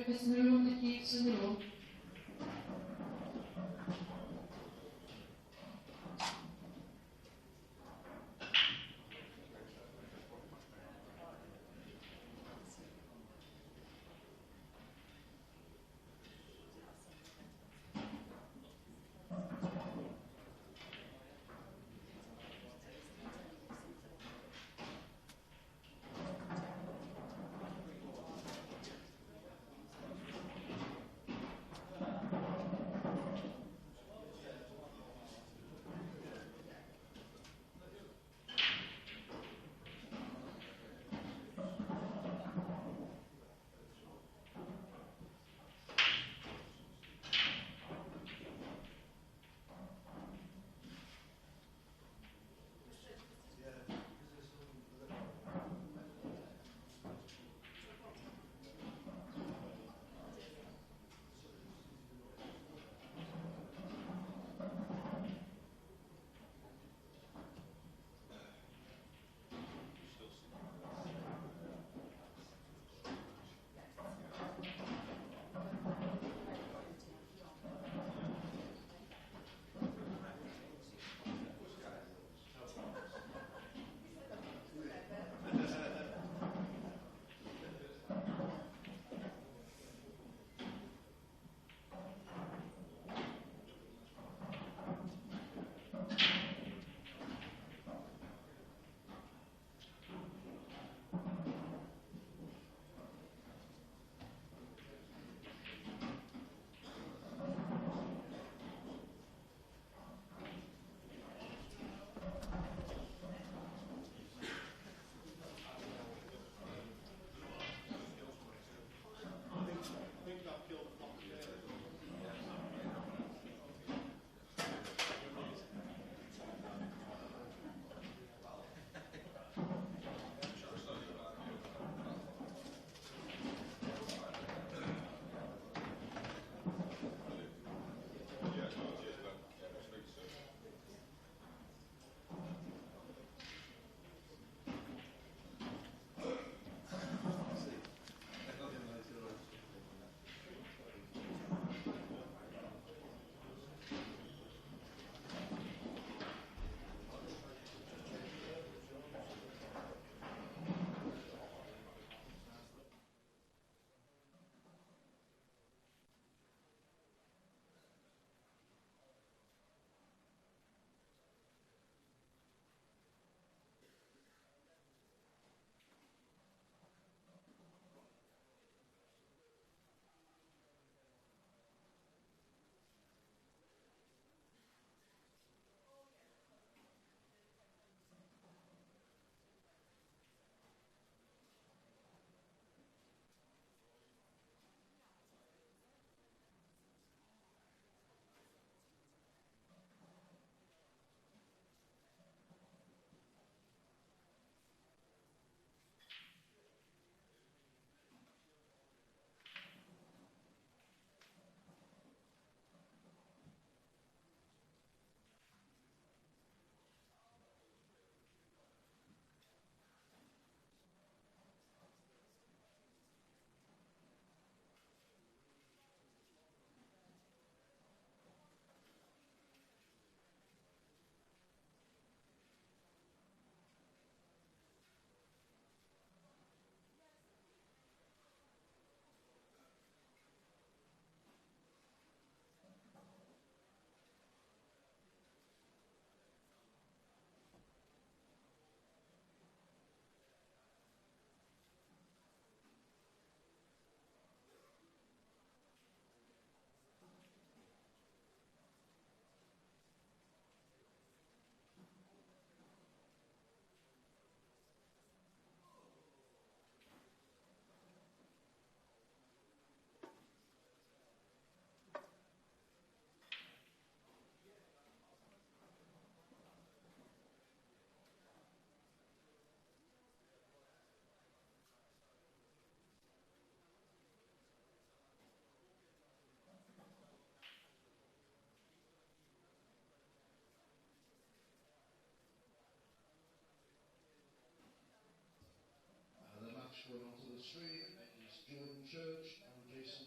nefesini yolundaki sınır ol. Going onto the stream is Jordan Church and Jason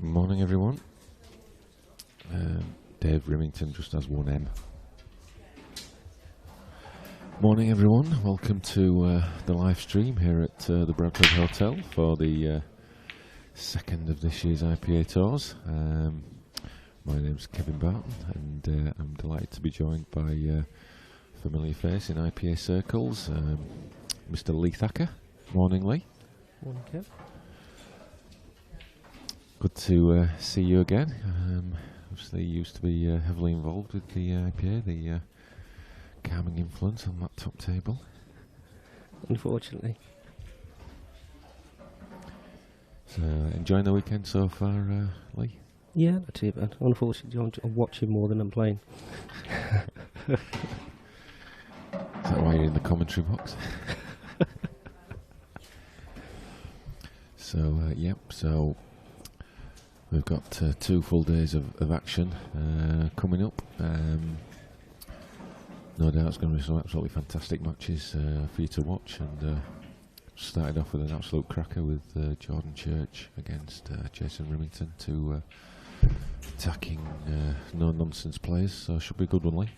Morning, everyone. Dave Rimington just has one M. Morning, everyone. Welcome to the live stream here at the Bradford Hotel for the second of this year's IPA tours. My name's Kevin Barton, and I'm delighted to be joined by a familiar face in IPA circles, Mr. Lee Thacker. Morning, Lee. Morning, Kev. Good to see you again. Obviously, you used to be heavily involved with the IPA, the calming influence on that top table. Unfortunately. So, enjoying the weekend so far, Lee? Yeah, not too bad. Unfortunately, I'm watching more than I'm playing. Is that why you're in the commentary box? So we've got 2 full days of action coming up. No doubt it's going to be some absolutely fantastic matches for you to watch, and started off with an absolute cracker with Jordan Church against Jason Rimington, 2 attacking no-nonsense players, so should be a good one, Lee.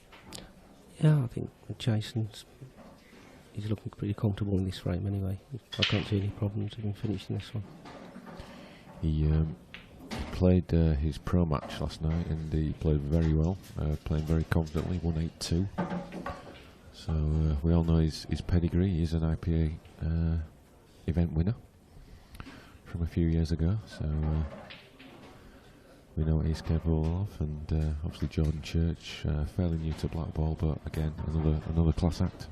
Yeah, I think he's looking pretty comfortable in this frame anyway. I can't see any problems with him finishing this one. He played his pro match last night, and he played very well, playing very confidently, 1-8-2. So we all know his pedigree. He's an IPA event winner from a few years ago, so we know what he's capable of. And obviously Jordan Church, fairly new to Blackball, but again another class act.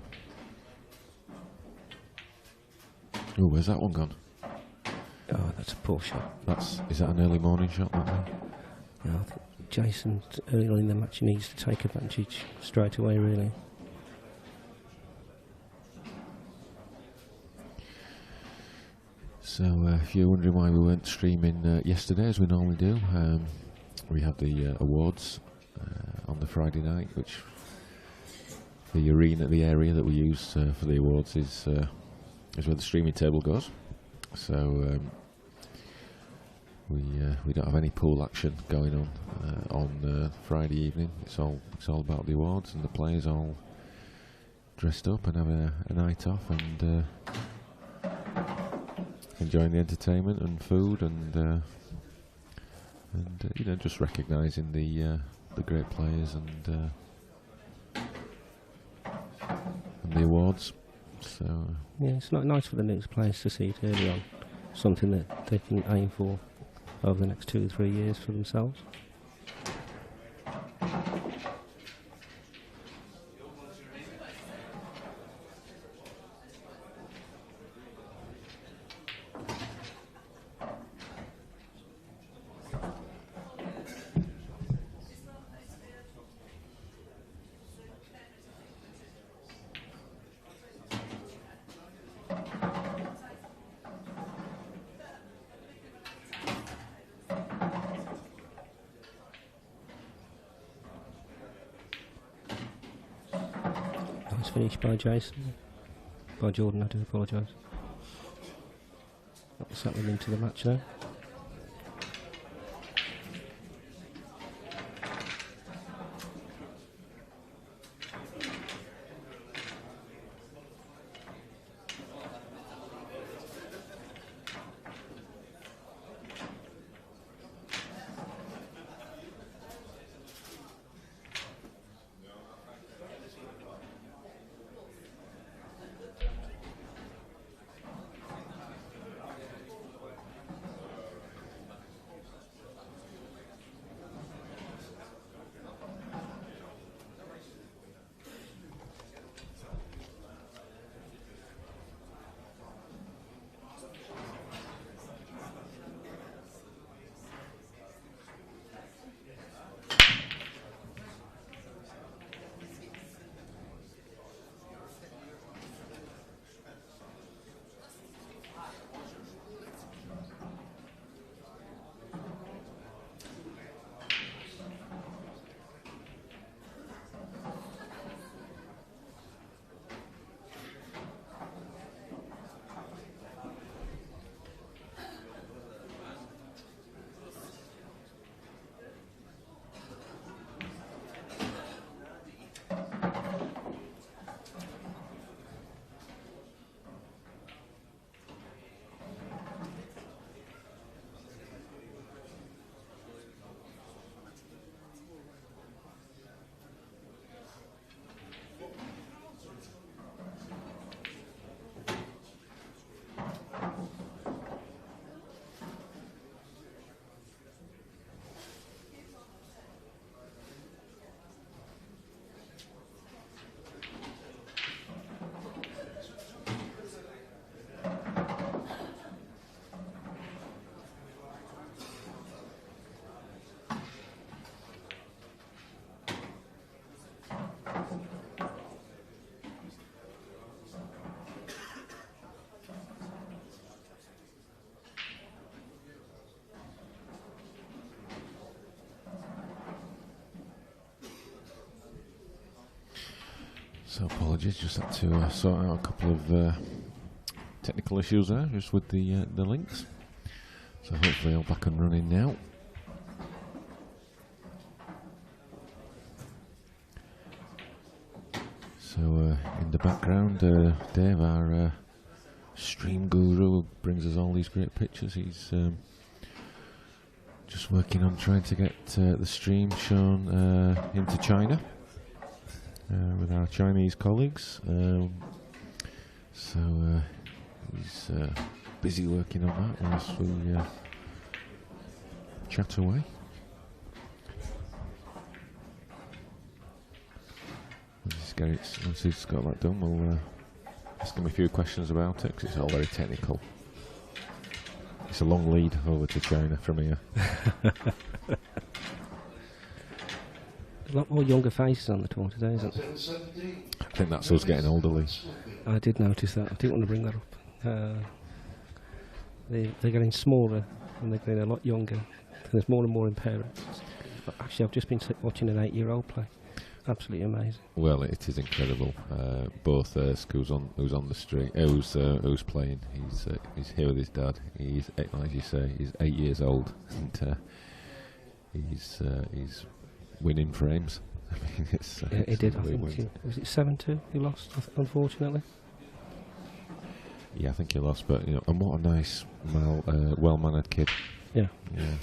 Oh, where's that one gone? Oh, that's a poor shot. Is that an early morning shot, that one? Yeah, I think Jason, early on in the match, he needs to take advantage straight away, really. So, if you're wondering why we weren't streaming yesterday, as we normally do, we have the awards on the Friday night, which the area that we use for the awards is where the streaming table goes. So we don't have any pool action going on Friday evening. It's all about the awards, and the players all dressed up and have a night off and enjoying the entertainment and food and just recognising the great players and the awards. So yeah, it's not nice for the next players to see it early on. Something that they can aim for over the next 2 or 3 years for themselves. Finished by Jason. By Jordan, I do apologise. That will settle him into the match now. So apologies, just had to sort out a couple of technical issues there, just with the links. So hopefully all back and running now. So in the background, Dave, our stream guru, brings us all these great pictures. He's just working on trying to get the stream shown into China with our Chinese colleagues. So he's busy working on that whilst we chat away. Once he's got that done, we'll ask him a few questions about it, because it's all very technical. It's a long lead over to China from here. A lot more younger faces on the tour today, isn't there? I think that's us getting older, Lee. I did notice that. I didn't want to bring that up. They're getting smaller and they're getting a lot younger. There's more and more impairments. But actually, I've just been watching an 8-year-old play. Absolutely amazing. Well, it is incredible. Both who's on the street, who's playing. He's here with his dad. He's, like you say, he's 8 years old, and he's winning frames. I mean, yeah, he did. I think was it 7-2? He lost, unfortunately. Yeah, I think he lost. But and what a nice, well-mannered kid. Yeah. Yeah.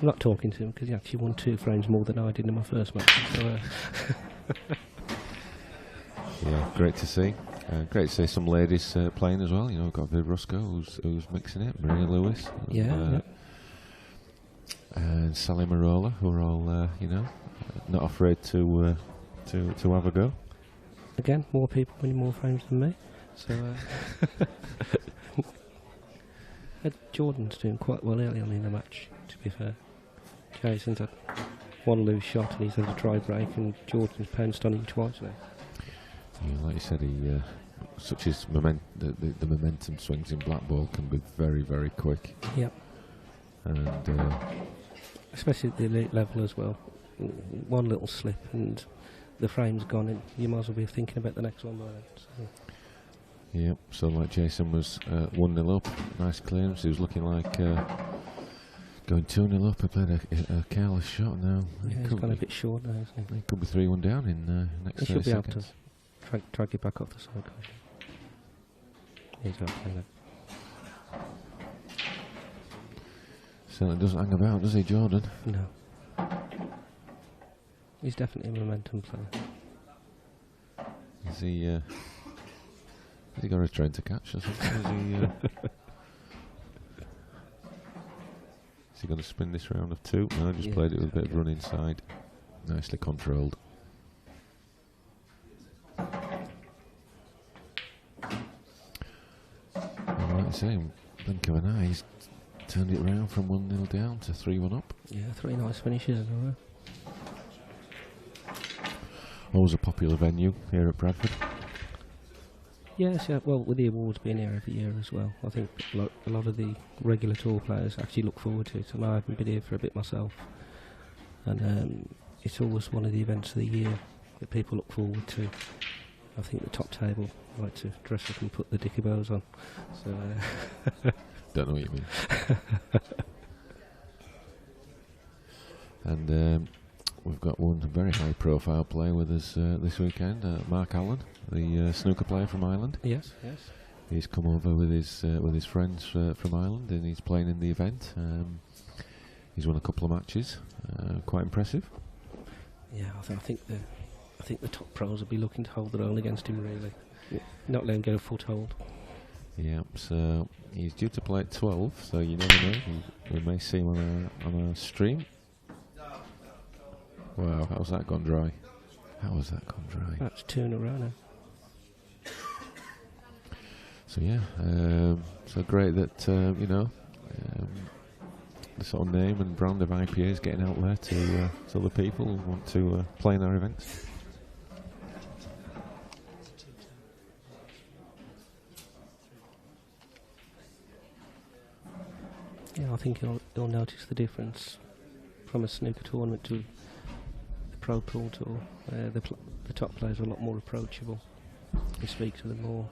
I'm not talking to him because he actually won 2 frames more than I did in my first match. So, yeah, great to see. Great to see some ladies playing as well. We've got Viv Rusko who's mixing it, Maria Lewis, and Sally Marola, who are all not afraid to have a go. Again, more people winning more frames than me. So Jordan's doing quite well early on in the match, to be fair. Jason's had one loose shot and he's had a try break, and Jordan's pounced on him twice now. Yeah, like you said, he such as the momentum swings in Blackball can be very, very quick. Yep. And especially at the elite level as well. One little slip and the frame's gone, and you might as well be thinking about the next one by then. So. Yep, so like Jason was 1-0 up, nice clearance. He was looking like going 2-0 up. He played a careless shot now. Yeah, he's gone a bit short now, isn't he? He could be 3-1 down in next 30 seconds. He should be able to drag it back off the side. He's out playing it. Certainly doesn't hang about, does he, Jordan? No. He's definitely a momentum player. Is he... has he got a train to catch or something? Is he going to spin this round of 2? No, just played it with a bit of run inside. Nicely controlled. Like I say, blink of an eye, he's turned it round from 1-0 down to 3-1 up. Yeah, 3 nice finishes in a row. Always a popular venue here at Bradford. Yes, yeah, well, with the awards being here every year as well, I think a lot of the regular tour players actually look forward to it, and I haven't been here for a bit myself. And it's always one of the events of the year that people look forward to. I think the top table like to dress up and put the dicky bows on. So don't know what you mean. And we've got one very high-profile player with us this weekend, Mark Allen, the snooker player from Ireland. Yes, yes. He's come over with his friends from Ireland, and he's playing in the event. He's won a couple of matches, quite impressive. Yeah, I think the top pros will be looking to hold their own against him, really. Not let him get a foothold. Yeah, so he's due to play at 12, so you never know. We may see him on a stream. Wow, how's that gone dry? How has that gone dry? That's 2 in a row now. So yeah, so great that the sort of name and brand of IPA is getting out there to other people who want to play in our events. Yeah, I think you'll notice the difference from a snooker tournament to Pro Pool Tour. The top players are a lot more approachable. You speak to them more.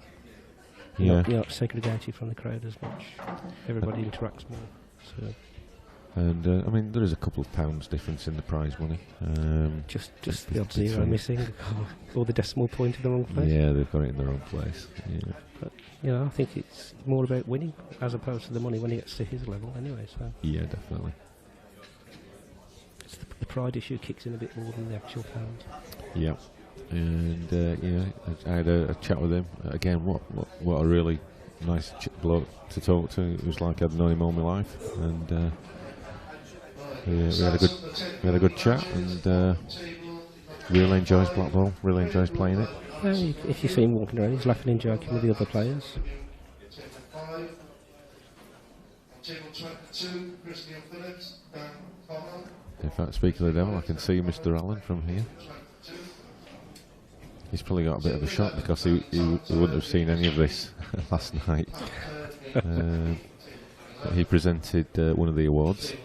You're not segregated from the crowd as much. Everybody interacts more. So. And I mean, there is a couple of pounds difference in the prize money. Just the odd zero missing, or the decimal point in the wrong place. Yeah, they've got it in the wrong place. Yeah. But I think it's more about winning as opposed to the money when he gets to his level. Anyway, so yeah, definitely. It's the pride issue kicks in a bit more than the actual pounds. Yeah, and I had a chat with him again. What a really nice bloke to talk to. It was like I'd known him all my life, and. We had a good chat, and really enjoys Blackball. Really enjoys playing it. If you see him walking around, he's laughing and joking with the other players. In fact, speaking of the devil, I can see Mr. Allen from here. He's probably got a bit of a shock because he wouldn't have seen any of this last night. He presented one of the awards.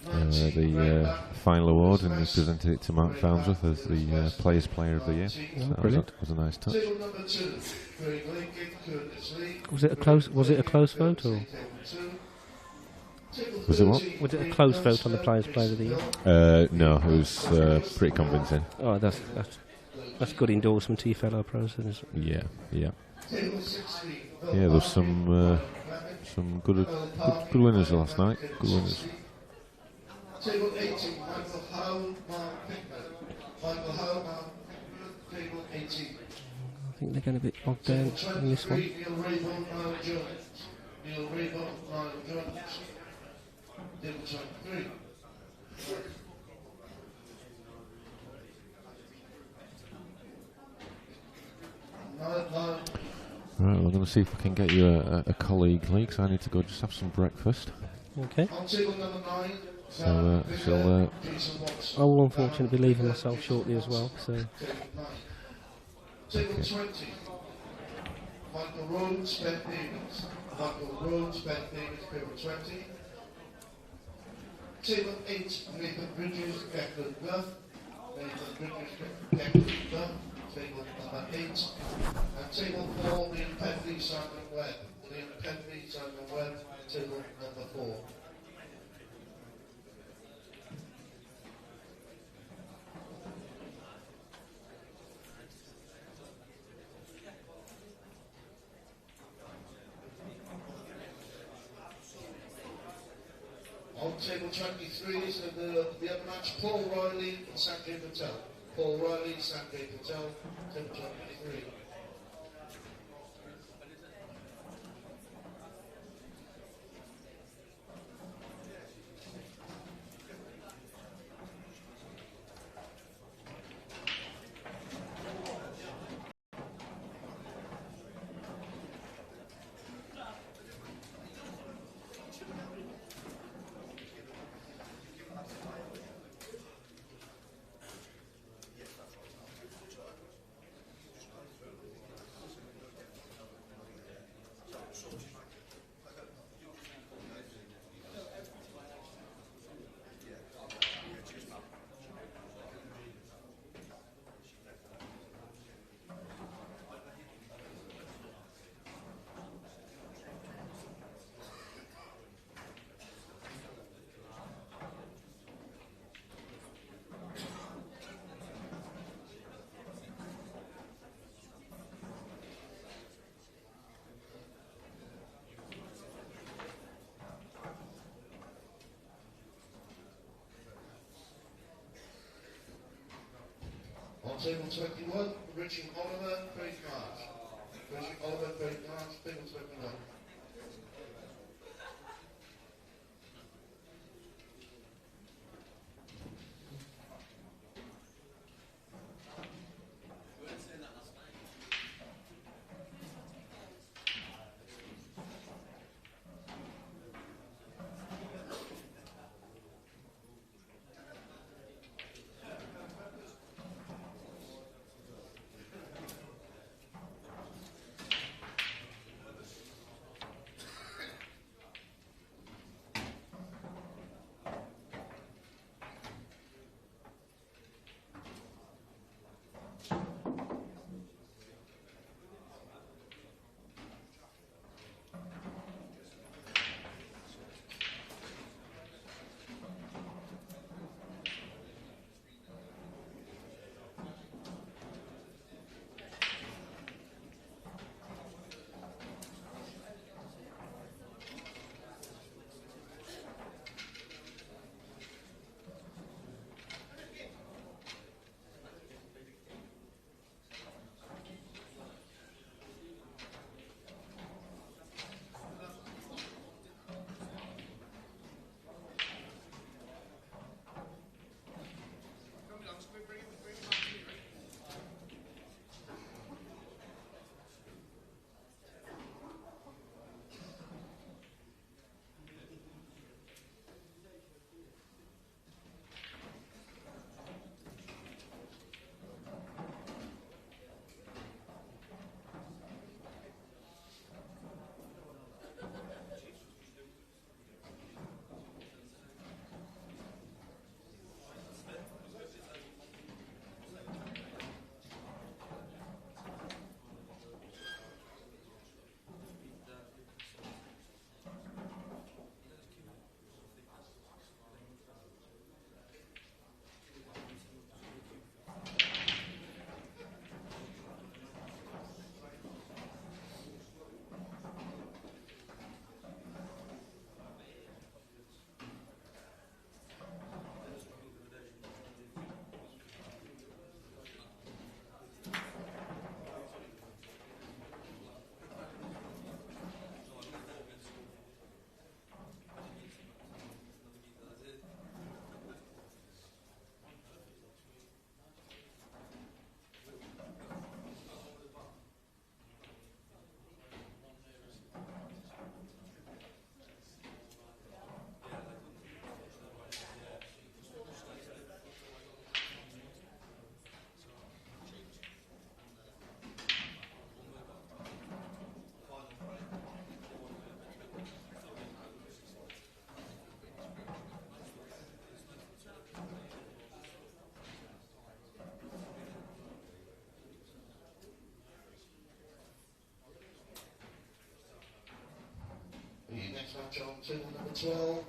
The final award, and he presented it to Mark Farnsworth as the Players Player of the Year. So that was a nice touch. Was it a close vote, or was it what? Was it a close vote on the Players Player of the Year? No, it was pretty convincing. Oh, that's good endorsement to your fellow pros, then, isn't it? Yeah. Yeah, there's some good winners last night. Good winners. Table 18, Michael Howe, Mark Pickman. Michael Howe, Mark Pickman, table 18. I think they're going to be bogged down in this one. Neil Rayburn, Niall Jones. Neil Rayburn, Niall Jones. Table 23. Right, we're going to see if we can get you a colleague, Lee, because I need to go just have some breakfast. Okay. On table number 9. So I will unfortunately be leaving myself shortly as well. So. Table 20. Michael Rhodes, Ben Davis. Michael Rhodes, Ben Davis, table 20. Table 8. Nathan Bridges, Declan Duff. Nathan Bridges, Declan Duff. Table number 8. And table 4. Liam Penley, Simon Webb. Liam Penley, Simon Webb. Table number 4. On table 23 is the other match, Paul Riley and Sanjay Patel. Paul Riley, Sanjay Patel, table 23. On table 21, Richard Oliver, Craig Marsh. Richard Oliver, Craig Marsh, table 21. Next match on table number 12,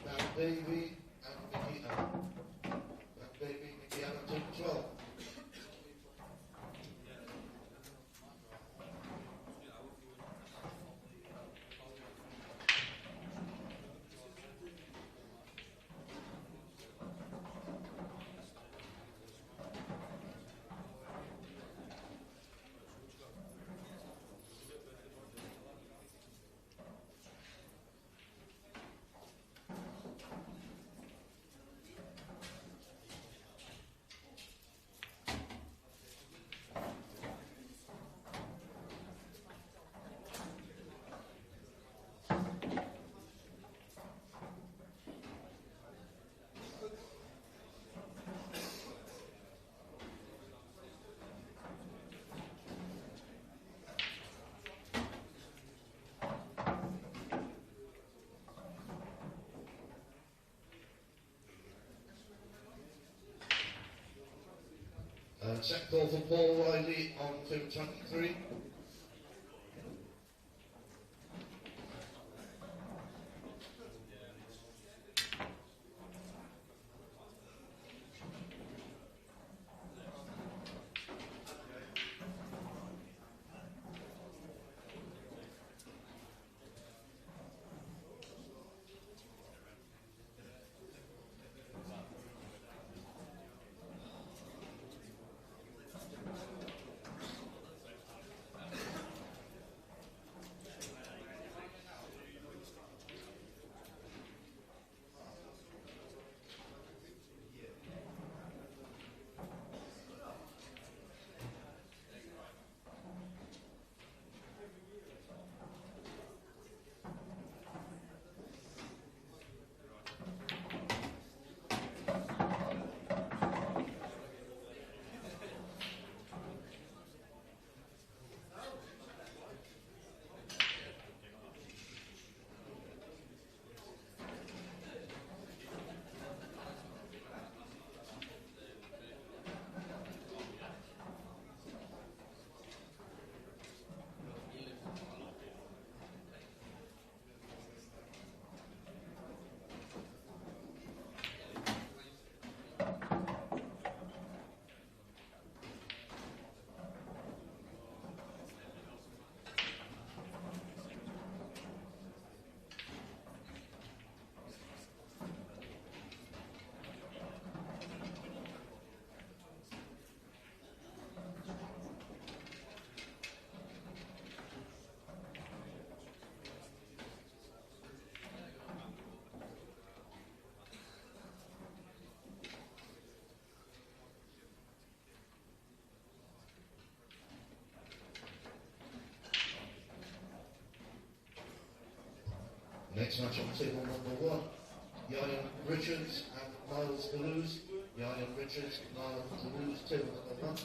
Dan Davey and Nicky Allen. Dan Davey, Nicky Allen, table 12. Second call for Paul Riley on table 23. Next match on table number 1, Ryan Richards and Miles Toulouse. Ryan Richards, Miles Toulouse, table number 1.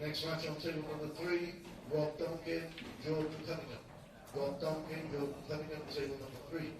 Next match on table number 3, Rob Duncan, Jordan Cunningham. Rob Duncan, Jordan Cunningham, table number 3.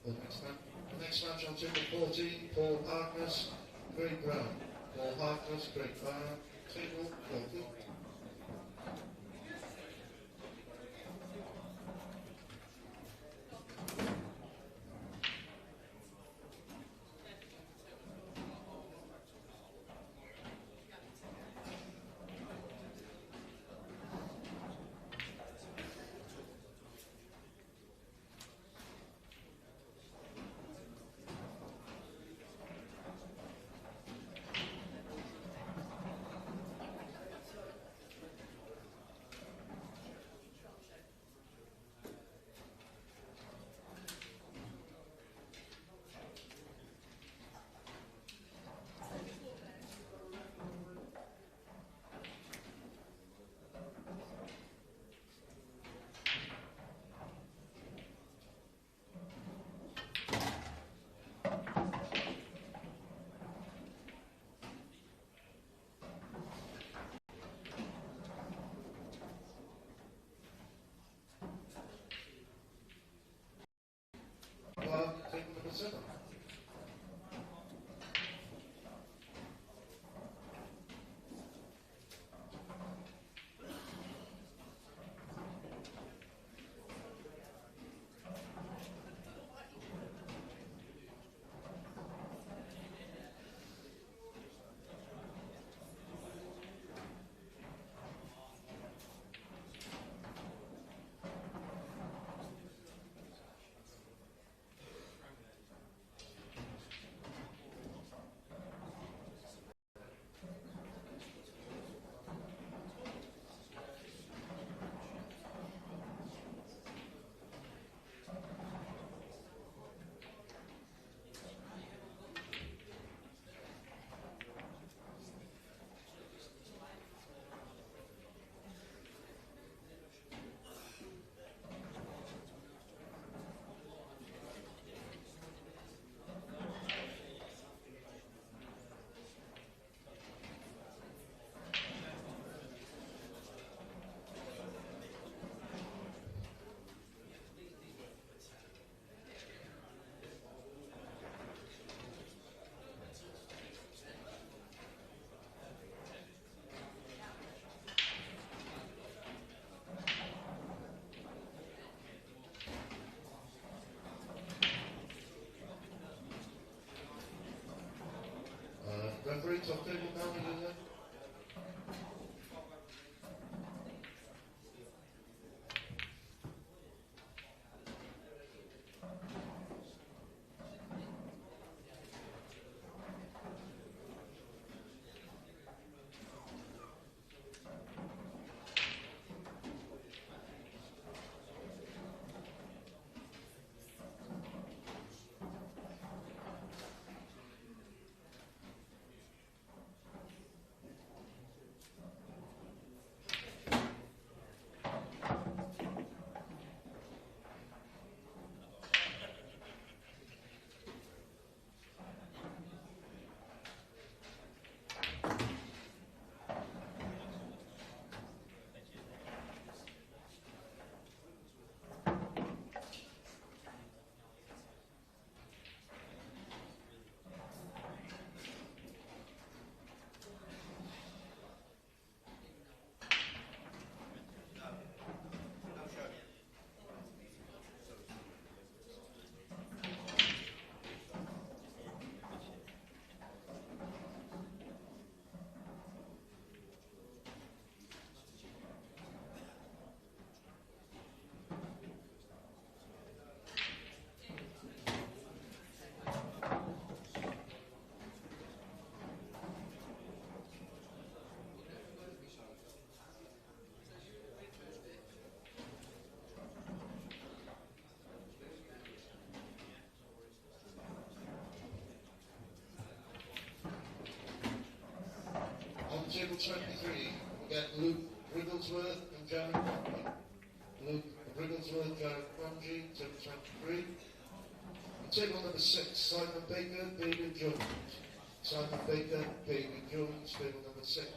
The next match on table 14, Paul Harkness, Craig Brown. Paul Harkness, Craig Farr, table 40. Table number 7. Referee, top table now, is it? Table 23, we get Luke Wrigglesworth and Jared Cromby. Luke Wrigglesworth, Jared Cromby, table 23. And table number 6, Simon Baker, David Jones. Simon Baker, David Jones, table number 6.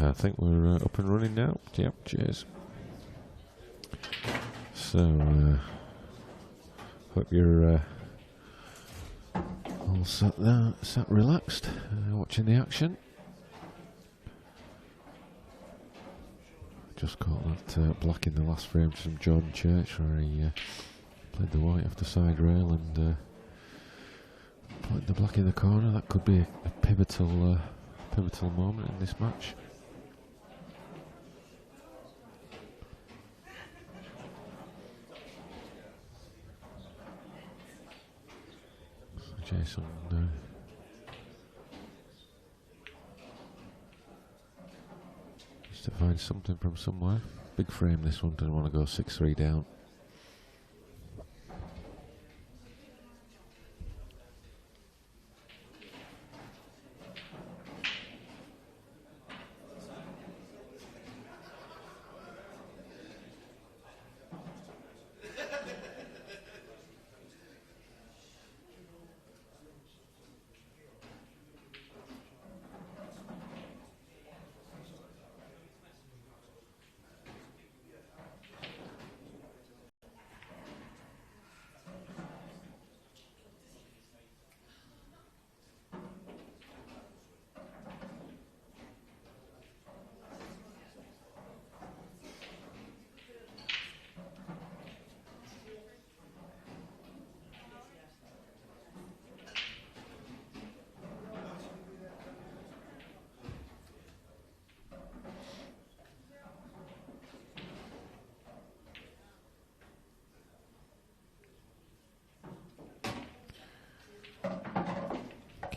I think we're up and running now. Yep, cheers. So, hope you're all sat there, sat relaxed, watching the action. Just caught that black in the last frame from Jordan Church, where he played the white off the side rail and played the black in the corner. That could be a pivotal moment in this match. So Jason needs to find something from somewhere. Big frame this one, doesn't want to go 6-3 down.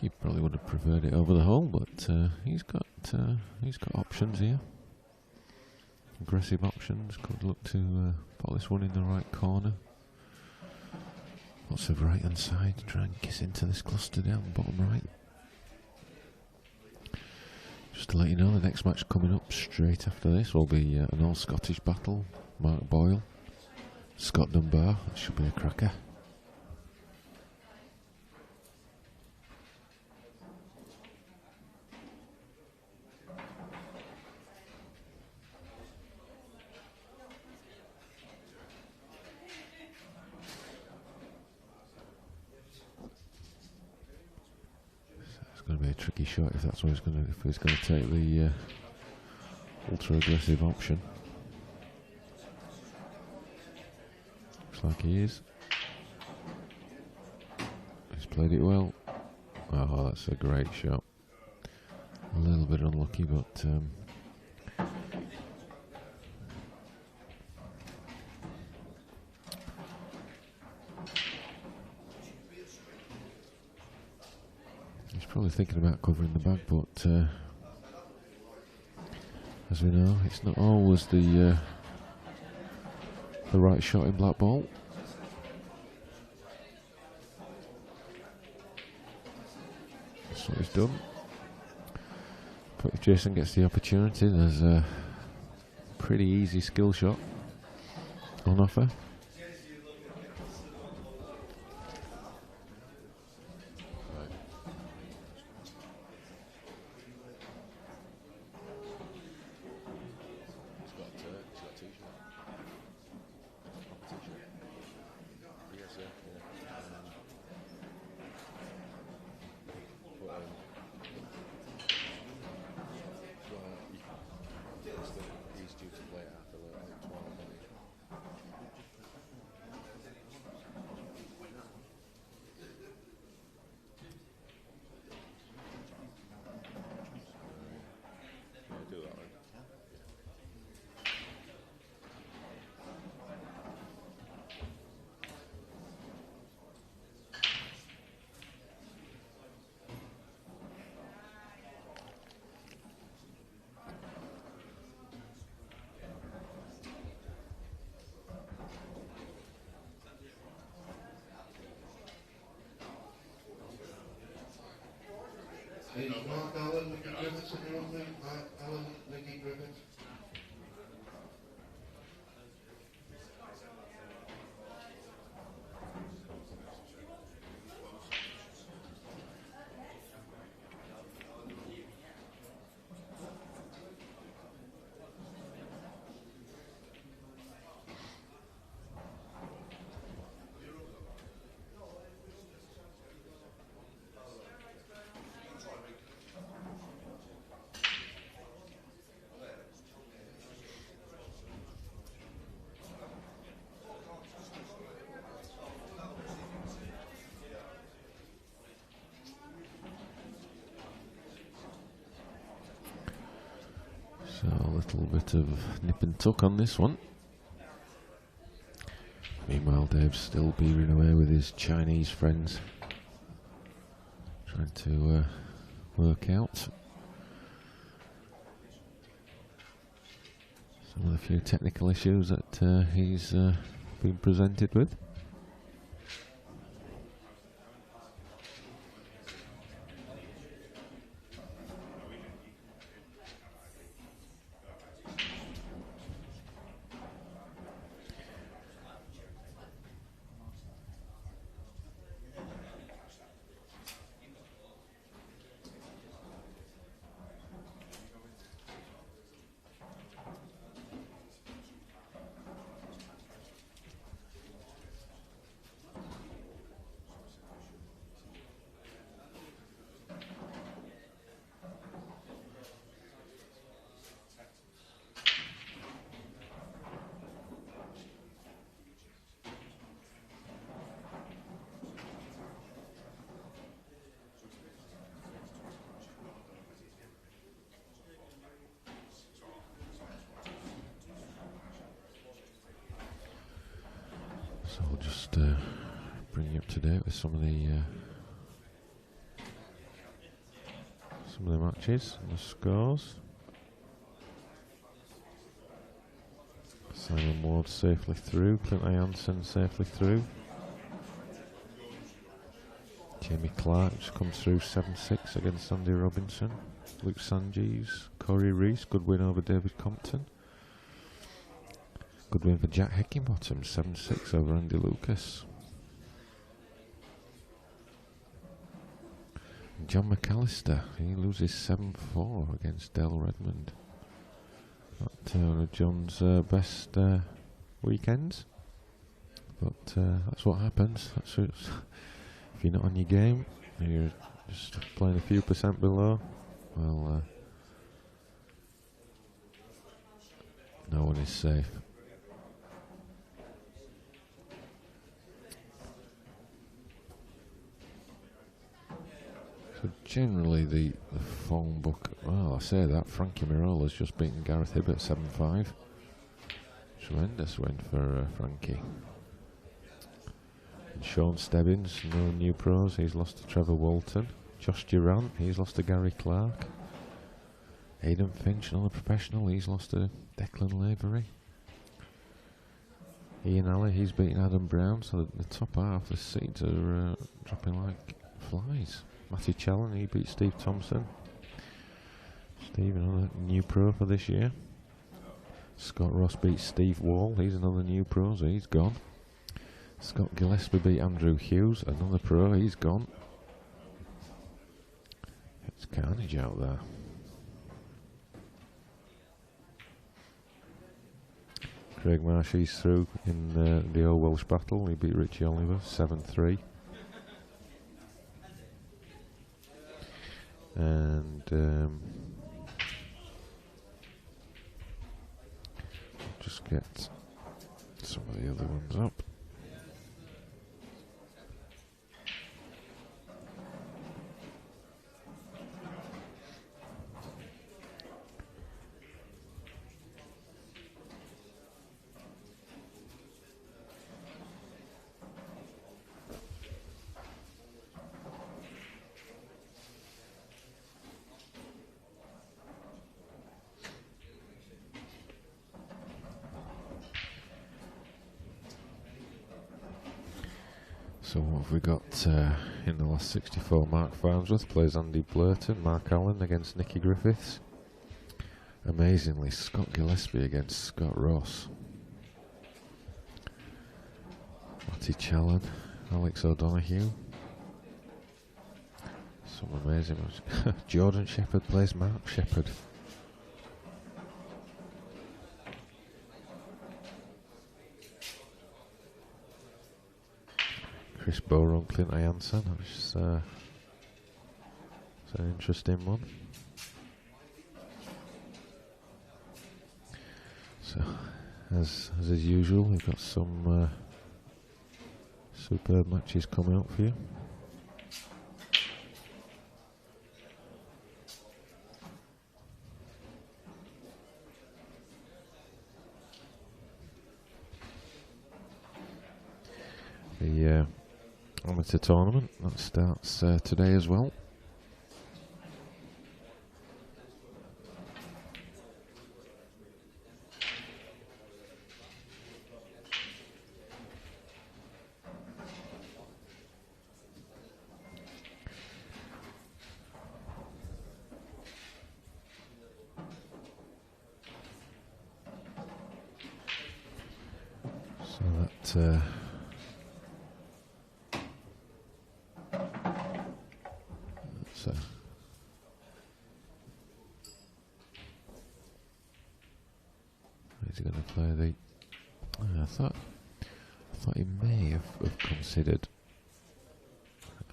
He probably would have preferred it over the hole, but he's got options here. Aggressive options. Could look to put this one in the right corner. Lots of right hand side to try and kiss into this cluster down bottom right. Just to let you know, the next match coming up straight after this will be an all Scottish battle. Mark Boyle, Scott Dunbar. That should be a cracker. Going to be a tricky shot if that's what he's going to. If he's going to take the ultra aggressive option. Looks like he is. He's played it well. Oh, that's a great shot. A little bit unlucky, but probably thinking about covering the bag, but as we know, it's not always the right shot in Blackball. That's what he's done. But if Jason gets the opportunity, there's a pretty easy skill shot on offer. Is Mark Allen, Nicky Griffiths in your own name? Mark Allen, Nicky Griffiths. a little bit of nip and tuck on this one. Meanwhile, Dave's still beavering away with his Chinese friends, trying to work out some of the few technical issues that he's been presented with. So I'll just bring you up to date with some of the matches and the scores. Simon Ward safely through, Clint Janssen safely through. Jamie Clark just comes through 7-6 against Andy Robinson. Luke Sanjeeves, Corey Reese, good win over David Compton. Good win for Jack Heckingbottom, 7-6 over Andy Lucas. John McAllister, he loses 7-4 against Dale Redmond. Not one of John's best weekends, but that's what happens. That's if you're not on your game, and you're just playing a few percent below, well, no one is safe. So generally the phone book, well, I say that, Frankie Mirola's just beaten Gareth Hibbert 7-5. Tremendous win for Frankie. And Sean Stebbins, no new pros, he's lost to Trevor Walton. Josh Durant, he's lost to Gary Clark. Aidan Finch, another professional, he's lost to Declan Lavery. Ian Alley, he's beaten Adam Brown, so the top half, the seeds are dropping like flies. Matty Challen, he beat Steve Thompson. Steve, another new pro for this year. Scott Ross beat Steve Wall, he's another new pro, so he's gone. Scott Gillespie beat Andrew Hughes, another pro, he's gone. It's carnage out there. Craig Marsh, he's through in the Old Welsh Battle, he beat Richie Oliver 7-3. And just get some of the other ones up. So what have we got in the last 64? Mark Farnsworth plays Andy Blurton. Mark Allen against Nicky Griffiths. Amazingly, Scott Gillespie against Scott Ross. Matty Challen, Alex O'Donoghue. Some amazing ones. Jordan Shepherd plays Mark Shepherd. Chris Bowron, Clint Janssen, it's an interesting one. So, as is usual, we've got some superb matches coming up for you. the amateur tournament that starts today as well. So that he's going to play the. I thought he may have considered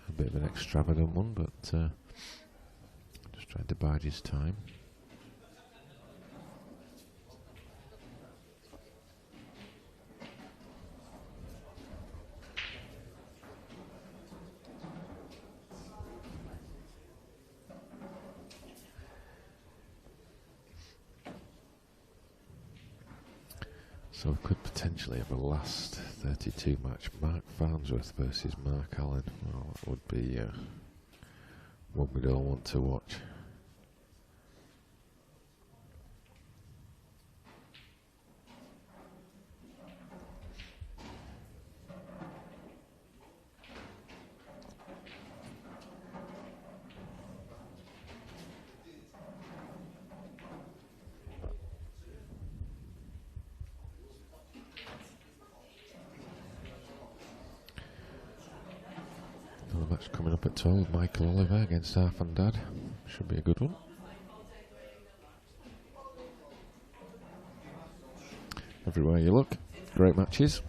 a bit of an extravagant one, but just trying to bide his time. So we could potentially have a last 32 match, Mark Farnsworth versus Mark Allen. Well, that would be what we'd all want to watch. Another match coming up at 12, Michael Oliver against Half and Dad. Should be a good one. Everywhere you look, great matches.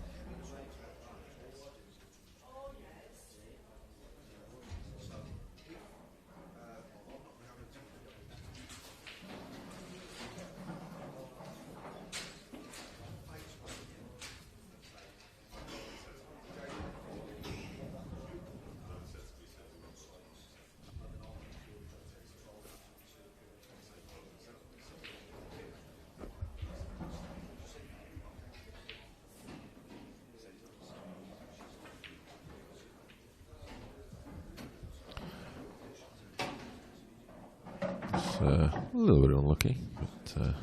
A little bit unlucky, but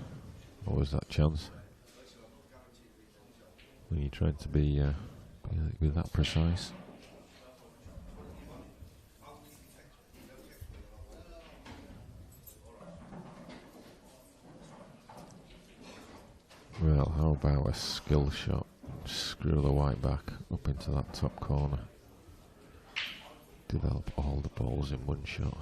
always that chance when you're trying to be that precise. Well, how about a skill shot? Screw the white back up into that top corner. Develop all the balls in one shot.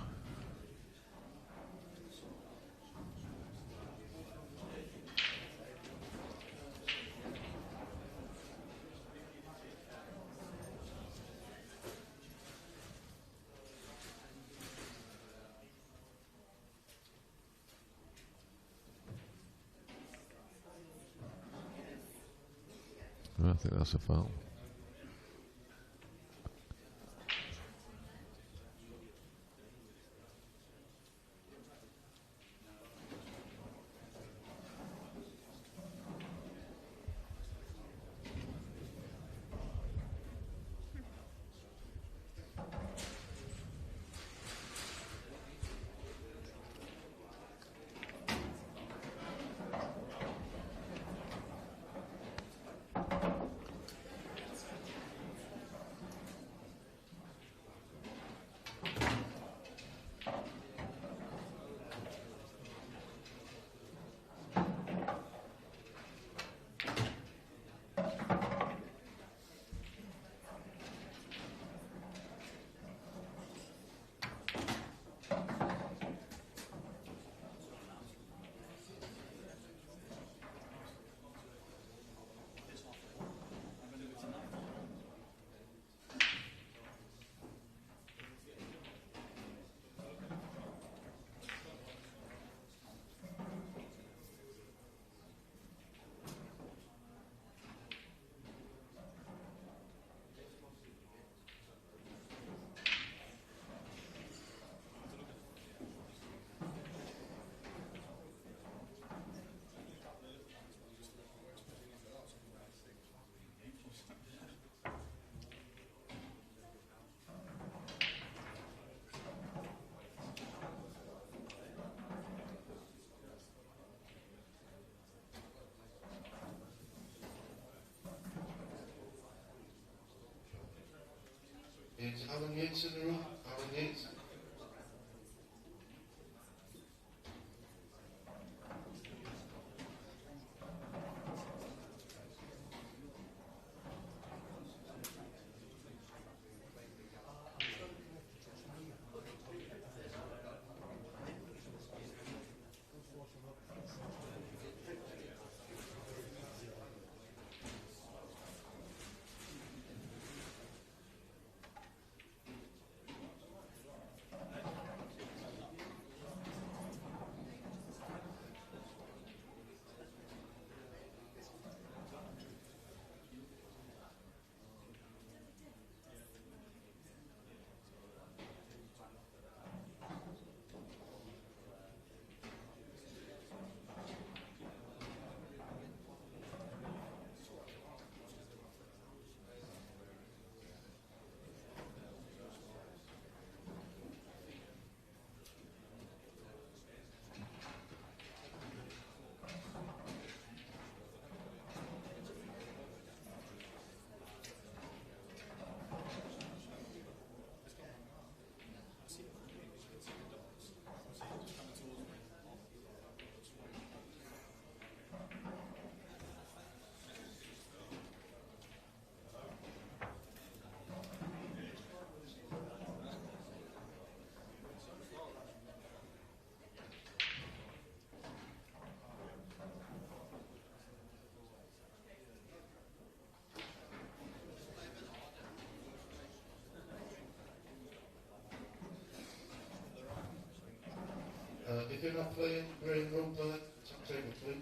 I think that's a foul. Alan Yates in the room? Alan Yates. If you're not playing, green room, top table, please.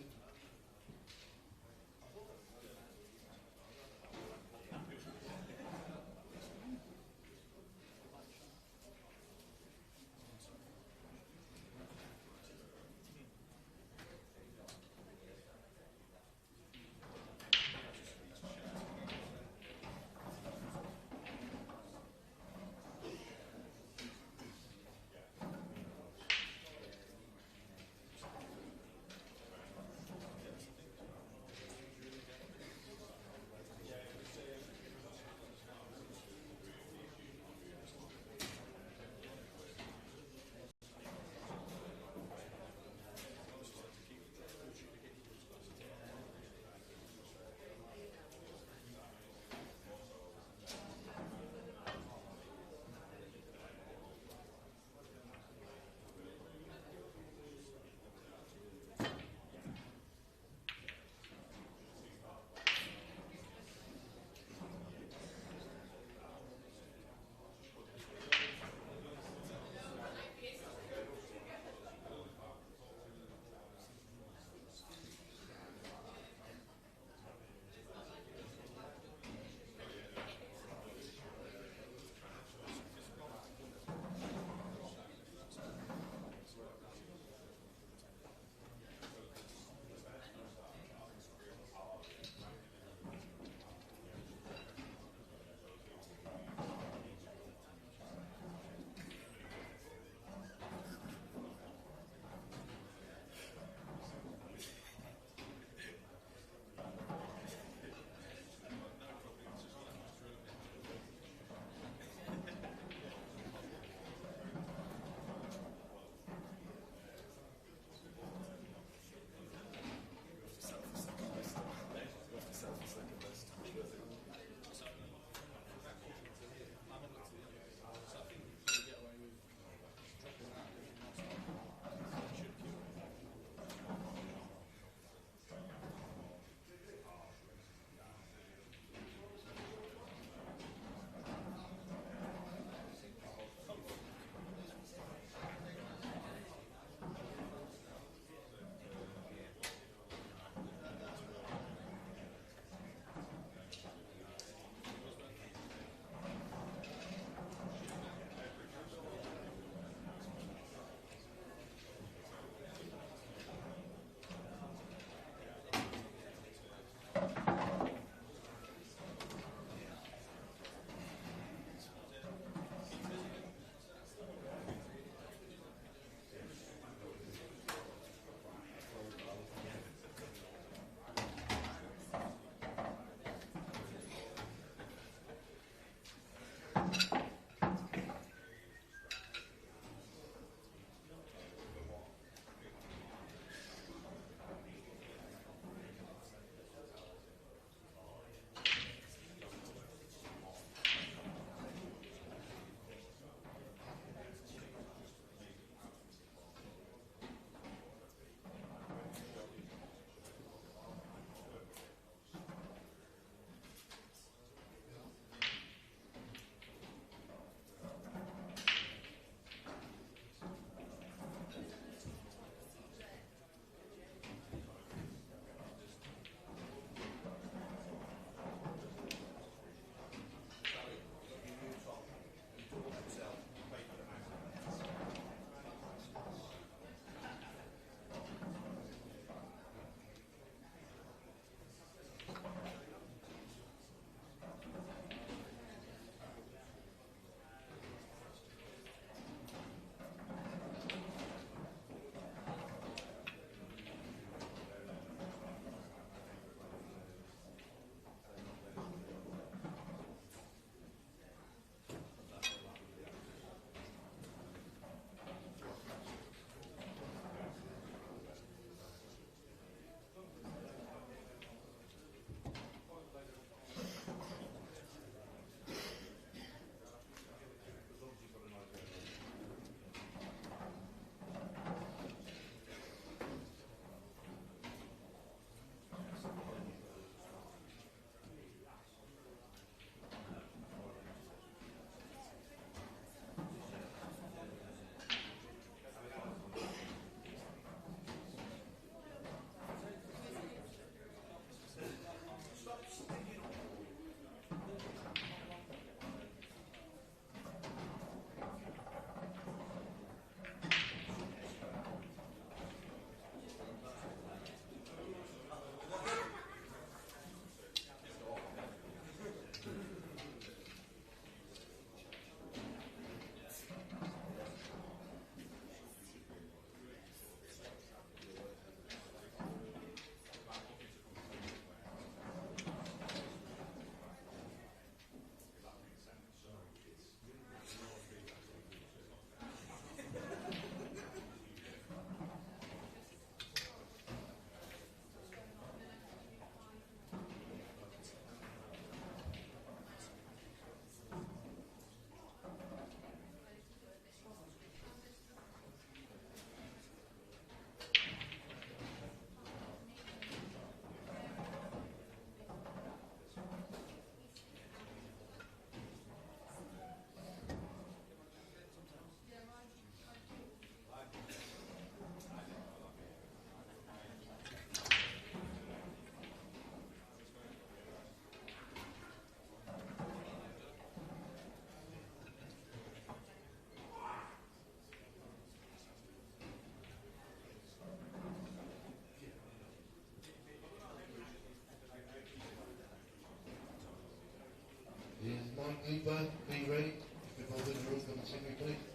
Cooper, B. Ray, before the room continue, please.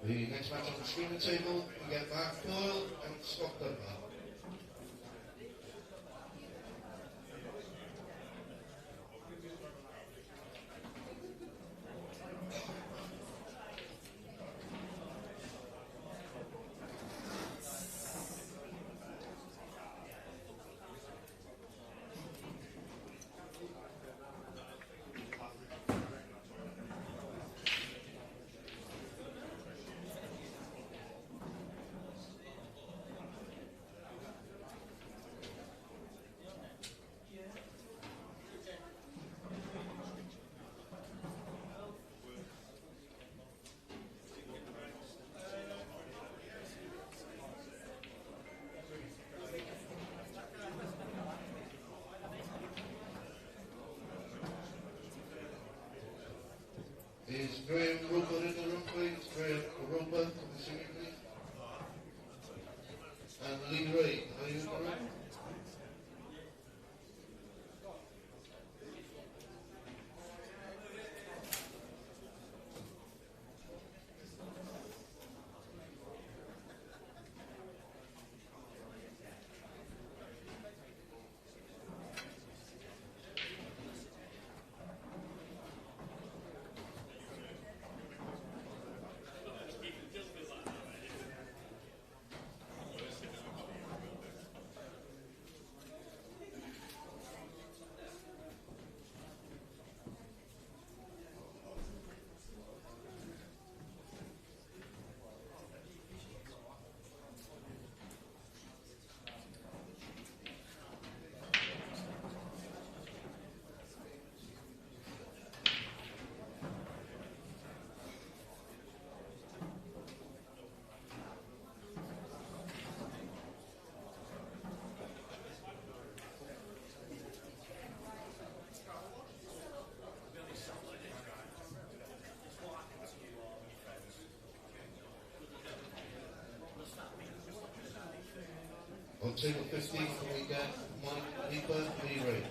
The next match on the screening table, we get Mark Doyle and Scott Dunbar. Is Graham Roper in the room, please? Graham Roper, come and see me, please. And Lee Ray, are you in the room? On table 15, we get Mike Leaper, Lee Ray.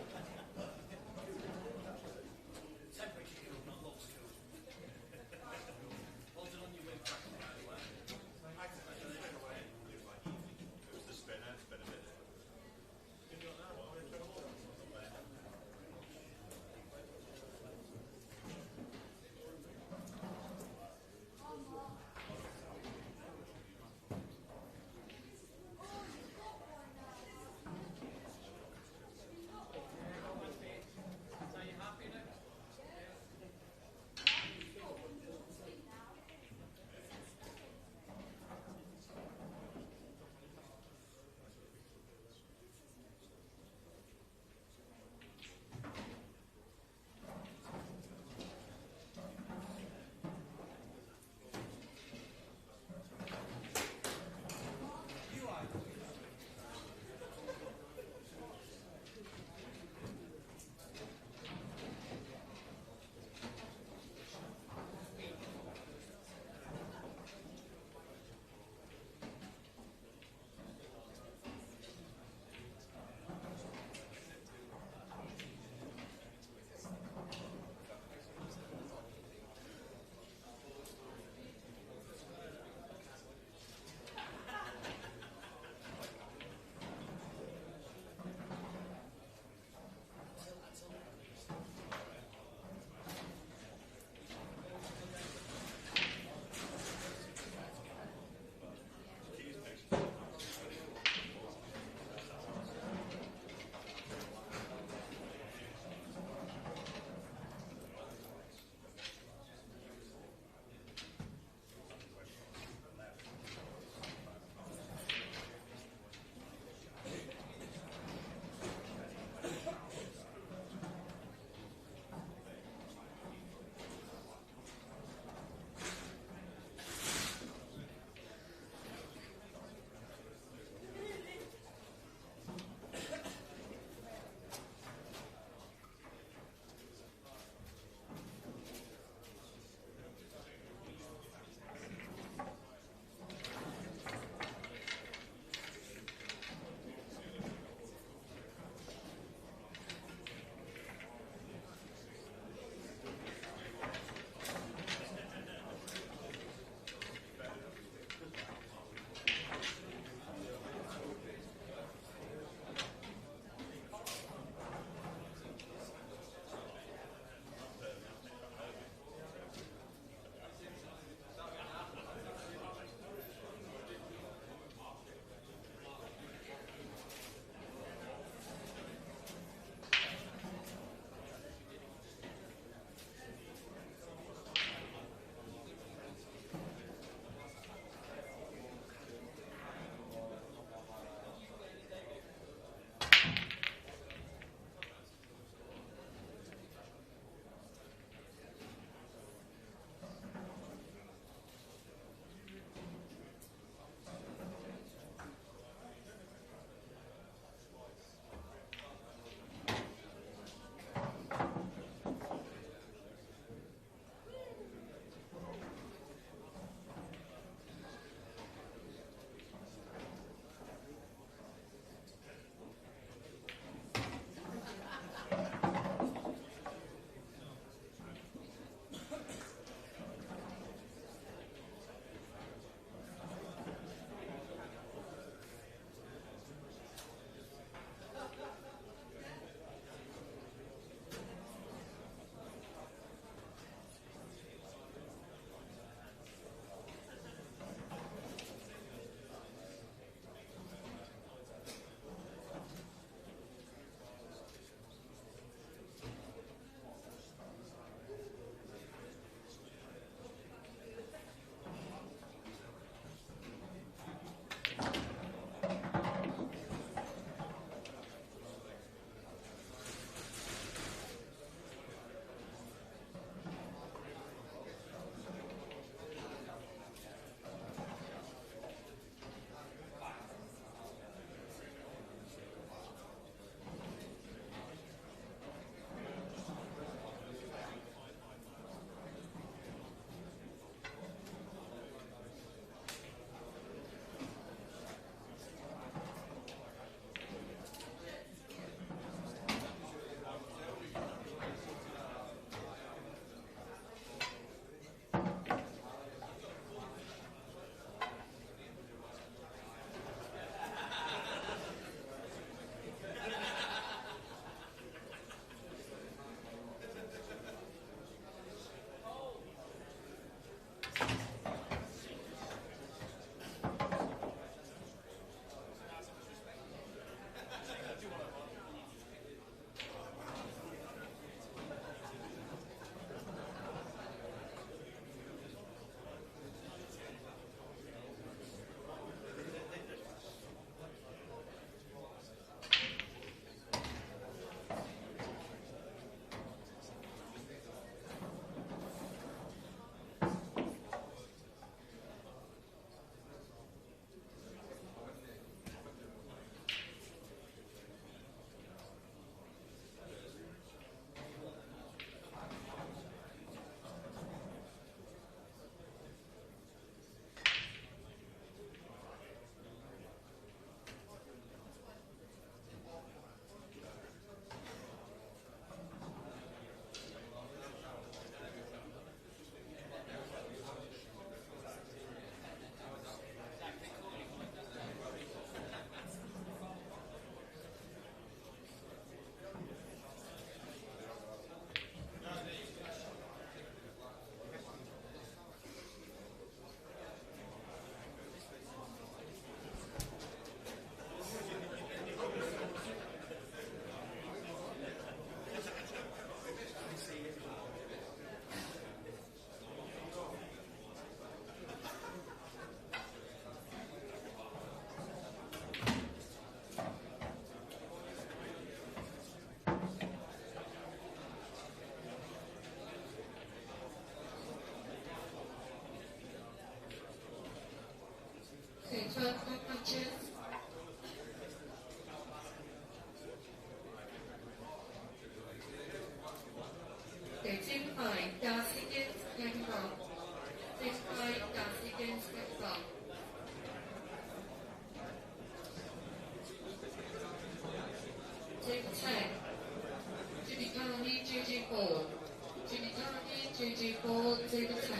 JJ Ball, table 10.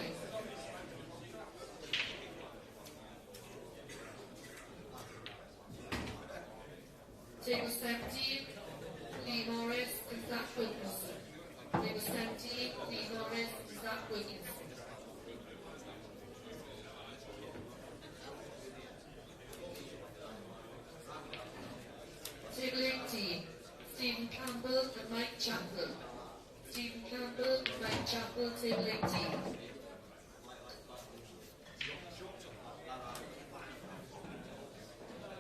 Table 17, Lee Morris and Zach Wilkinson. Table 17, Lee Morris and Zach Wilkinson. Table 18, Stephen Campbell and Mike Chappell. Stephen Campbell and Mike Chappell, table 18.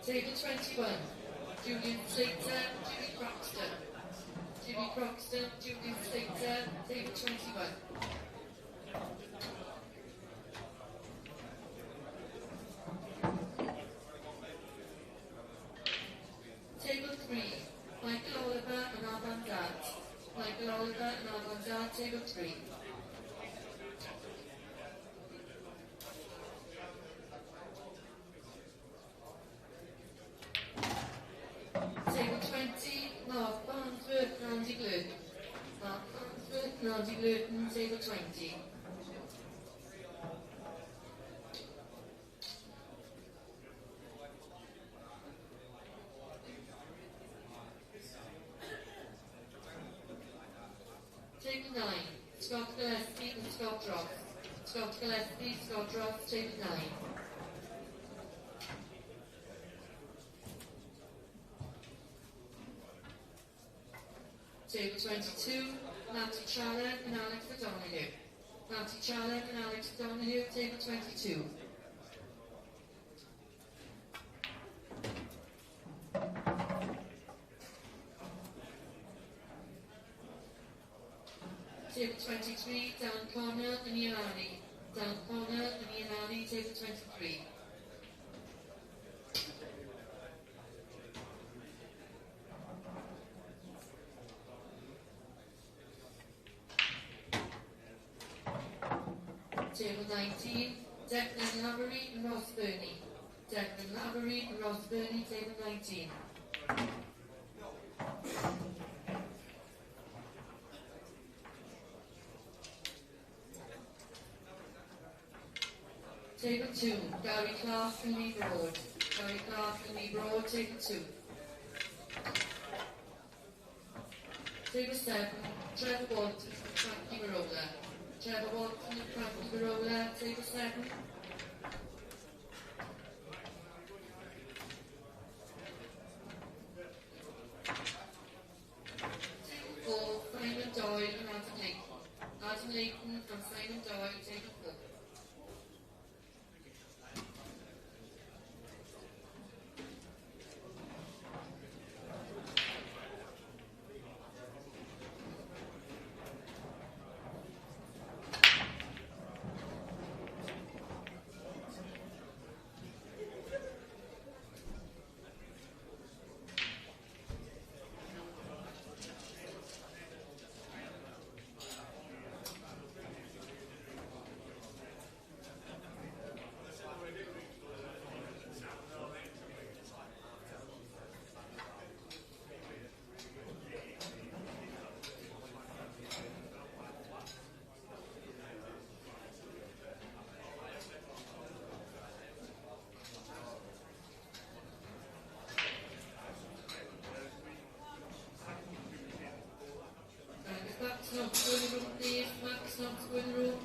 Table 21, Julian Slater, Jimmy Croxton. Jimmy Croxton, Julian Slater, table 21. Table 3, Michael Oliver and Arvan Dart. Michael Oliver and Arvan Dart, table 3. Table 20, Mark Farnsworth and Andy Glurton. Mark Farnsworth and Andy Glurton, table 20. Table 9, Scott Gillespie and Scott Ross. Scott Gillespie, Scott Ross, table 9. Table 22, Matty Challen and Alex O'Donoghue. Matty Challen and Alex O'Donoghue, table 22. Table 23, Dan Connor and Ian Ali. Dan Connor and Ian Ali, table 23. Table 19, Declan Lavery and Ross Burney. Declan Lavery and Ross Burney, table 19. Table 2, Gary Clark and Lee Broad. Gary Clark and Lee Broad, table 2. Table 7, Trevor Walton and Frankie Marola. Trevor Walton and Frankie Marola, table 7. Table 4, Simon Doyle and Adam Layton. Adam Layton and Simon Doyle, table 4. Max not to go in the room, please. Max not to go in the room.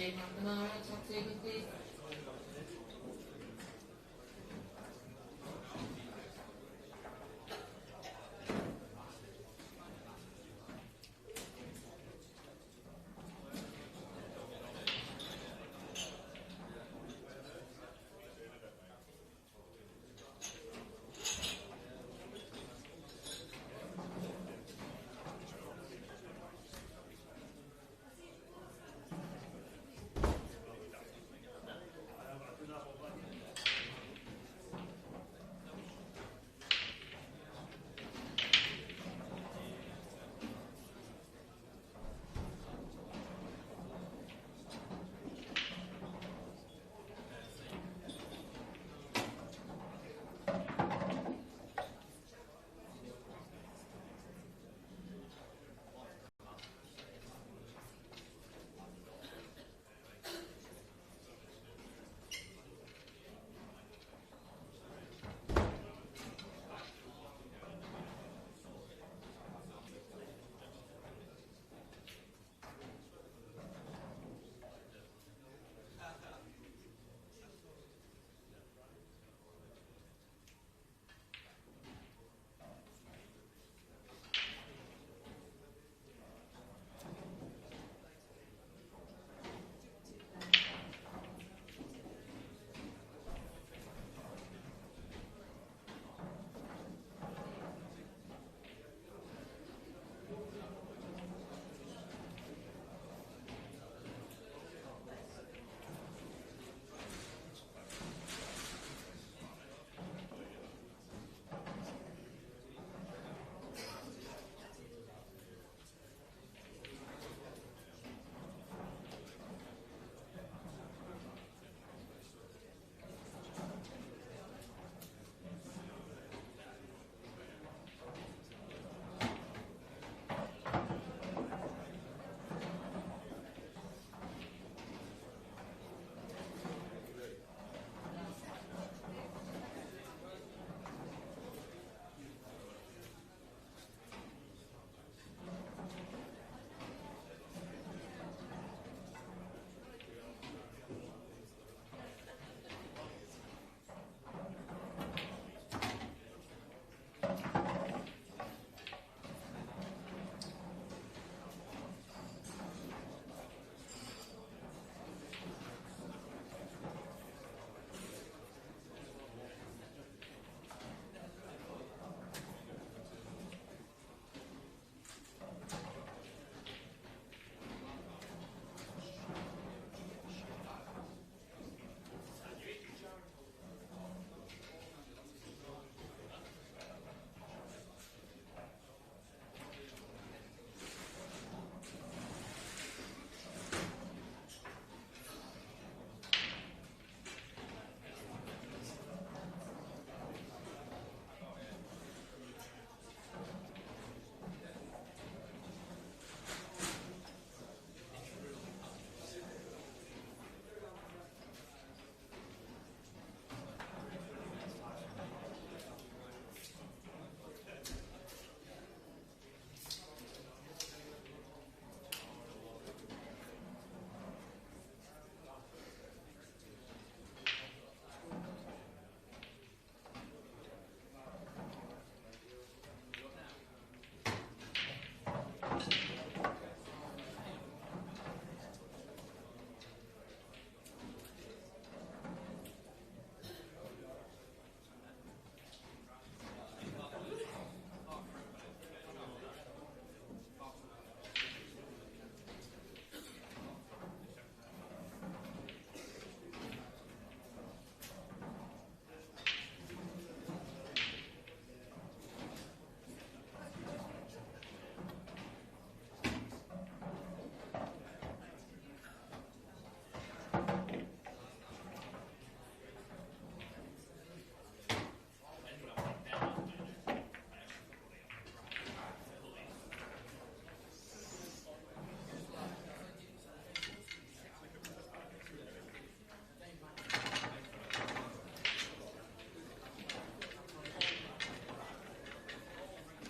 Dave McNamara, top table, please.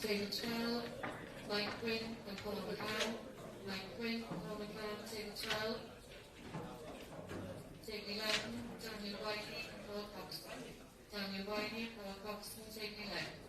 Table 12, Mike Quinn and Paul McCann. Mike Quinn, Paul McCann, table 12. take 11. Daniel Whiteley and Paul Coxon. Daniel Whiteley and Paul Coxon, take 11.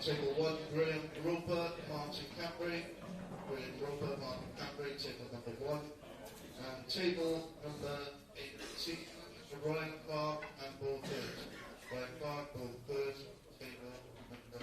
table 1, Graham Roper, Martin Cambury. Graham Roper, Martin Cambury, table number 1. And table number 18, Ryan Clark and Paul Third. Ryan Clark, Paul Third, table number 16.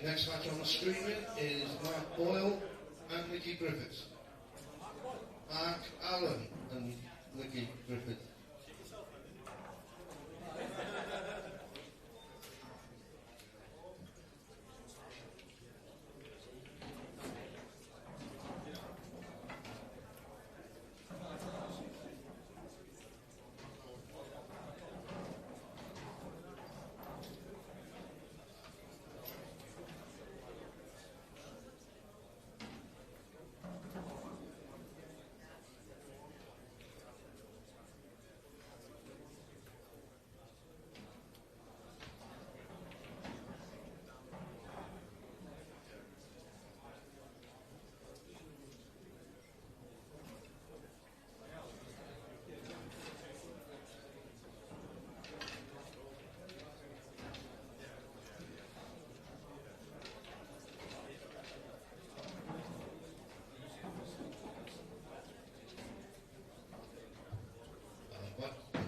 next match on the screen is Mark Boyle and Nicky Griffiths. Mark Allen and Nicky Griffiths.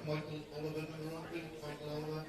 Michael Oliver, Michael Oliver.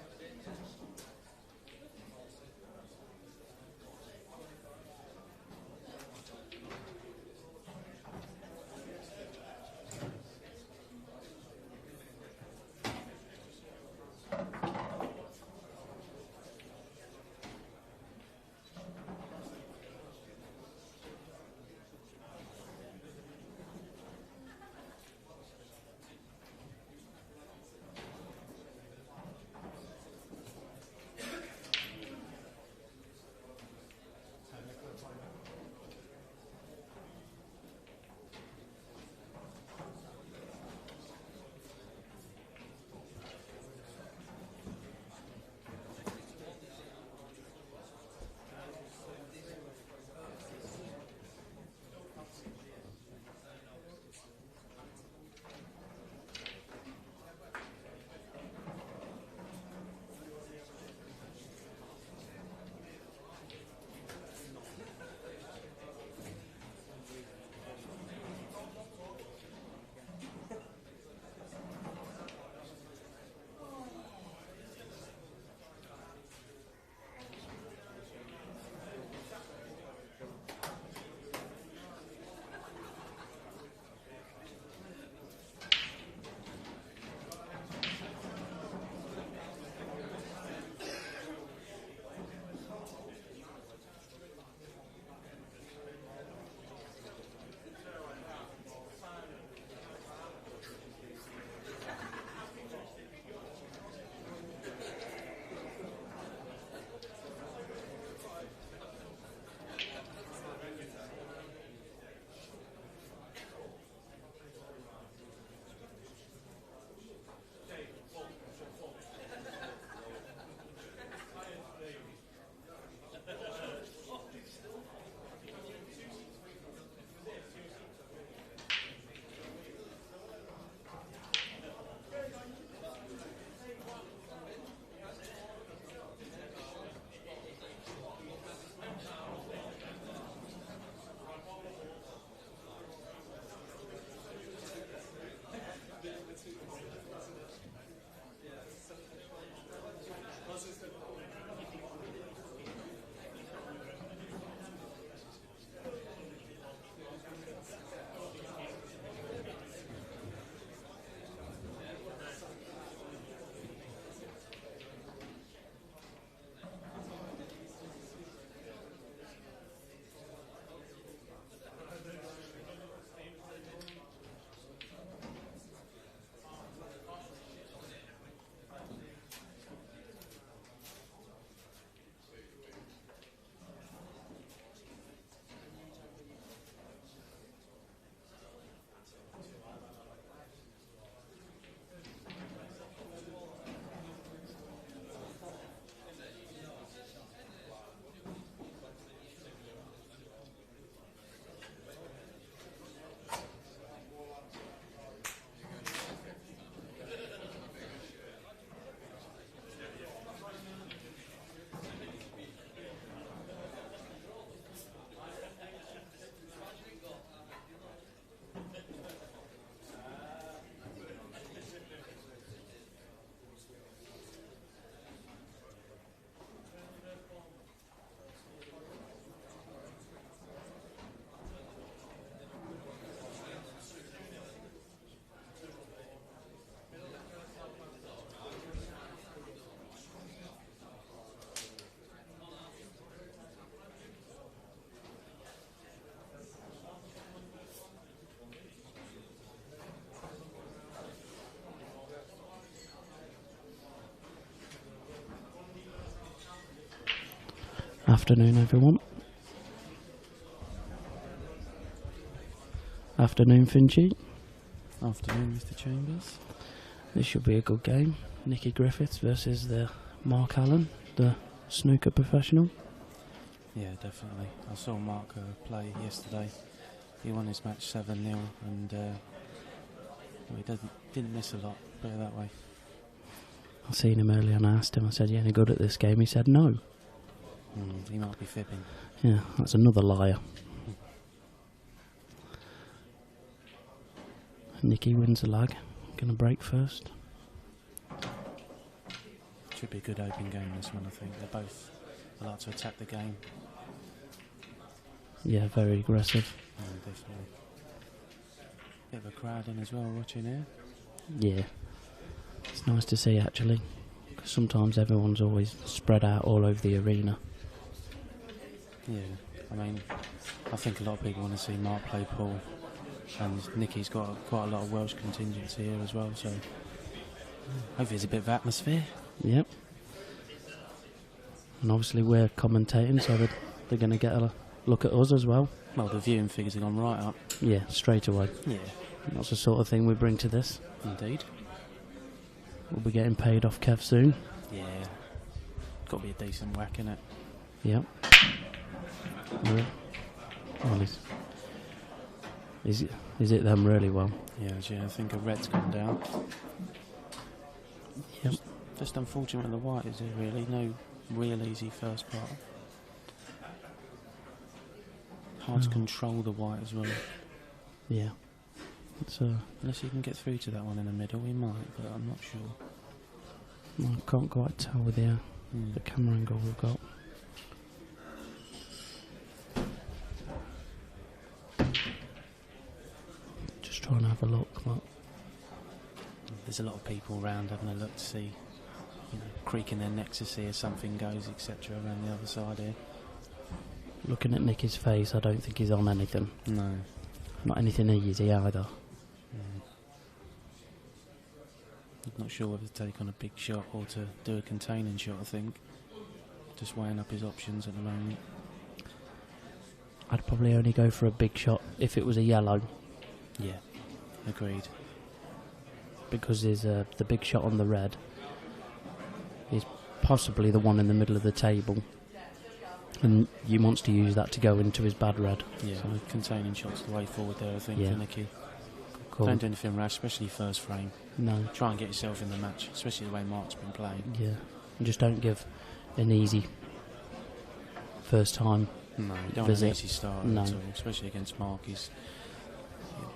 Afternoon, everyone. Afternoon, Finchy. Afternoon, Mr. Chambers. This should be a good game. Nicky Griffiths versus the Mark Allen, the snooker professional. Yeah, definitely. I saw Mark play yesterday. He won his match 7-0 and he didn't miss a lot, put it that way. I seen him earlier and I asked him, I said, "You any good at this game?" He said, "No." He might be fibbing. Yeah, that's another liar. Nicky wins the lag. Gonna break first. Should be a good open game, this one, I think. They both like to attack the game. Yeah, very aggressive. Yeah, definitely. Bit of a crowd in as well, watching here. Yeah. It's nice to see, actually. 'Cause sometimes everyone's always spread out all over the arena. Yeah, I mean, I think a lot of people want to see Mark play pool. And Nicky's got quite a lot of Welsh contingency here as well, so hopefully there's a bit of atmosphere. Yep. And obviously we're commentating, so they're going to get a look at us as well. Well, the viewing figures have gone right up. Yeah, straight away. Yeah. That's the sort of thing we bring to this. Indeed. We'll be getting paid off Kev soon. Yeah. Got to be a decent whack, innit? Yep. Well, is it them really well? Yeah, I think a red's gone down. Yep. Just unfortunate with the white, is it really? No real easy first part. Hard to control the white as well. Yeah. It's Unless you can get through to that one in the middle, we might, but I'm not sure. I can't quite tell with the camera angle we've got. Just trying to have a look, but There's a lot of people around having a look to see, creaking their necks to see if something goes, etc. around the other side here. looking at Nicky's face, I don't think he's on anything. No. Not anything easy either. I'm not sure whether to take on a big shot or to do a containing shot, I think. Just weighing up his options at the moment. I'd probably only go for a big shot if it was a yellow. Yeah, agreed. Because there's the big shot on the red is possibly the one in the middle of the table. And you wants to use that to go into his bad red. Yeah, so containing shots the way forward there, I think, Yeah. for Nicky. Cool. Don't do anything rash, especially first frame. No. Try and get yourself in the match, especially the way Mark's been playing. Yeah. And just don't give an easy first time. No, you don't visit. want an easy start No. at all, especially against Mark. I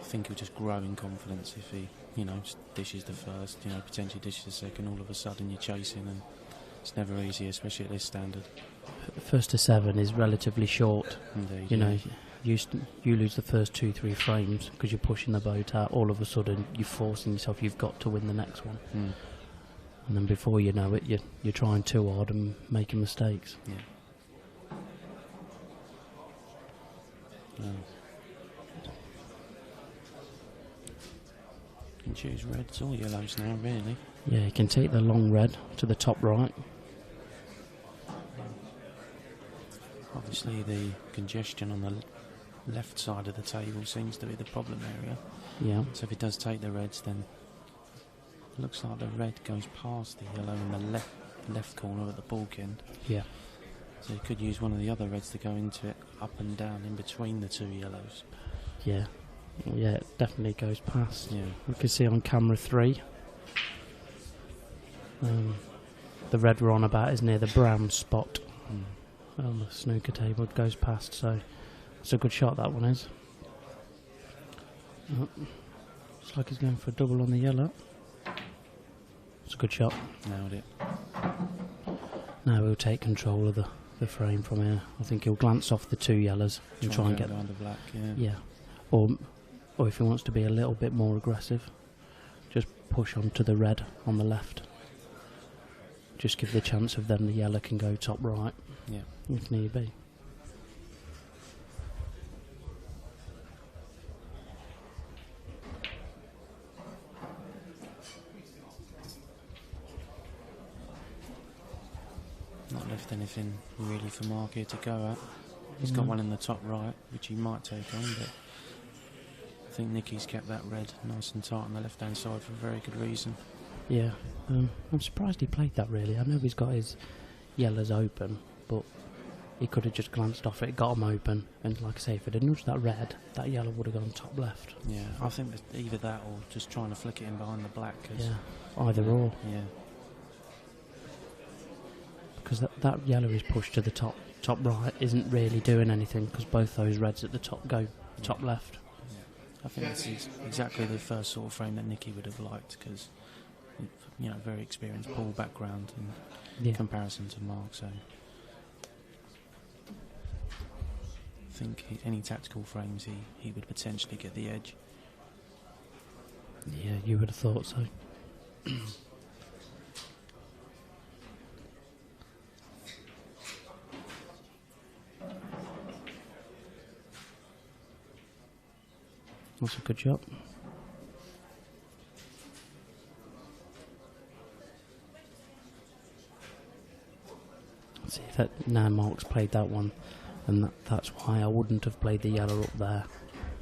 think he'll just grow in confidence if he, just dishes the first, potentially dishes the second. All of a sudden you're chasing, and it's never easy, especially at this standard. First to 7 is relatively short. Indeed. You lose the first 2-3 frames because you're pushing the boat out. All of a sudden you're forcing yourself. You've got to win the next one. And then before you know it, you're trying too hard and making mistakes. Yeah. You can choose reds or yellows now, really. Yeah, you can take the long red to the top right. Obviously, the congestion on the left side of the table seems to be the problem area. Yeah. So if he does take the reds, then it looks like the red goes past the yellow in the left corner at the bulk end. Yeah. So you could use one of the other reds to go into it, up and down in between the two yellows. Yeah. Yeah, it definitely goes past. Yeah. You can see on camera 3. The red we're on about is near the brown spot on the snooker table. It goes past, so it's a good shot, that one is. Looks like he's going for a double on the yellow. It's a good shot. Nailed it. Now we'll take control of the frame from here. I think he'll glance off the 2 yellows and try and go get behind the black. Yeah. Yeah. Or if he wants to be a little bit more aggressive, just push onto the red on the left. Just give the chance of then the yellow can go top right. Yeah. If need be. Not left anything really for Mark here to go at. He's got one in the top right, which he might take on, but I think Nicky's kept that red nice and tight on the left-hand side for a very good reason. Yeah, I'm surprised he played that really. I know he's got his yellows open, but he could have just glanced off it, got them open, and like I say, if it had nudged that red, that yellow would have gone top left. Yeah, I think that either that or just trying to flick it in behind the black. Yeah, either or. Yeah. Because that yellow is pushed to the top right, isn't really doing anything, because both those reds at the top go top left. Yeah. I think this is exactly the first sort of frame that Nicky would have liked, because, you know, very experienced ball background in comparison to Mark, so I think any tactical frames he would potentially get the edge. Yeah, you would have thought so. That's a good shot. See that now Mark's played that one, and that's why I wouldn't have played the yellow up there.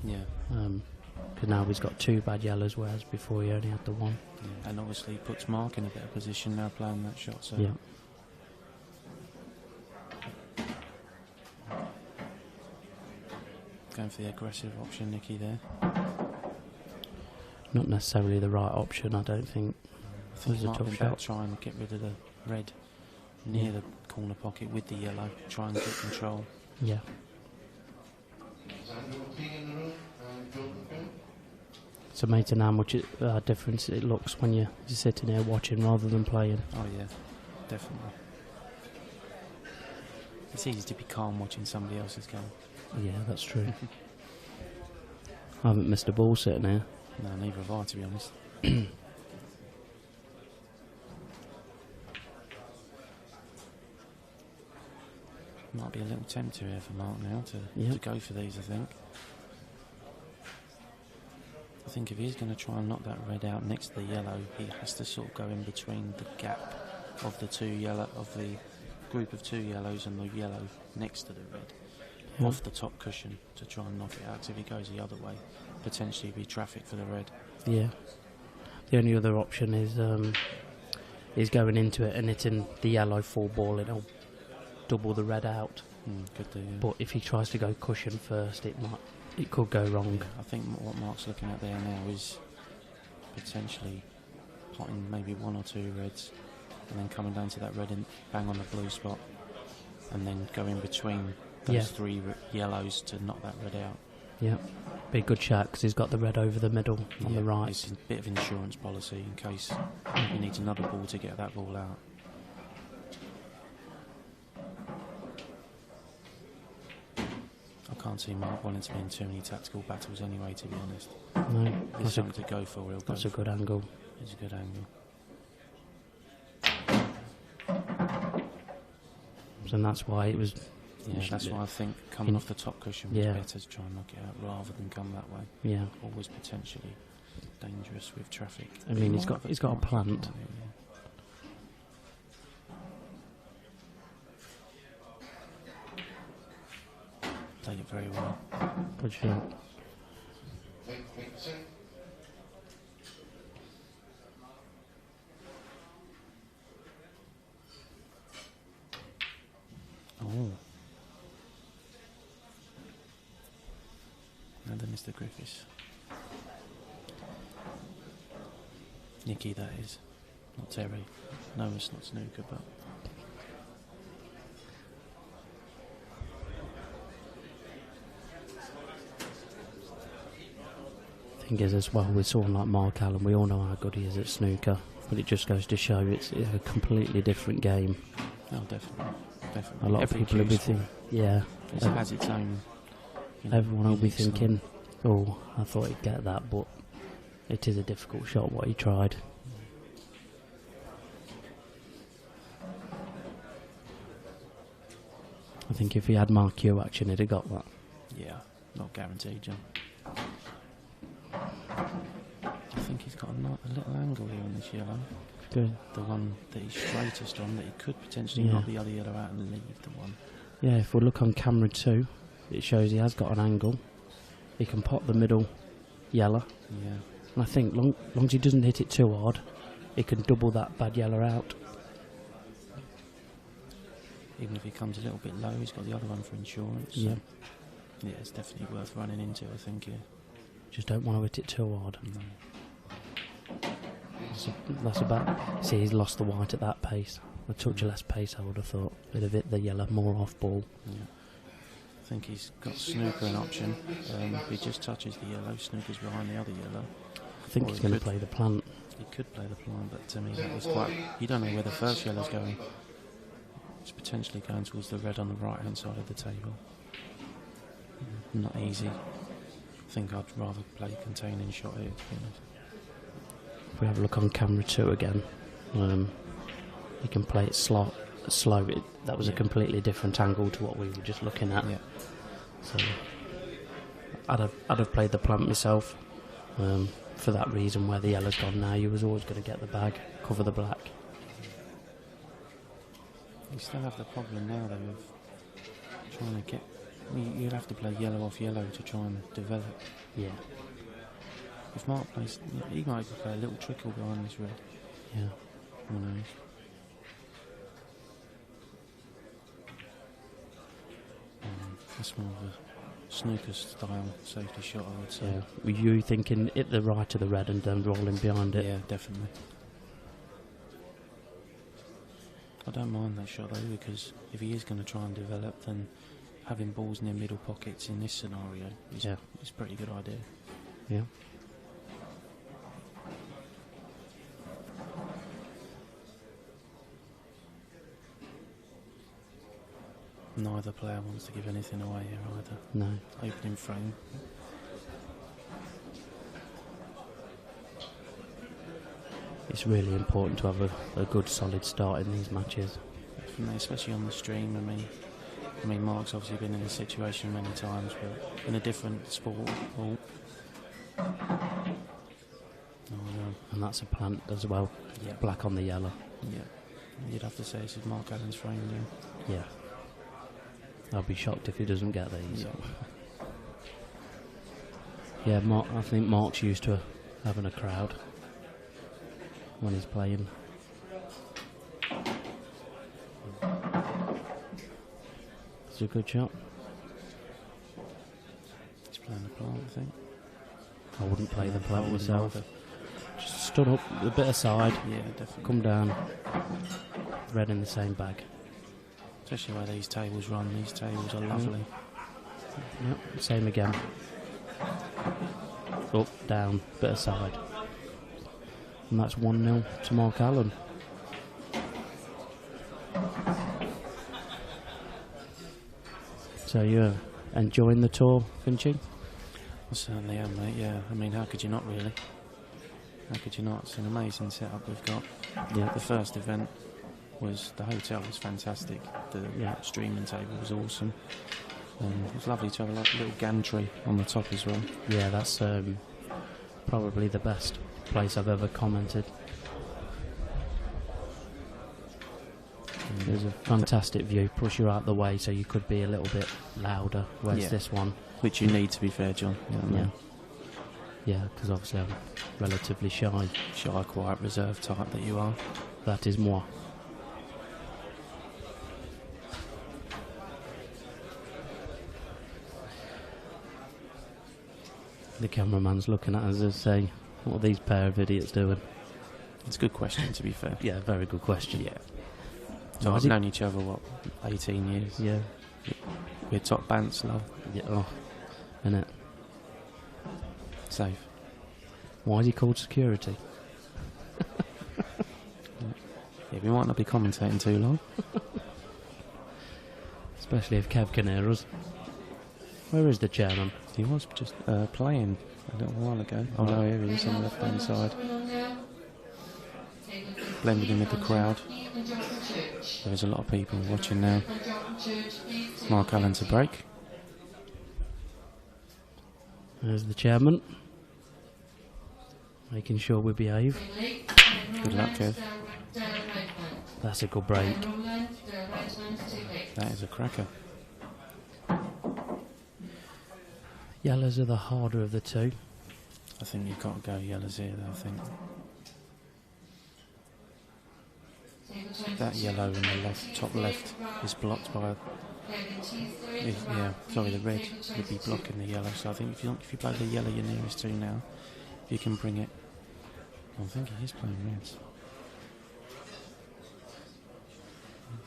Yeah. Because now he's got two bad yellows, whereas before he only had the one. Yeah. And obviously puts Mark in a better position now playing that shot. So. Yeah. Going for the aggressive option, Nicky there. Not necessarily the right option, I don't think. I think It he was might a have tough been better shot. trying to get rid of the red near the corner pocket with the yellow, try and get control. Yeah. It's amazing how much difference it looks when you're sitting here watching rather than playing. Oh yeah, definitely. It's easy to be calm watching somebody else's game. Yeah, that's true. I haven't missed a ball sitting here. No, neither have I, to be honest. Might be a little tempter here for Mark now to go for these, I think. I think if he's going to try and knock that red out next to the yellow, he has to sort of go in between the gap of the the group of two yellows and the yellow next to the red, off the top cushion to try and knock it out. 'Cause if he goes the other way, potentially be traffic for the red. Yeah. The only other option is going into it and hitting the yellow full ball. It'll double the red out. Could do, yeah. But if he tries to go cushion first, it could go wrong. I think what Mark's looking at there now is potentially potting maybe one or two reds and then coming down to that red and bang on the blue spot and then go in between those three yellows to knock that red out. Yeah, be a good shot because he's got the red over the middle on the right. It's a bit of insurance policy in case he needs another ball to get that ball out. I can't see Mark wanting to be in too many tactical battles anyway, to be honest. No, There's something to go for. That's a good angle. It's a good angle. And that's why it was. Yeah, that's why I think coming off the top cushion was better to try and knock it out rather than come that way. Yeah. Always potentially dangerous with traffic. I mean, he's got a plant. Played it very well. Good shot. Oh. Another Mr. Griffiths. Nicky, that is. Not Terry. No, it's not snooker, but... Thing is, as well, with someone like Mark Allen, we all know how good he is at snooker, but it just goes to show it's a completely different game. Oh, definitely. Definitely. A lot of people will be thinking, it has its own. Everyone will be thinking, oh, I thought he'd get that, but it is a difficult shot what he tried. I think if he had Mark Q action, he'd have got that. Yeah, not guaranteed, John. I think he's got a little angle here on this yellow. Good. the one that he's straightest on, that he could potentially knock the other yellow out and leave the one. Yeah, if we look on camera 2, it shows he has got an angle. He can pop the middle yellow. Yeah. And I think long as he doesn't hit it too hard, he can double that bad yellow out. Even if he comes a little bit low, he's got the other one for insurance. Yeah. So yeah, it's definitely worth running into, I think, yeah. Just don't want to hit it too hard. No. That's about... See, he's lost the white at that pace. A touch less pace, I would have thought. Bit of it, the yellow, more off ball. Yeah. I think he's got snooker an option. If he just touches the yellow, snooker's behind the other yellow. I think he's going to play the plant. He could play the plant, but to me that was quite... You don't know where the first yellow's going. It's potentially going towards the red on the right-hand side of the table. Not easy. I think I'd rather play containing shot here, to be honest. If we have a look on camera 2 again, he can play it slow. That was a completely different angle to what we were just looking at. Yeah. So I'd have played the plant myself. For that reason, where the yellow's gone now, you was always going to get the bag, cover the black. You still have the problem now, though, of trying to get... You'd have to play yellow off yellow to try and develop. Yeah. If Mark plays... He might play a little trickle behind this red. Yeah. Who knows? That's more of a snooker style safety shot, I would say. Yeah. Were you thinking hit the right of the red and then rolling behind it? Yeah, definitely. I don't mind that shot though, because if he is going to try and develop, then having balls near middle pockets in this scenario is a pretty good idea. Yeah. Neither player wants to give anything away here either. No. Opening frame. It's really important to have a good solid start in these matches. Definitely, especially on the stream. I mean, Mark's obviously been in this situation many times, but in a different sport. Oh, no. And that's a plant as well. Yeah. Black on the yellow. Yeah. You'd have to say this is Mark Allen's frame now. Yeah. I'll be shocked if he doesn't get these. Yeah, I think Mark's used to having a crowd when he's playing. It's a good shot. He's playing the plant, I think. I wouldn't play the plant wouldn't myself. either. Just stood up, a bit aside, Yeah, definitely. come down, red in the same bag. Especially where these tables run. These tables are lovely. Yep, same again. Up, down, bit aside. And that's 1-0 to Mark Allen. So you're enjoying the tour, Finchy? I certainly am, mate, yeah. I mean, how could you not, really? How could you not? It's an amazing setup we've got. Yeah. The first event was... The hotel was fantastic. The streaming table was awesome. It was lovely to have a little gantry on the top as well. Yeah, that's probably the best place I've ever commented. There's a fantastic view. Push you out the way so you could be a little bit louder. Whereas this one... Which you need, to be fair, John. You know what I mean? Yeah, because obviously I'm relatively shy. Shy, quiet, reserved type that you are. That is moi. The cameraman's looking at us and saying, what are these pair of idiots doing? It's a good question, to be fair. Yeah, very good question. Yeah. So I've known each other, 18 years? Yeah. We're top bants, love. Yeah, innit? Safe. Why is he called security? Yeah, we might not be commentating too long. Especially if Kev can hear us. Where is the chairman? He was just playing a little while ago. Oh no, here he is on the left hand side. Blending in with the crowd. There's a lot of people watching now. Mark Allen to break. There's the chairman. Making sure we behave. Good luck, Kev. That's a good break. Roland, the right man to take it. That is a cracker. Yellows are the harder of the two. I think you've got to go yellows here, though, I think. Table 22. That yellow in the left, top left is blocked by... the red would be blocking the yellow. So I think if you play the yellow you're nearest to now, you can bring it... I think he is playing reds.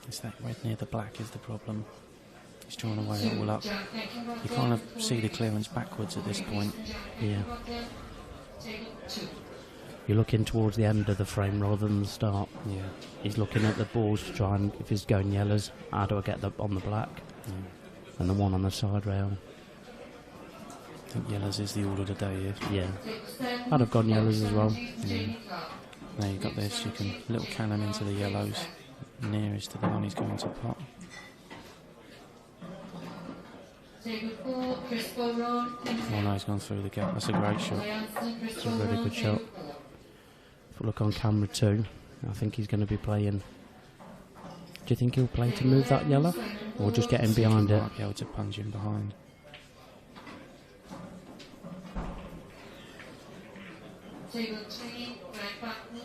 It's that red near the black is the problem. He's trying to weigh it all up. You kind of see the clearance backwards at this point. Yeah. You're looking towards the end of the frame rather than the start. Yeah. He's looking at the balls to try and, if he's going yellows, how do I get on the black? And the one on the side rail. I think yellows is the order of the day here. Yeah. I'd have gone yellows as well. Now you've got this, you can little cannon into the yellows, nearest to the one he's going to pot. Oh no, he's gone through the gap. That's a great shot. It's a really good shot. If we look on camera too, I think he's going to be playing. Do you think he'll play to move that yellow? Or just get in behind it? Might be able to punch him behind. Table 3, right button,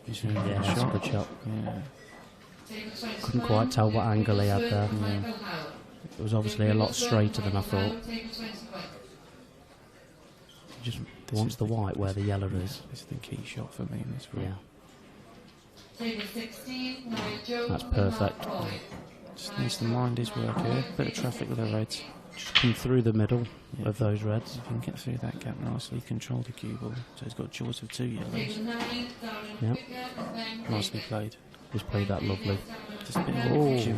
He's really Yeah, good that's a shot. good shot. Yeah. Couldn't quite tell what angle he had there. It was obviously a lot straighter than I thought. He just wants the white where the yellow is. This is the key shot for me in this room. Yeah. That's perfect. Just needs to mind his work here. Bit of traffic with the reds. Just come through the middle Yeah. of those reds. If you can get through that gap nicely, control the cue ball. So he's got a choice of two yellows. Yep. Nicely played. He's played that lovely. Just a bit of Oh. cue.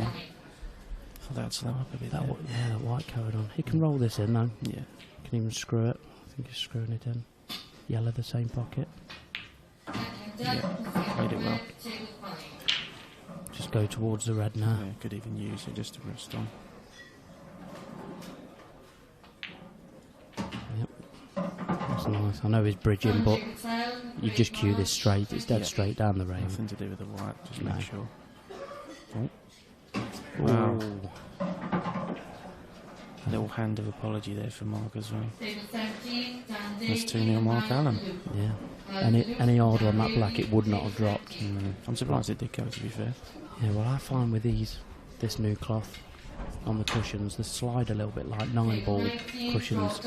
Thought that'd slow up a bit That there. that white carried on. He can roll this in though. Yeah. Can even screw it. I think he's screwing it in. Yellow the same pocket. Played it well. Just go towards the red now. Yeah, could even use it just to rest on. Yep. That's nice. I know he's bridging, but you just cue this straight. It's dead Yeah. straight down the range. Nothing to do with the white, just No. make sure. Ooh. Wow. Little hand of apology there for Mark as well. That's 2-0 Mark Allen. Yeah. Any harder on that black, it would not have dropped. I'm surprised it did go, to be fair. Yeah, well, I find with this new cloth on the cushions, they slide a little bit like 9-ball cushions.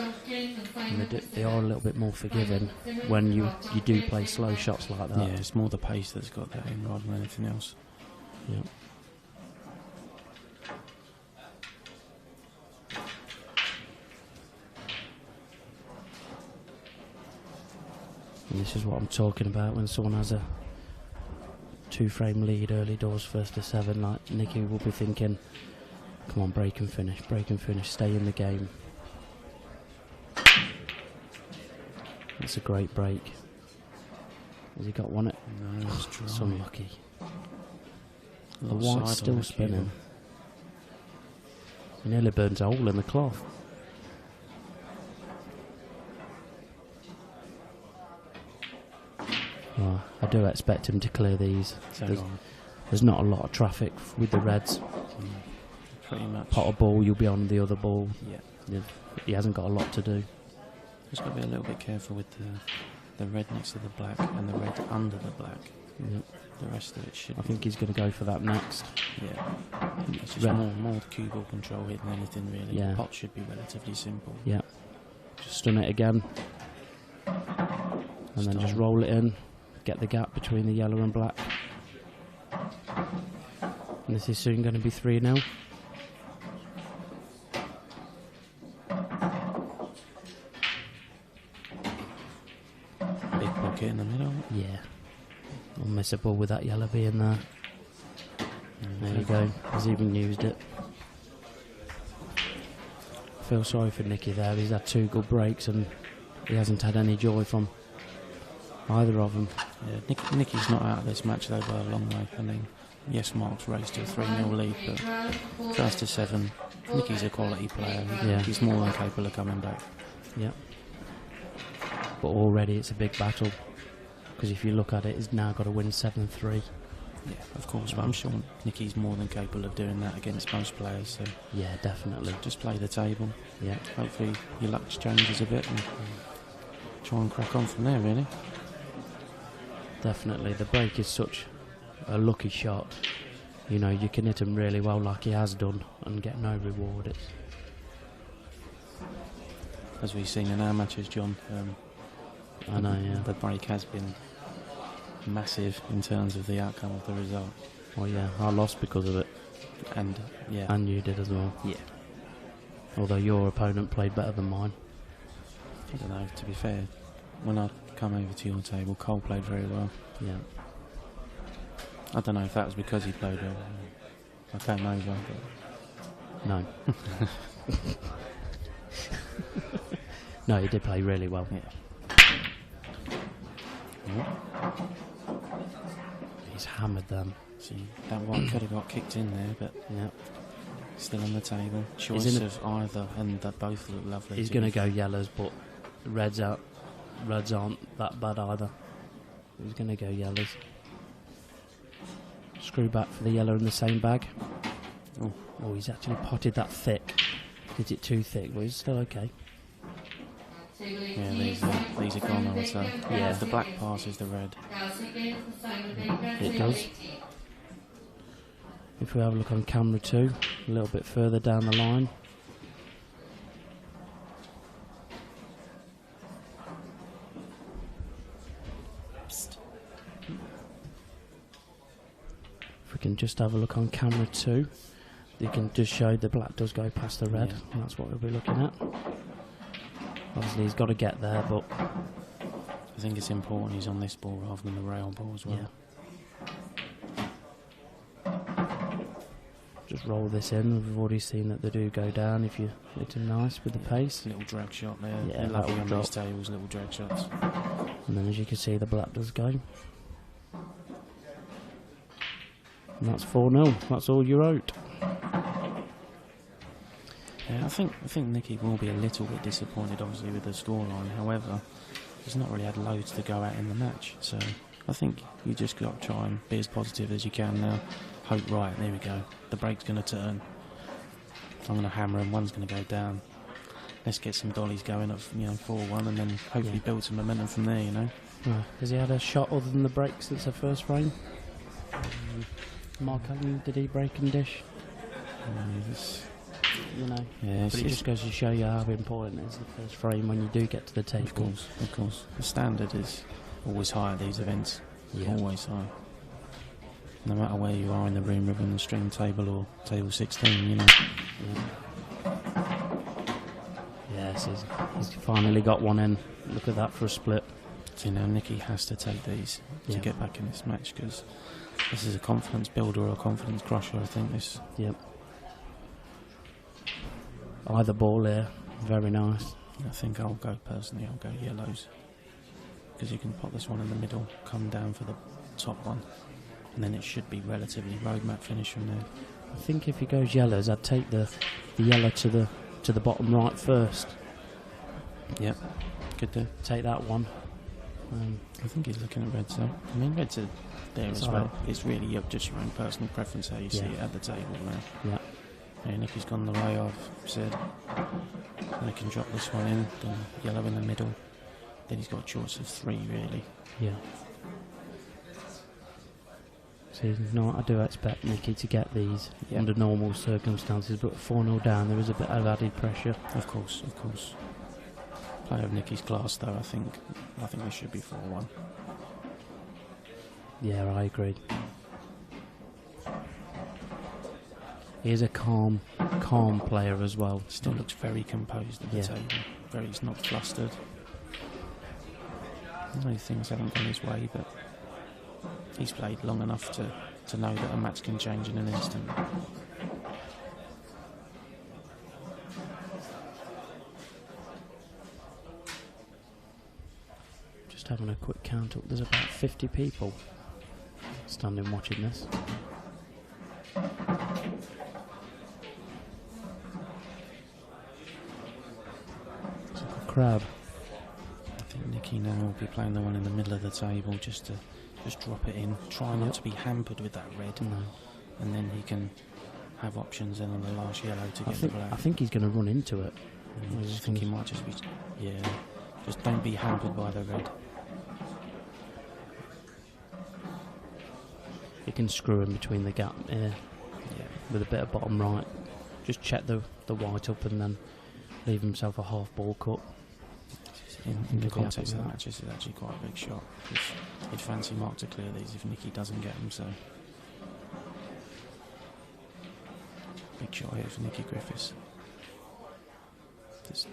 And they are a little bit more forgiving when you do play slow shots like that. Yeah, it's more the pace that's got that in rather than anything else. Yeah. And this is what I'm talking about when someone has a 2-frame lead early doors, first to 7, like Nicky will be thinking, come on, break and finish, stay in the game. It's a great break. Has he got one? No, it's dry. It's unlucky. The Lot white's side still on the spinning. He nearly burns a hole in the cloth. Oh, I do expect him to clear these. So There's not a lot of traffic with the reds. pretty much. Pot a ball, you'll be on the other ball. Yeah. He hasn't got a lot to do. Just got to be a little bit careful with the red next to the black and the red under the black. Yep. The rest of it should I think he's going to go for that next. Yeah. It's just Red. more cue ball control here than anything really. Yeah. The pot should be relatively simple. Yeah. Just stun it again. And then just Stun. roll it in. Get the gap between the yellow and black. And this is soon going to be 3-0. Big pocket in the middle. Yeah. Unmissable with that yellow being there. There you go. He's even used it. Feel sorry for Nicky there. He's had 2 good breaks and he hasn't had any joy from either of them. Yeah, Nicky's not out of this match though by a long way. I mean, yes, Mark's raced to a 3-0 lead, but first to 7, Nicky's a quality player. Yeah. He's more than capable of coming back. Yep. but already it's a big battle. Because if you look at it, he's now got to win 7-3. Yeah, of course, but I'm sure Nicky's more than capable of doing that against most players. So Yeah, definitely. just play the table. Yeah. Hopefully your luck changes a bit and try and crack on from there, really. Definitely. The break is such a lucky shot. You know, you can hit him really well like he has done and get no reward. It's As we've seen in our matches, John, I know, yeah. the break has been massive in terms of the outcome of the result. Well, yeah, I lost because of it. And, yeah. And you did as well. Yeah. Although your opponent played better than mine. I don't know, to be fair, when I come over to your table, Cole played very well. Yeah. I don't know if that was because he played well. I came over, but No. No, he did play really well. yeah. He's hammered them. See, that one could have got kicked in there, but Yeah. still on the table. He's Choice in a- of either, and that both look lovely. He's going to go yellows, but reds aren't that bad either. He's going to go yellows. Screw back for the yellow in the same bag. Oh, he's actually potted that thick. Is it too thick? But he's still okay. Yeah, these are gone, I would say. Yeah. The black passes the red. It does. If we have a look on camera 2, a little bit further down the line. If we can just have a look on camera 2, you can just show the black does go past the red, Yeah. and that's what we'll be looking at. Obviously he's got to get there, but I think it's important he's on this ball rather than the rail ball as well. yeah. Just roll this in. We've already seen that they do go down if you hit them nice with the pace. Little drag shot there. Yeah, They're lovely that'll on drop. these tables, little drag shots. And then as you can see, the black does go. And that's 4-0. That's all you wrote. Yeah, I think Nicky will be a little bit disappointed, obviously, with the scoreline. However, he's not really had loads to go at in the match, so I think you just got to try and be as positive as you can now. Hope, right, there we go. The break's going to turn. I'm going to hammer and one's going to go down. Let's get some dollies going at 4-1 and then hopefully build some momentum from there, you know. Has he had a shot other than the break since the first frame? Mark Owen, did he break and dish? You know. Yeah, But it just goes to show you how important it is the first frame when you do get to the table. Of course. The standard is always high at these events. Yeah. Always high. No matter where you are in the room, whether on the string table or table 16, you know. Yes, he's finally got one in. Look at that for a split. So now Nicky has to take these to Yeah. get back in this match because this is a confidence builder or a confidence crusher, I think. This. Yep. Either ball there, very nice. I think I'll go yellows because you can pop this one in the middle, come down for the top one, and then it should be relatively roadmap finish from there. I think if he goes yellows, I'd take the yellow to the bottom right first. Yep, could do. Take that one. I think he's looking at reds though. I mean, reds are there It's as well. alright. It's really just your own personal preference how you see Yeah. it at the table now. Yeah. Yeah, Nicky's gone the way I've said. I can drop this one in, then yellow in the middle. Then he's got a choice of 3 really. Yeah. So no, I do expect Nicky to get these Yeah. under normal circumstances, but 4-0 down, there is a bit of added pressure. Of course. Player of Nicky's class though, I think this should be 4-1. Yeah, I agree. He is a calm player as well. Still looks very composed at the Yeah. table. He's not flustered. I know things haven't gone his way, but he's played long enough to know that a match can change in an instant. Just having a quick count up, there's about 50 people standing watching this. It's like a crowd. I think Nicky now will be playing the one in the middle of the table just to drop it in. Try not to be hampered with that red. No. And then he can have options then on the last yellow to get the black. I think he's going to run into it. I just think he might just be... Yeah. Just don't be hampered by the red. He can screw in between the gap here with a bit of bottom right. Just check the white up and then leave himself a half ball cut. In the context of the match, this is actually quite a big shot. He'd fancy Mark to clear these if Nicky doesn't get them, so... Big shot here for Nicky Griffiths. Just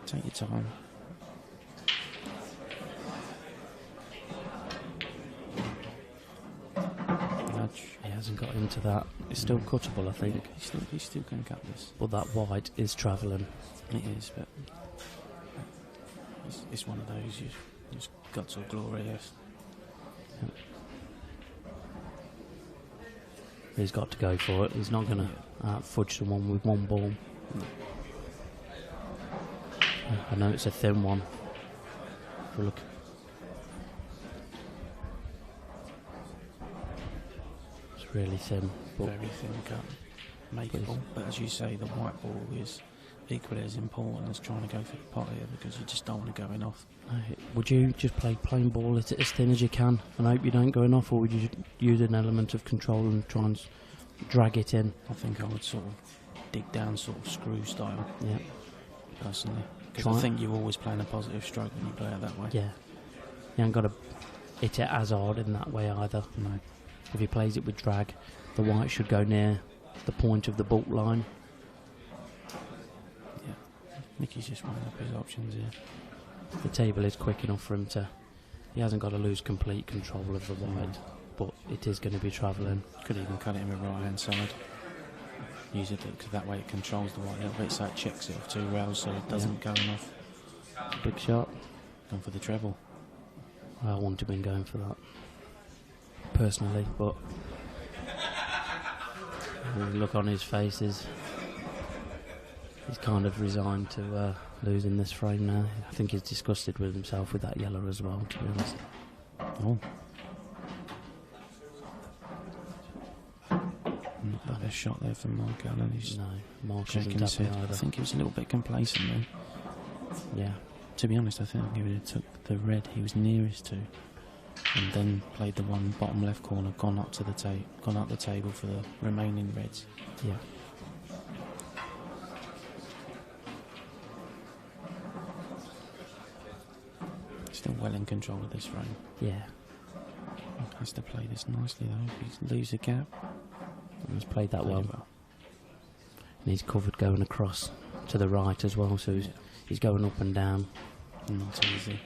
take your time. Nudge. He hasn't got into that. It's still cuttable, I think. He's still going to cut this. But that white is travelling. It is, but it's one of those you just guts or glorious. Yep. He's got to go for it. He's not going to fudge someone with one ball. I know it's a thin one. Look. It's really thin. Very thin cut. Makeable. But as you say, the white ball is equally as important as trying to go for the pot here because you just don't want to go in off. Would you just play plain ball as thin as you can and hope you don't go in off, or would you use an element of control and try and drag it in? I think I would sort of dig down sort of screw style. Yeah. Personally. Because I think you're always playing a positive stroke when you play it that way. Yeah. You ain't got to hit it as hard in that way either. No. If he plays it with drag, the white should go near the point of the baulk line. Yeah. Nicky's just weighing up his options here. The table is quick enough for him to... He hasn't got to lose complete control of the white, but it is going to be travelling. Could even cut it in the right hand side. Use it because that way it controls the white a little bit, so it checks it off 2 rails so it doesn't go in off. Big shot. Gone for the treble. I wouldn't have been going for that personally, but the look on his face is he's kind of resigned to losing this frame now. I think he's disgusted with himself with that yellow as well, to be honest. Oh. Not the best shot there from Mark Allen. He's Mark shaking his head. I think he was a little bit complacent then. Yeah. To be honest, I think he would have took the red he was nearest to, and then played the one bottom left corner, gone up the table for the remaining reds. Yeah. Still well in control of this frame. Yeah. Has to play this nicely though. He leaves a gap. And he's played that well. And he's covered going across to the right as well, so he's going up and down. Not easy.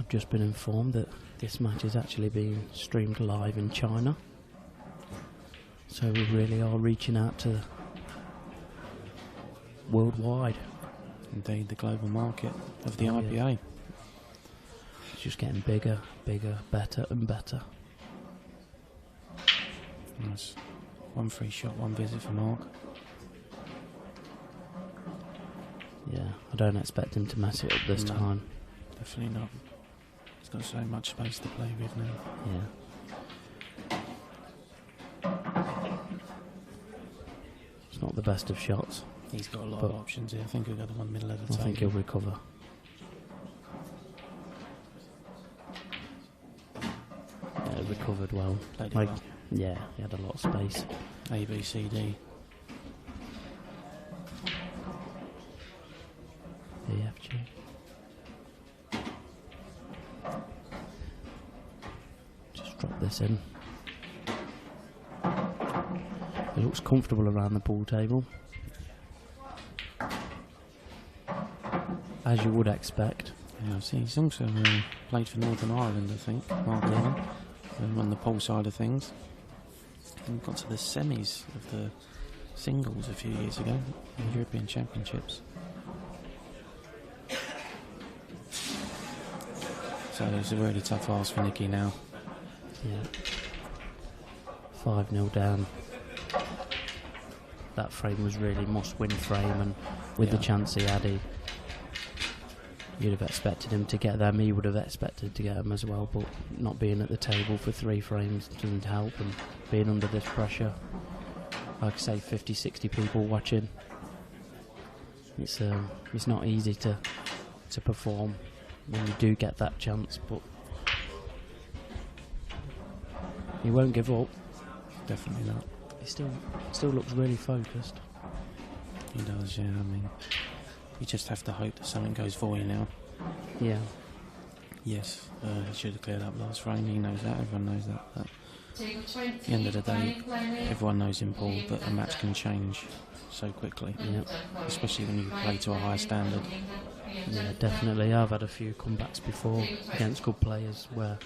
Just been informed that this match is actually being streamed live in China, so we really are reaching out to worldwide. Indeed, the global market of the IPA. Yeah. It's just getting bigger, better and better. Nice. 1 free shot, 1 visit for Mark. Yeah, I don't expect him to mess it up this time. Definitely not. He's got so much space to play with now. Yeah. It's not the best of shots. He's got a lot of options here. I think he'll go the one middle of the table. I think he'll recover. Yeah, he recovered well. Played it well. Yeah, he had a lot of space. A, B, C, D. E, F, G. Just drop this in. It looks comfortable around the pool table, as you would expect. Yeah, see, he's also played for Northern Ireland, I think, Mark Allen, on the pole side of things. And got to the semis of the singles a few years ago, in the European Championships. So it's a really tough ask for Nicky now. Yeah. 5-0 down. That frame was really must-win frame, and with the chance he had, you'd have expected him to get them. He would have expected to get them as well, but not being at the table for 3 frames doesn't help, and being under this pressure, like I say, 50, 60 people watching, it's not easy to perform when you do get that chance, but he won't give up. Definitely not. He still looks really focused. He does, yeah. I mean, you just have to hope that something goes for you now. Yeah. Yes, he should have cleared up last frame. He knows that. Everyone knows that. But Table 20, at the end of the day, Brian everyone knows in pool that a match can change so quickly. Yeah. Especially when you play to a high standard. Yeah, definitely. I've had a few comebacks before against good players where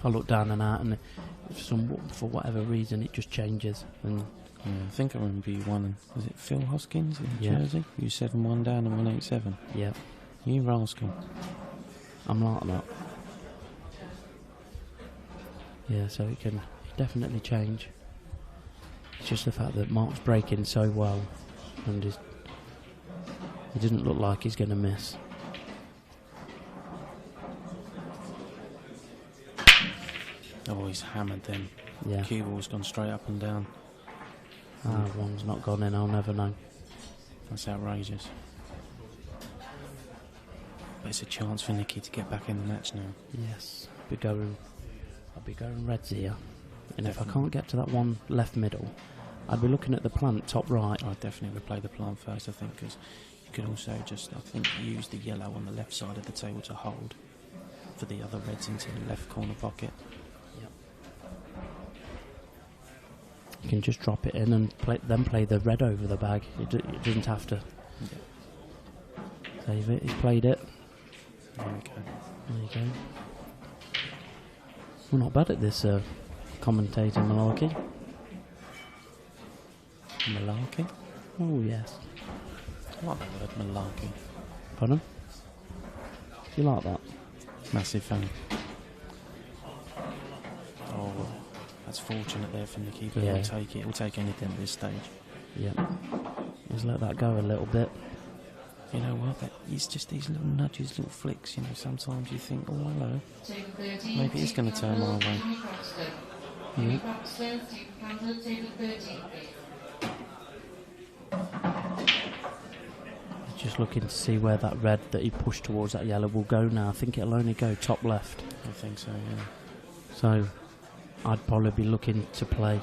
I look down and out, and for whatever reason it just changes. And Yeah, I think I remember you won. Was it Phil Hoskins in Yeah. Jersey? You 7-1 down and 1-8-7. yeah, You rascal. I'm like that. Yeah, so it can definitely change. It's just the fact that Mark's breaking so well, and he doesn't look like he's going to miss. Oh, he's hammered them. Yeah. Cue ball's gone straight up and down. One's not gone in, I'll never know. That's outrageous. But it's a chance for Nicky to get back in the match now. Yes, I'll be going reds here. And if I Definitely. can't get to that one left middle, I'd be looking at the plant top right. I definitely would play the plant first, I think, because you could also just, I think, use the yellow on the left side of the table to hold for the other reds into the left corner pocket. You can just drop it in and then play the red over the bag. It doesn't have to save it. He's played it. There we go. There you go. We're not bad at this commentating malarkey. Malarkey? Oh yes. I like that word, malarkey. Pardon? You like that? Massive fan. Oh, that's fortunate there for Nicky, but Yeah. we'll take it. We'll take anything at this stage. Yeah. Just let that go a little bit. You know what? It's just these little nudges, little flicks. You know, sometimes you think, oh, hello. Table 13, Maybe it's going to turn my way. Jimmy Croxton. Jimmy Croxton, Stephen Campbell, table 13, please. Just looking to see where that red that he pushed towards that yellow will go now. I think it'll only go top left. I think so, yeah. So I'd probably be looking to play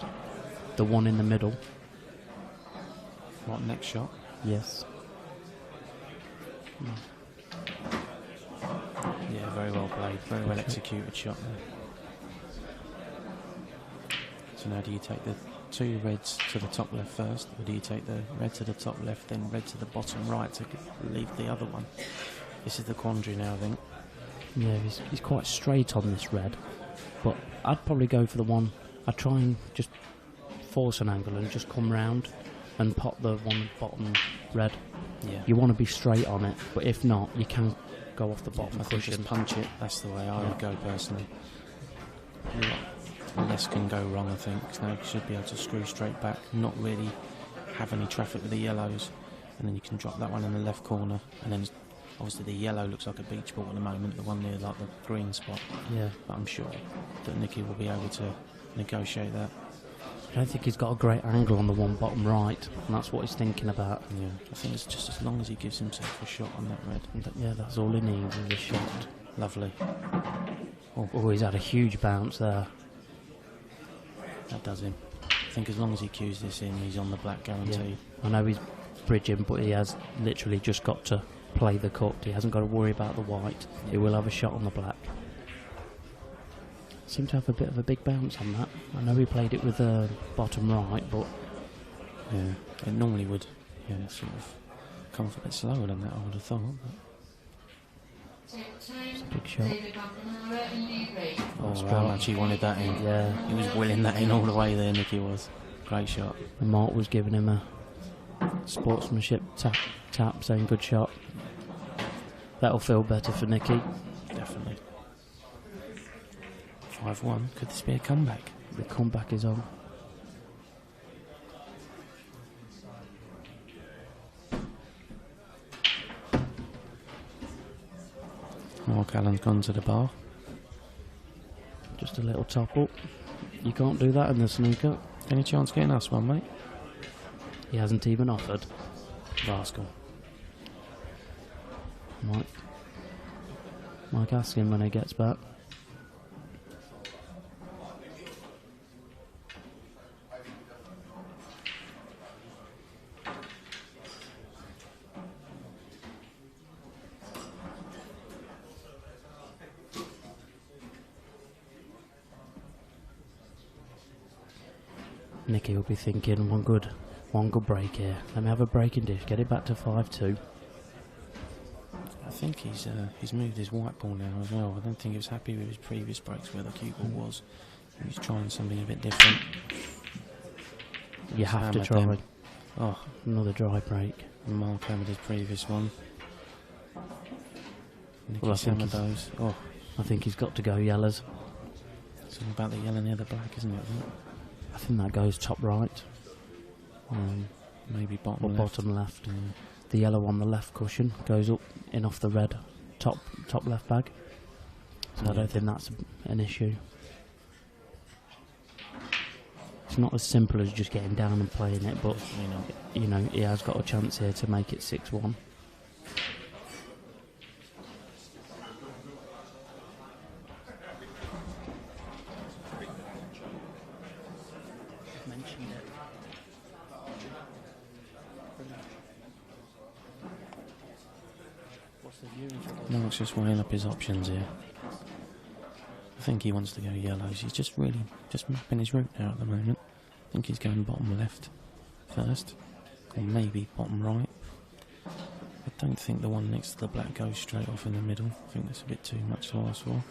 the one in the middle. What, next shot? Yes. Yeah, very well played. Very well executed shot there. So now do you take the 2 reds to the top left first, or do you take the red to the top left, then red to the bottom right to leave the other one? This is the quandary now, I think. Yeah, he's quite straight on this red. But I'd probably go for the one. I'd try and just force an angle and just come round and pop the one bottom red. Yeah. You want to be straight on it, but if not, you can go off the bottom I think cushion. just punch it. That's the way I would go personally. Less can go wrong, I think. So now you should be able to screw straight back, not really have any traffic with the yellows, and then you can drop that one in the left corner, and then obviously the yellow looks like a beach ball at the moment, the one near like the green spot. Yeah. But I'm sure that Nicky will be able to negotiate that. I don't think he's got a great angle on the one bottom right, and that's what he's thinking about. Yeah, I think it's just as long as he gives himself a shot on that red. Yeah, that's all he needs is a shot. Lovely. Oh, he's had a huge bounce there. That does him. I think as long as he cues this in, he's on the black guarantee. I know he's bridging, but he has literally just got to play the cut. He hasn't got to worry about the white. He will have a shot on the black. Seemed to have a bit of a big bounce on that. I know he played it with the bottom right, but Yeah, it normally would, sort of come off a bit slower than that, I would have thought. Big shot. David McNamara and Lee Ray. Oh, how much he wanted that in. Yeah. He was willing that in all the way there, Nicky was. Great shot. And Mark was giving him a sportsmanship tap, saying good shot. That'll feel better for Nicky. Definitely. 5-1. Could this be a comeback? The comeback is on. Mark Allen's gone to the bar. Just a little top up. You can't do that in the snooker. Any chance getting us one, mate? He hasn't even offered. Rascal. Mike ask him when he gets back. Nicky will be thinking, one good break here. Let me have a breaking dish, get it back to 5-2. I think he's moved his white ball now as well. I don't think he was happy with his previous breaks where the cue ball was. He was trying something a bit different. You have to Hammered try. them. Oh, Another dry break. Mark hammered his previous one. Well, I Nicky's think hammered he's- those. Oh, I think he's got to go yellows. it's all about the yellow near the black, isn't it? I think that goes top right. Maybe bottom Or left. bottom left. The yellow on the left cushion goes up in off the red top left bag. So I don't think that's an issue. It's not as simple as just getting down and playing it, but you know he has got a chance here to make it 6-1. Mark's just weighing up his options here. I think he wants to go yellows. He's just really mapping his route now at the moment. I think he's going bottom left first, or maybe bottom right. I don't think the one next to the black goes straight off in the middle. I think that's a bit too much to ask for.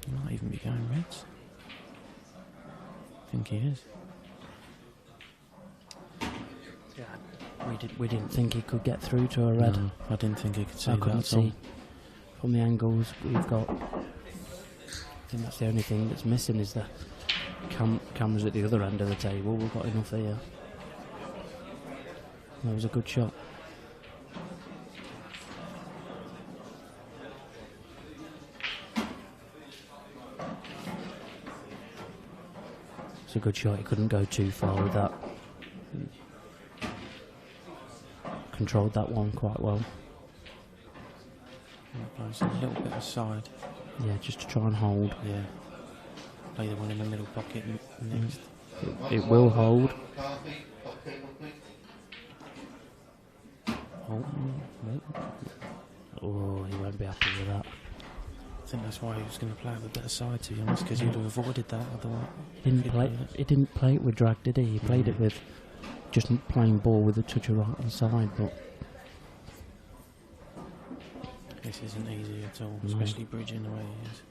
He might even be going reds. I think he is. We didn't think he could get through to a red. No, I didn't think he could see I that couldn't at all. see from the angles we've got. I think that's the only thing that's missing is the cameras at the other end of the table. We've got enough here. That was a good shot. It's a good shot. He couldn't go too far with that. Controlled that one quite well. Plays a little bit aside. Yeah, just to try and hold. Yeah. Play the one in the middle pocket next. It will hold. McCarthy, okay, lovely. Oh, he won't be happy with that. I think that's why he was going to play with a bit aside, to be honest, because he'd have avoided that otherwise. He didn't play it with drag, did he? He played it with just plain ball with a touch of right hand side, but This isn't easy at all, No. especially bridging the way he is.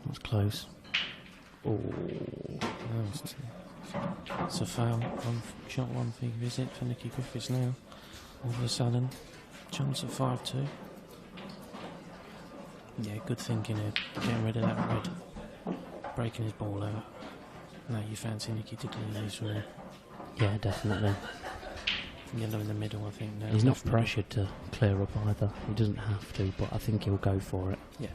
that's close. Oh, No, it's a foul. Shot one big visit for Nicky Griffiths now. All of a sudden, chance of 5-2. Yeah, good thinking here. Getting rid of that red. Breaking his ball out. Now you fancy Nicky to clean these from there. yeah, definitely. Yellow in the middle, I think. Now. He's not Left middle. pressured to clear up either. He doesn't have to, but I think he'll go for it. Yeah.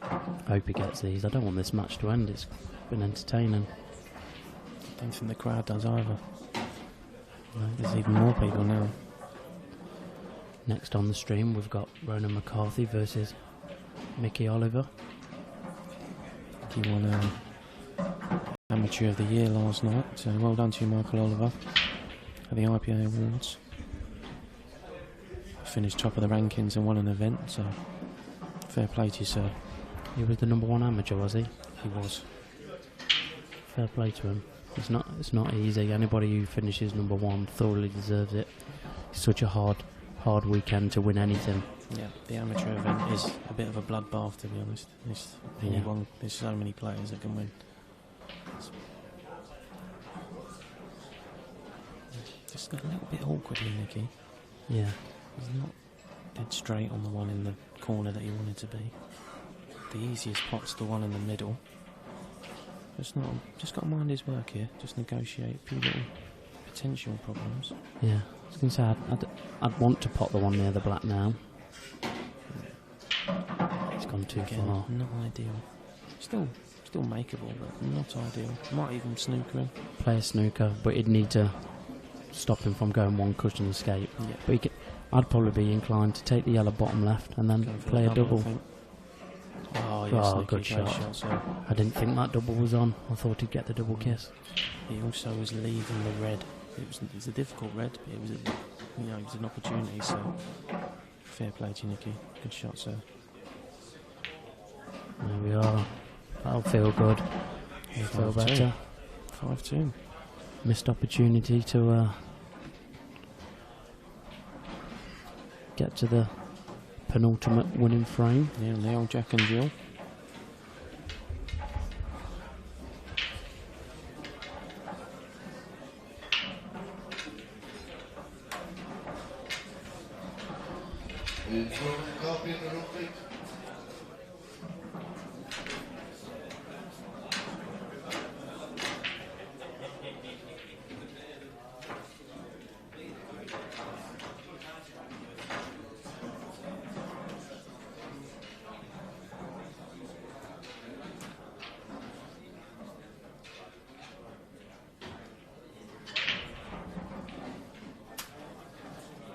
I hope he gets these. I don't want this match to end. It's been entertaining. Don't think the crowd does either. There's even more people now. Next on the stream, we've got Ronan McCarthy versus Mickey Oliver. Do you want to hammer Amateur of the Year last night, so well done to you, Michael Oliver, at the IPA Awards. Finished top of the rankings and won an event, so fair play to you, sir. He was the #1 amateur, was he? He was. Fair play to him. It's not easy. Anybody who finishes #1 thoroughly deserves it. It's such a hard weekend to win anything. Yeah, the amateur event is a bit of a bloodbath, to be honest. There's so many players that can win. It's just a little bit awkward here, Nicky. Yeah. He's not dead straight on the one in the corner that he wanted to be. The easiest pot's the one in the middle. Just got to mind his work here. Just negotiate a few little potential problems. Yeah. I was going to say I'd want to pot the one near the black now. It's gone too far. Not ideal. Still makeable, but not ideal. Might even snooker him. Play a snooker, but he'd need to stop him from going one cushion escape. Yeah. But I'd probably be inclined to take the yellow bottom left and then play a double. Oh, yes, Oh, good shot. So I didn't think that double was on. I thought he'd get the double kiss. he also was leaving the red. It was a difficult red, but it was an opportunity. So fair play to you, Nicky. Good shot, sir. There we are. That'll feel good. Feel better. 5-2. Missed opportunity to get to the penultimate winning frame. Yeah, the old Jack and Jill. Is Ronan McCarthy in the room, please?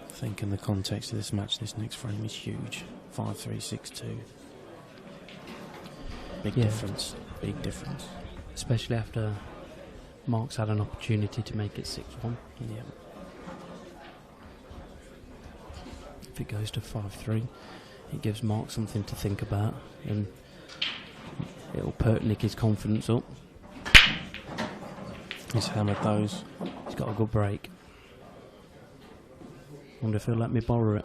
I think in the context of this match, this next frame is huge. 5-3, 6-2. Big difference. Big difference. Especially after Mark's had an opportunity to make it 6-1. Yeah. If it goes to 5-3, it gives Mark something to think about, and it'll perk Nicky's confidence up. He's hammered those. He's got a good break. Wonder if he'll let me borrow it.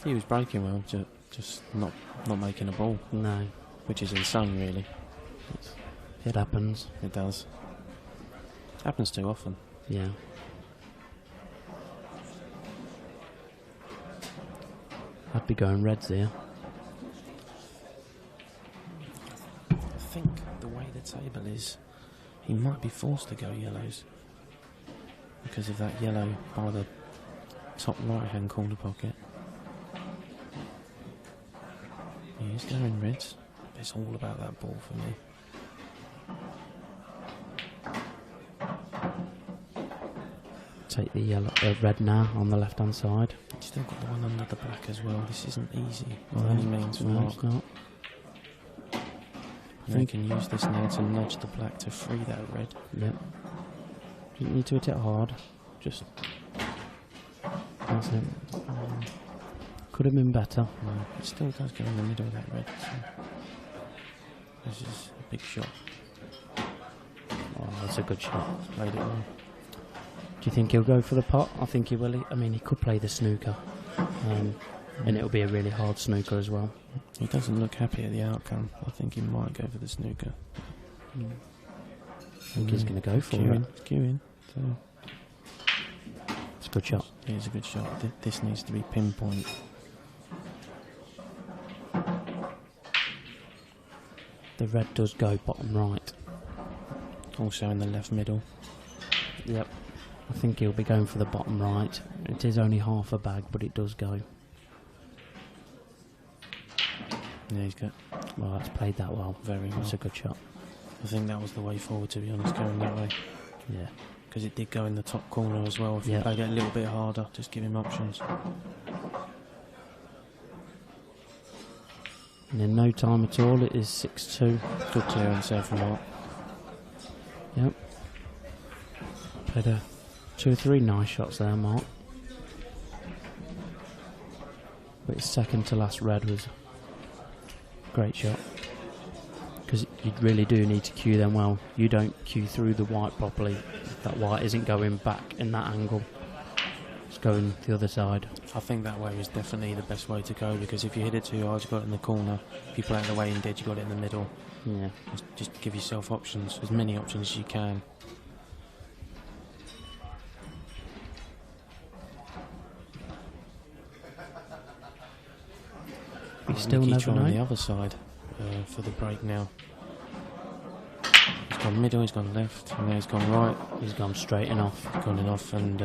He was breaking well, just not making a ball, No, which is insane, really. it happens. It does. Happens too often. Yeah. I'd be going reds here. I think the way the table is, he might be forced to go yellows because of that yellow by the top right-hand corner pocket. Yeah, he's going reds. It's all about that ball for me. Take the red now on the left-hand side. He's still got the one under the black as well. This isn't easy by any means for No, Mark. it's not. I think he can use this now to nudge the black to free that red. Yep. Didn't need to hit it hard. Just. That's it. Could have been better. No, it still does go in the middle of that red. So this is a big shot. Oh, that's a good shot. Played it well. Do you think he'll go for the pot? I think he will. I mean, he could play the snooker. And it'll be a really hard snooker as well. He doesn't look happy at the outcome. I think he might go for the snooker. I think he's going to go for it. It's queuing. So It's a good shot. it is a good shot. This needs to be pinpoint. The red does go bottom right. Also in the left middle. Yep. I think he'll be going for the bottom right. It is only half a bag, but it does go. Yeah, he's got Well, that's played that well. very well. That's a good shot. I think that was the way forward, to be honest, going that way. Yeah. Because it did go in the top corner as well. If you Yeah. played it a little bit harder, just give him options. And in no time at all, it is 6-2. Good clearance there from Mark. Yep. Played 2 or 3 nice shots there, Mark. But his second to last red was a great shot. Because you really do need to cue them well. You don't cue through the white properly. That white isn't going back in that angle. It's going the other side. I think that way is definitely the best way to go, because if you hit it too hard, you got it in the corner. If you play it away in dead, you got it in the middle. Yeah. Just give yourself options, as many options as you can. We still Nicky never trying the know. other side for the break now. He's gone middle, he's gone left, and now he's gone right. He's gone straight and off. Gone in off, and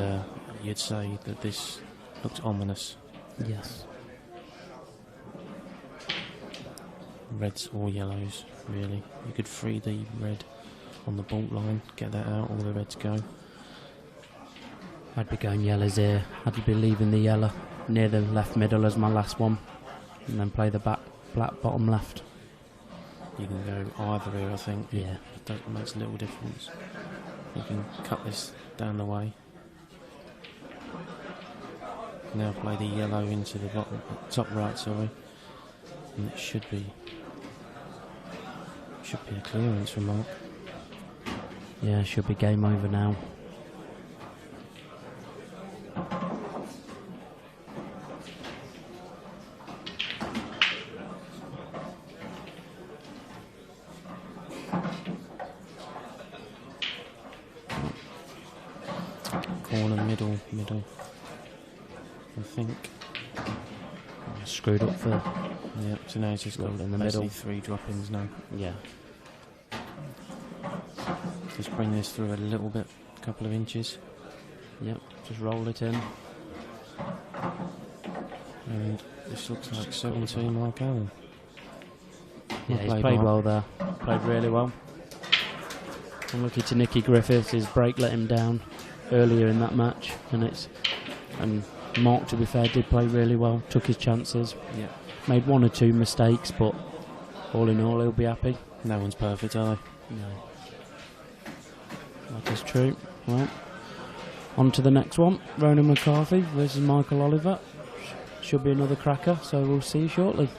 you'd say that this looks ominous. Yes. Reds or yellows, really. You could free the red on the bault line, get that out, all the reds go. I'd be going yellows here. I'd be leaving the yellow near the left middle as my last one. And then play the black bottom left. You can go either here, I think. Yeah. That makes a little difference. You can cut this down the way. Now play the yellow into the bottom, top right, sorry. And it should be a clearance from Mark. Yeah, should be game over now. Corner, middle. I think. Screwed up for... Yeah, so now he's just got in the basically middle. 3 drop-ins now. Yeah. Just bring this through a little bit, a couple of inches. Yep, just roll it in. And this looks like 17 Mark Allen. Yeah, Well he's played, played Mark. well there. Played really well. Unlucky to Nicky Griffiths, his break let him down earlier in that match, and Mark, to be fair, did play really well, took his chances, Yeah. made 1 or 2 mistakes, but all in all he'll be happy. No one's perfect, are they? No. That is true. Well, on to the next one. Ronan McCarthy versus Michael Oliver. Should be another cracker, so we'll see you shortly.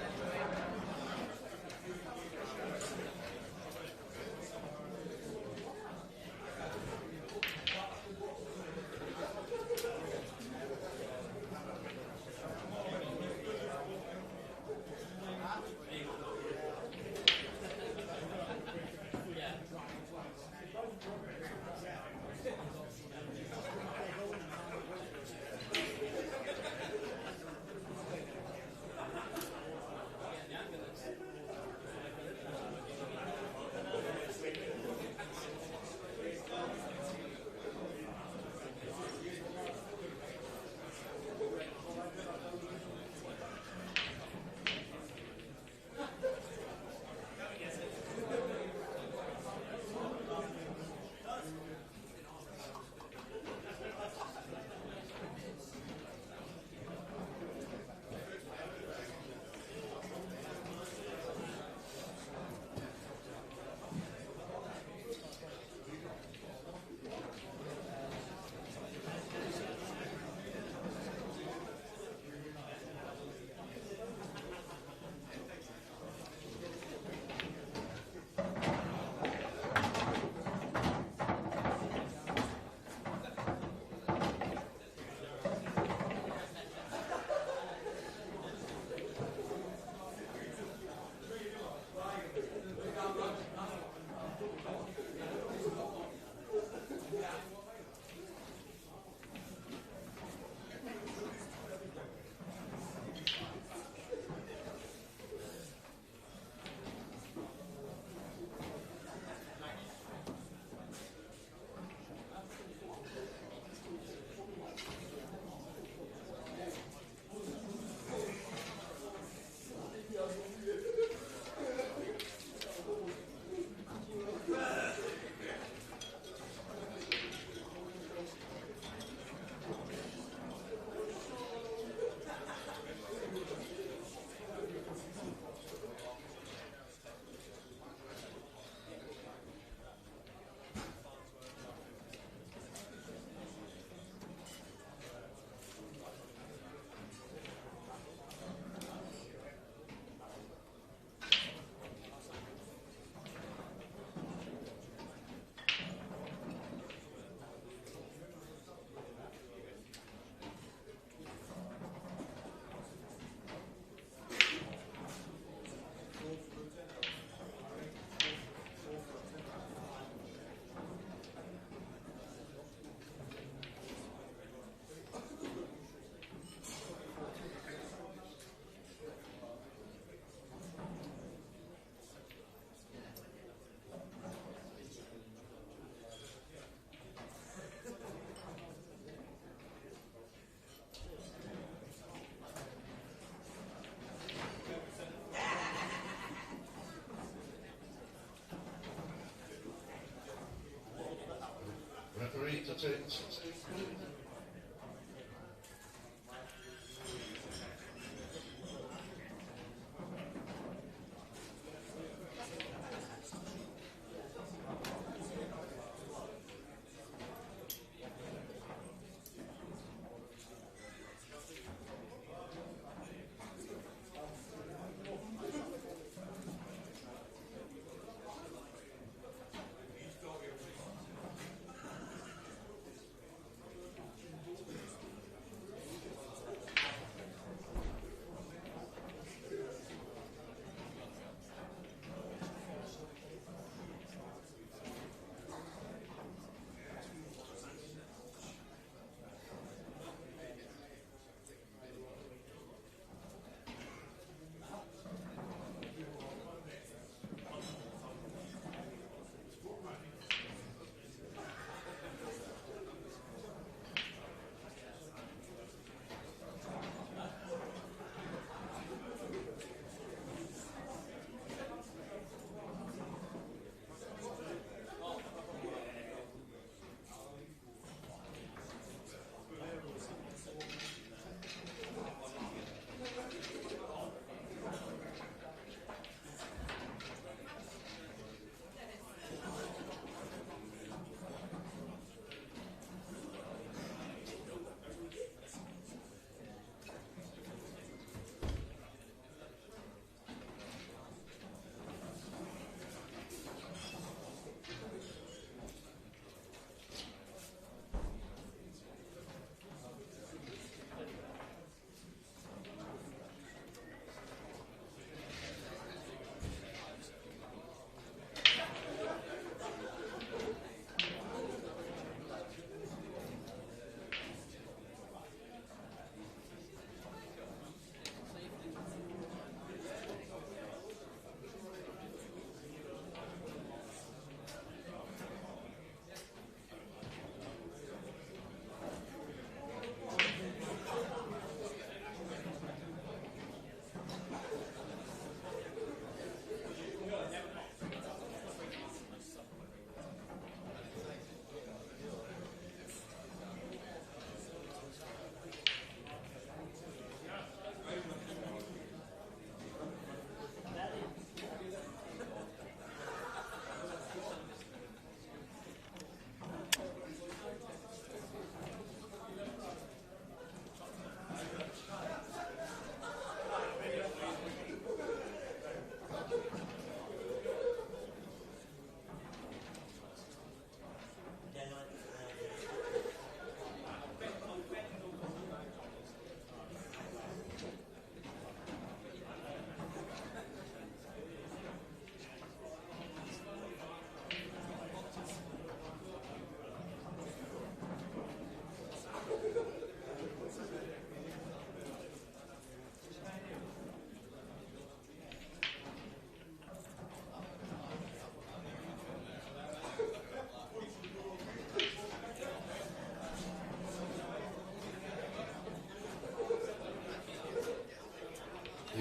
ready to take the 16th minute.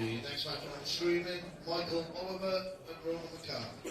The next match on streaming, Michael Oliver and Ronan McCarthy.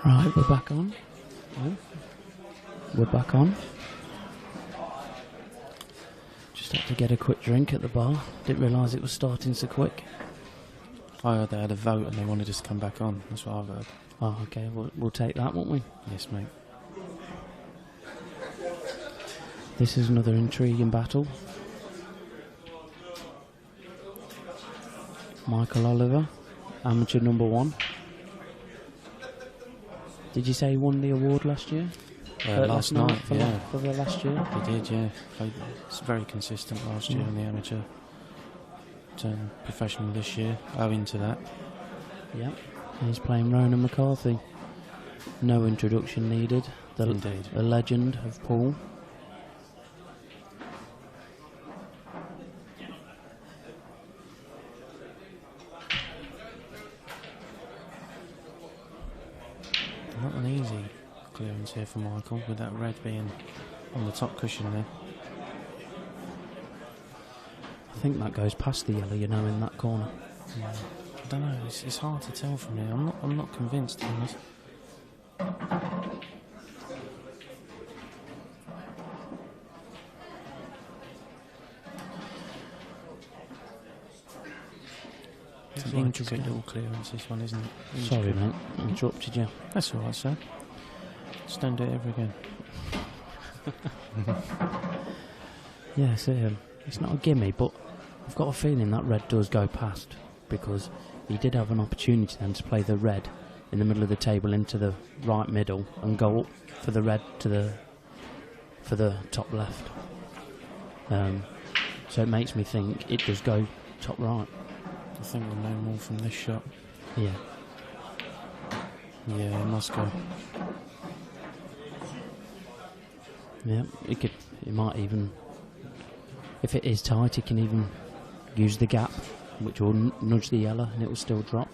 Right, we're back on. We're back on. Just had to get a quick drink at the bar. Didn't realise it was starting so quick. I heard they had a vote and they wanted us to come back on. That's what I've heard. Oh, okay, we'll take that, won't we? Yes, mate. This is another intriguing battle. Michael Oliver, amateur number 1. Did you say he won the award last year? Last night, yeah. For the last year? He did, yeah. It's very consistent last year in the amateur. Turned professional this year, owing to that. Yep. He's playing Ronan McCarthy. No introduction needed. Indeed. The legend of pool. Not an easy clearance here for Michael, with that red being on the top cushion there. I think that goes past the yellow, you know, in that corner. Yeah. I don't know. It's hard to tell from here. I'm not convinced, to be honest. It's an intricate little clearance, this one, isn't it? Sorry, mate. I interrupted you. That's all right, sir. Just don't do it ever again. Yes, it's not a gimme, but I've got a feeling that red does go past, because he did have an opportunity then to play the red in the middle of the table into the right middle and go up for the red for the top left. So it makes me think it does go top right. I think we'll know more from this shot. Yeah. Yeah, it must go. Yeah, it might even, if it is tight, it can even use the gap, which will nudge the yellow and it will still drop.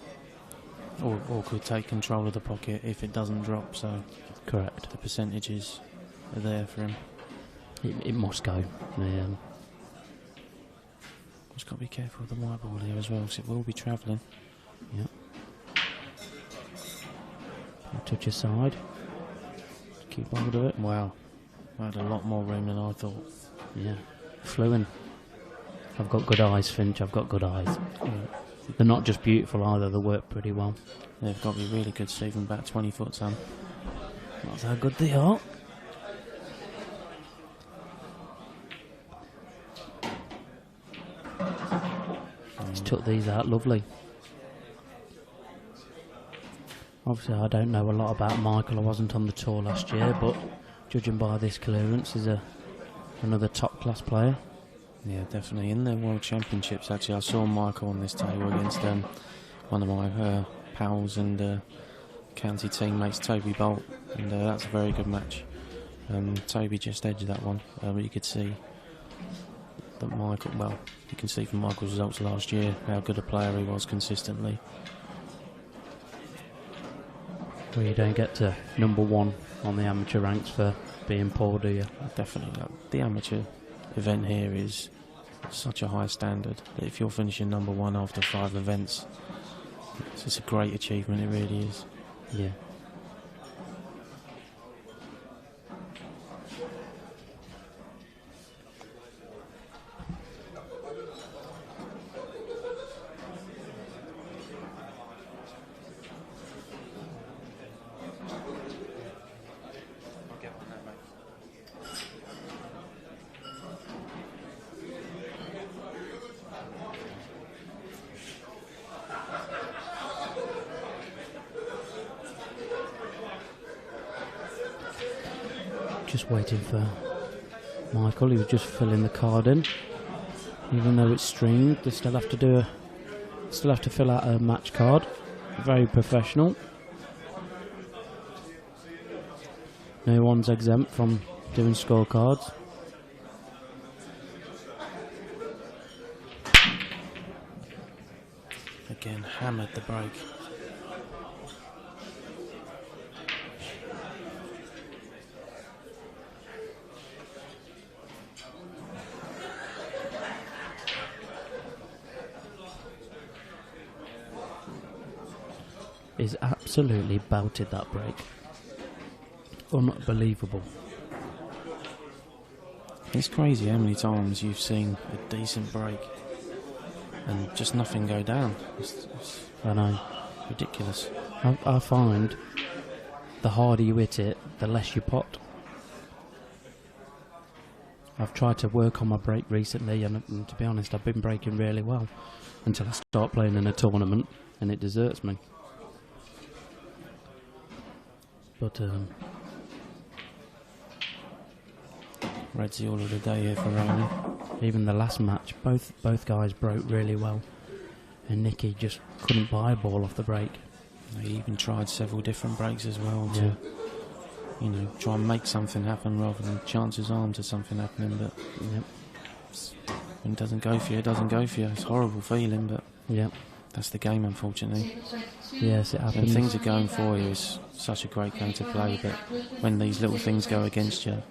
Or could take control of the pocket if it doesn't drop, so correct. The percentages are there for him. It must go. Yeah. Just got to be careful with the white ball here as well, because it will be travelling. Yep. Touch aside. Keep hold of it. Wow. I had a lot more room than I thought. Yeah. Flew in. I've got good eyes, Finch. I've got good eyes. Yeah. They're not just beautiful either, they work pretty well. They've got to be really good, Stephen, about 20 foot, Sam. That's how good they are. He's took these out lovely. Obviously I don't know a lot about Michael, I wasn't on the tour last year, but judging by this clearance, he's another top class player. Yeah, definitely. In the World Championships, actually, I saw Michael on this table against one of my pals and county teammates, Toby Bolt, and that's a very good match. Toby just edged that one, but you could see that you can see from Michael's results last year how good a player he was consistently. Well, you don't get to number 1 on the amateur ranks for being poor, do you? Definitely. The amateur event here is such a high standard that if you're finishing number 1 after 5 events, it's a great achievement, it really is. Yeah. Just waiting for Michael. He was just filling the card in. Even though it's stringed, they still have to fill out a match card. Very professional. No one's exempt from doing scorecards. Again, hammered the break. He's absolutely belted that break. Unbelievable. It's crazy how many times you've seen a decent break and just nothing go down. I know. Ridiculous. I find the harder you hit it, the less you pot. I've tried to work on my break recently, and to be honest, I've been breaking really well until I start playing in a tournament and it deserts me. But Red's the all of the day here for Ronan. even the last match, both guys broke really well, and Nicky just couldn't buy a ball off the break. He even tried several different breaks as well to, you know, try and make something happen rather than chances arm to something happening. But when it doesn't go for you, it doesn't go for you. It's a horrible feeling, but that's the game, unfortunately. Yes, it When happens. things are going for you, it's such a great game to play, but when these little things go against you,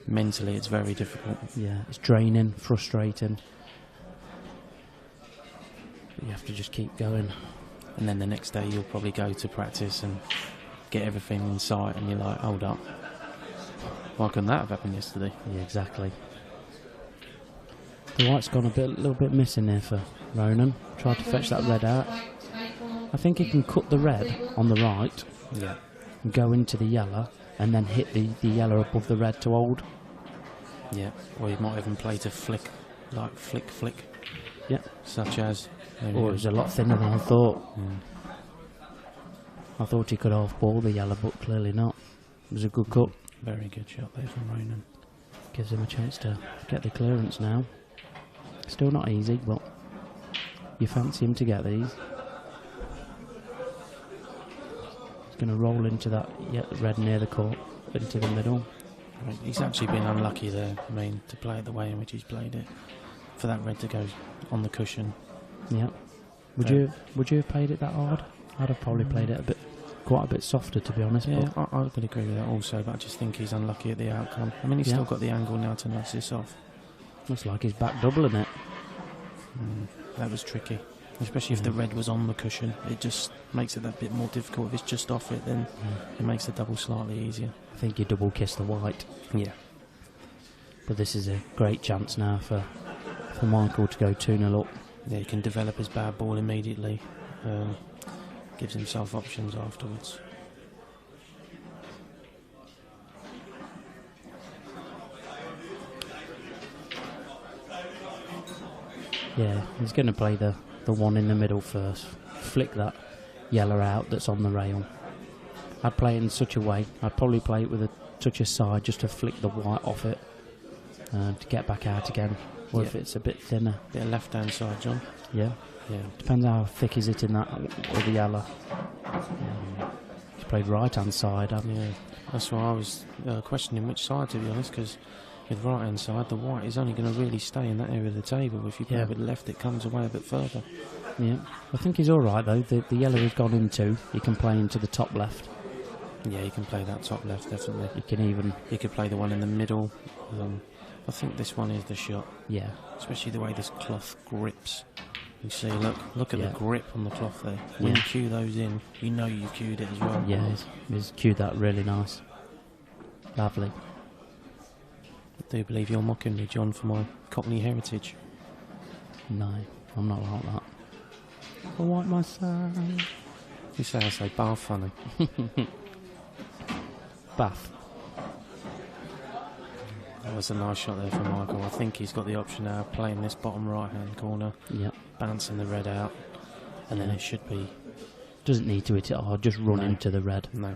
mentally it's very difficult. Yeah, it's draining, frustrating. But you have to just keep going. And then the next day you'll probably go to practice and get everything in sight, and you're like, hold up, why couldn't that have happened yesterday? Yeah, exactly. The white's gone a little bit missing there for Ronan. Tried to fetch that red out. I think he can cut the red on the right and go into the yellow and then hit the yellow above the red to hold. Yeah, or you might even play to flick, like flick, Yeah. such as... Oh, it was a lot thinner than I thought. I thought he could half-ball the yellow, but clearly not. It was a good cut. Very good shot there from Ronan. Gives him a chance to get the clearance now. Still not easy, but you fancy him to get these. He's going to roll into that red near the court, into the middle. Right. He's actually been unlucky there, I mean, to play it the way in which he's played it. For that red to go on the cushion. Yeah. Would you have played it that hard? I'd have probably played it quite a bit softer, to be honest. Yeah, but I would agree with that also, but I just think he's unlucky at the outcome. I mean, he's still got the angle now to knock this off. looks like he's back doubling it. That was tricky, especially if the red was on the cushion. It just makes it that bit more difficult. If it's just off it, then it makes the double slightly easier. I think you double kiss the white. Yeah. But this is a great chance now for Michael to go 2-0 up. Yeah, he can develop his bad ball immediately. Gives himself options afterwards. Yeah, he's going to play the one in the middle first. Flick that yellow out that's on the rail. I'd play it in such a way. I'd probably play it with a touch aside just to flick the white off it to get back out again. Or if it's a bit thinner. Yeah, left-hand side, John. Yeah. Yeah. Depends how thick he's hitting that with the yellow. He's played right-hand side, hasn't he? Yeah, that's why I was questioning which side, to be honest, because with right-hand side, the white is only going to really stay in that area of the table. If you play with left, it comes away a bit further. Yeah. I think he's all right, though. The yellow has gone into. He can play into the top left. Yeah, you can play that top left, definitely. You can even... You could play the one in the middle. I think this one is the shot. Yeah. Especially the way this cloth grips. You see, look at the grip on the cloth there. When you cue those in, you know you've cued it as well. Yeah, he's cued that really nice. Lovely. I do believe you're mocking me, John, for my Cockney heritage. No, I'm not like that. I want my son. You say I say bar funny. Bath. That was a nice shot there from Michael. I think he's got the option now of playing this bottom right-hand corner. Yep. Bouncing the red out. And then it should be... Doesn't need to hit it hard, just run into the red. No.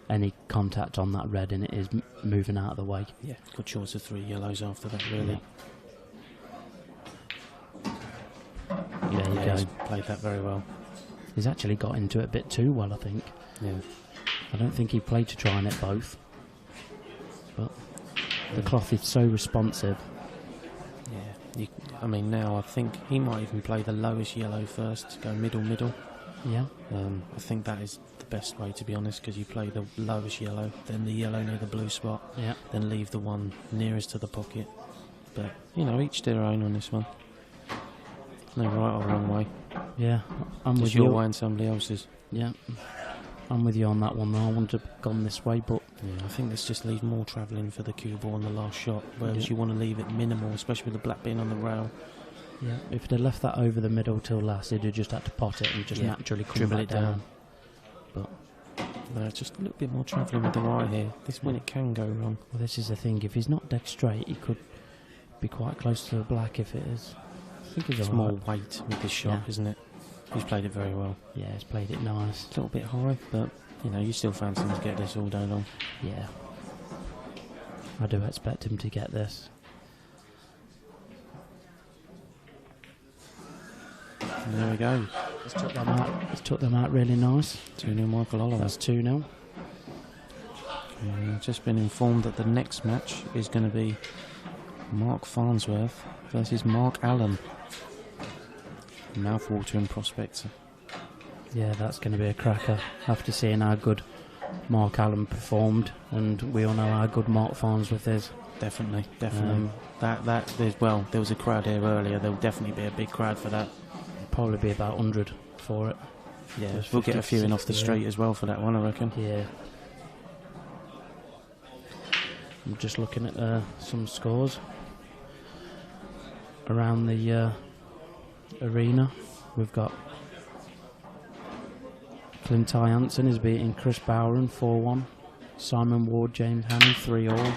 Any contact on that red and it is moving out of the way. Yeah, good choice of 3 yellows after that, really. There you go. He's played that very well. He's actually got into it a bit too well, I think. Yeah. I don't think he played to try and hit both. But the cloth is so responsive. Yeah. I mean, now I think he might even play the lowest yellow first, go middle. Yeah. I think that is the best way, to be honest, because you play the lowest yellow, then the yellow near the blue spot, then leave the one nearest to the pocket. But, you know, each their own on this one. No right or wrong way. Yeah. I'm with It's your you. way and somebody else's. Yeah, I'm with you on that one though. I want to have gone this way, but Yeah, I think let's just leave more travelling for the cue ball on the last shot, whereas Yeah. you want to leave it minimal, especially with the black being on the rail. yeah, if they'd left that over the middle till last, they'd have just had to pot it and just Yeah, naturally come dribble back it down. But No, just a little bit more travelling with the right here. This is when it can go wrong. well, this is the thing. If he's not dead straight, he could be quite close to the black if it is. I think he's It's all more right. weight with this shot, Yeah. isn't it? He's played it very well. Yeah, he's played it nice. A little bit high, but you know, you still fancy him to get this all day long. Yeah, I do expect him to get this. And there we go. He's took them out. He's took them out really nice. 2-0 Michael Oliver. That's 2-0. I've just been informed that the next match is going to be Mark Farnsworth versus Mark Allen. Mouth-watering prospect. Yeah, that's going to be a cracker. After seeing how good Mark Allen performed, and we all know how good Mark Farnsworth is. Definitely. There was a crowd here earlier. There will definitely be a big crowd for that. Probably be about 100 for it. Yeah, There's we'll get a few in 50, off the 60, street as well for that one, I reckon. Yeah. I'm just looking at some scores around the arena. We've got Clint Hansen is beating Chris Bowron 4-1. Simon Ward, James Haney 3-all.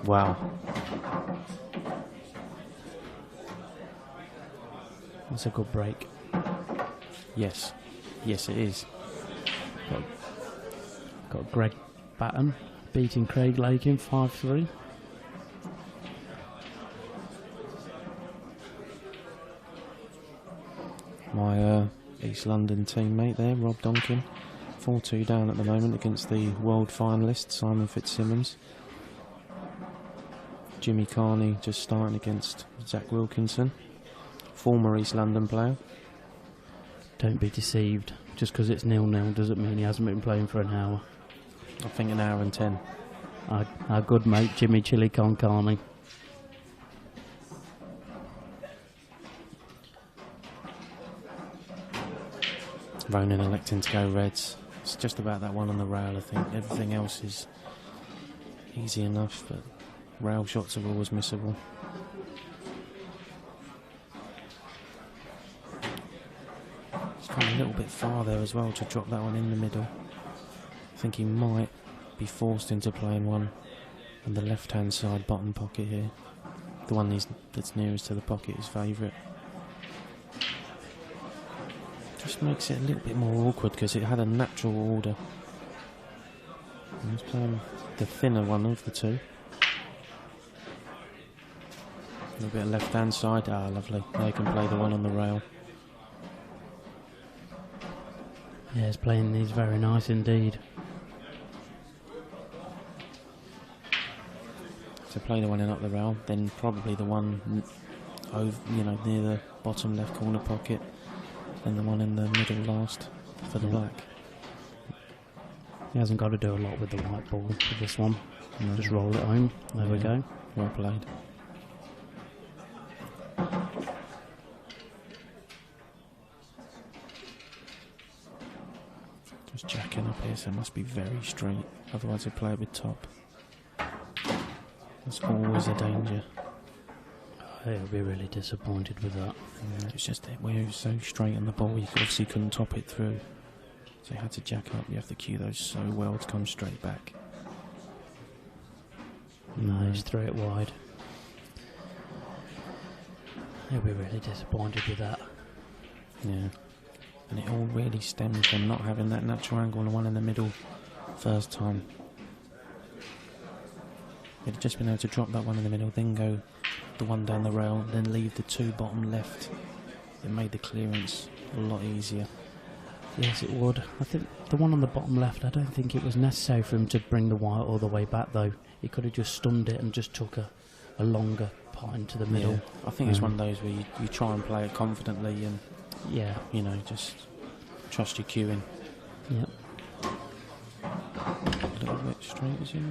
Wow. That's a good break. Yes. Yes, it is. Got Greg Batten beating Craig Lakin 5-3. My East London teammate there, Rob Donkin, 4-2 down at the moment against the world finalist Simon Fitzsimmons. Jimmy Carney just starting against Zach Wilkinson, former East London player. Don't be deceived. Just because it's 0-0 doesn't mean he hasn't been playing for an hour. I think an hour and 10. Our good mate Jimmy Chili Con Carney. Ronan electing to go Reds. It's just about that one on the rail, I think. Everything else is easy enough, but rail shots are always missable. It's gone a little bit far there as well to drop that one in the middle. I think he might be forced into playing one on the left-hand side bottom pocket here. The one that's nearest to the pocket is favourite. Just makes it a little bit more awkward because it had a natural order. And he's playing the thinner one of the two. A little bit of left-hand side. Ah, lovely. Now you can play the one on the rail. Yeah, he's playing these very nice indeed. So play the one in up the rail, then probably the one over, near the bottom left corner pocket, and the one in the middle last for the black. He hasn't got to do a lot with the white ball for this one. Just roll it home. There we go. Well played. Just jacking up here, so it must be very straight. Otherwise, they play it with top. That's always a danger. He'll be really disappointed with that. It's just that where he was so straight on the ball, you obviously couldn't top it through. So you had to jack up. You have to cue those so well to come straight back. No, he's threw it wide. He'll be really disappointed with that. Yeah. And it all really stems from not having that natural angle on the one in the middle first time. He'd have just been able to drop that one in the middle, then go the one down the rail, then leave the two bottom left. It made the clearance a lot easier. Yes, it would. I think the one on the bottom left, I don't think it was necessary for him to bring the white all the way back, though. He could have just stunned it and just took a longer pot into the middle. Yeah. I think it's one of those where you try and play it confidently and, Yeah. just trust your cueing. Yep. A little bit straight, is it?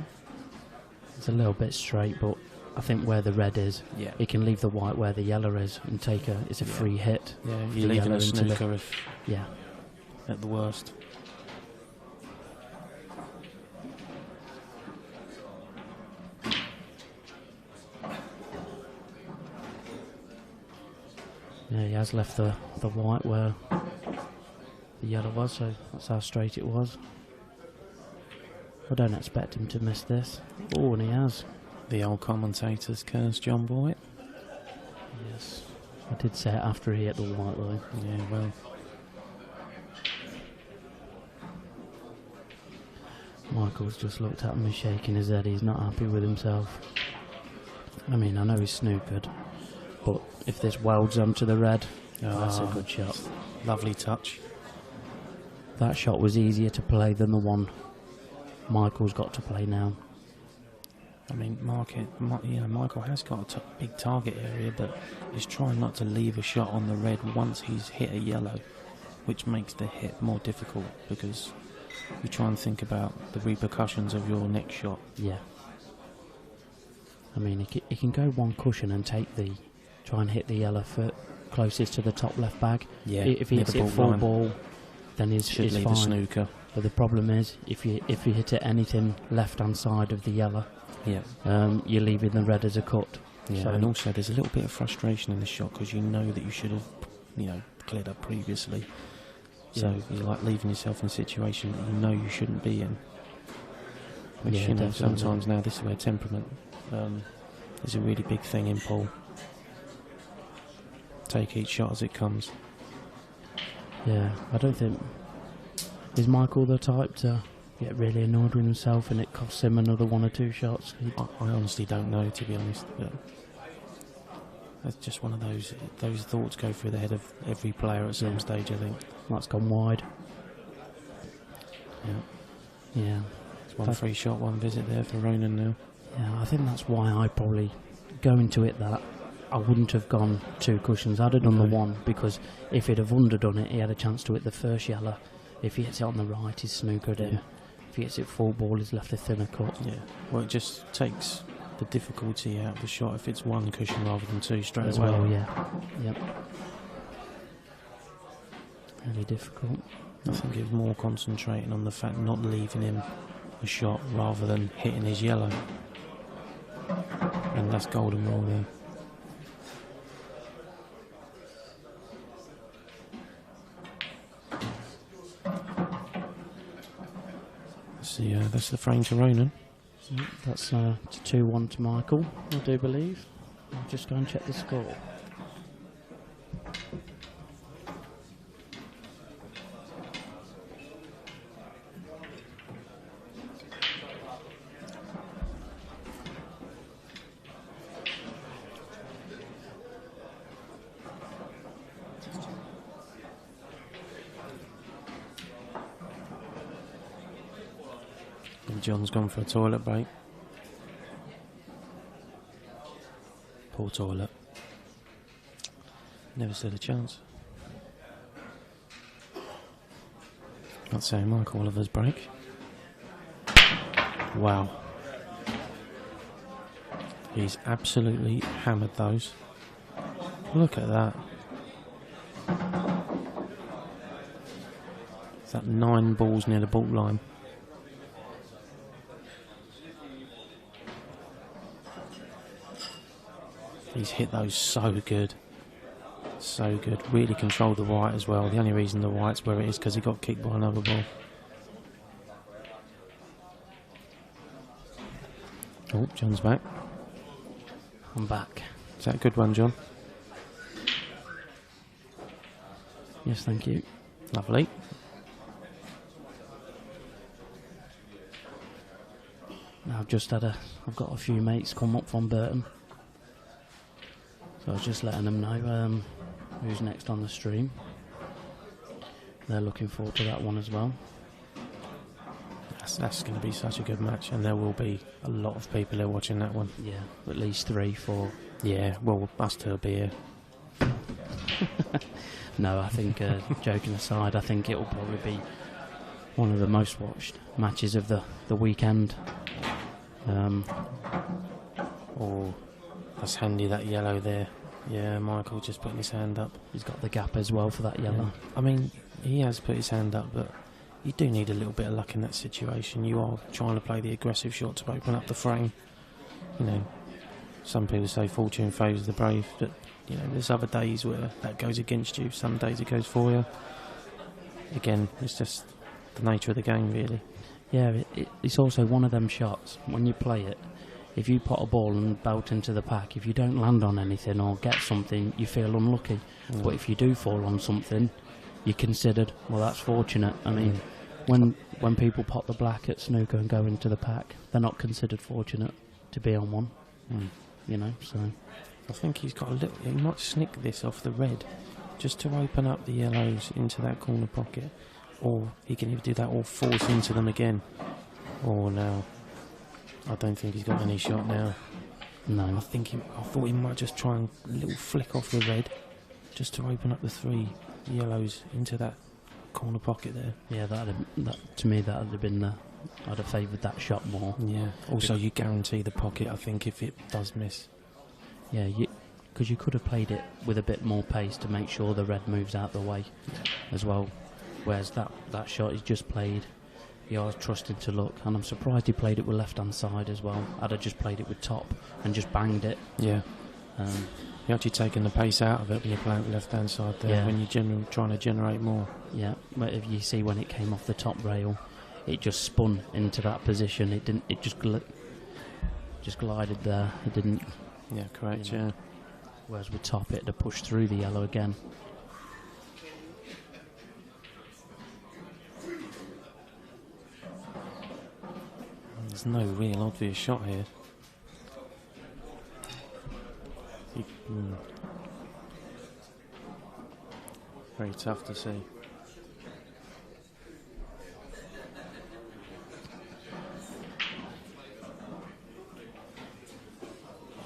It's a little bit straight, but I think where the red is, Yeah. he can leave the white where the yellow is and take it's a free hit. Yeah, The you're leaving yellow a into the- snooker if Yeah. at the worst. Yeah, he has left the white where the yellow was, so that's how straight it was. I don't expect him to miss this. Oh, and he has. The old commentators curse John Boyd. Yes. I did say it after he hit the white though. Yeah, well. Michael's just looked at him and shaking his head. He's not happy with himself. I mean, I know he's snookered, but if this welds onto the red, that's a good shot. Lovely touch. That shot was easier to play than the one Michael's got to play now. I mean, Michael has got a big target area, but he's trying not to leave a shot on the red once he's hit a yellow, which makes the hit more difficult because you try and think about the repercussions of your next shot. Yeah. I mean, he can go one cushion and try and hit the yellow foot closest to the top left bag. Yeah, If he hits it full ball, then he's should leave fine. a snooker. But the problem is, if you hit it anything left-hand side of the yellow, Yeah. you're leaving the red as a cut. Yeah, So and also there's a little bit of frustration in the shot because you know that you should have, cleared up previously. So you're like leaving yourself in a situation that you know you shouldn't be in. Which, Yeah, definitely. sometimes now this is where temperament is a really big thing in pool. Take each shot as it comes. Yeah, I don't think... Is Michael the type to get really annoyed with himself and it costs him another 1 or 2 shots? I honestly don't know, to be honest. But that's just one of those thoughts go through the head of every player at some stage, I think. That's gone wide. Yeah. Yeah. It's one free shot, one visit there for Ronan now. Yeah, I think that's why I probably go into it that I wouldn't have gone 2 cushions. I'd have done the one because if he'd have underdone it, he had a chance to hit the first yellow. If he hits it on the right, he's snookered in. If he hits it full ball, he's left a thinner cut. Yeah. Well, it just takes the difficulty out of the shot if it's 1 cushion rather than 2 straight As away. well, yeah. Yep. Really difficult. I think it was more concentrating on the fact not leaving him a shot rather than hitting his yellow. And that's golden rule there. That's the frame to Ronan. That's 2-1 to Michael, I do believe. I'll just go and check the score. And John's gone for a toilet break. Poor toilet. Never stood a chance. Not saying Mike Oliver's break. Wow. He's absolutely hammered those. Look at that. Is that 9 balls near the ball line? He's hit those so good. So good. Really controlled the white as well. The only reason the white's where it is because he got kicked by another ball. Oh, John's back. I'm back. Is that a good one, John? Yes, thank you. Lovely. Now I've got a few mates come up from Burton. So I was just letting them know who's next on the stream. They're looking forward to that one as well. That's going to be such a good match, and there will be a lot of people there watching that one. Yeah, at least 3, 4. Yeah, well, us two will be here. No, I think, joking aside, I think it will probably be one of the most watched matches of the weekend. Or That's handy, that yellow there. Yeah, Michael just putting his hand up. He's got the gap as well for that yellow. Yeah. I mean, he has put his hand up, but you do need a little bit of luck in that situation. You are trying to play the aggressive shot to open up the frame. You know, some people say fortune favours the brave, but you know, there's other days where that goes against you. Some days it goes for you. Again, it's just the nature of the game, really. Yeah, it's also one of them shots, when you play it, if you put a ball and belt into the pack, if you don't land on anything or get something, you feel unlucky. But if you do fall on something, you're considered, well, that's fortunate. I mean, when people pot the black at snooker and go into the pack, they're not considered fortunate to be on one. You know, so I think he's got a little. He might snick this off the red, just to open up the yellows into that corner pocket, or he can either do that or force into them again. Or now, I don't think he's got any shot now. no. I thought he might just try and a little flick off the red, just to open up the 3 yellows into that corner pocket there. Yeah, to me that would have been I'd have favoured that shot more. Yeah. Also, you guarantee the pocket, I think, if it does miss. Yeah, because you could have played it with a bit more pace to make sure the red moves out the way as well. Whereas that shot he's just played, he was trusted to look, and I'm surprised he played it with left-hand side as well. I'd have just played it with top and just banged it. Yeah. You're actually taking the pace out of it when you're playing with left-hand side there, when you're trying to generate more. Yeah, but if you see when it came off the top rail, it just spun into that position. It didn't. It just glided there. It didn't. Yeah, correct. You know, Yeah. Whereas with top, it'd have pushed through the yellow again. There's no real obvious shot here. Very tough to see.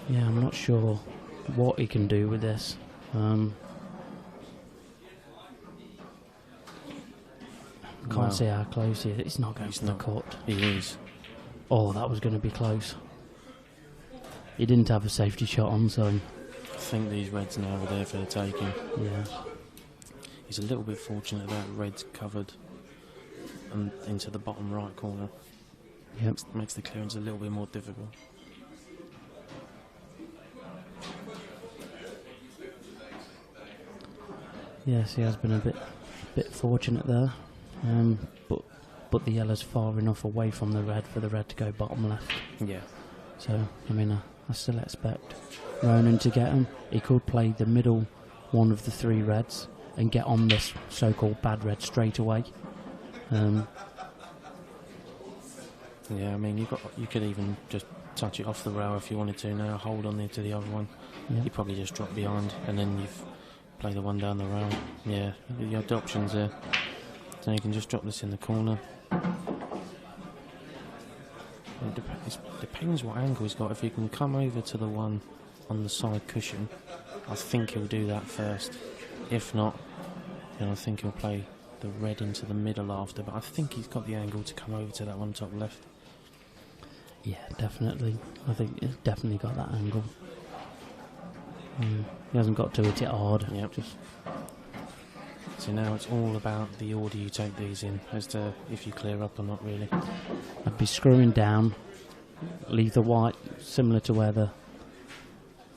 Yeah, I'm not sure what he can do with this. Can't see how close he is. It's not going to the cut. He is. Oh, that was going to be close. He didn't have a safety shot on, so... I think these reds now are there for the taking. Yeah. He's a little bit fortunate that red's covered and into the bottom right corner. Yep. Makes the clearance a little bit more difficult. Yes, he has been a bit fortunate there, but the yellow's far enough away from the red for the red to go bottom left. Yeah. So I mean, I still expect Ronan to get him. He could play the middle one of the 3 reds and get on this so-called bad red straight away. Yeah, I mean, you could even just touch it off the rail if you wanted to now, hold on there to the other one. Yeah. You probably just drop behind and then you've play the one down the rail. Yeah, you had the options there. So you can just drop this in the corner. It depends what angle he's got. If he can come over to the one on the side cushion, I think he'll do that first. If not, then I think he'll play the red into the middle after. But I think he's got the angle to come over to that one top left. Yeah, definitely. I think he's definitely got that angle. He hasn't got to hit it hard. Yep. So now it's all about the order you take these in, as to if you clear up or not, really. I'd be screwing down, leave the white similar to where the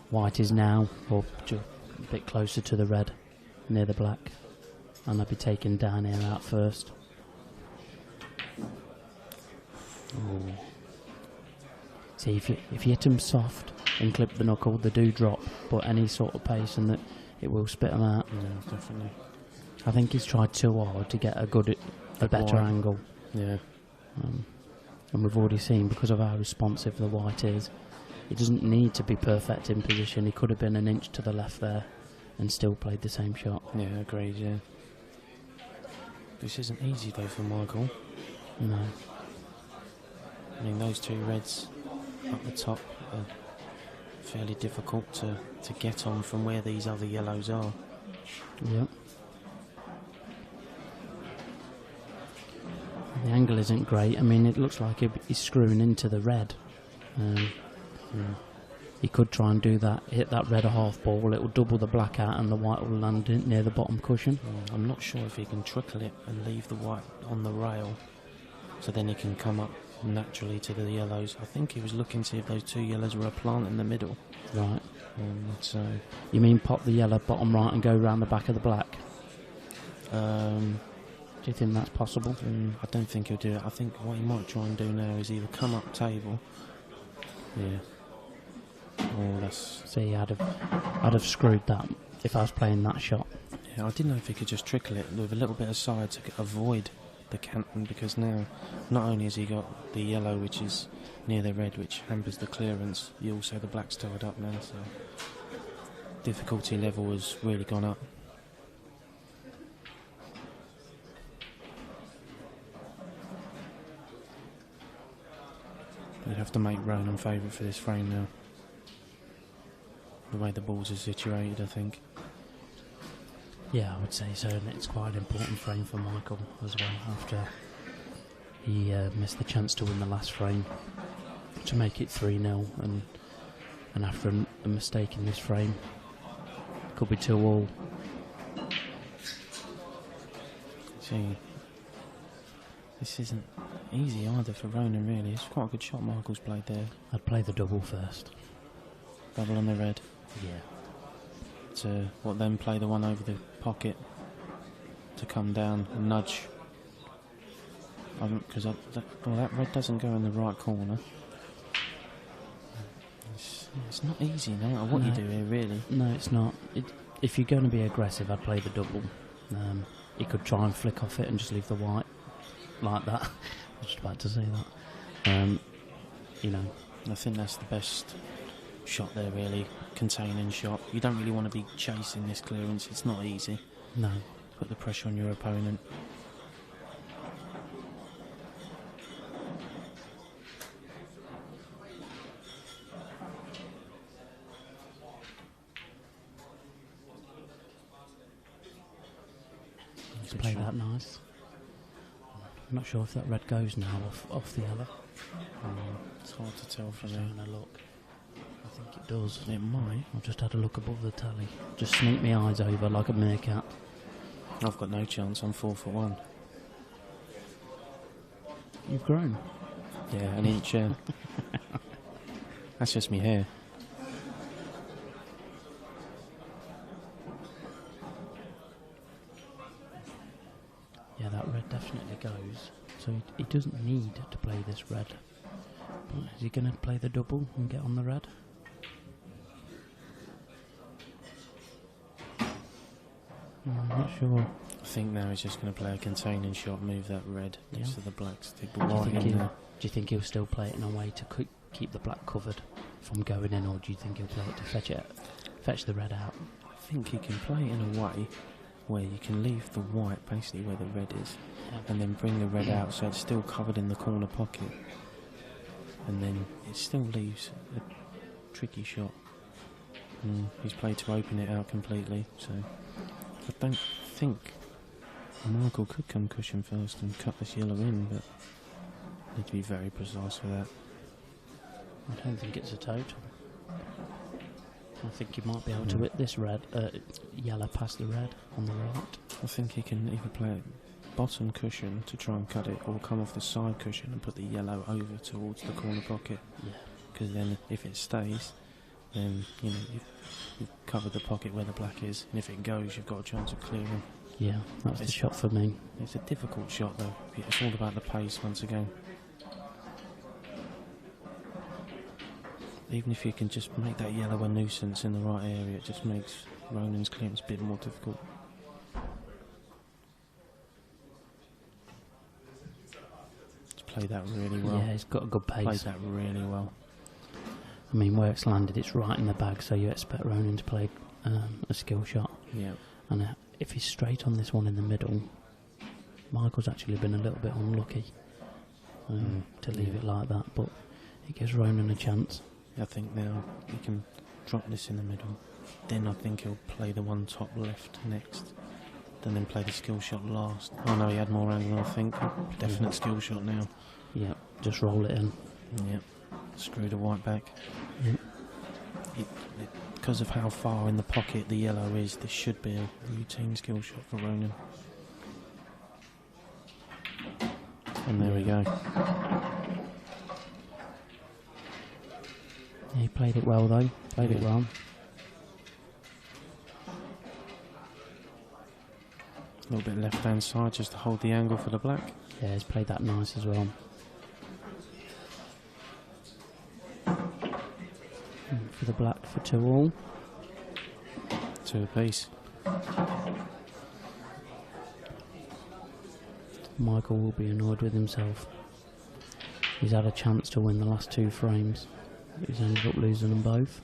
white is now, or a bit closer to the red, near the black, and I'd be taking down here out first. Ooh. See, if you hit them soft and clip the knuckle, they do drop, but any sort of pace and that it will spit them out. Yeah, definitely. I think he's tried too hard to get a better wide angle. Yeah. And we've already seen, because of how responsive the white is, he doesn't need to be perfect in position. He could have been an inch to the left there and still played the same shot. Yeah, agreed, yeah. This isn't easy though for Michael. No. I mean, those 2 reds up the top are fairly difficult to get on from where these other yellows are. Yep. The angle isn't great. I mean, it looks like he's screwing into the red. he could try and do that, hit that red a half ball, it will double the black out and the white will land near the bottom cushion. I'm not sure if he can trickle it and leave the white on the rail, so then he can come up naturally to the yellows. I think he was looking to see if those 2 yellows were a plant in the middle. Right. So you mean pop the yellow bottom right and go round the back of the black? Do you think that's possible? I don't think he'll do it. I think what he might try and do now is either come up table, or that's... See, I'd have screwed that if I was playing that shot. Yeah, I didn't know if he could just trickle it with a little bit of side to avoid the canton, because now not only has he got the yellow which is near the red which hampers the clearance, you also the black's tied up now, so difficulty level has really gone up. You'd have to make Ronan favourite for this frame now, the way the balls are situated, I think. Yeah, I would say so, and it's quite an important frame for Michael as well, after he missed the chance to win the last frame to make it 3-0, and after a mistake in this frame, could be 2-all. See, this isn't easy either for Ronan, really. It's quite a good shot Michael's played there. I'd play the double first. Double on the red. Yeah. To then play the one over the pocket to come down and nudge. Because that red doesn't go in the right corner. It's not easy no matter what you do here, really. No, it's not. If you're going to be aggressive, I'd play the double. He could try and flick off it and just leave the white like that. I was just about to say that. I think that's the best shot there, really. Containing shot. You don't really want to be chasing this clearance. It's not easy. No. Put the pressure on your opponent. Let's play that nice. I'm not sure if that red goes now off the yellow. It's hard to tell from Just there. having a look. I think it does. It might. I've just had a look above the tally. Just sneak my eyes over like a meerkat. I've got no chance. I'm 4'1". You've grown. Yeah, an inch. That's just me hair. Yeah, that red definitely goes. So he doesn't need to play this red. But is he going to play the double and get on the red? I'm not sure. I think now he's just going to play a containing shot, move that red next to the black, stick the Do white in there. you think he'll still play it in a way to keep the black covered from going in, or do you think he'll play it to fetch the red out? I think he can play it in a way where you can leave the white basically where the red is, and then bring the red out so it's still covered in the corner pocket, and then it still leaves a tricky shot. He's played to open it out completely, so I don't think Michael could come cushion first and cut this yellow in, but need to be very precise with that. I don't think it's a total. I think he might be able to hit this yellow past the red on the right. I think he can either play it bottom cushion to try and cut it, or come off the side cushion and put the yellow over towards the corner pocket. Yeah. Because then if it stays, then you've covered the pocket where the black is, and if it goes, you've got a chance of clearing. Yeah, that's the shot for me. It's a difficult shot though. It's all about the pace once again. Even if you can just make that yellow a nuisance in the right area, it just makes Ronan's clearance a bit more difficult. He's played that really well. Yeah, he's got a good pace. Played that really well. I mean, where it's landed, it's right in the bag, so you expect Ronan to play a skill shot. Yeah. And if he's straight on this one in the middle, Michael's actually been a little bit unlucky to leave it like that, but it gives Ronan a chance. I think now he can drop this in the middle. Then I think he'll play the one top left next. Then play the skill shot last. Oh no, he had more angle, I think. Definite skill shot now. Yeah, just roll it in. Yep. Screw the white back. Yep. because of how far in the pocket the yellow is, this should be a routine skill shot for Ronan. And there we go. Yeah, he played it well though. Played it well. A little bit left hand side just to hold the angle for the black. Yeah, he's played that nice as well. For the black for 2-all. 2 apiece. Michael will be annoyed with himself. He's had a chance to win the last 2 frames. He's ended up losing them both.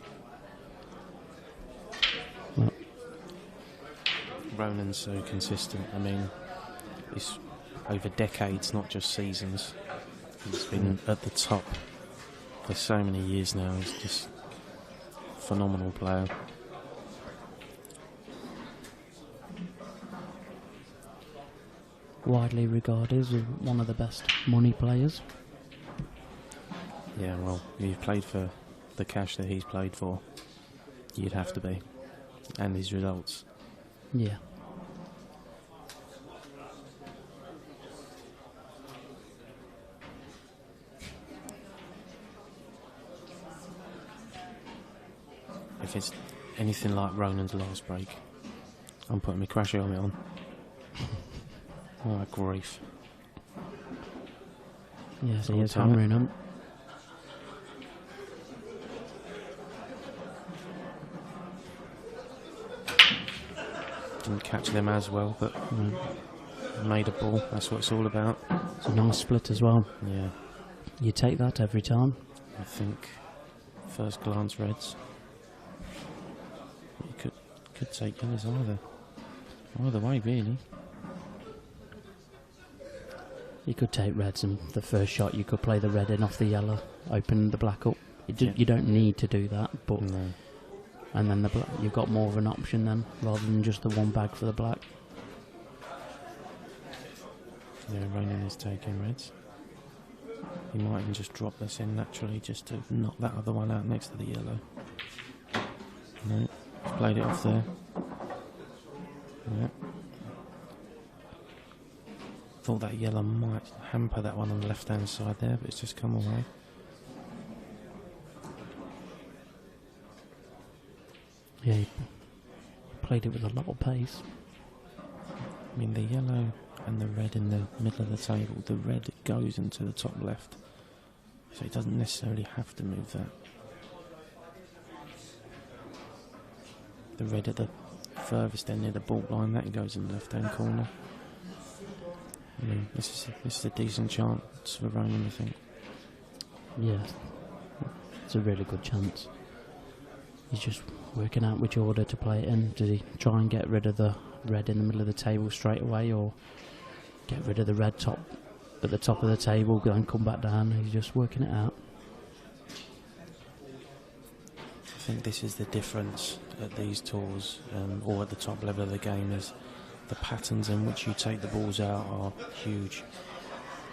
Well, Ronan's so consistent. I mean, it's over decades, not just seasons. He's been at the top for so many years now. He's just a phenomenal player. widely regarded as one of the best money players. Yeah, well, you've played for the cash that he's played for. You'd have to be. And his results. Yeah. If it's anything like Ronan's last break, I'm putting my crash helmet on. Oh, grief. Yes, he is hammering them. Didn't catch them as well, but made a ball. That's what it's all about. It's a nice split as well. Yeah. You take that every time. I think first glance reds. You could take yellows either way, really. You could take reds, and the first shot you could play the red in off the yellow, open the black up. You don't need to do that, but No. and then the black, you've got more of an option then, rather than just the one bag for the black. Yeah, Ronan is taking reds. He might even just drop this in naturally just to knock that other one out next to the yellow. No, he's played it off there. Yeah. Thought that yellow might hamper that one on the left hand side there, but it's just come away. Yeah, he played it with a lot of pace. I mean, the yellow and the red in the middle of the table, the red goes into the top left, so it doesn't necessarily have to move that. The red at the furthest end near the ball line, that goes in the left hand corner. I mean, this is a decent chance for Ronan, I think. Yeah, it's a really good chance. He's just working out which order to play it in. Does he try and get rid of the red in the middle of the table straight away, or get rid of the red top at the top of the table, then come back down? He's just working it out. I think this is the difference at these tours, or at the top level of the game, is the patterns in which you take the balls out are huge.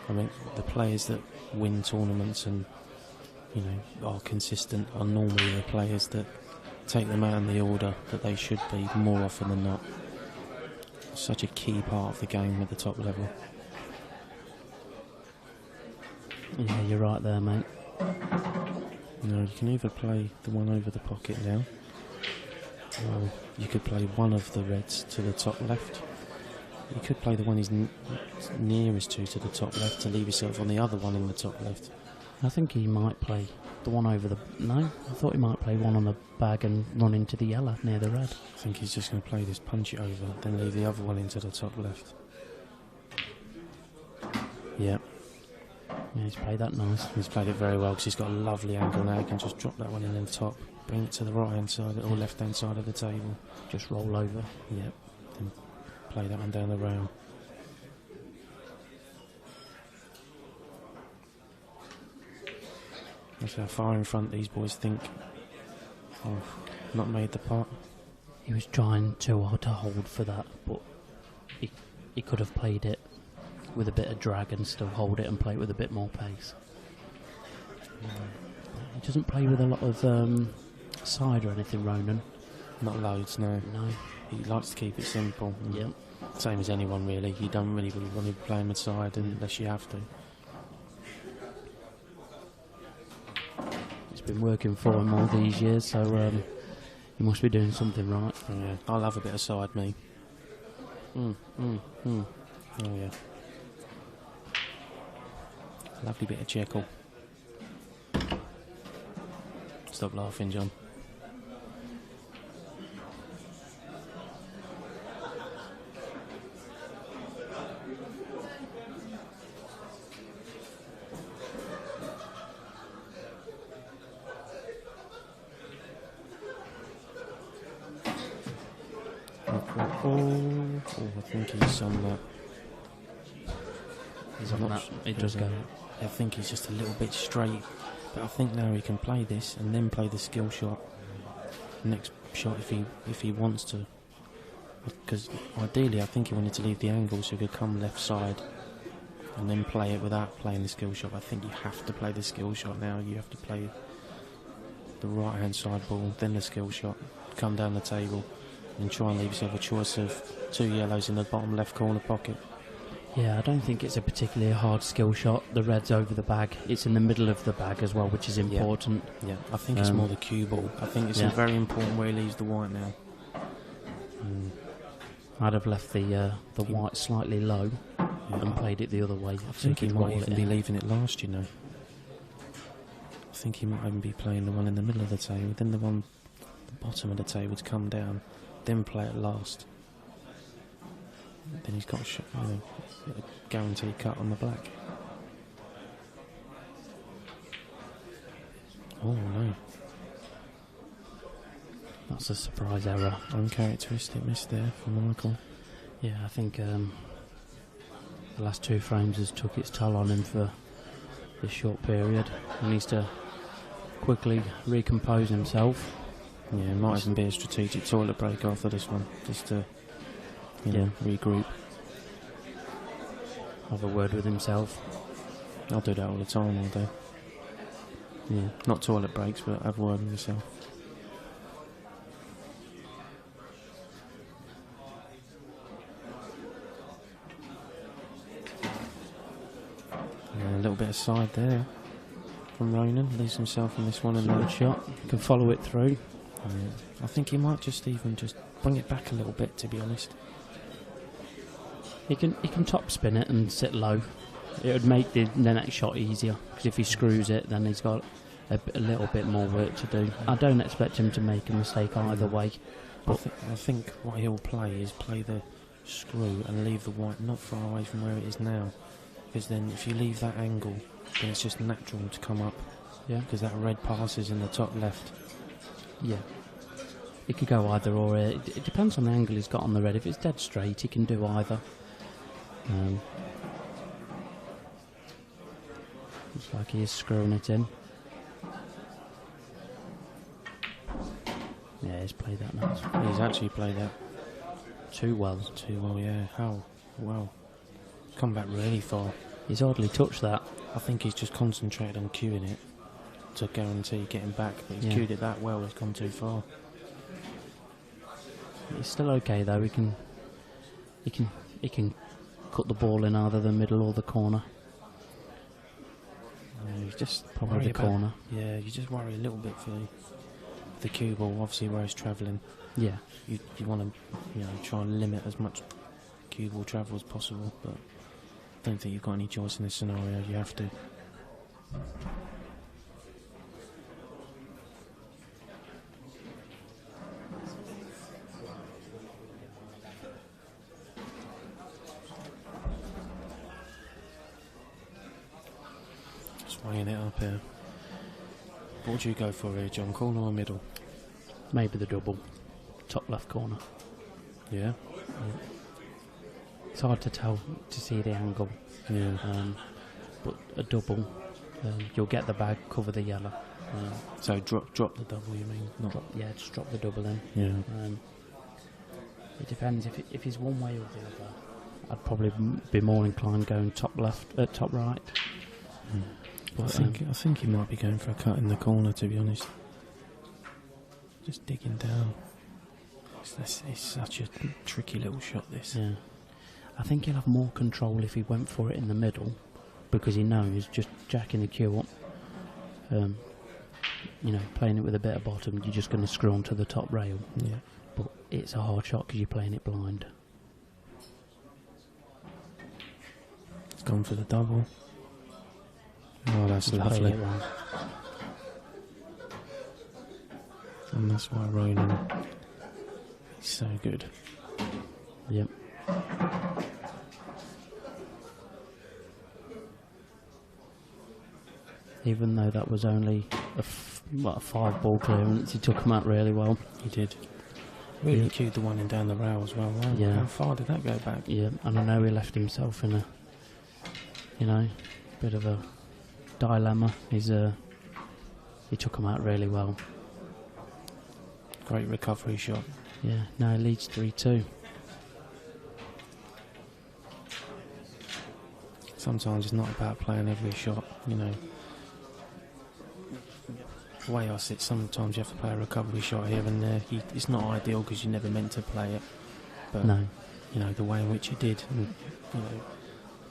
I mean, the players that win tournaments and, you know, are consistent are normally the players that take them out in the order that they should be more often than not. It's such a key part of the game at the top level. Yeah, you're right there, mate. You know, you can either play the one over the pocket now, or you could play one of the reds to the top left. You could play the one he's nearest to the top left, to leave yourself on the other one in the top left. I think he might play the one over the... No, I thought he might play one on the bag and run into the yellow near the red. I think he's just going to play this, punch it over, then leave the other one into the top left. Yep. Yeah, he's played that nice. He's played it very well because he's got a lovely angle now. He can just drop that one in the top, bring it to the right hand side or left hand side of the table. Just roll over. Yep. Then play that one down the rail. That's how far in front these boys think. Oh, not made the pot. He was trying too hard to hold for that, but he could have played it with a bit of drag and still hold it and play it with a bit more pace. He doesn't play with a lot of side or anything, Ronan? Not loads, no. No. He likes to keep it simple. Yep. Same as anyone, really. You don't really want to be playing with side unless you have to. It's been working for him all these years, so he must be doing something right. Yeah, I'll have a bit of side, me. Oh, yeah. Lovely bit of Jekyll. Stop laughing, John. I think he's on that. He's on that. It does go. I think he's just a little bit straight, but I think now he can play this and then play the skill shot. Next shot, if he wants to, because ideally I think he wanted to leave the angle so he could come left side and then play it without playing the skill shot. I think you have to play the skill shot now. You have to play the right hand side ball, then the skill shot, come down the table, and try and leave yourself a choice of 2 yellows in the bottom left corner pocket. Yeah, I don't think it's a particularly hard skill shot. The red's over the bag. It's in the middle of the bag as well, which is important. Yeah, I think it's more the cue ball. I think it's very important where he leaves the white now. I'd have left the white slightly low and played it the other way. I think he might even be leaving it last, you know. I think he might even be playing the one in the middle of the table, then the one at the bottom of the table to come down, then play it last. Then he's got a guaranteed cut on the black. Oh no. That's a surprise error. Uncharacteristic miss there from Michael. Yeah, I think the last 2 frames has took its toll on him for this short period. He needs to quickly recompose himself. Yeah, it might even be a strategic toilet break after this one, just to regroup. Have a word with himself. I'll do that all the time, all day. Yeah, not toilet breaks, but have a word with yourself. Yeah, a little bit of side there from Ronan. Leaves himself in this one and Good shot. Can follow it through. Yeah. I think he might just bring it back a little bit, to be honest. He can top spin it and sit low. It would make the next shot easier, because if he screws it, then he's got a little bit more work to do. I don't expect him to make a mistake either way. But I think what he'll play is play the screw and leave the white not far away from where it is now, because then if you leave that angle, then it's just natural to come up. Yeah. Because that red passes in the top left. Yeah. It could go either or. It depends on the angle he's got on the red. If it's dead straight, he can do either. Looks like he is screwing it in. Yeah, he's played that nice. He's actually played that too well. Too well, yeah. How well. Come back really far. He's hardly touched that. I think he's just concentrated on cueing it to guarantee getting back, but he's cued it that well, it's gone too far. He's still okay though. He can cut the ball in either the middle or the corner. He's just probably the corner. Yeah, you just worry a little bit for the cue ball, obviously where he's travelling. Yeah, you want to try and limit as much cue ball travel as possible, but I don't think you've got any choice in this scenario. You have to. Weighing it up here. What would you go for here, John? Corner or middle? Maybe the double. Top left corner. Yeah? It's hard to tell, to see the angle. Yeah. But a double, you'll get the bag, cover the yellow. So drop the double, you mean? Not just drop the double in. Yeah. It depends. If he's one way or the other, I'd probably be more inclined going top left, top right. I think he might be going for a cut in the corner, to be honest. just digging down. It's such a tricky little shot, this. Yeah. I think he'll have more control if he went for it in the middle, because he knows just jacking the cue up, playing it with a bit of bottom, you're just going to screw onto the top rail. Yeah. But it's a hard shot because you're playing it blind. It's gone for the double. Oh, that's He's lovely. playing it wrong. And that's why Ronan is so good. Yep. Even though that was only a 5-ball clearance, he took him out really well. He did. Really cued the one in down the rail as well. Wow. Yeah. How far did that go back? Yeah, and I know he left himself in a, bit of a dilemma. He took him out really well. Great recovery shot. Yeah, now he leads 3-2. Sometimes it's not about playing every shot, The way I sit, sometimes you have to play a recovery shot here and there. It's not ideal because you're never meant to play it. But, No. The way in which you did, and,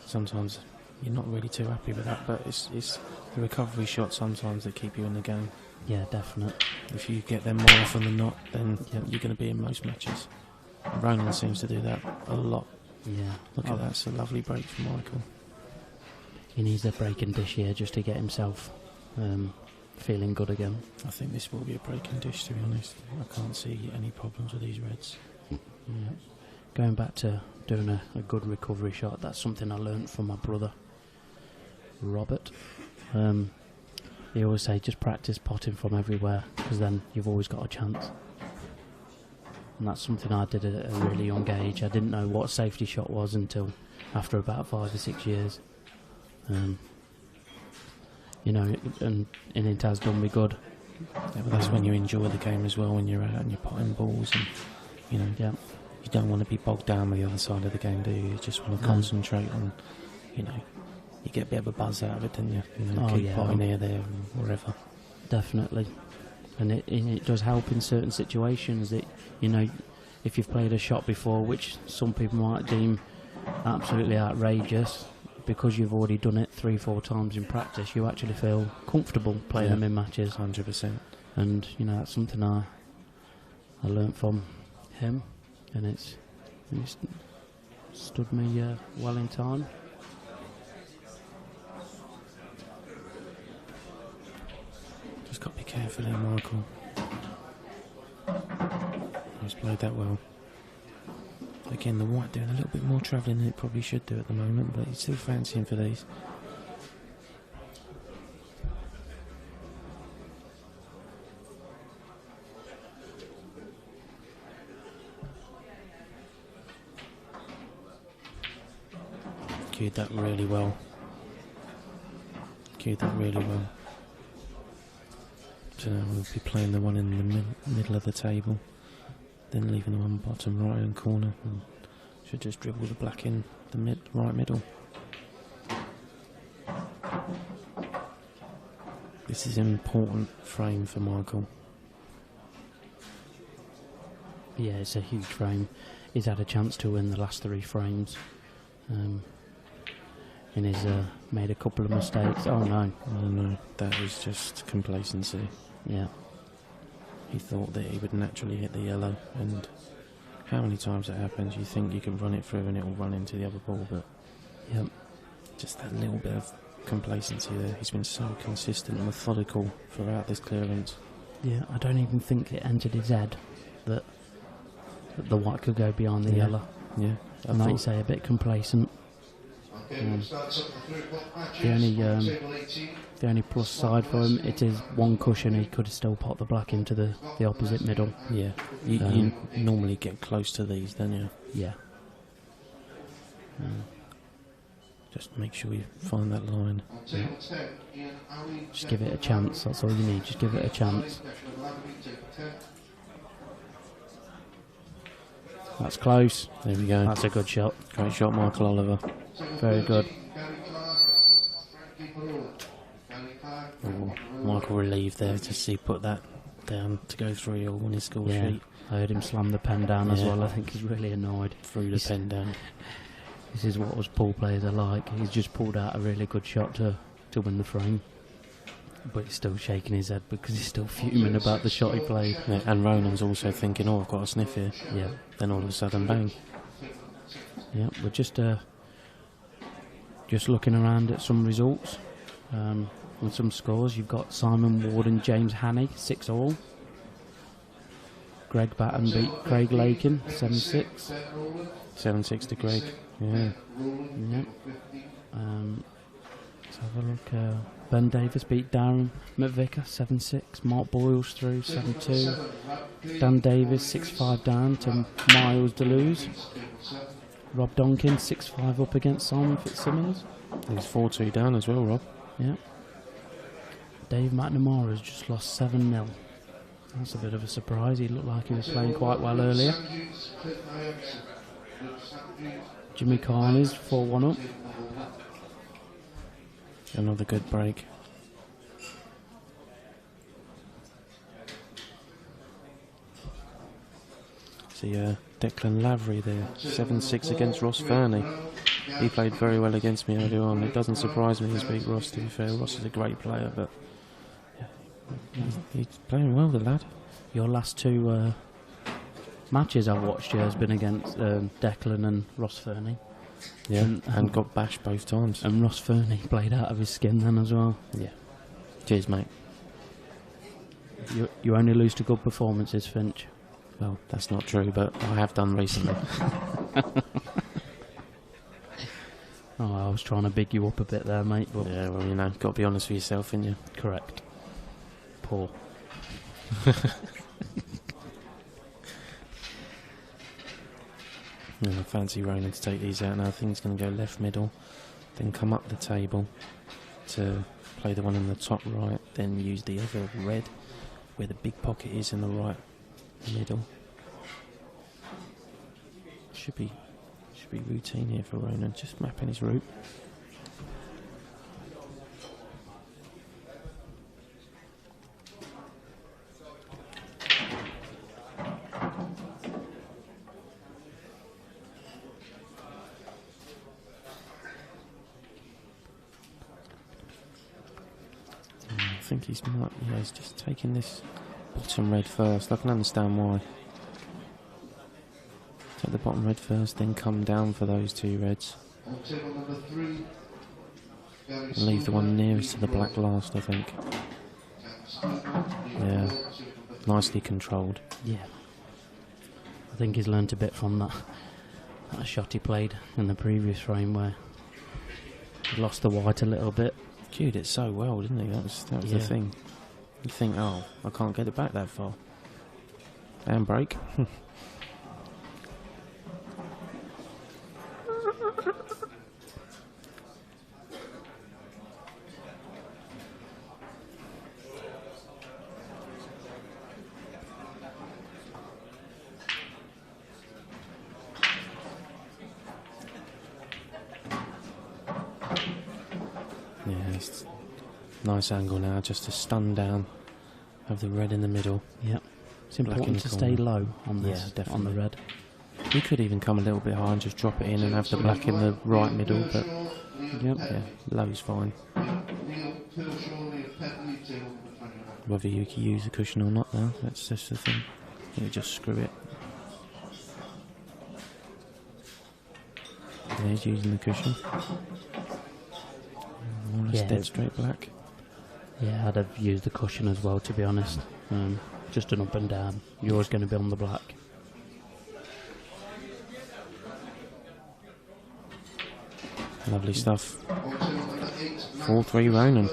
sometimes you're not really too happy with that. But it's the recovery shots sometimes that keep you in the game. Yeah, definite. If you get them more often than not, then you're going to be in most matches. Ronan seems to do that a lot. Yeah. Look at that, it's a lovely break from Michael. He needs a breaking dish here just to get himself feeling good again. I think this will be a breaking dish, to be honest. I can't see any problems with these reds. Yeah. Going back to doing a good recovery shot, that's something I learnt from my brother, Robert. He always say just practice potting from everywhere, because then you've always got a chance. And that's something I did at a really young age. I didn't know what a safety shot was until after about 5 or 6 years. And it has done me good. Yeah, but that's when you enjoy the game as well, when you're out and you're potting balls, and you don't want to be bogged down with the other side of the game, do you? You just want to concentrate on, you get a bit of a buzz out of it, don't you? Keep potting here, there, and wherever. Definitely. And it does help in certain situations that, if you've played a shot before, which some people might deem absolutely outrageous, because you've already done it 3-4 times in practice, you actually feel comfortable playing them in matches. 100%. And that's something I learnt from him, and it's stood me well in time. Just got to be careful here, Michael. He's played that well. Again, the white doing a little bit more travelling than it probably should do at the moment, but he's still fancying for these. Cued that really well. So now we'll be playing the one in the middle of the table, then leaving the one bottom right hand corner, and should just dribble the black in the right middle. This is an important frame for Michael. Yeah, it's a huge frame. He's had a chance to win the last 3 frames. And he's made a couple of mistakes. Oh no, that was just complacency. Yeah. He thought that he would naturally hit the yellow, and how many times that happens, you think you can run it through and it will run into the other ball, but just that little bit of complacency there. He's been so consistent and methodical throughout this clearance. Yeah, I don't even think it entered his head that the white could go beyond the yellow. Yeah, And like you say, a bit complacent. The only plus side for him, it is one cushion. He could still pop the black into the opposite middle. Yeah, you normally get close to these, don't you? Yeah. Just make sure you find that line. Just give it a chance, that's all you need, just give it a chance. That's close. There we go. That's a good shot. Great shot, Michael Oliver. Very good. Oh, Michael relieved there to see put that dropped down to go through all on his score Yeah, sheet. I heard him slam the pen down as Yeah. well. I think he's really annoyed. Threw the pen down. This is what us pool players are like. He's just pulled out a really good shot to win the frame. But he's still shaking his head because he's still fuming about the shot he played. Yeah, and Ronan's also thinking, oh, I've got a sniff here. Yeah. Then all of a sudden, bang. Yeah, we're just looking around at some results. With some scores, you've got Simon Ward and James Hannay, 6-all. Greg Batten beat Craig Lakin, 7-6. 7-6 to Greg. Yeah. Yep. Let's have a look. Ben Davis beat Darren McVicker, 7-6. Mark Boyles through, 7-2. Dan Davis, 6-5 down to Miles Deleuze. Rob Donkin, 6-5 up against Simon Fitzsimmons. He's 4-2 down as well, Rob. Yep. Dave McNamara's just lost 7-0. That's a bit of a surprise. He looked like he was playing quite well earlier. Jimmy Carney's 4-1 up. Another good break. See, Declan Lavery there, 7-6 against Ross Fernie. He played very well against me earlier on. It doesn't surprise me he's beat Ross, to be fair. Ross is a great player, but yeah, he's playing well, the lad. Your last two matches I've watched here has been against Declan and Ross Fernie. Yeah, and got bashed both times. And Ross Fernie played out of his skin then as well. Yeah. Cheers, mate. You only lose to good performances, Finch. Well, that's not true, but I have done recently. Oh, I was trying to big you up a bit there, mate. But Yeah, well, you know, got to be honest with yourself, ain't you? correct. Poor. I fancy Ronan to take these out now. I think he's going to go left middle, then come up the table to play the one in the top right, then use the other red where the big pocket is in the right middle. Should be routine here for Ronan, just mapping his route. I think he's just taking this bottom red first. I can understand why. Take the bottom red first, then come down for those two reds. And leave the one nearest to the black last, I think. Yeah, nicely controlled. Yeah. I think he's learnt a bit from that shot he played in the previous frame where he lost the white a little bit. Cued it so well, didn't he? That was the Yeah. thing. You think, oh, I can't get it back that far. And break. Yeah, it's nice angle now, just to stun down. Have the red in the middle. Yep. It's Black in important the to stay corner. low on this, Yeah, on definitely. the red. You could even come a little bit high and just drop it in and have the black in the right middle, but Yep. yeah, low's fine. Whether you can use a cushion or not now, that's just the thing. You just screw it. Yeah, he's using the cushion. More or less Yeah. dead straight black. Yeah, I'd have used the cushion as well, to be honest. Just an up and down. Yours going to be on the black. Lovely stuff. 4-3 Ronan.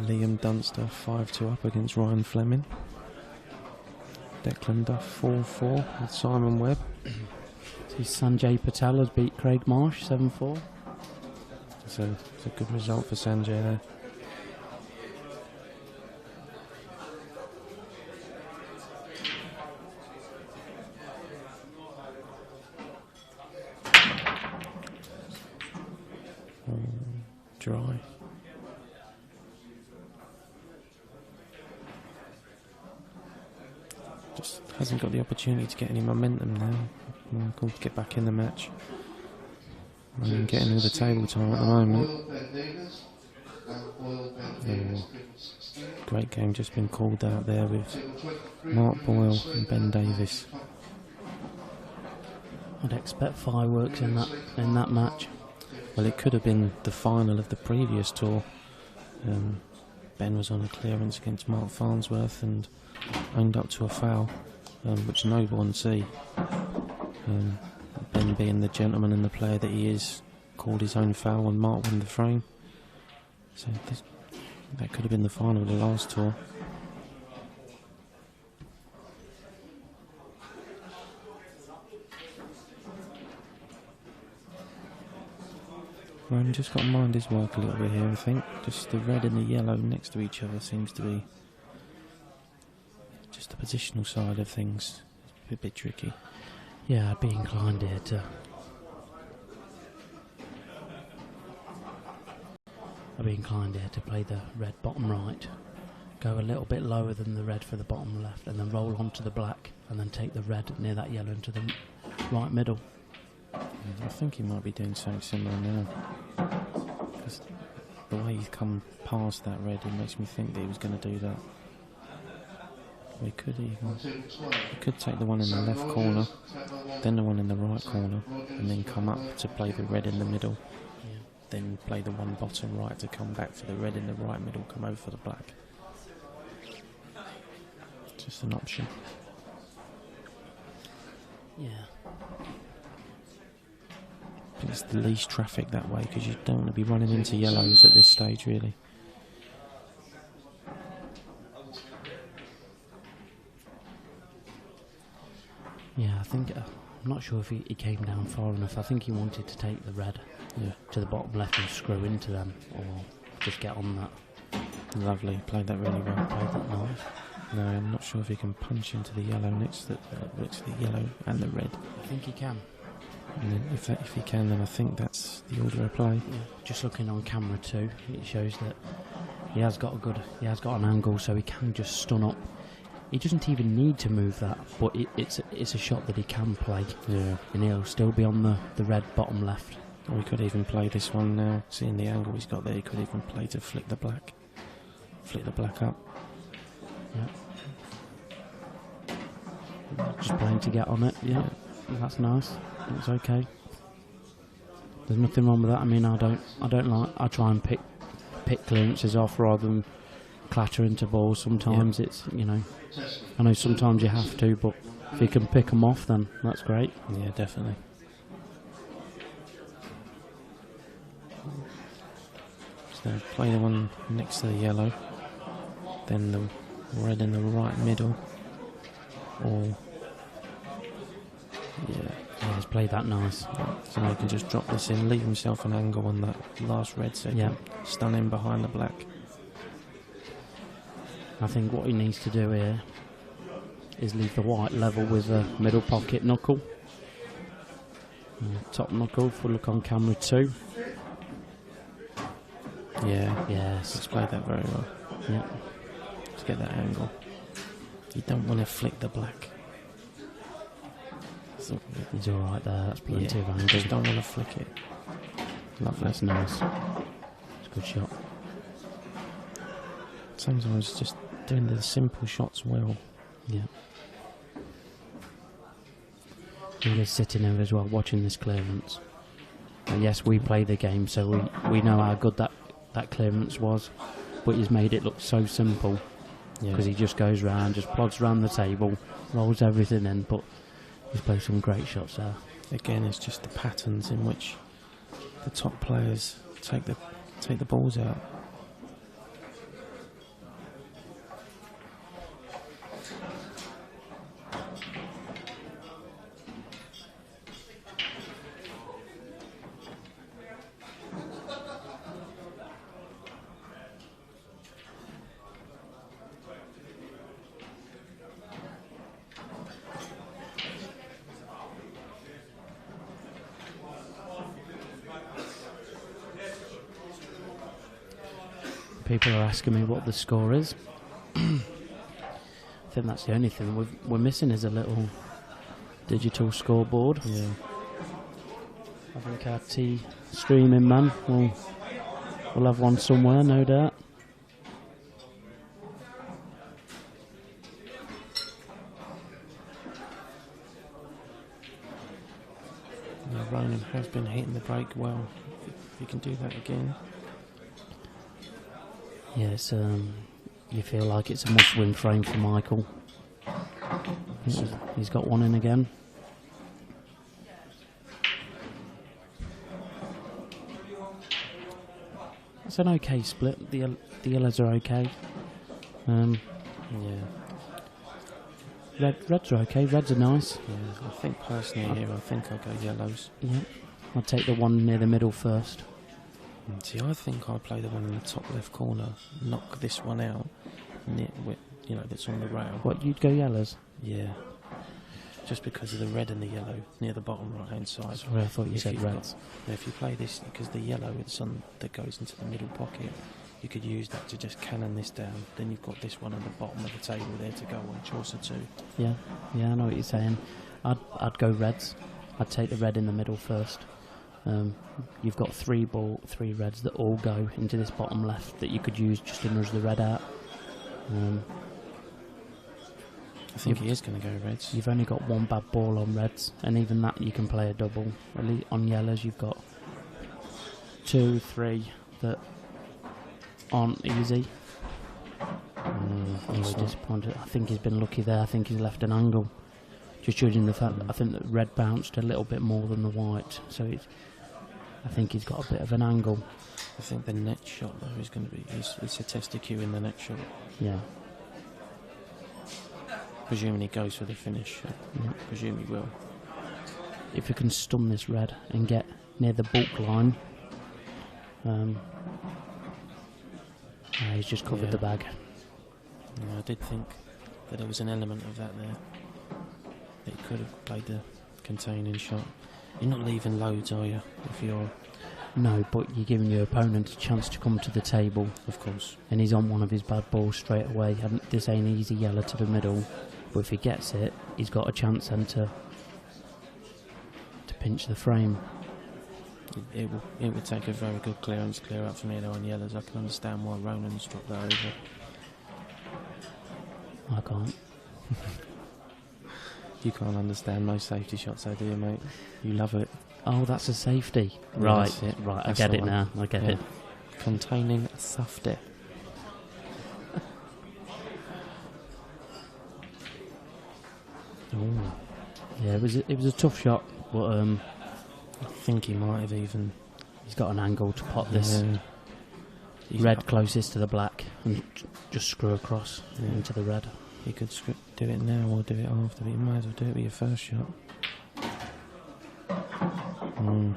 Liam Dunster 5-2 up against Ryan Fleming. Declan Duff 4-4 with Simon Webb. See, Sanjay Patel has beat Craig Marsh 7-4. So it's a good result for Sanjay there. dry. Just hasn't got the opportunity to get any momentum now. Michael to get back in the match. And getting all the table time at the moment. Great game just been called out there with Mark Boyle and Ben Davis. I'd expect fireworks in that match. Well, it could have been the final of the previous tour. Ben was on a clearance against Mark Farnsworth and owned up to a foul, which no one see. Ben, being the gentleman and the player that he is, called his own foul and Mark won the frame. So that could have been the final of the last tour. Ronan just got to mind his work a little bit here, I think. Just the red and the yellow next to each other seems to be just the positional side of things. It's a bit tricky. Yeah, I'd be inclined here to... play the red bottom right, go a little bit lower than the red for the bottom left, and then roll onto the black, and then take the red near that yellow into the right middle. I think he might be doing something similar now. Because the way he's come past that red, it makes me think that he was going to do that. We could take the one in the left corner, then the one in the right corner, and then come up to play the red in the middle. Yeah. Then play the one bottom right to come back for the red in the right middle, come over for the black. Just an option. Yeah. It's the least traffic that way because you don't want to be running into yellows at this stage, really. Yeah, I think I'm not sure if he came down far enough. I think he wanted to take the red to the bottom left and screw into them, or just get on that. Lovely, played that really well. Played that nice. No, I'm not sure if he can punch into the yellow next to the yellow and the red. I think he can. And then if he can, then I think that's the order of play. Yeah. Just looking on camera too, it shows that he has got an angle, so he can just stun up. He doesn't even need to move that, but it's a shot that he can play. Yeah. And he'll still be on the red bottom left. Or he could even play this one now. Seeing the angle he's got there, he could even play to flick the black up. Yeah. Just playing to get on it. Yeah, that's nice. It's okay. There's nothing wrong with that. I mean, I try and pick clearances off rather than clatter into balls. Sometimes it's, I know sometimes you have to, but if you can pick them off, then that's great. Yeah, definitely. So play the one next to the yellow, then the red in the right middle, or Yeah, he's played that nice. so he can just drop this in, leave himself an angle on that last red set, stun him behind the black. I think what he needs to do here is leave the white level with a middle pocket knuckle. Top knuckle, if we look on camera too. Yeah, Yes. he's played that very well. Yeah. To get that angle. You don't want to flick the black. So, He's alright there, that's plenty of angle. just don't want to flick it. Lovely. That's nice. It's a good shot. Sometimes just doing the simple shots well. Yeah. We're just sitting there as well, watching this clearance. And yes, we play the game, so we know how good that clearance was, but he's made it look so simple. Because he just goes round, just plods round the table, rolls everything in, but he's played some great shots there. Again, it's just the patterns in which the top players take the balls out. People are asking me what the score is. I think that's the only thing we're missing is a little digital scoreboard. Yeah. I think our streaming man we'll have one somewhere, no doubt. Yeah, Ronan has been hitting the brake well. If he can do that again. Yes, you feel like it's a must-win frame for Michael. He's got one in again. It's an okay split. The yellows are okay. Yeah. Reds are okay. Reds are nice. Yeah. I think personally here, I think I'll go yellows. Yeah. I'll take the one near the middle first. See, I think I'll play the one in the top left corner, knock this one out, that's on the rail. What, you'd go yellows? Yeah. Just because of the red and the yellow near the bottom right hand side. Sorry, I thought you said reds. If you play this, because the yellow with sun that goes into the middle pocket, you could use that to just cannon this down. Then you've got this one at the bottom of the table there to go on Chaucer 2. Yeah, I know what you're saying. I'd go reds. I'd take the red in the middle first. You've got three reds that all go into this bottom left that you could use just to nudge the red out. I think he is going to go reds. You've only got one bad ball on reds, and even that you can play a double. At least on yellows you've got 2, 3 that aren't easy. I'm really disappointed. I think he's been lucky there. I think he's left an angle. Just judging the fact that I think that red bounced a little bit more than the white, so I think he's got a bit of an angle. I think the net shot though is going to be it's a test of Q in the net shot. Yeah. Presuming he goes for the finish. Yeah. Presume he will. If you can stun this red and get near the bulk line, he's just covered the bag. Yeah, I did think that there was an element of that there. That he could have played the containing shot. You're not leaving loads, are you? If you're... No, but you're giving your opponent a chance to come to the table. Of course. And he's on one of his bad balls straight away. This ain't easy yellow to the middle. But if he gets it, he's got a chance then to pinch the frame. It would take a very good clearance clear up for me though on yellows. I can understand why Ronan's dropped that over. I can't. You can't understand no safety shots though, do you, mate? You love it. Oh, that's a safety. Yeah, Right, that's it. right. That's I get the it one. now. I get it. Containing safety. Oh, yeah. It was a tough shot, but I think he might have even... He's got an angle to pot this He's red closest to the black and just screw across Yeah. into the red. You could do it now or do it after, but you might as well do it with your first shot. A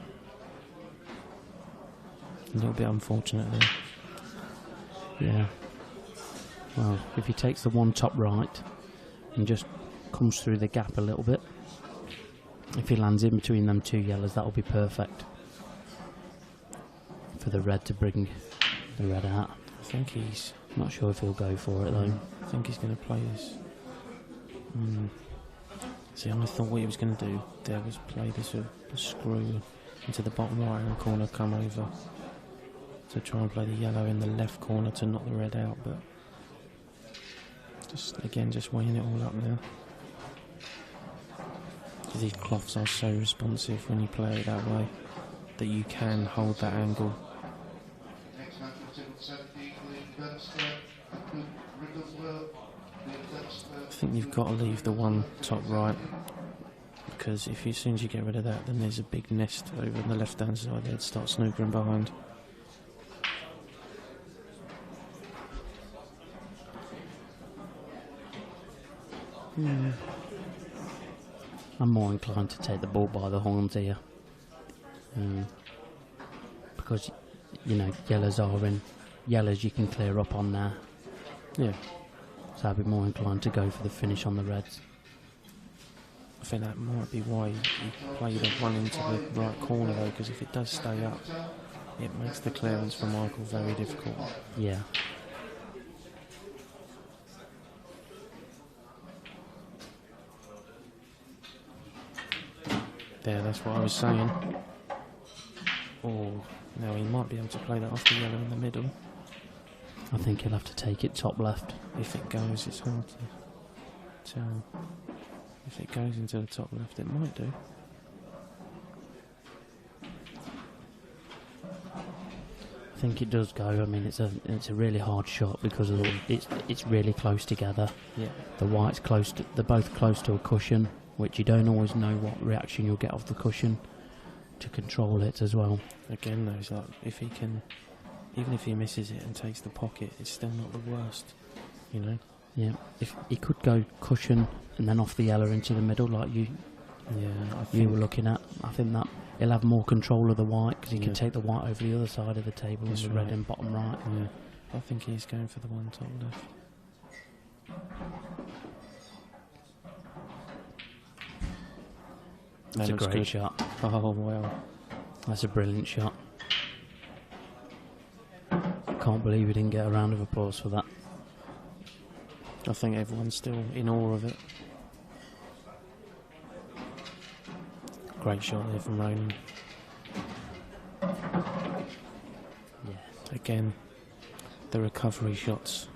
little bit unfortunate there. Yeah. Well, if he takes the one top right and just comes through the gap a little bit, if he lands in between them two yellows, that'll be perfect for the red to bring the red out. I think he's... Not sure if he'll go for it though. I think he's going to play this. See, I thought what he was going to do there was play this with a screw into the bottom right hand corner, come over to try and play the yellow in the left corner to knock the red out, but just weighing it all up now. Because these cloths are so responsive when you play it that way that you can hold that angle. Next match is table 17, I think you've got to leave the one top right, because as soon as you get rid of that, then there's a big nest over on the left hand side there to start snookering behind. I'm more inclined to take the ball by the horns here. Because, yellows are in. Yellows you can clear up on now. Yeah. So I'd be more inclined to go for the finish on the reds. I think that might be why you play the one into the right corner though, because if it does stay up, it makes the clearance for Michael very difficult. Yeah. There, that's what I was saying. Oh, now he might be able to play that off the yellow in the middle. I think he'll have to take it top left. If it goes, it's hard to tell. If it goes into the top left, it might do. I think it does go. I mean, it's a really hard shot because of it's really close together. Yeah. The white's close. They're both close to a cushion, which you don't always know what reaction you'll get off the cushion to control it as well. Again, though, it's like if he can, even if he misses it and takes the pocket, it's still not the worst, you know. Yeah. If he could go cushion and then off the yellow into the middle, like you were looking at, I think that he'll have more control of the white because he can take the white over the other side of the table and the red in bottom right. Yeah. I think he's going for the one top left. That's a great good. shot. Oh, wow. That's a brilliant shot. Can't believe we didn't get a round of applause for that. I think everyone's still in awe of it. Great shot there from Ronan. Yeah. Again, the recovery shots.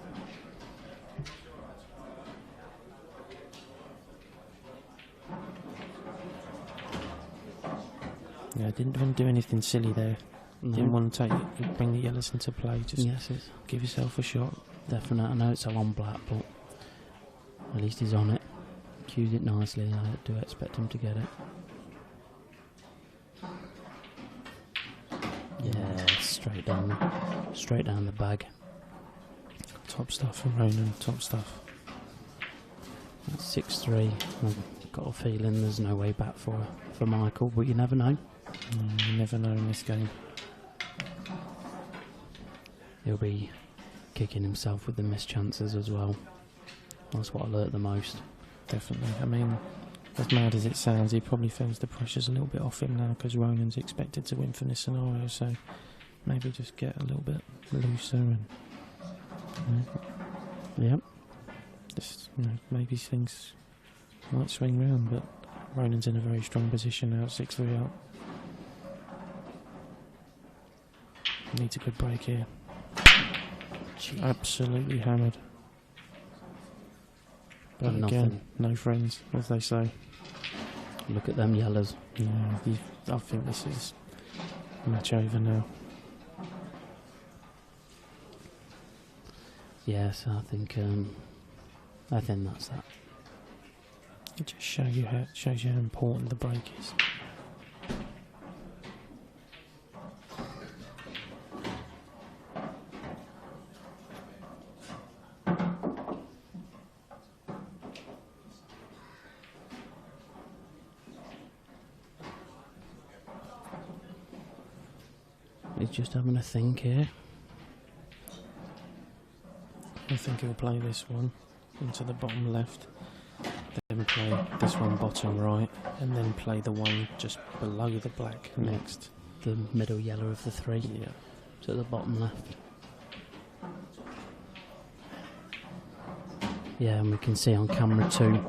Yeah, didn't want to do anything silly there. No. Didn't want to bring the yellows into play. Just Yes, it's give yourself a shot. definite. I know it's a long black, but at least he's on it. Cued it nicely. I do expect him to get it. Yeah, straight down the bag. Top stuff from Ronan, top stuff. That's 6-3. I've got a feeling there's no way back for Michael, but you never know. You never know in this game. He'll be kicking himself with the missed chances as well. That's what I learnt the most. Definitely. I mean, as mad as it sounds, he probably feels the pressure's a little bit off him now because Ronan's expected to win from this scenario, so maybe just get a little bit looser and Yep. just, maybe things might swing round, but Ronan's in a very strong position now at 6-3 out. Needs a good break here. Jeez. Absolutely hammered. But again, Nothing. no friends, as they say. Look at them yellows. Yeah, I think this is match over now. Yes, I think that's that. It just shows you how important the break is. He's just having a think here. I think he'll play this one into the bottom left, then play this one bottom right, and then play the one just below the black next. The middle yellow of the three. Yeah. To the bottom left. Yeah, and we can see on camera too.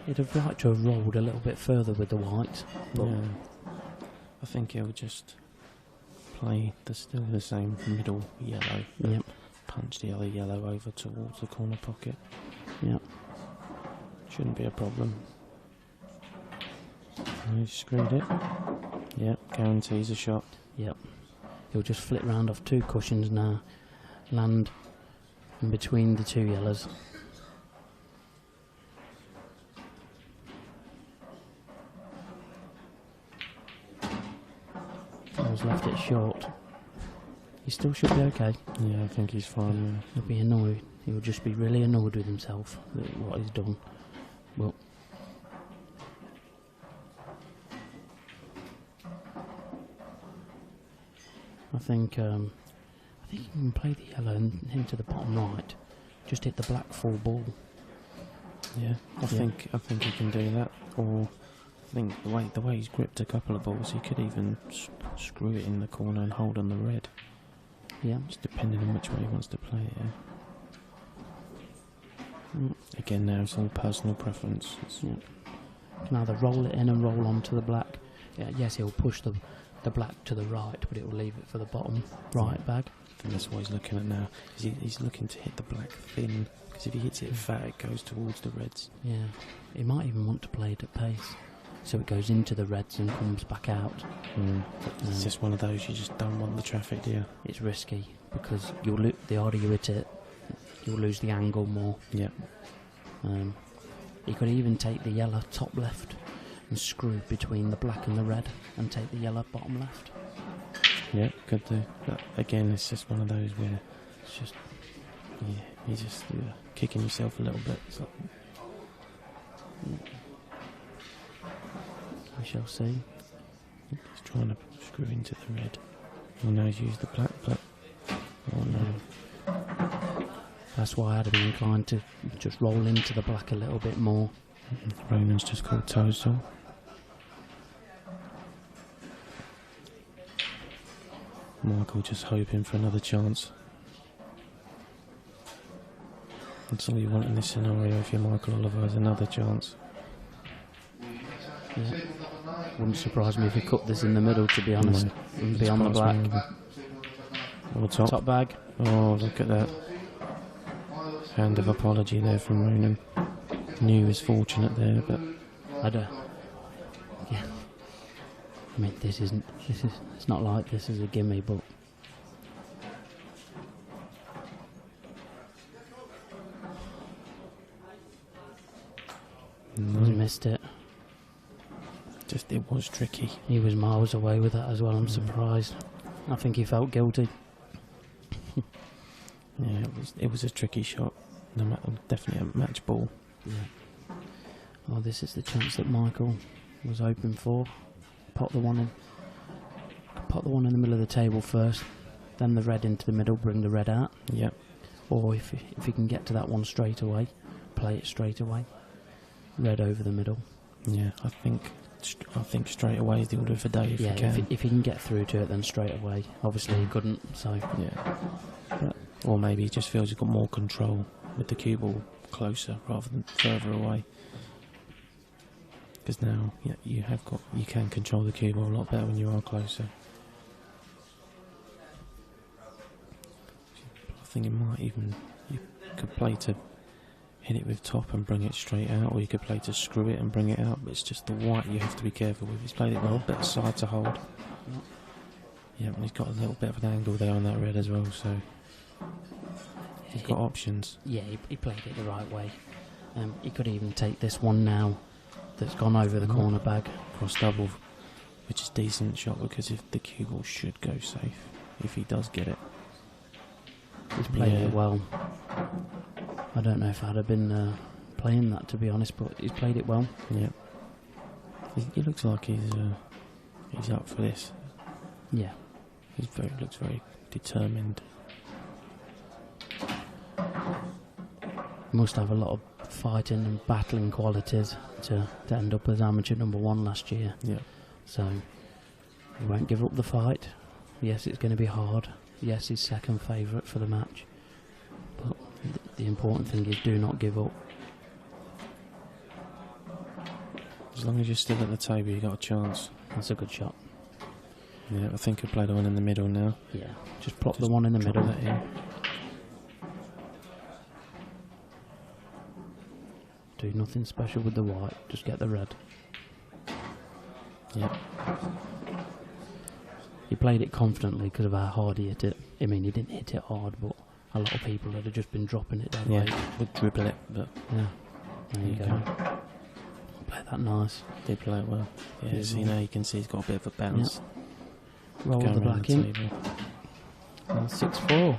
He'd have liked to have rolled a little bit further with the white. But Yeah. I think he'll just play still the same middle yellow. but Yep. Punch the other yellow over towards the corner pocket. Yep. Shouldn't be a problem. He screwed it. Yep, guarantees a shot. Yep. He'll just flit round off two cushions now. Land in between the two yellows. He's left it short. He still should be okay. Yeah, I think he's fine. He'll be annoyed. He will just be really annoyed with himself at what he's done. But I think you can play the yellow and into the bottom right. Just hit the black full ball. Yeah, I think he can do that. Or I think the way he's gripped a couple of balls, he could even screw it in the corner and hold on the red. Yeah. Just depending on which way he wants to play it. Again, now it's all personal preference. Yeah. You can either roll it in and roll onto the black. Yeah, yes, he'll push the black to the right, but it will leave it for the bottom right bag. I think that's what he's looking at now. He's looking to hit the black thin, because if he hits it fat, it goes towards the reds. Yeah. He might even want to play it at pace, so it goes into the reds and comes back out. It's just one of those, you just don't want the traffic, do you? It's risky, because the harder you hit it, you'll lose the angle more. Yeah. You could even take the yellow top left and screw between the black and the red and take the yellow bottom left. Yeah, could do. But again, it's just one of those where it's just, you're just kicking yourself a little bit. So. We shall see. He's trying to screw into the red. Oh no, he's used the black, but oh no. That's why I'd be inclined to just roll into the black a little bit more. Ronan's just called total. Michael just hoping for another chance. That's all you want in this scenario if you're Michael Oliver, is another chance. Yeah. Wouldn't surprise me if he cut this in the middle, to be honest, and be on the black. Or top bag. Oh, look at that. Hand of apology there from Ronan. Knew he was fortunate there, but yeah. I mean, it's not like this is a gimme, but he's missed it. It was tricky. He was miles away with that as well. I'm surprised. I think he felt guilty. Yeah, it was a tricky shot. Definitely a match ball. Yeah. Oh, this is the chance that Michael was hoping for. Pot the one in the middle of the table first, then the red into the middle, bring the red out. Yep. Or if he can get to that one straight away, play it straight away. Red over the middle. Yeah, I think straight away is the order of the day if you can. If he can get through to it, then straight away. Obviously he couldn't, so yeah. Or maybe he just feels he's got more control with the cue ball closer rather than further away. Because now, you can control the cue ball a lot better when you are closer. I think you could play to hit it with top and bring it straight out, or you could play to screw it and bring it out, but it's just the white you have to be careful with. He's played it well, bit of side to hold. Yeah, and he's got a little bit of an angle there on that red as well, so he's got options. Yeah, he played it the right way. He could even take this one now that's gone over the corner bag. Cross double, which is decent shot, because if the cue ball should go safe, if he does get it. He's played it well. I don't know if I'd have been playing that, to be honest, but he's played it well. Yeah. He looks like he's up for this. Yeah. He looks very determined. Must have a lot of fighting and battling qualities to end up as amateur number one last year. Yeah. So he won't give up the fight. Yes, it's going to be hard. Yes, he's second favourite for the match. But the important thing is do not give up. As long as you're still at the table, you got a chance. That's a good shot. Yeah, I think he'll play the one in the middle now. Yeah, just plop the one in the middle. That in. Do nothing special with the white, just get the red. Yep. He played it confidently because of how hard he hit it. I mean, he didn't hit it hard, but a lot of people would have just been dropping it down. Yeah, would dribble it, but yeah, there you go. Play that nice. Did play it well. Yeah, see now you can see he's got a bit of a bounce. Yep. Roll the black in. 6-4.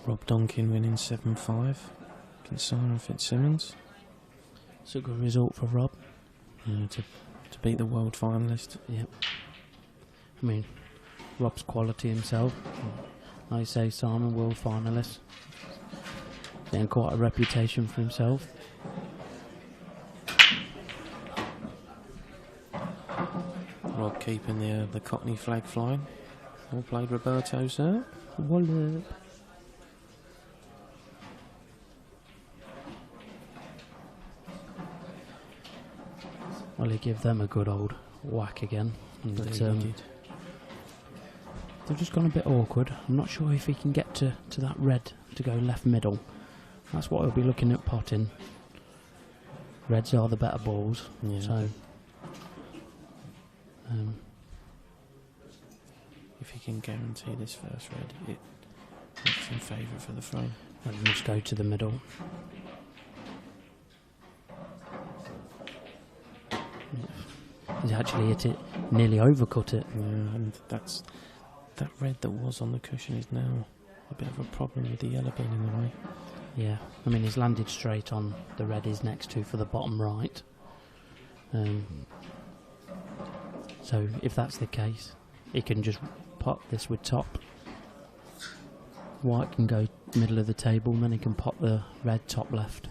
Rob Donkin winning 7-5 against Simon Fitzsimmons. It's a good result for Rob. To beat the world finalist. Yep. I mean, Rob's quality himself. Like I say, Simon, world finalist. Getting quite a reputation for himself. Rob keeping the Cockney flag flying. All played Roberto's there. Wallop. Well, he gave them a good old whack again. Indeed, But, he did. they've just gone a bit awkward. I'm not sure if he can get to that red to go left middle. That's what he'll be looking at potting. Reds are the better balls, Yeah. so If he can guarantee this first red, it makes in favour for the frame. well, he must go to the middle. He's actually hit it, nearly overcut it. Yeah, and that red that was on the cushion is now a bit of a problem with the yellow being in the way. Yeah, I mean he's landed straight on the red he's next to for the bottom right. So if that's the case, he can just pot this with top. White can go middle of the table, and then he can pot the red top left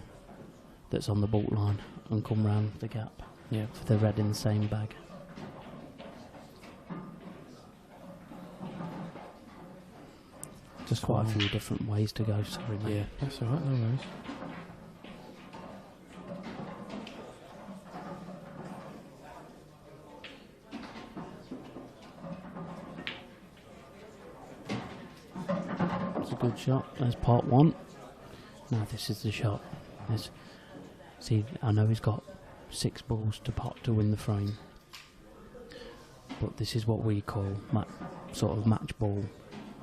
that's on the baulk line and come round the gap Yeah. for the red in the same bag. There's quite a few different ways to go, sorry mate. Yeah, that's alright, no worries. It's a good shot. There's part one. Now this is the shot. See, I know he's got 6 balls to pot to win the frame, but this is what we call sort of match ball.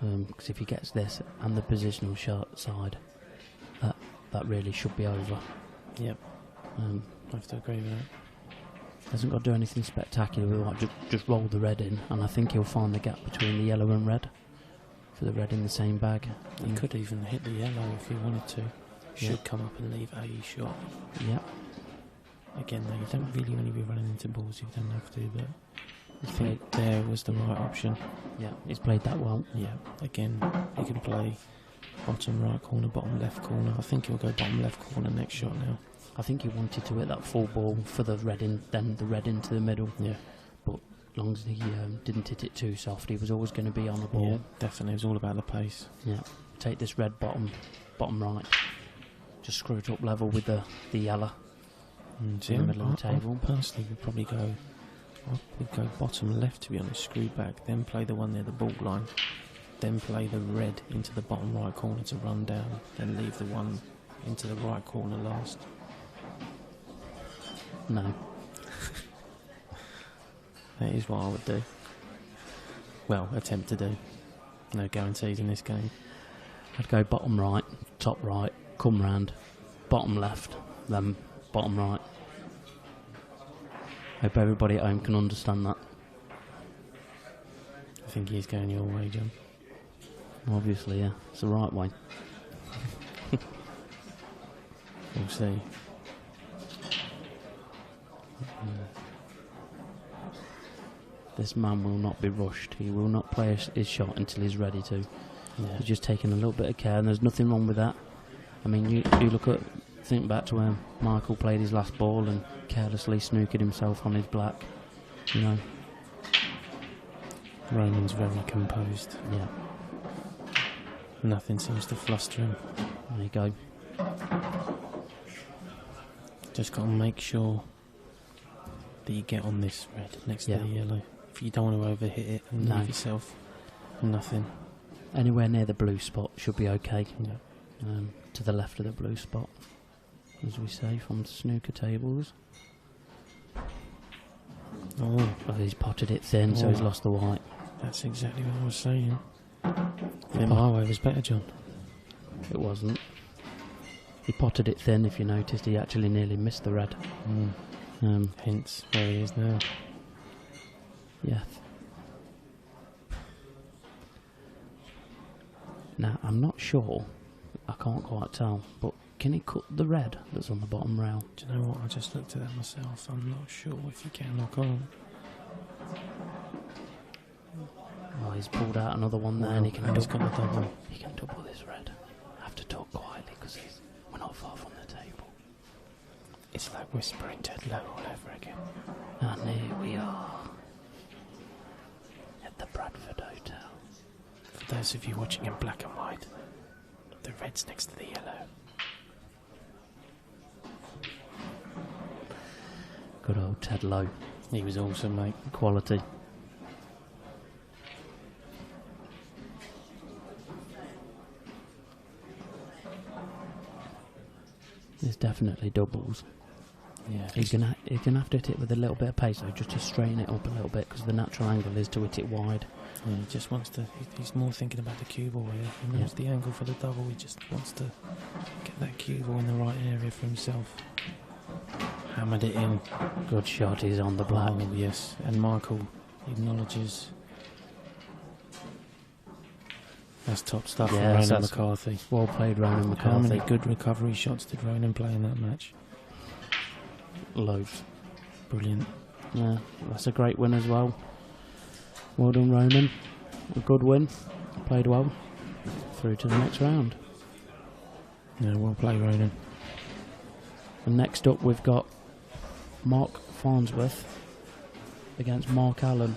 Because if he gets this and the positional shot side, that really should be over. Yep, I have to agree with that. Hasn't got to do anything spectacular with it. Just roll the red in, and I think he'll find the gap between the yellow and red for the red in the same bag. He could even hit the yellow if he wanted to. Should Yeah. come up and leave a shot. Yep. Again, though, you don't really want to be running into balls if you don't have to, but I He's think there was the right option. Yeah, he's played that well. Yeah, again, he can play bottom right corner, bottom left corner. I think he'll go bottom left corner next shot now. I think he wanted to hit that full ball for the red in, then the red into the middle. Yeah. But as long as he didn't hit it too soft, he was always going to be on the ball. Yeah, definitely. It was all about the pace. Yeah. Take this red bottom right. Just screw it up level with the yellow. See, in the middle of the table. I personally would probably go bottom left, to be honest, screw back, then play the one near the baulk line, then play the red into the bottom right corner to run down, then leave the one into the right corner last. No. That is what I would do. Well, attempt to do. No guarantees in this game. I'd go bottom right, top right, come round, bottom left, then bottom right. Hope everybody at home can understand that. I think he's going your way, John. Obviously, yeah. It's the right way. We'll see. This man will not be rushed. He will not play his shot until he's ready to. Yeah. He's just taking a little bit of care, and there's nothing wrong with that. I mean, you think back to when Michael played his last ball and carelessly snookered himself on his black. You know. Ronan's very composed. Yeah. Nothing seems to fluster him. There you go. Just got to make sure that you get on this red next to the yellow. If you don't want to overhit it and leave yourself nothing. Anywhere near the blue spot should be okay. Yeah. To the left of the blue spot, as we say from snooker tables. Oh, Well, he's potted it thin, so he's lost the white. that's exactly what I was saying. I think my way was better, John. It wasn't. He potted it thin, if you noticed. He actually nearly missed the red. Hence where he is now. Yeah. Now, I'm not sure can't quite tell. But can he cut the red that's on the bottom rail? Do you know what? I just looked at that myself. I'm not sure if you can or can't. Oh, he's pulled out another one there, and he can he's double. got the double. He can double this red. I have to talk quietly because we're not far from the table. It's like whispering Ted Lowe all over again. And here we are at the Bradford Hotel. For those of you watching in black and white, the red's next to the yellow. Good old Ted Lowe. He was awesome, mate. Quality. There's definitely doubles. Yeah. He's gonna have to hit it with a little bit of pace though, just to straighten it up a little bit, because the natural angle is to hit it wide. Yeah, he just wants to. He's more thinking about the cue ball here. He knows the angle for the double. He just wants to get that cue ball in the right area for himself. Hammered it in. Good shot. He's on the black. Oh, yes, and Michael acknowledges. That's top stuff from Yes, Ronan that's McCarthy. Well played, Ronan How many McCarthy. good recovery shots did Ronan play in that match? Loads. Brilliant. Yeah, that's a great win as well. Well done, Ronan. A good win. Played well. Through to the next round. Yeah, well played, Ronan. And next up, we've got Mark Farnsworth against Mark Allen.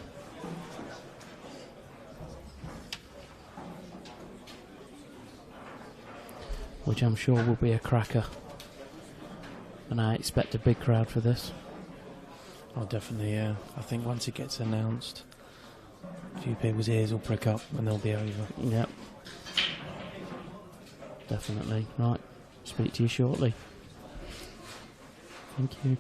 Which I'm sure will be a cracker. And I expect a big crowd for this. Oh, definitely, yeah. I think once it gets announced, a few people's ears will prick up and they'll be over. Yep. Definitely. Right. Speak to you shortly. Thank you.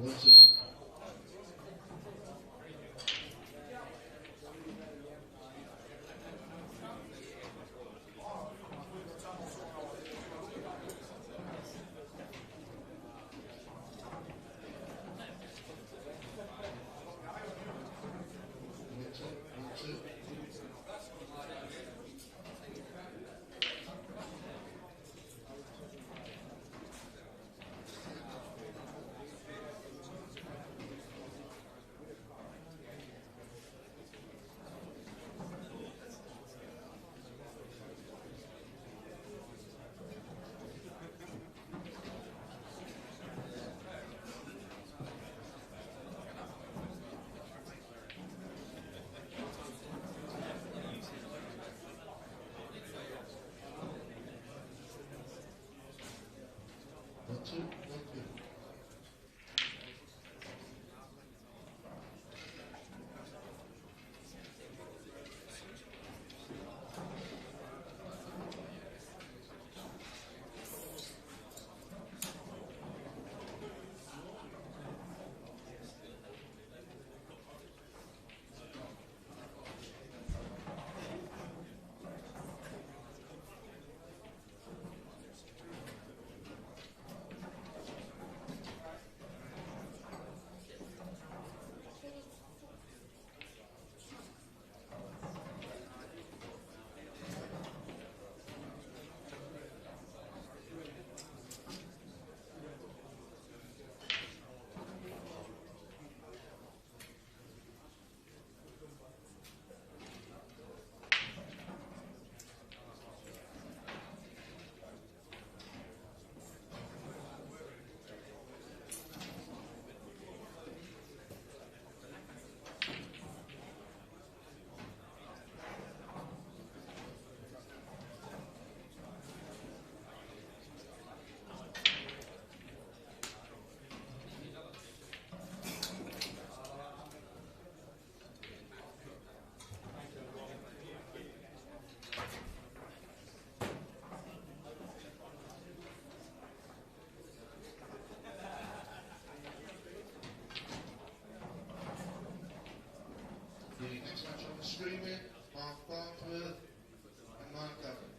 1, 2. The next match on the screen here, Mark Farnsworth and Mark Duggan.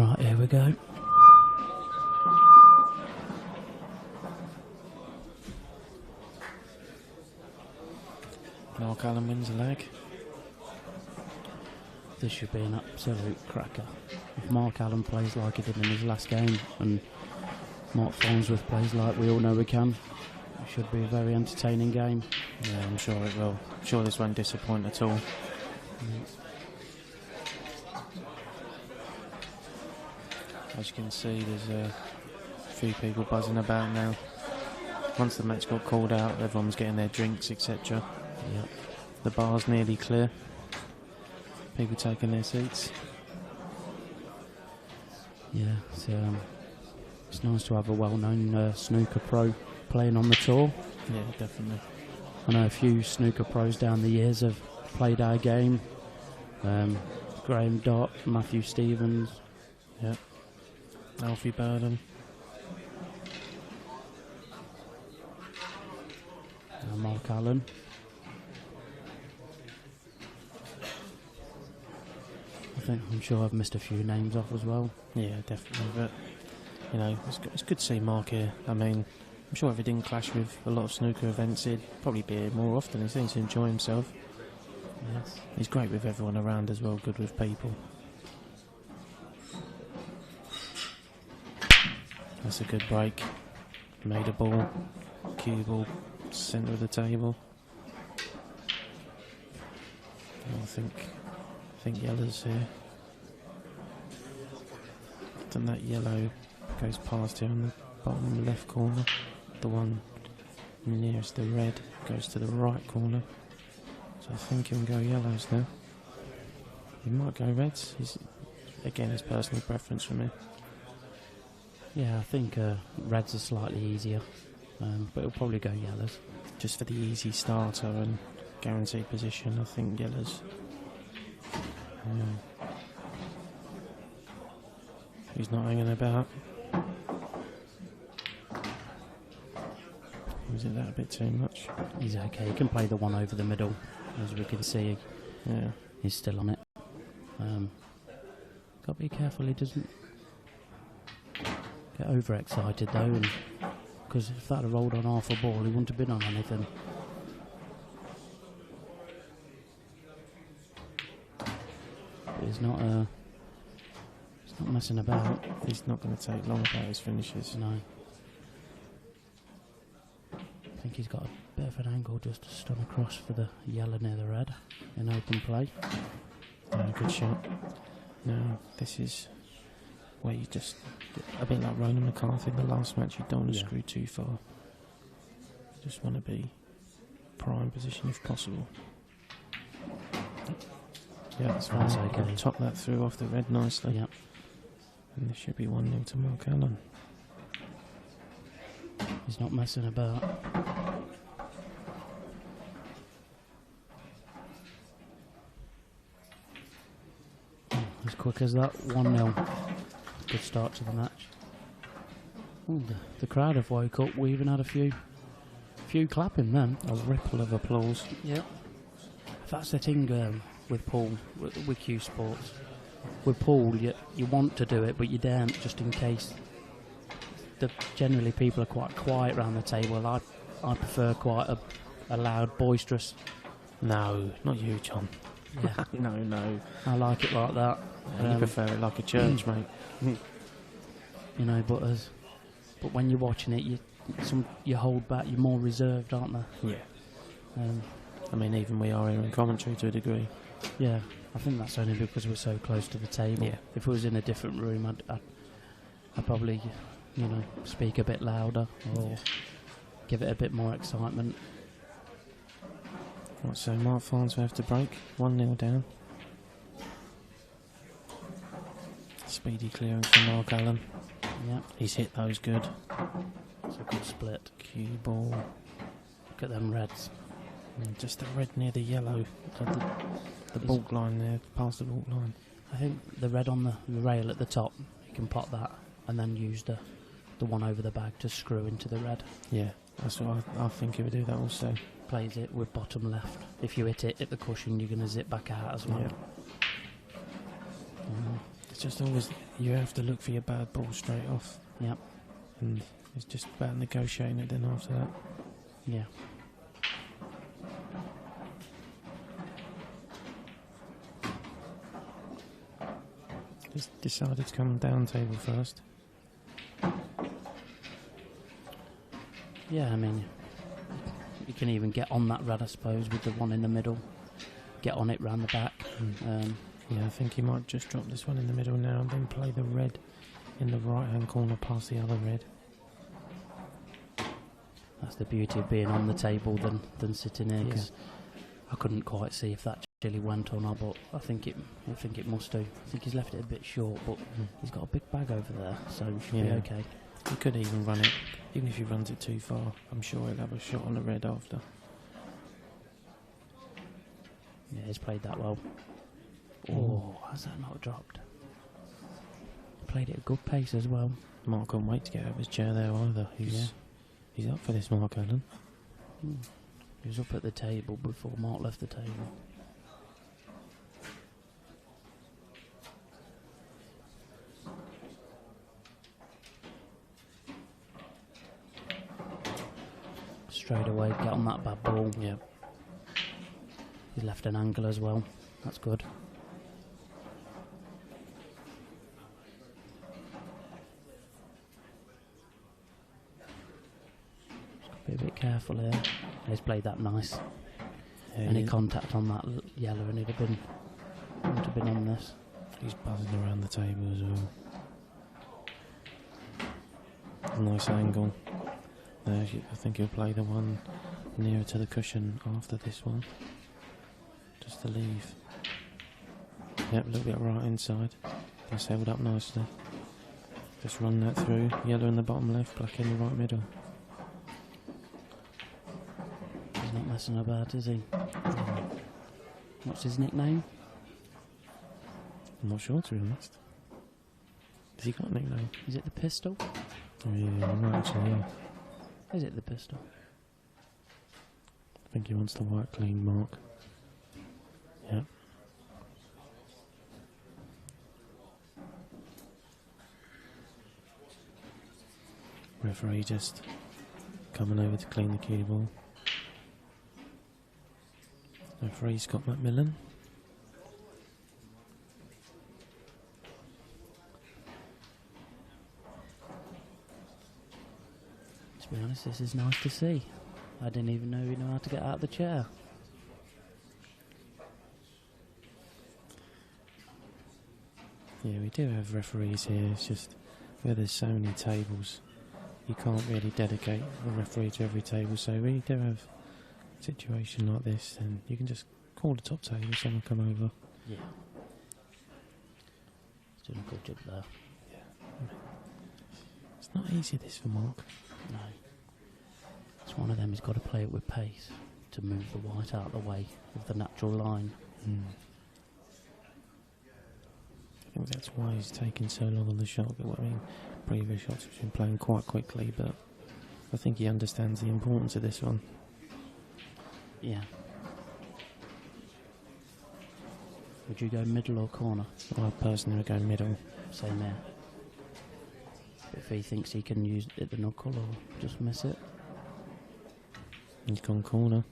Right, here we go. Mark Allen wins a leg. This should be an absolute cracker. If Mark Allen plays like he did in his last game, and Mark Farnsworth plays like we all know he can, it should be a very entertaining game. Yeah, I'm sure it will. I'm sure this won't disappoint at all. As you can see, there's a few people buzzing about now. Once the match got called out, everyone's getting their drinks, etc. Yep. The bar's nearly clear. People taking their seats. Yeah, it's nice to have a well-known snooker pro playing on the tour. Yeah, definitely. I know a few snooker pros down the years have played our game. Graham Dott, Matthew Stevens. Yeah. Alfie Burden. Mark Allen. I'm sure I've missed a few names off as well. Yeah, definitely. But you know, it's good to see Mark here. I mean, I'm sure if he didn't clash with a lot of snooker events, he'd probably be here more often. He seems to enjoy himself. Yes. He's great with everyone around as well. Good with people. That's a good break. Made a ball. Cue ball. Centre of the table. I think yellow's here. Then that yellow goes past here in the bottom left corner. The one nearest the red goes to the right corner. So I think he'll go yellows now. He might go reds. Again, his personal preference for me. Yeah, I think reds are slightly easier, but it'll probably go yellows. Just for the easy starter and guaranteed position, I think yellows. He's not hanging about. Was it that a bit too much? He's okay. He can play the one over the middle, as we can see. Yeah. He's still on it. Got to be careful he doesn't get overexcited though, because if that had rolled on half a ball, he wouldn't have been on anything. But he's not messing about. He's not going to take long about his finishes. No. I think he's got a bit of an angle just to stun across for the yellow near the red in open play. Good shot. Now, this is where you just, a bit like Ronan McCarthy in the last match, you don't want to screw too far. You just want to be prime position if possible. Yeah, that's fine. That's okay. Top that through off the red nicely. Yep. And this should be 1-0 to Mark Allen. He's not messing about. As quick as that, 1-0. Good start to the match. Ooh, the crowd have woke up. We even had a few clapping then. A ripple of applause. Yep. That's the thing with Paul, with Q Sports. With Paul, you want to do it, but you daren't, just in case. Generally, people are quite quiet around the table. I prefer quite a loud, boisterous. No, not you, John. Yeah. No. I like it like that. You prefer it like a church, mate. You know, but when you're watching it, you hold back. You're more reserved, aren't they? Yeah. I mean, even we are here in commentary to a degree. Yeah, I think that's only because we're so close to the table. Yeah. If it was in a different room, I'd probably, speak a bit louder or give it a bit more excitement. Right, so Mark Farnsworth to break, 1-0 down. Speedy clearance from Mark Allen. Yeah, He's hit those good. it's a good split. Cue ball. Look at them reds. Just the red near the yellow. The baulk line there, past the baulk line. I think the red on the rail at the top, you can pop that and then use the one over the bag to screw into the red. Yeah, that's what I think he would do that also. Plays it with bottom left. If you hit the cushion, you're going to zip back out as well. Yeah. just always, you have to look for your bad ball straight off. Yep. And it's just about negotiating it then after that. Yeah. Just decided to come down table first. Yeah, I mean, you can even get on that red, I suppose, with the one in the middle. Get on it round the back. Yeah, I think he might just drop this one in the middle now and then play the red in the right-hand corner past the other red. That's the beauty of being on the table than sitting here, Yeah. 'cause I couldn't quite see if that actually went or not, but I think it must do. I think he's left it a bit short, but he's got a big bag over there, so it should be Yeah. okay. He could even run it, even if he runs it too far, I'm sure he'll have a shot on the red after. Yeah, he's played that well. Oh, how's that not dropped? Played it at good pace as well. Mark couldn't wait to get out of his chair there either. He's up for this, Mark Allen. He was up at the table before Mark left the table. Straight away, get on that bad ball. Yeah. He's left an angle as well. That's good. Be a bit careful here. He's played that nice. Yeah, Any contact on that yellow and would have been on this. he's buzzing around the table as well. Nice angle. There, I think he'll play the one nearer to the cushion after this one. Just to leave. Yep, a little bit right inside. That's held up nicely. Just run that through. Yellow in the bottom left, black in the right middle. He's not messing about, is he? What's his nickname? I'm not sure, to be honest. Has he got a nickname? Is it the Pistol? Oh yeah, no, actually, yeah. Is it the Pistol? I think he wants the white clean mark. Yep. Referee just coming over to clean the cue ball. Referee Scott McMillan. To be honest, this is nice to see. I didn't even know he knew how to get out of the chair. Yeah, we do have referees here. It's just where there's so many tables, you can't really dedicate a referee to every table. So we do have a situation like this, and you can just call the top table, someone come over. Yeah. He's doing a good job there. It's not easy, this, for Mark. No. It's one of them, he's got to play it with pace to move the white out of the way of the natural line. I think that's why he's taking so long on the shot. I mean, previous shots have been playing quite quickly, but I think he understands the importance of this one. Yeah. Would you go middle or corner? I personally would go middle. Same here. If he thinks he can use it at the knuckle or just miss it. He's gone corner.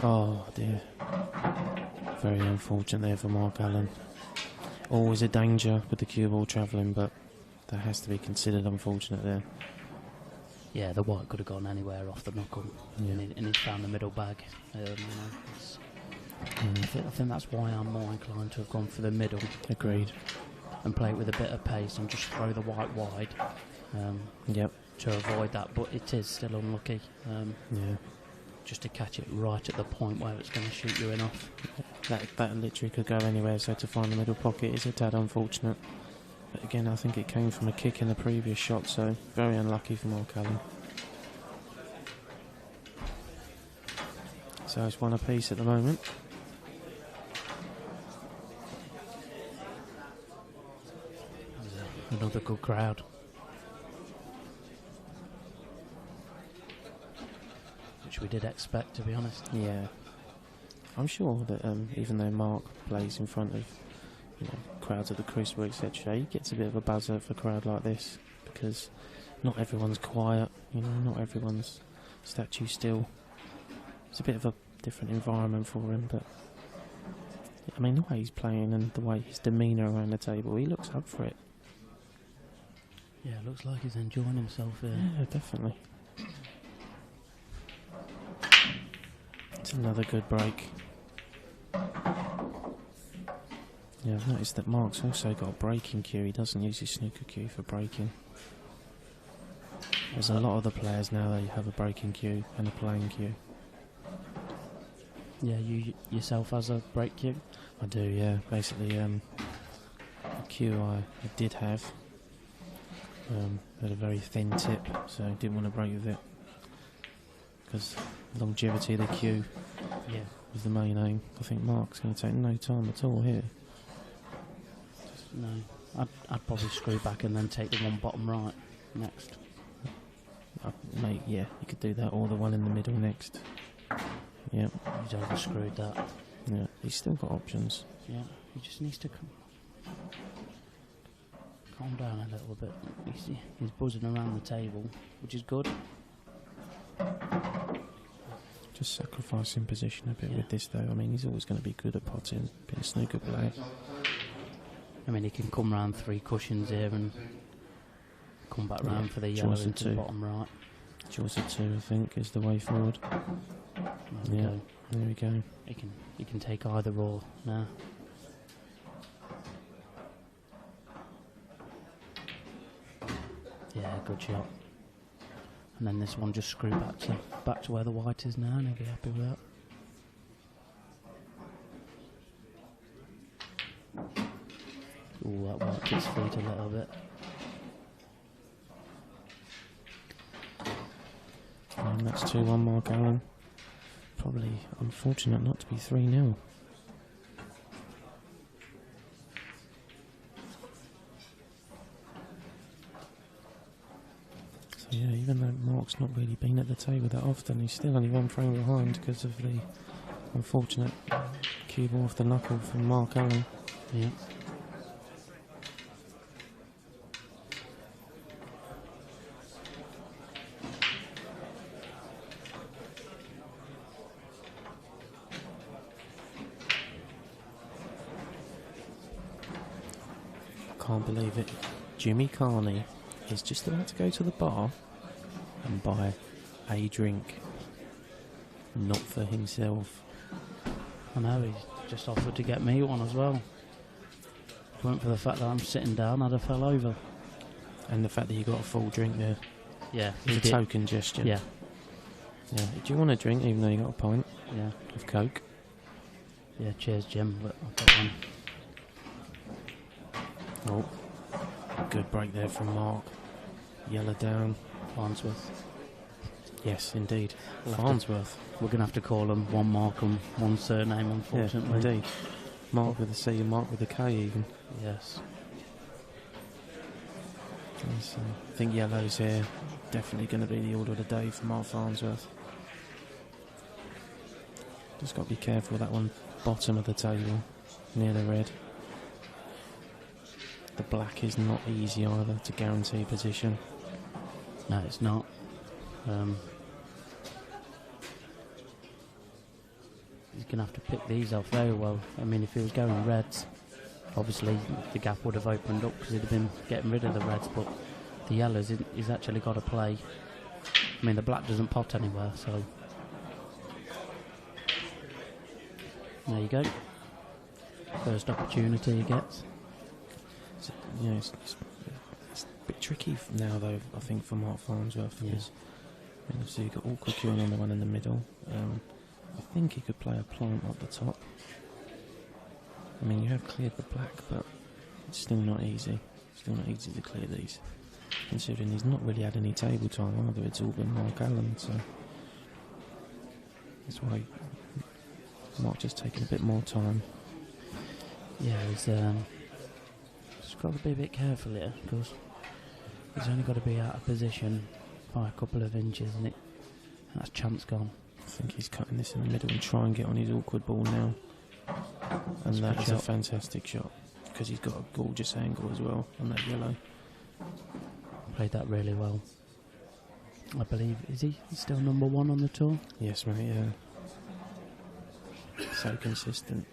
Oh dear. Very unfortunate there for Mark Allen. Always a danger with the cue ball travelling, but that has to be considered unfortunate there. Yeah, the white could have gone anywhere off the knuckle, Yeah. and he's found the middle bag. I think that's why I'm more inclined to have gone for the middle. Agreed. And play it with a bit of pace and just throw the white wide Yep. to avoid that, but it is still unlucky. Yeah. Just to catch it right at the point where it's going to shoot you in off. That literally could go anywhere, so to find the middle pocket is a tad unfortunate. But again, I think it came from a kick in the previous shot, so very unlucky for Mark Allen. So it's one apiece at the moment. Another good crowd. Which we did expect, to be honest. Yeah. I'm sure that even though Mark plays in front of crowds at the Crucible, etc., he gets a bit of a buzz out of a crowd like this because not everyone's quiet, you know, not everyone's statue still. It's a bit of a different environment for him, but I mean, the way he's playing and the way his demeanour around the table, he looks up for it. Yeah, it looks like he's enjoying himself here. Yeah, definitely. It's another good break. Yeah, I've noticed that Mark's also got a breaking cue. He doesn't use his snooker cue for breaking. There's a lot of the players now that have a breaking cue and a playing cue. Yeah, you yourself has a break cue? I do, yeah. Basically, a cue I did have had a very thin tip, so I didn't want to break with it. Because longevity of the cue was the main aim. I think Mark's going to take no time at all here. No, I'd probably screw back and then take the one bottom right next. Mate, yeah, you could do that, or the one in the middle next. Yeah. He's overscrewed that. Yeah, he's still got options. Yeah, he just needs to calm down a little bit. He's buzzing around the table, which is good. Just sacrificing position a bit with this, though. I mean, he's always going to be good at potting, being a snooker player. I mean, he can come round 3 cushions here and come back round for the yellow into the bottom right. Choice of 2, I think, is the way forward. There we go. He can take either or now. Yeah, good shot. And then this one just screw back to where the white is now, and he'll be happy with that. Ooh, that white gets feet a little bit. And that's 2-1 Mark Allen. Probably unfortunate not to be 3-0. So yeah, even though Mark's not really been at the table that often, he's still only 1 frame behind because of the unfortunate cue ball off the knuckle from Mark Allen. Yeah. Can't believe it. Jimmy Carney is just about to go to the bar and buy a drink. Not for himself. I know, he's just offered to get me one as well. If it weren't for the fact that I'm sitting down, I'd have fell over. And the fact that you got a full drink there. Yeah. It's a token gesture. Yeah. Yeah. Do you want a drink even though you got a pint? Yeah. Of Coke? Yeah, cheers Jim, but I'll take one. Oh, good break there from Mark. Yellow down. Farnsworth. Yes, indeed. Farnsworth. We're going to have to call them one Mark and one surname, unfortunately. Yeah, indeed. Mark with a C and Mark with a K even. Yes. So I think yellow's here. Definitely going to be the order of the day for Mark Farnsworth. Just got to be careful that one bottom of the table, near the red. The black is not easy either to guarantee position. No, it's not. He's going to have to pick these off very well. I mean, if he was going reds, obviously the gap would have opened up because he'd have been getting rid of the reds, but the yellows, he's actually got to play. I mean, the black doesn't pot anywhere, so... There you go. First opportunity he gets. It's a bit tricky now, though, I think, for Mark Farnsworth. Because, I mean, obviously you've got awkward queuing on the one in the middle. I think he could play a plant up the top. I mean, you have cleared the black, but it's still not easy. Still not easy to clear these. Considering he's not really had any table time either, it's all been Mark Allen, so... That's why Mark just taking a bit more time. Yeah, he's got to be a bit careful here, because he's only got to be out of position by a couple of inches, and that's chance gone. I think he's cutting this in the middle and try and get on his awkward ball now. And that is a fantastic shot. because he's got a gorgeous angle as well on that yellow. Played that really well. I believe, is he still number 1 on the tour? Yes, mate, yeah. So consistent.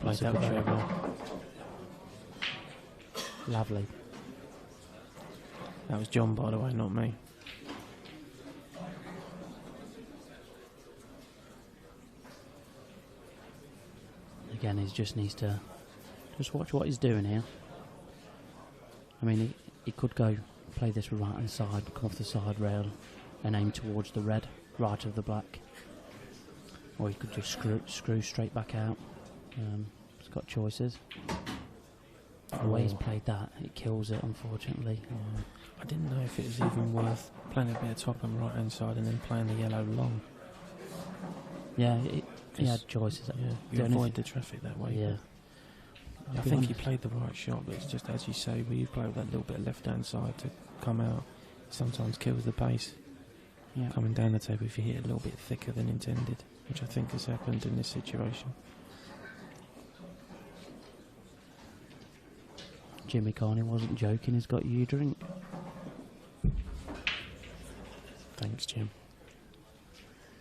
Played that very well. Lovely. That was John, by the way, not me. Again, he just needs to just watch what he's doing here. I mean, he could go play this right hand side, come off the side rail and aim towards the red, right of the black. Or he could just screw straight back out. He's got choices. The way he's played that, it kills it, unfortunately. I didn't know if it was even worth playing a bit of top and right hand side and then playing the yellow long. Yeah, he had choices. Yeah, you avoid the traffic that way. Yeah. I think he played the right shot, but it's just as you say, where you play with that little bit of left hand side to come out, sometimes kills the pace. Yeah. Coming down the table if you hit it a little bit thicker than intended, which I think has happened in this situation. Jimmy Carney wasn't joking, he's got you a drink. Thanks, Jim.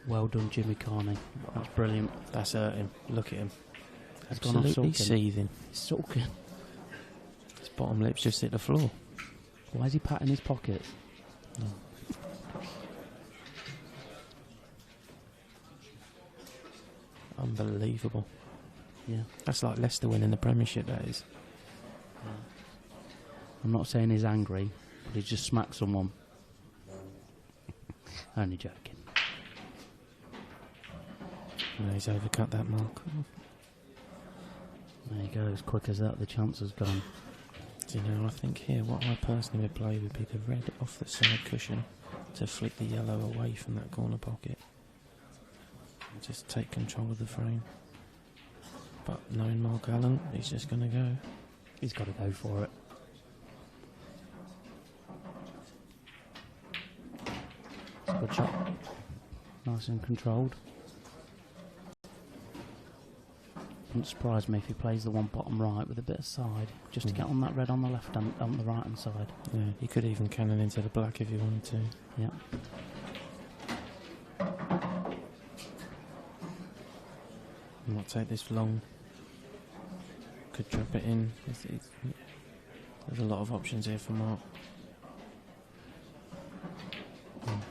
Well done, Jimmy Carney. That's brilliant. That's hurt him. Look at him. He's gone off Absolutely sulking. seething. He's sulking. His bottom lip's just hit the floor. Why is he patting his pockets? Unbelievable. Yeah. That's like Leicester winning the Premiership, that is. I'm not saying he's angry, but he just smacked someone. Only joking. No, he's overcut that mark. There you go, as quick as that, the chance has gone. Do you know, I think here what I personally would play would be the red off the side cushion to flick the yellow away from that corner pocket. And just take control of the frame. But knowing Mark Allen, he's just going to go. He's got to go for it. It's a good shot. Nice and controlled. Wouldn't surprise me if he plays the one bottom right with a bit of side, just to get on that red on the left hand, on the right hand side. Yeah, he could even cannon into the black if he wanted to. Yeah. Might take this long. Could drop it in. There's a lot of options here for Mark.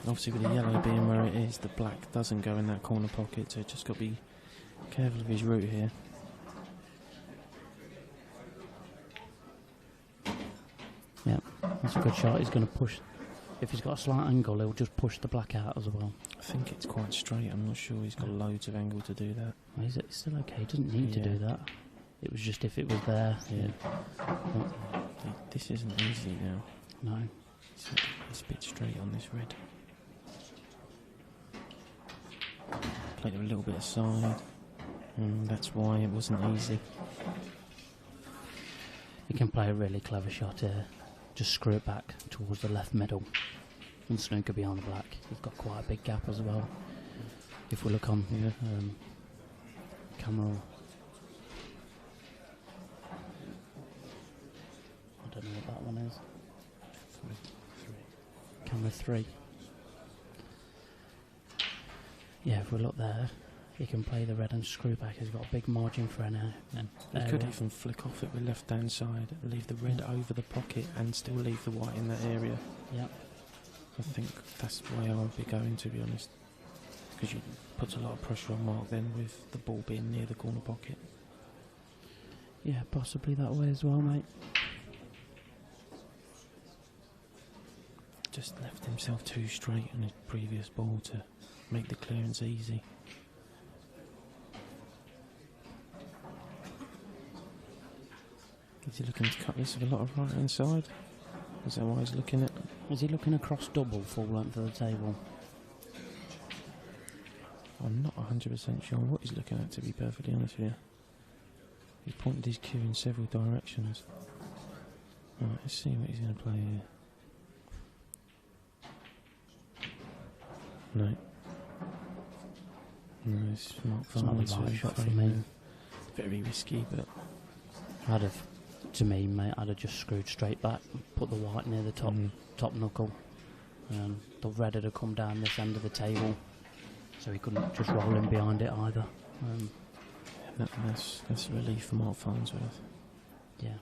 Obviously with the yellow being where it is, the black doesn't go in that corner pocket, so just got to be careful of his route here. Yeah, that's a good shot. He's going to push. If he's got a slight angle, he'll just push the black out as well. I think it's quite straight. I'm not sure he's got loads of angle to do that. Well, he's still okay. He doesn't need to do that. It was just if it was there. Yeah. This isn't easy now. No. It's a bit straight on this red. Played a little bit of side. That's why it wasn't easy. He can play a really clever shot here. Just screw it back towards the left middle and snooker beyond the black. He's got quite a big gap as well. If we look on camera, I don't know what that one is. Camera 3. Yeah, if we look there, he can play the red and screw back. He's got a big margin for an area. He could even flick off it with left hand side, leave the red over the pocket and still leave the white in that area. Yeah. I think that's the way I would be going, to be honest. Because you put a lot of pressure on Mark then with the ball being near the corner pocket. Yeah, possibly that way as well, mate. Just left himself too straight on his previous ball to make the clearance easy. Is he looking to cut this with a lot of right hand side? Is that why he's looking at? Is he looking across double full length of the table? I'm not 100% sure what he's looking at, to be perfectly honest with you. He's pointed his cue in several directions. Right, let's see what he's going to play here. No. No, it's not It's not the right shot for me. Very risky, but To me, mate, I'd have just screwed straight back, put the white near the top knuckle. The red had come down this end of the table, so he couldn't just roll in behind it either. That's a relief for Mark Farnsworth. Yeah.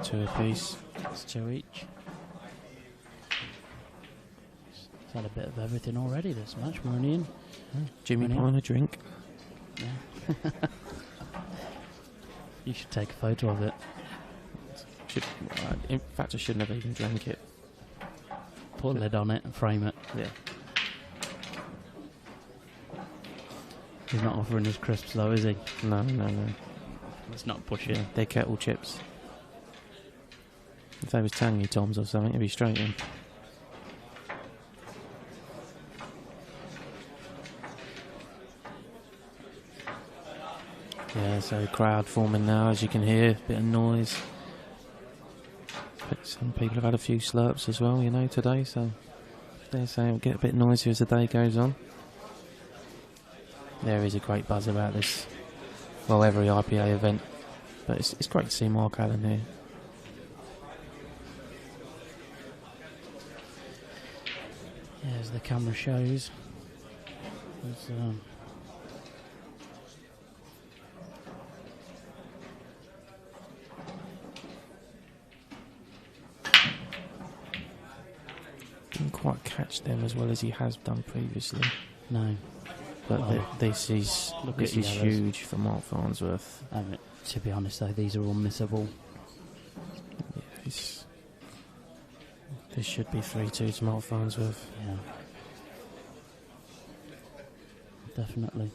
2 apiece. It's 2 each. It's had a bit of everything already this match. We're only in. Jimmy We're in. buying a drink. Yeah. You should take a photo of it. In fact, I shouldn't have even drank it. Put a lid on it and frame it. Yeah. He's not offering us crisps though, is he? No. Let's not push it. Yeah, they're kettle chips. If they was Tangy Toms or something, it'd be straight in. Yeah, so crowd forming now, as you can hear, bit of noise. But some people have had a few slurps as well, you know, today, so they're saying it'll get a bit noisier as the day goes on. There is a great buzz about this, well, every IPA event, but it's great to see Mark Allen here. Yeah, as the camera shows, there's, Didn't quite catch them as well as he has done previously. no. But Well, this is look at the yellows. huge for Mark Farnsworth. To be honest though, these are unmissable. Yeah, this should be 3-2 to Mark Farnsworth. Yeah. Definitely.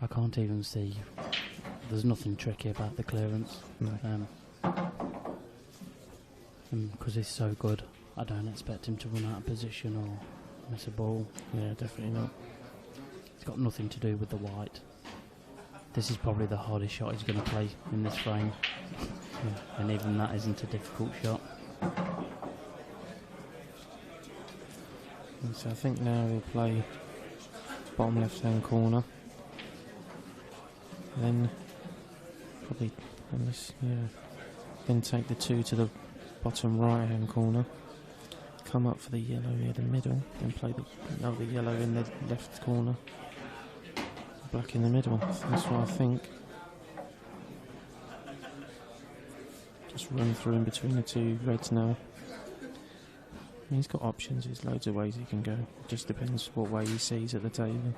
I can't even see. There's nothing tricky about the clearance. No. Because he's so good, I don't expect him to run out of position or miss a ball. Yeah, definitely not. It's got nothing to do with the white. This is probably the hardest shot he's going to play in this frame. Yeah. And even that isn't a difficult shot. And so I think now we'll play bottom left hand corner. Then probably then take the 2 to the bottom right hand corner. Come up for the yellow near the middle. Then play the yellow in the left corner. Black in the middle. That's what I think. Just run through in between the 2 reds now. He's got options. There's loads of ways he can go. It just depends what way he sees at the table.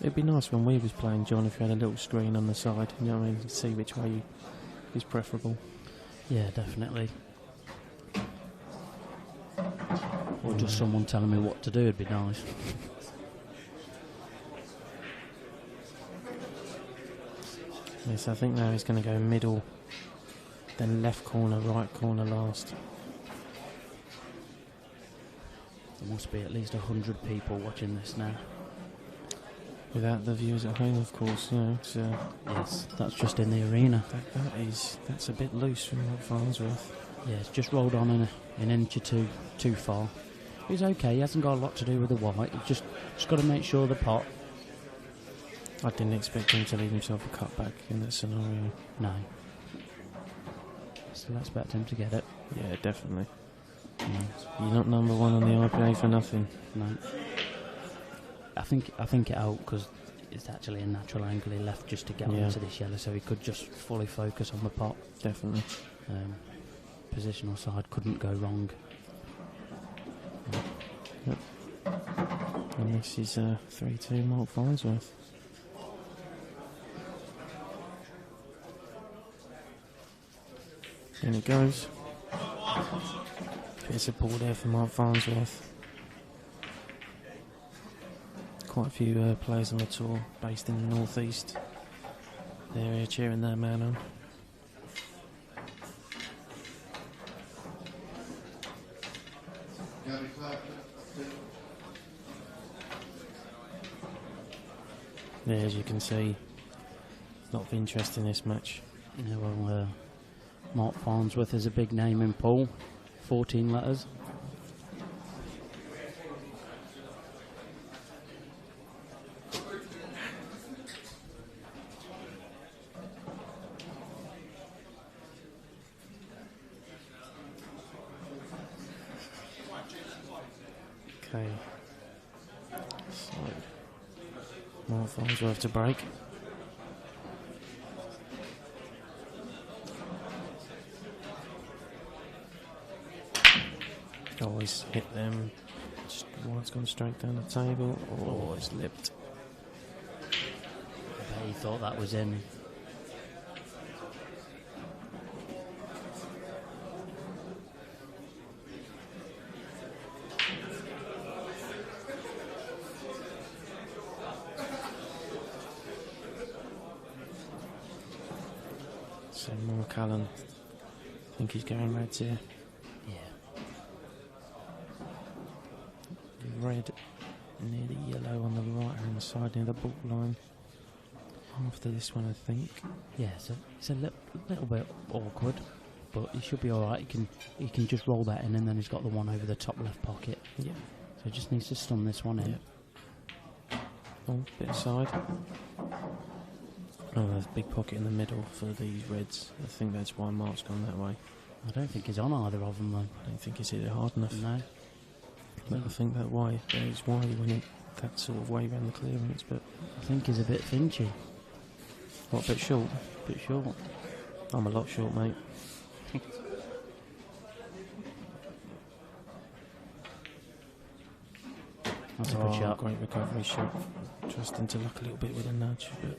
It'd be nice when we was playing, John, if you had a little screen on the side, you know what I mean, to see which way is preferable. Yeah, definitely. Or just someone telling me what to do would be nice. Yes, I think now he's going to go middle, then left corner, right corner last. There must be at least 100 people watching this now. Without the viewers at home, of course, you know. It's, Yes, that's just in the arena. that's a bit loose from Farnsworth. Yeah, it's just rolled on an inch or two too far. He's okay, he hasn't got a lot to do with the white. He's just got to make sure the pot. I didn't expect him to leave himself a cutback in that scenario. No. Still expect him to get it. Yeah, definitely. No. You're not number 1 on the IPA for nothing. No. I think it out because it's actually a natural angle he left just to get onto this yellow, so he could just fully focus on the pot. Definitely. Positional side couldn't go wrong. Yep. And this is 3-2 Mark Farnsworth. In it goes. Bit of support there for Mark Farnsworth. Quite a few players on the tour based in the northeast. They're cheering their man on. Gary Clark. Yeah, as you can see, a lot of interest in this match. Yeah, well, Mark Farnsworth is a big name in pool. 14 letters. Okay. So, Mark Farnsworth to break. Always hit them. Just one's gone straight down the table. Oh, it's lipped. I bet he thought that was in. So Mark Allen, I think he's going reds here. Yeah. Red near the yellow on the right hand side near the ball line. After this one, I think. Yeah, so it's a little bit awkward, but he should be alright. He can just roll that in, and then he's got the one over the top left pocket. Yeah. So he just needs to stun this one in. Yeah. Oh, bit aside. Oh, there's a big pocket in the middle for these reds. I think that's why Mark's gone that way. I don't think he's on either of them, though. I don't think he's hit it hard enough. No. But I think that is why he went that sort of way around the clearance, but I think he's a bit finchy. what, a bit short? Bit short. I'm a lot short, mate. That's a good shot. Great recovery shot. Trusting to luck a little bit with a nudge, but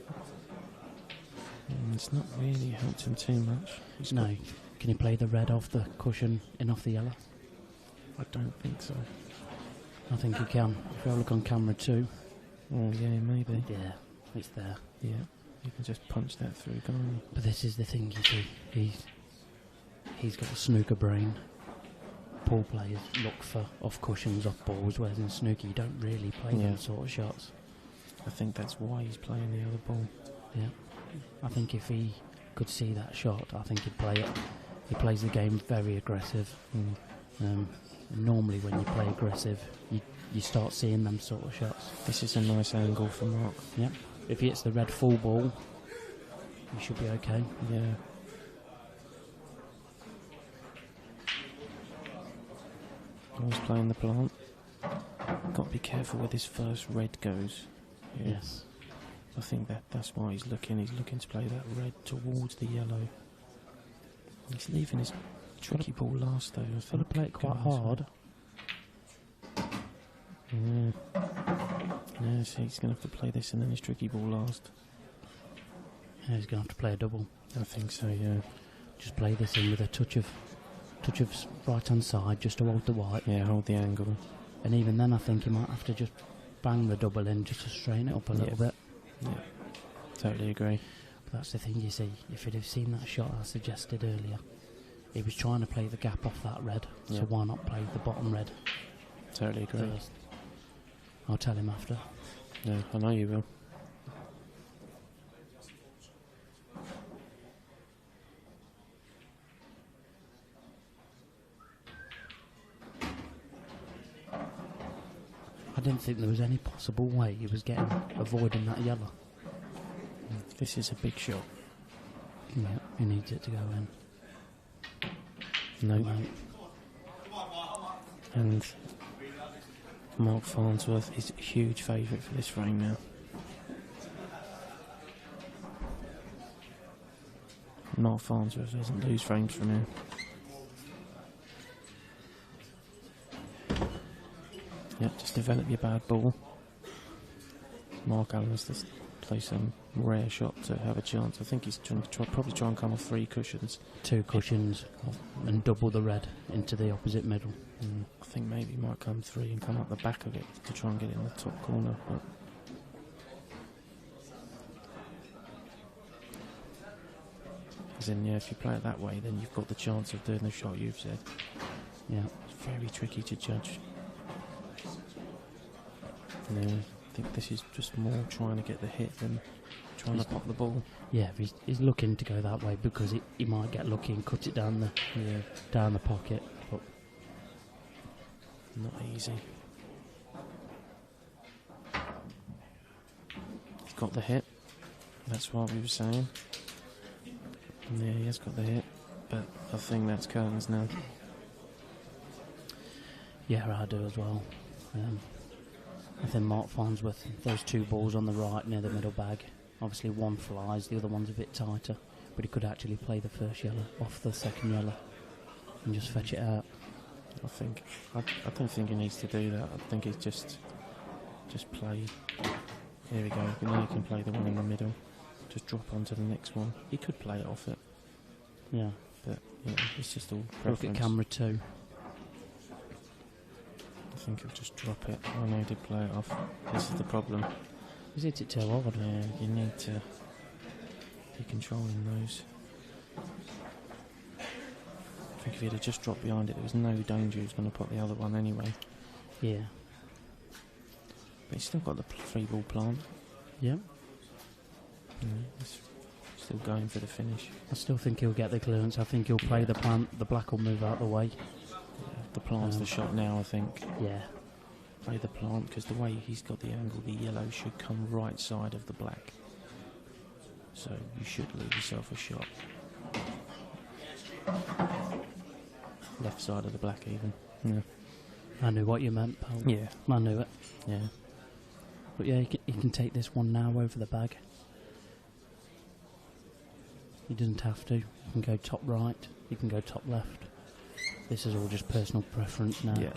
it's not really helped him too much. No. Can you play the red off the cushion in off the yellow? I don't think so. I think he can. If you have a look on camera too. Oh yeah, maybe. Yeah, it's there. Yeah, you can just punch that through, can't you? But this is the thing, you see. He's got a snooker brain. Pool players look for off cushions, off balls, whereas in snooker you don't really play them sort of shots. I think that's why he's playing the other ball. Yeah. I think if he could see that shot, I think he'd play it. He plays the game very aggressive. Normally when you play aggressive, you start seeing them sort of shots. This is a nice angle for Mark. Yep. If he hits the red full ball, he should be okay. Yeah. Always playing the plant. Got to be careful where this first red goes. Yeah. Yes. I think that's why he's looking. He's looking to play that red towards the yellow. He's leaving his tricky ball last though. He's got to play it quite hard. Yeah. Yeah, so he's going to have to play this and then his tricky ball last. Yeah, he's going to have to play a double. I think so, yeah. Just play this in with a touch of right hand side just to hold the white. Yeah, hold the angle. And even then I think he might have to just bang the double in just to straighten it up a little bit. Yeah, totally agree. But that's the thing, you see, if he'd have seen that shot I suggested earlier, he was trying to play the gap off that red, so why not play the bottom red Totally agree. first? I'll tell him after. Yeah, I know you will. I didn't think there was any possible way he was avoiding that yellow. This is a big shot. Yeah, he needs it to go in. No. Right. And Mark Farnsworth is a huge favourite for this frame now. Mark Farnsworth doesn't lose frames from him. Yep, just develop your bad ball. Mark Allen has to play some rare shot to have a chance. I think he's trying to probably try and come off 3 cushions. 2 cushions and double the red into the opposite middle. I think maybe he might come 3 and come up the back of it to try and get it in the top corner. But as in, yeah, if you play it that way, then you've got the chance of doing the shot you've said. Yeah. very tricky to judge. Yeah, I think this is just more trying to get the hit than trying to pop the ball. Yeah, he's looking to go that way because he might get lucky and cut it down the pocket. But not easy. He's got the hit. That's what we were saying. Yeah, he has got the hit, but I think that's curtains now. yeah, I do as well. I think Mark Farnsworth, those two balls on the right near the middle bag. Obviously one flies, the other one's a bit tighter, but he could actually play the first yellow off the second yellow and just fetch it out. I don't think he needs to do that. I think he's just play. Here we go. Now he can play the one in the middle. Just drop onto the next one. He could play it off it. Yeah. But yeah, it's just all Look preference. at camera 2. I think he'll just drop it. I know he did play it off. This is the problem. He's hit it too hard. Yeah, you need to be controlling those. I think if he'd have just dropped behind it, there was no danger he was going to put the other one anyway. Yeah. But he's still got the free ball plant. Yeah. He's still going for the finish. I still think he'll get the clearance. I think he'll play the plant. The black will move out of the way. Yeah, the plant's the shot now, I think. Yeah. Play the plant, because the way he's got the angle, the yellow should come right side of the black. So you should leave yourself a shot. Left side of the black even. Yeah. I knew what you meant, pal. Yeah. I knew it. Yeah. But yeah, he can take this one now over the bag. He doesn't have to. He can go top right. He can go top left. This is all just personal preference now. Yeah.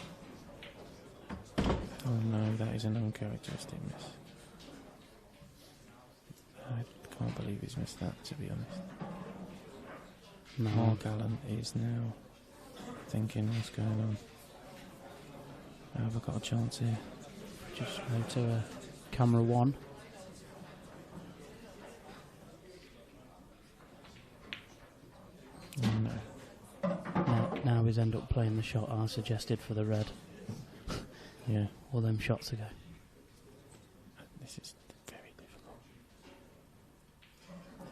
Oh no, that is an uncharacteristic miss. I can't believe he's missed that, to be honest. No. Mark Allen is now thinking what's going on. Have I got a chance here? Just go to camera 1. Oh, no. Now he's end up playing the shot I suggested for the red. Yeah. All them shots ago. This is very difficult.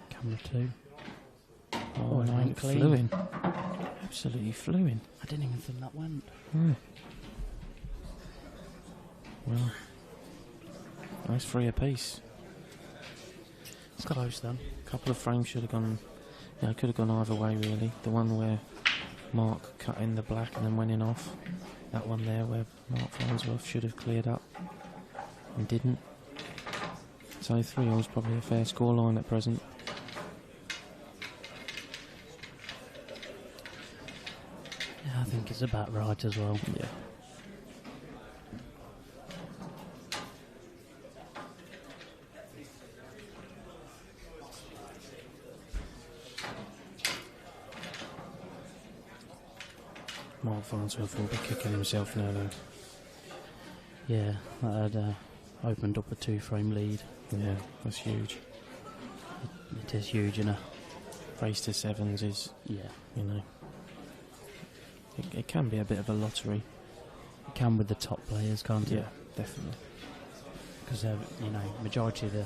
Camera 2. Oh, it no, went clean. flew in. Absolutely flew in. I didn't even think that went. Well, nice 3 apiece. It's close then. A couple of frames should have gone. Yeah, it could have gone either way really. The one where Mark cut in the black and then went in off. That one there where Mark Farnsworth should have cleared up and didn't. So 3-all is probably a fair score line at present. Yeah, I think it's about right as well. Yeah. Mark Farnsworth will be kicking himself now though. Yeah, that had opened up a 2-frame lead. Yeah, that's huge. It is huge, you know. Race to 7s is, Yeah. you know, it can be a bit of a lottery. It can with the top players, can't it? Yeah, definitely. Because, you know, majority of the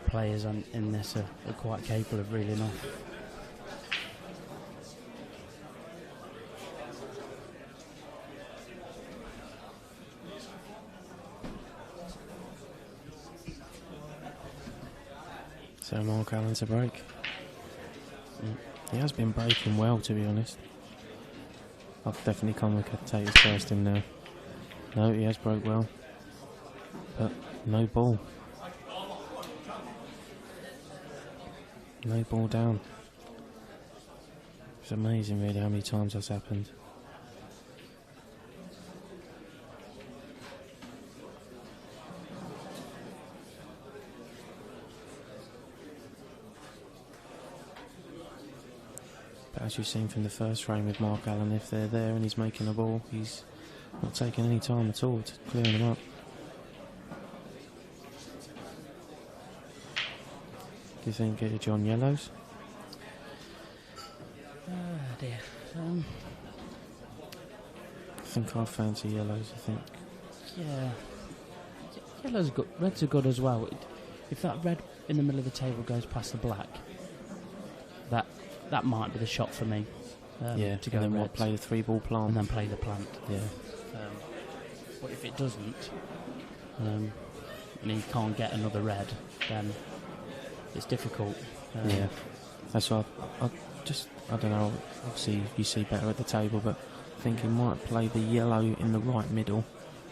players in this are quite capable of reeling off. So Mark Allen to break. He has been breaking well, to be honest. I've definitely commentators first him now. No, he has broke well. But no ball. No ball down. It's amazing really how many times that's happened. But as you've seen from the first frame with Mark Allen, if they're there and he's making a ball, he's not taking any time at all to clearing them up. Do you think get John Yellows? Oh dear. think I fancy yellows, I think. Yeah. Yellow's good. Reds are good as well. If that red in the middle of the table goes past the black, that might be the shot for me. Yeah, to go and then reds. play the 3-ball plant. And then play the plant. Yeah. But if it doesn't, and he can't get another red, then it's difficult. Yeah. That's why I don't know, obviously you see better at the table, but I think he might play the yellow in the right middle,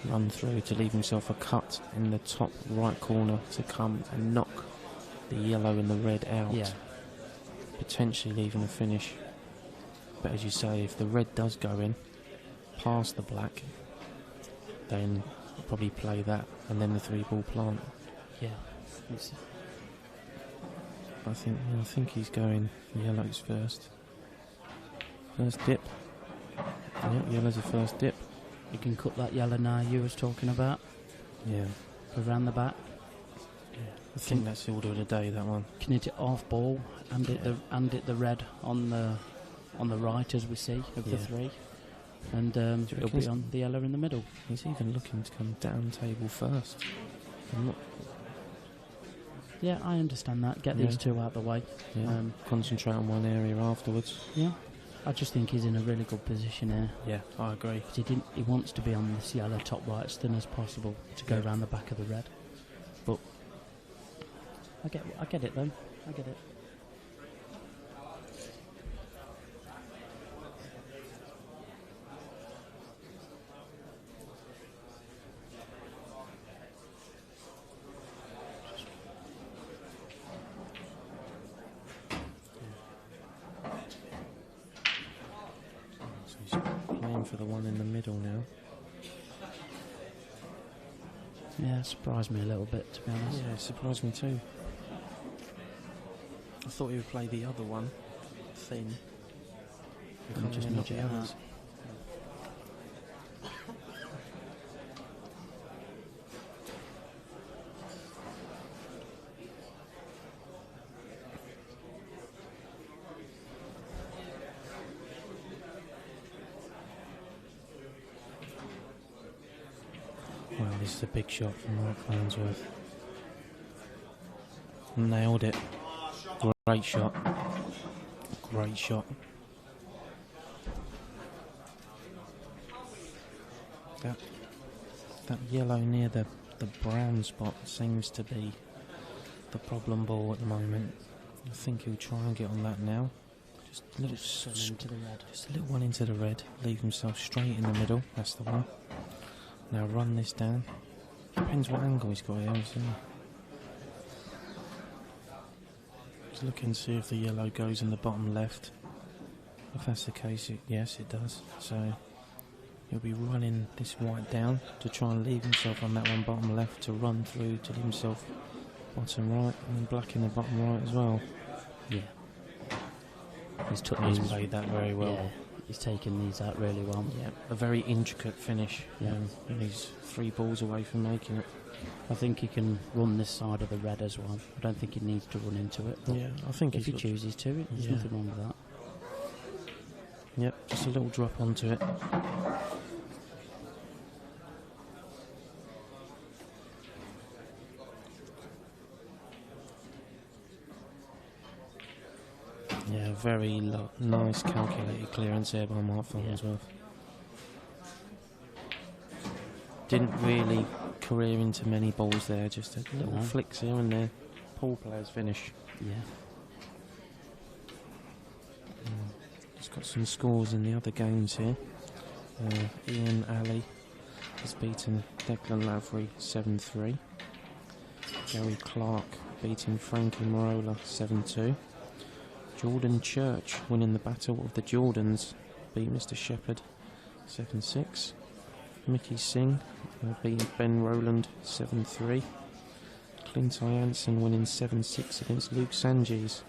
run through to leave himself a cut in the top right corner to come and knock the yellow and the red out. Yeah. Potentially leaving a finish. But as you say, if the red does go in past the black, then I'll probably play that and then the 3-ball plant. Yeah. I think he's going yellows first. First dip. Yeah, yellow's the first dip. You can cut that yellow now you was talking about. Yeah. Around the back. I think that's the order of the day, that one. Can hit it off ball and hit the red on the right as we see of the 3. And it'll be on the yellow in the middle. He's even looking to come down table first. Yeah, I understand that. Get these two out the way. Yeah. Concentrate on one area afterwards. Yeah. I just think he's in a really good position here. Yeah, I agree. He wants to be on this yellow top right as thin as possible to go around the back of the red. But I get it though. I get it. So he's playing for the one in the middle now. Yeah, it surprised me a little bit, to be honest. Yeah, it surprised me too. I thought he would play the other one, thin. And just nudge it out. Well, this is a big shot from Mark Farnsworth. Nailed it. Great shot. Great shot. That yellow near the brown spot seems to be the problem ball at the moment. I think he'll try and get on that now. Just a little into the red. Just a little one into the red. Leave himself straight in the middle. That's the one. Now run this down. Depends what angle he's got here. Just look and see if the yellow goes in the bottom left. If that's the case, yes it does. So he'll be running this white down to try and leave himself on that one bottom left to run through to leave himself bottom right and then black in the bottom right as well. Yeah. He's played that very well. Yeah, he's taken these out really well. Yeah, a very intricate finish. Yeah. And he's 3 balls away from making it. I think he can run this side of the red as well. I don't think he needs to run into it. But Yeah, I think if he chooses to, there's nothing wrong with that. Yep, just a little drop onto it. Yeah, very nice calculated clearance there by Mark Farnsworth. Didn't really career into many balls there, just a little flicks here and there. Pool players finish. Yeah. Just got some scores in the other games here. Ian Alley has beaten Declan Lavery 7-3. Gary Clark beating Frankie Marola 7-2. Jordan Church winning the Battle of the Jordans, beat Mr. Shepherd 7-6. Mickey Singh beating Ben Rowland 7-3. Clint Jansen winning 7-6 against Luke Sanges.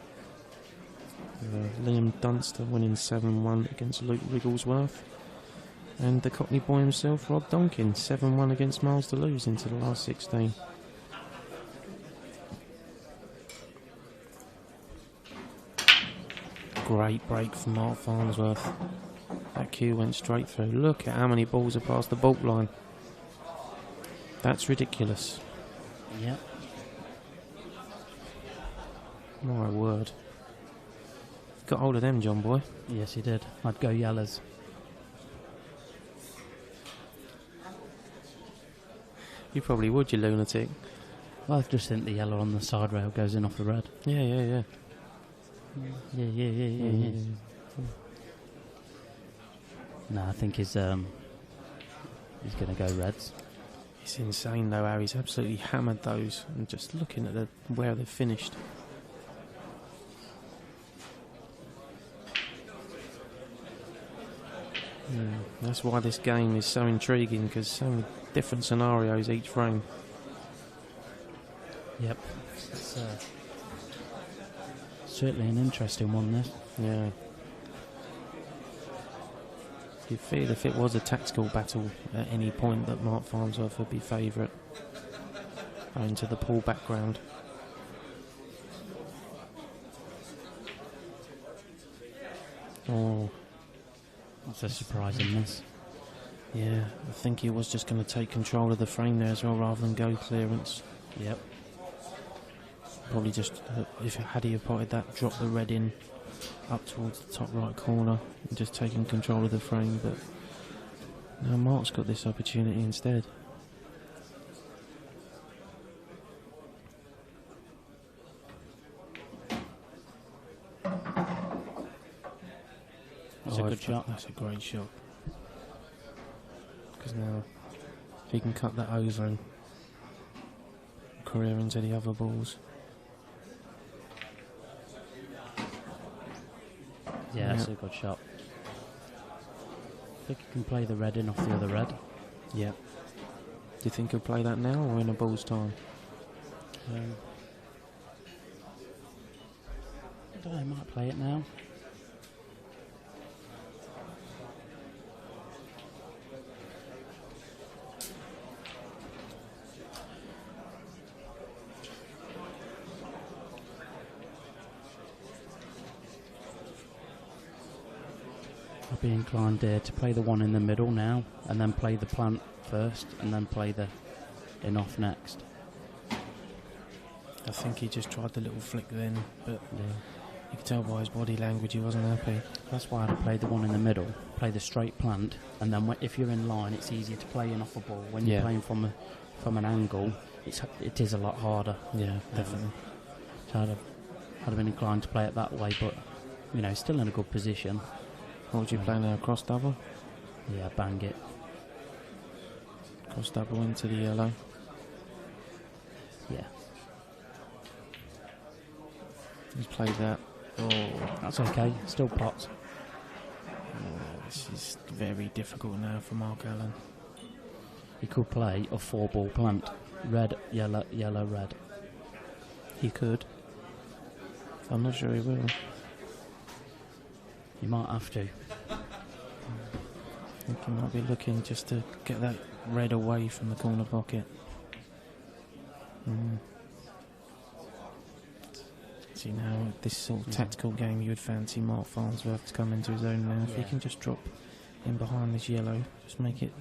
Liam Dunster winning 7-1 against Luke Wigglesworth. And the Cockney boy himself, Rod Donkin, 7-1 against Miles Deleuze into the last 16. Great break from Mark Farnsworth. That cue went straight through. Look at how many balls are past the baulk line. That's ridiculous. Yep. My word. Got hold of them, John boy. Yes, he did. I'd go yellows. You probably would, you lunatic. Well, I just think the yellow on the side rail goes in off the red. Yeah. Yeah. No, I think he's going to go reds. It's insane though how he's absolutely hammered those, and just looking at where they've finished. That's why this game is so intriguing, because so many different scenarios each frame. Yep. It's certainly an interesting one, this. Yeah. You feel if it was a tactical battle at any point that Mark Farnsworth would be favourite, owing to the pull background. Oh, That's a surprising miss. yeah, I think he was just going to take control of the frame there as well, rather than go clearance. Yep. Probably just, had he have potted that, drop the red in up towards the top right corner and just taking control of the frame, but no, Mark's got this opportunity instead. That's a good shot. That's a great shot. Because now, if he can cut that over and career into the other balls. Yeah, that's a good shot. I think he can play the red in off the other red. Yeah. Do you think he'll play that now or in a ball's time? I don't know, he might play it now. I'd be inclined to play the one in the middle now, and then play the plant first, and then play the in off next. I think he just tried the little flick then, but Yeah. you could tell by his body language he wasn't happy. That's why I'd play the one in the middle, play the straight plant, and then if you're in line, it's easier to play in off a ball. When you're Yeah. playing from an angle, it is a lot harder. Yeah, definitely. So I'd have been inclined to play it that way, but still in a good position. What would you play now? Cross double? Yeah, bang it. Cross double into the yellow. Yeah, He's played that. Oh, that's okay. Still pots. this is very difficult now for Mark Allen. He could play a 4-ball plant. Red, yellow, yellow, red. He could. I'm not sure he will. You might have to. I think he might be looking just to get that red away from the corner pocket. See, now this sort of tactical game, you would fancy Mark Farnsworth to come into his own now. If he can just drop in behind this yellow, just make it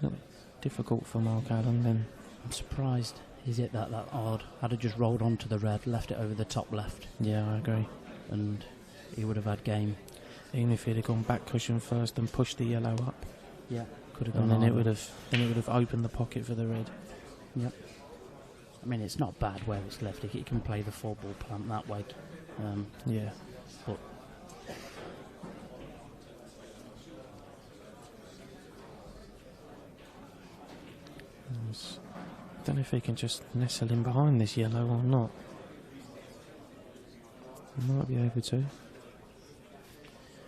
look difficult for Mark Allen, then I'm surprised he's hit that hard. I'd have just rolled onto the red, left it over the top left, yeah, I agree. and he would have had game. Even if he'd have gone back cushion first and pushed the yellow up, Yeah, could have and gone. then it would have opened the pocket for the red. Yep. I mean, it's not bad where it's left. He can play the 4-ball plant that way. Yeah. But I don't know if he can just nestle in behind this yellow or not. He might be able to.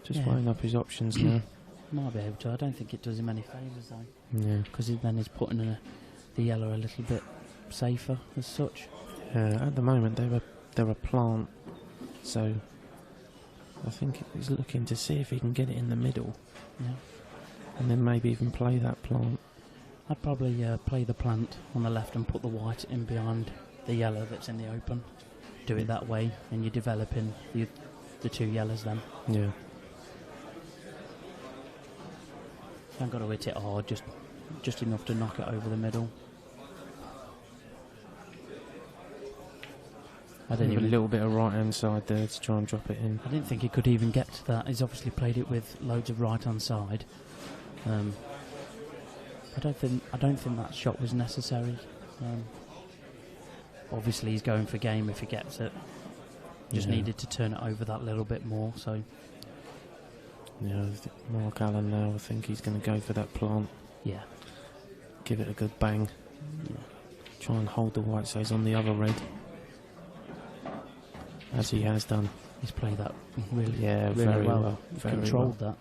Just Yeah. weighing up his options now. might be able to. I don't think it does him any favours though, Yeah. because then he's putting the yellow a little bit safer as such. At the moment they're a plant, so I think he's looking to see if he can get it in the middle, Yeah. and then maybe even play that plant. I'd probably play the plant on the left and put the white in behind the yellow that's in the open. Do it that way, and you're developing the two yellows then. Yeah. Haven't got to hit it hard, just enough to knock it over the middle. I didn't Maybe a even little bit of right hand side there to try and drop it in. I didn't think he could even get to that. He's obviously played it with loads of right hand side. I don't think that shot was necessary. Obviously, he's going for game if he gets it. Just needed to turn it over that little bit more. So, Yeah, Mark Allen now, I think he's going to go for that plant. yeah, Give it a good bang. Try and hold the white so he's on the other red. As he has done. he's played that really, Yeah, really very well. well. He's Very controlled that.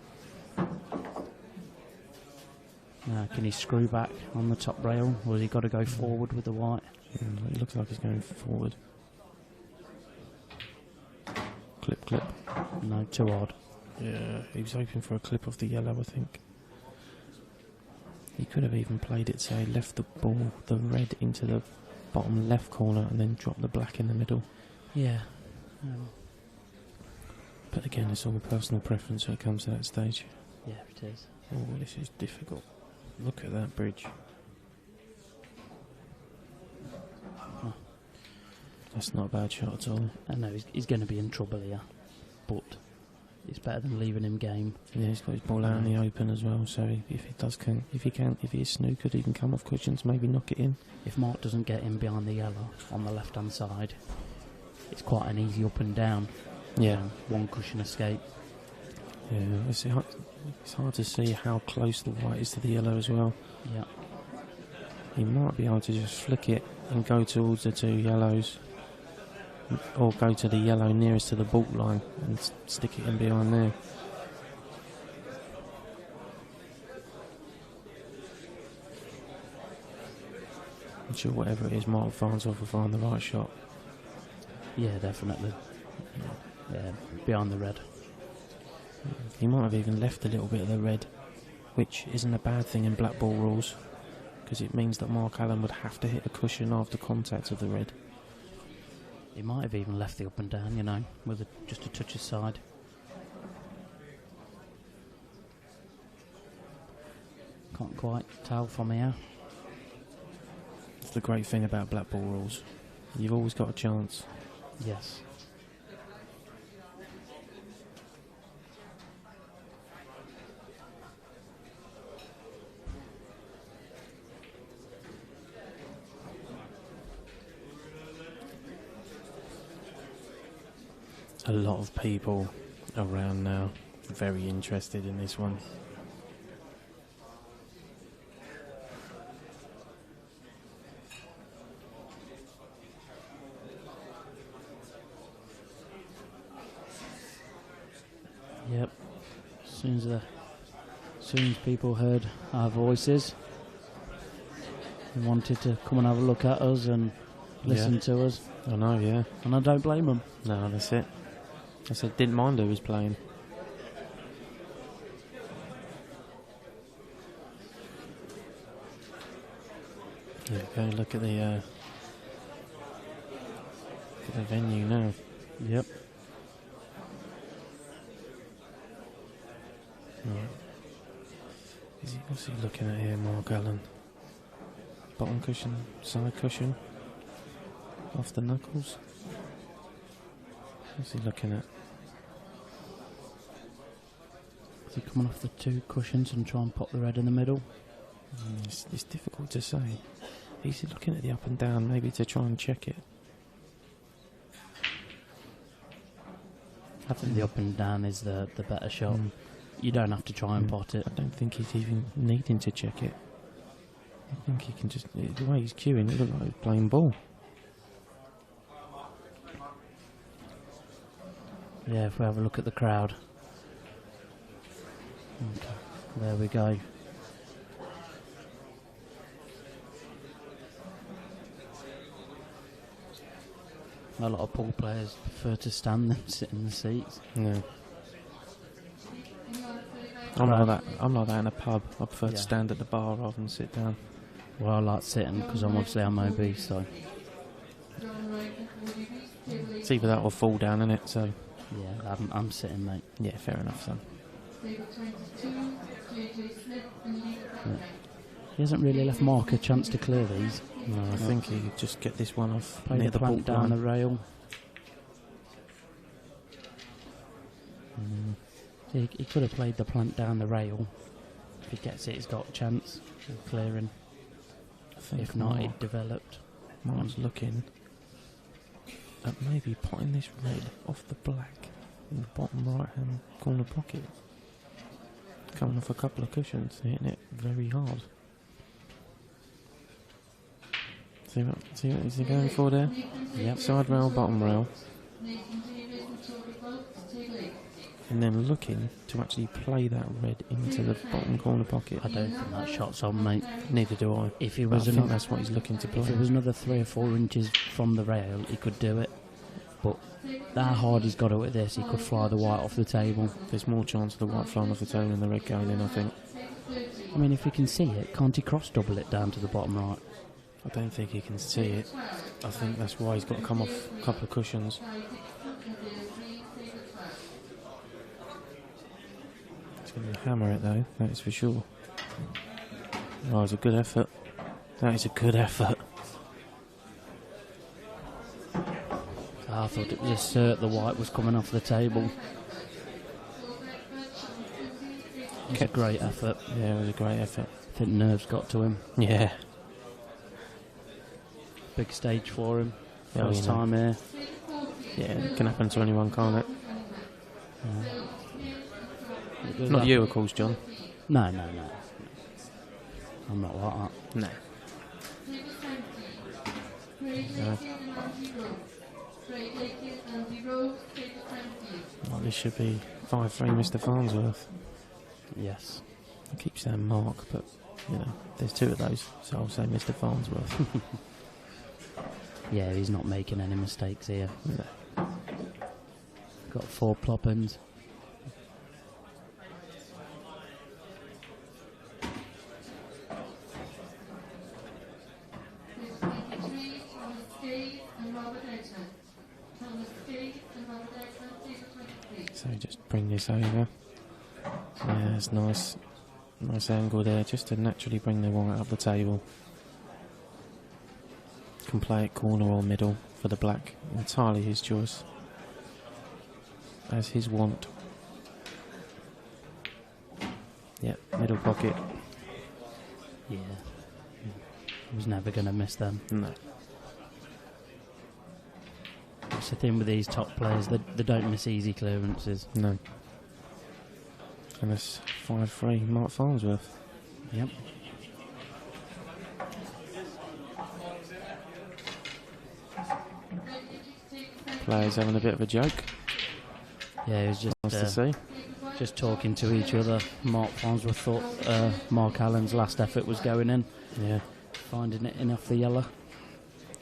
Now, can he screw back on the top rail, or has he got to go forward with the white? It looks like he's going forward. Clip, clip. No, too hard. Yeah, he was hoping for a clip off the yellow, I think. He could have even played it so he left the ball, the red, into the bottom left corner and then dropped the black in the middle. Yeah. But again, it's all personal preference when it comes to that stage. Yeah, it is. Oh, this is difficult. Look at that bridge. That's not a bad shot at all. I know he's going to be in trouble here, but it's better than leaving him game. Yeah, he's got his ball out in the open as well. So if he is snookered, he can come off cushions, maybe knock it in. If Mark doesn't get in behind the yellow on the left hand side, it's quite an easy up and down. Yeah, One cushion escape. yeah. It's hard to see how close the white is to the yellow as well. Yeah. He might be able to just flick it and go towards the two yellows, or go to the yellow nearest to the baulk line and stick it in behind there. I'm sure whatever it is, Mark Farnsworth will find the right shot. Yeah, definitely. Yeah, behind the red. He might have even left a little bit of the red, which isn't a bad thing in Blackball rules, because it means that Mark Allen would have to hit the cushion after contact of the red. He might have even left the up and down, you know, with just a touch aside. Can't quite tell from here. It's the great thing about Blackball rules. You've always got a chance. Yes. A lot of people around now very interested in this one. Yep. As soon as people heard our voices and wanted to come and have a look at us and listen to us, I know, yeah. and I don't blame them. No, that's it. I said, didn't mind who was playing. Yeah, go look at the venue now. Yep. Right. What's he looking at here, Mark Allen? Bottom cushion, side cushion, off the knuckles. What's he looking at? Is he coming off the two cushions and try and pop the red in the middle? It's difficult to say. He's looking at the up and down, maybe to try and check it. I think the up and down is the better shot. You don't have to try and pot it. I don't think he's even needing to check it. I think he can just... The way he's queuing, it looks like he's playing ball. Yeah, if we have a look at the crowd. Okay, there we go. A lot of pool players prefer to stand than sit in the seats. No. I'm like that in a pub. I prefer to Yeah. stand at the bar rather than sit down. Well, I like sitting because I'm obese, so It's either that or fall down, innit? So, yeah, I'm sitting, mate. yeah, fair enough, son. Table 22, JJ Smith and Lee Becker. He hasn't really left Mark a chance to clear these. No, I think he could just get this one off Play near the the ball plant down the line. rail. He could have played the plant down the rail. If he gets it, he's got a chance of clearing. I think If not, Mark, it developed. Mark's looking at maybe potting this red off the black in the bottom right hand corner pocket. Coming off a couple of cushions, hitting it very hard. See what is he going for there? Yep. Side rail, bottom rail. Nathan Davis and Toby Boat, table 8. And then looking to actually play that red into the bottom corner pocket. I don't think that shot's on, mate. Neither do I. If he But was I think another, that's what he's looking to play. if it was another 3 or 4 inches from the rail, he could do it. But that hard he's got it with this, he could fly the white off the table. There's more chance of the white flying off the table than the red going in, I think. I mean, if he can see it, can't he cross double it down to the bottom right? I don't think he can see it. I think that's why he's got to come off a couple of cushions. He's going to hammer it though, that is for sure. Oh, it's a good effort. That is a good effort. I thought it was a cert the white was coming off the table. It was a great effort. Yeah, it was a great effort. I think nerves got to him. Yeah. Big stage for him. Oh, First you know. time here. Yeah, it can happen to anyone, can't it? It was Not that- you, of course, John. No. I'm not like that. No. Well, this should be 5-3 Mr. Farnsworth. Yes. I keep saying Mark, but, you know, there's 2 of those, so I'll say Mr. Farnsworth. Yeah, he's not making any mistakes here. No. Got 4 ploppins. So just bring this over. Yeah, it's nice. Nice angle there, just to naturally bring the white up the table. Can play it corner or middle for the black. Entirely his choice. As his want. Yep, middle pocket. Yeah. He was never going to miss them. No. It's the thing with these top players, they don't miss easy clearances. No. And it's 5-3 Mark Farnsworth. Yep. Players having a bit of a joke. Yeah, he was Nice to see. just talking to each other. Mark Farnsworth thought Mark Allen's last effort was going in. Yeah. Finding it in off the yellow.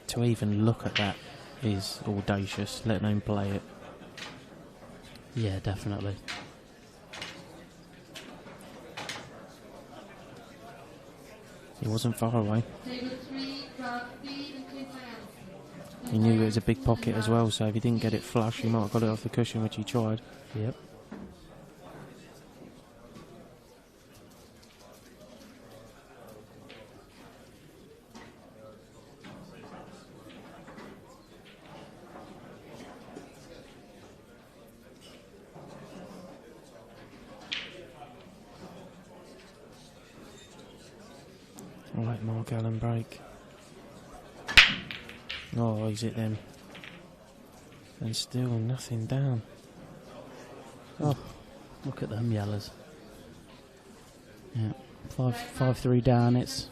To even look at that is audacious, let alone play it. Yeah, definitely. He wasn't far away. Table 3, Brad B and Clint. He knew it was a big pocket as well, so if he didn't get it flush, he might have got it off the cushion, which he tried. Yep. Alright, Mark Allen break. Oh, he's hit them. And still nothing down. Oh, look at them yellows. Yeah, 5-3 down. It's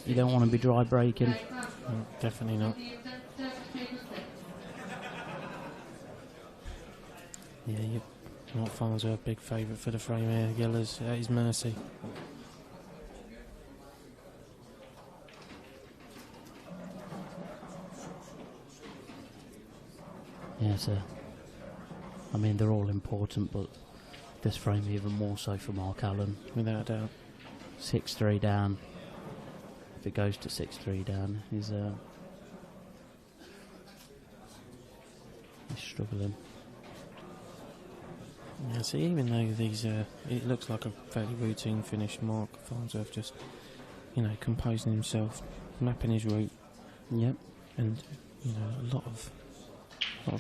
you don't want to be dry breaking. No, definitely not. Yeah, Mark Farnsworth, big favourite for the frame here. Yellows at his mercy. Yeah, so I mean they're all important, but this frame even more so for Mark Allen. Without a doubt. 6-3 down. If it goes to 6-3 down, he's struggling. Yeah, so even though these, it looks like a fairly routine finish, Mark Farnsworth just, composing himself, mapping his route. Yep. And a lot of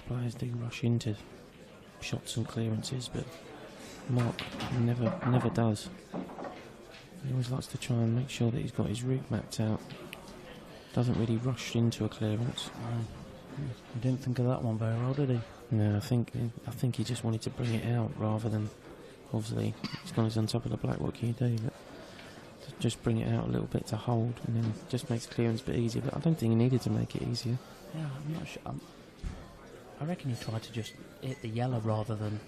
players do rush into shots and clearances, but Mark never does. He always likes to try and make sure that he's got his route mapped out. Doesn't really rush into a clearance. I didn't think of that one very well, did he? No, I think he just wanted to bring it out rather than, obviously, he's gone on top of the black. What can you do? But to just bring it out a little bit to hold, and then just makes clearance a bit easier. But I don't think he needed to make it easier. Yeah, I'm not sure. I reckon he tried to just hit the yellow rather than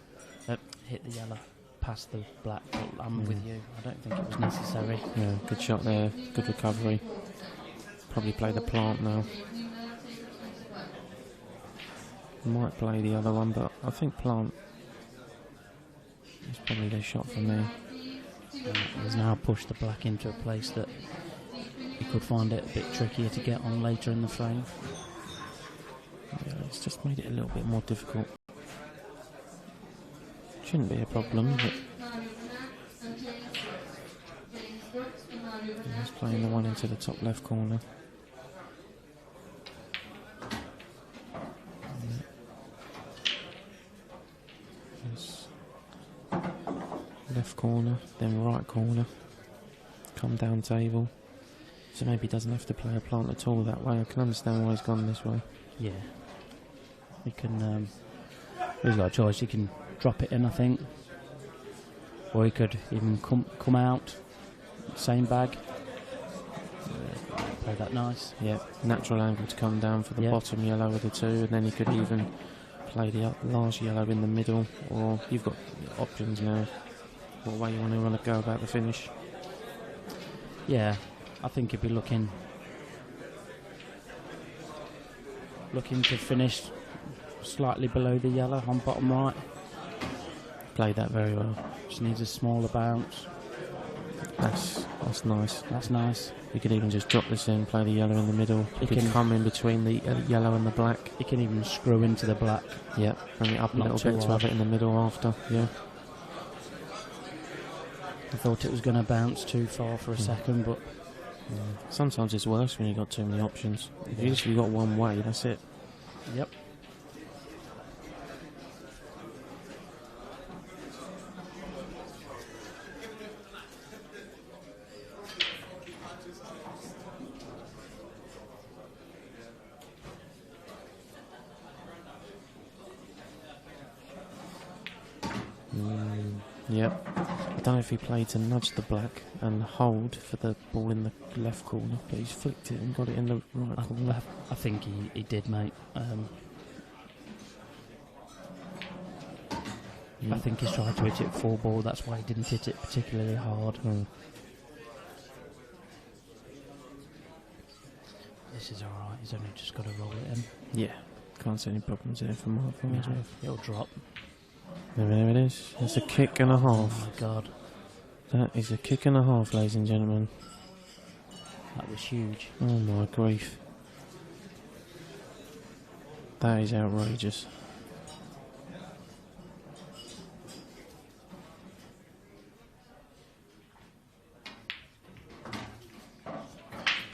hit the yellow past the black. But I'm with you. I don't think it was necessary. Yeah, good shot there. Good recovery. Probably play the plant now. Might play the other one, but I think plant is probably the shot for me. He's now pushed the black into a place that he could find it a bit trickier to get on later in the frame. Yeah, it's just made it a little bit more difficult. Shouldn't be a problem, but he's playing the one into the top left corner. Left corner, then right corner, come down table. So maybe he doesn't have to play a plant at all that way. I can understand why he's gone this way. Yeah. He can, he's got a choice. He can drop it in, I think. Or he could even come out, same bag. Play that nice. Yeah, natural angle to come down for the bottom yellow of the two, and then he could even play the large yellow in the middle, or you've got options now. What way you want to go about the finish? Yeah, I think he'd be looking to finish slightly below the yellow on bottom right. Played that very well. Just needs a smaller bounce. That's nice. That's nice. You could even just drop this in, play the yellow in the middle. You can come in between the yellow and the black. You can even screw into the black. Yeah, bring it up a little bit to have it in the middle after. Yeah. I thought it was going to bounce too far for a second, but sometimes it's worse when you've got too many options. If you literally got one way, that's it. Yep. Yep. I don't know if he played to nudge the black and hold for the ball in the left corner, but he's flicked it and got it in the right corner. I think he did, mate. I think he's tried to hit it full ball, that's why he didn't hit it particularly hard. This is alright, he's only just got to roll it in. Yeah, can't see any problems there from Mark Farnsworth. It'll drop. There it is. It's a kick and a half. Oh my god. That is a kick and a half, ladies and gentlemen. That was huge. Oh my grief. That is outrageous.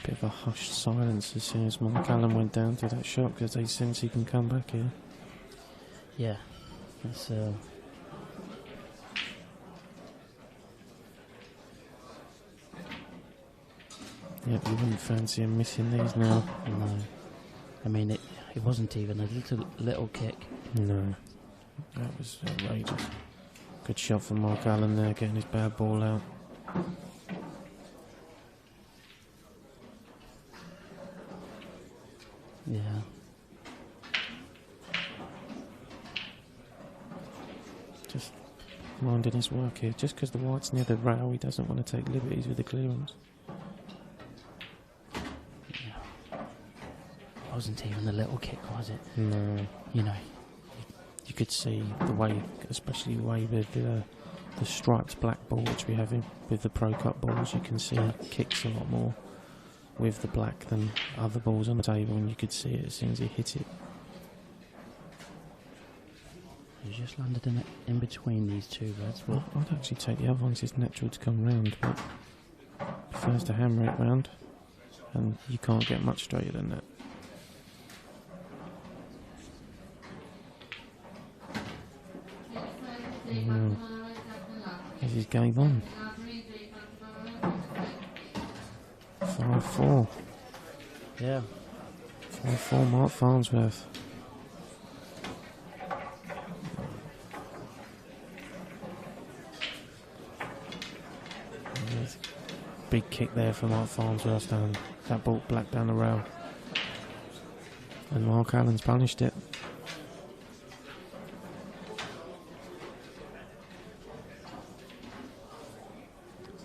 Bit of a hushed silence as soon as Mark Allen went down to that shot, because they sense he can come back here. Yeah. It's yeah, you wouldn't fancy him missing these now. No. I mean, it wasn't even a little kick. No. That was outrageous. Good shot from Mark Allen there, getting his bad ball out. Yeah. Just minding his work here. Just because the white's near the rail, he doesn't want to take liberties with the clearance. It wasn't even a little kick, was it? No. You know. You could see the way, especially the way with the striped black ball which we have in, with the Pro Cup balls, you can see he kicks a lot more with the black than other balls on the table, and you could see it as soon as he hit it. He's just landed in between these two reds. Well, I'd actually take the other one's it's natural to come round, but prefers to hammer it round, and you can't get much straighter than that. This is game on. 5-4. Yeah. 5-4 Mark Farnsworth. Big kick there for Mark Farnsworth down. That brought Black down the rail. And Mark Allen's punished it.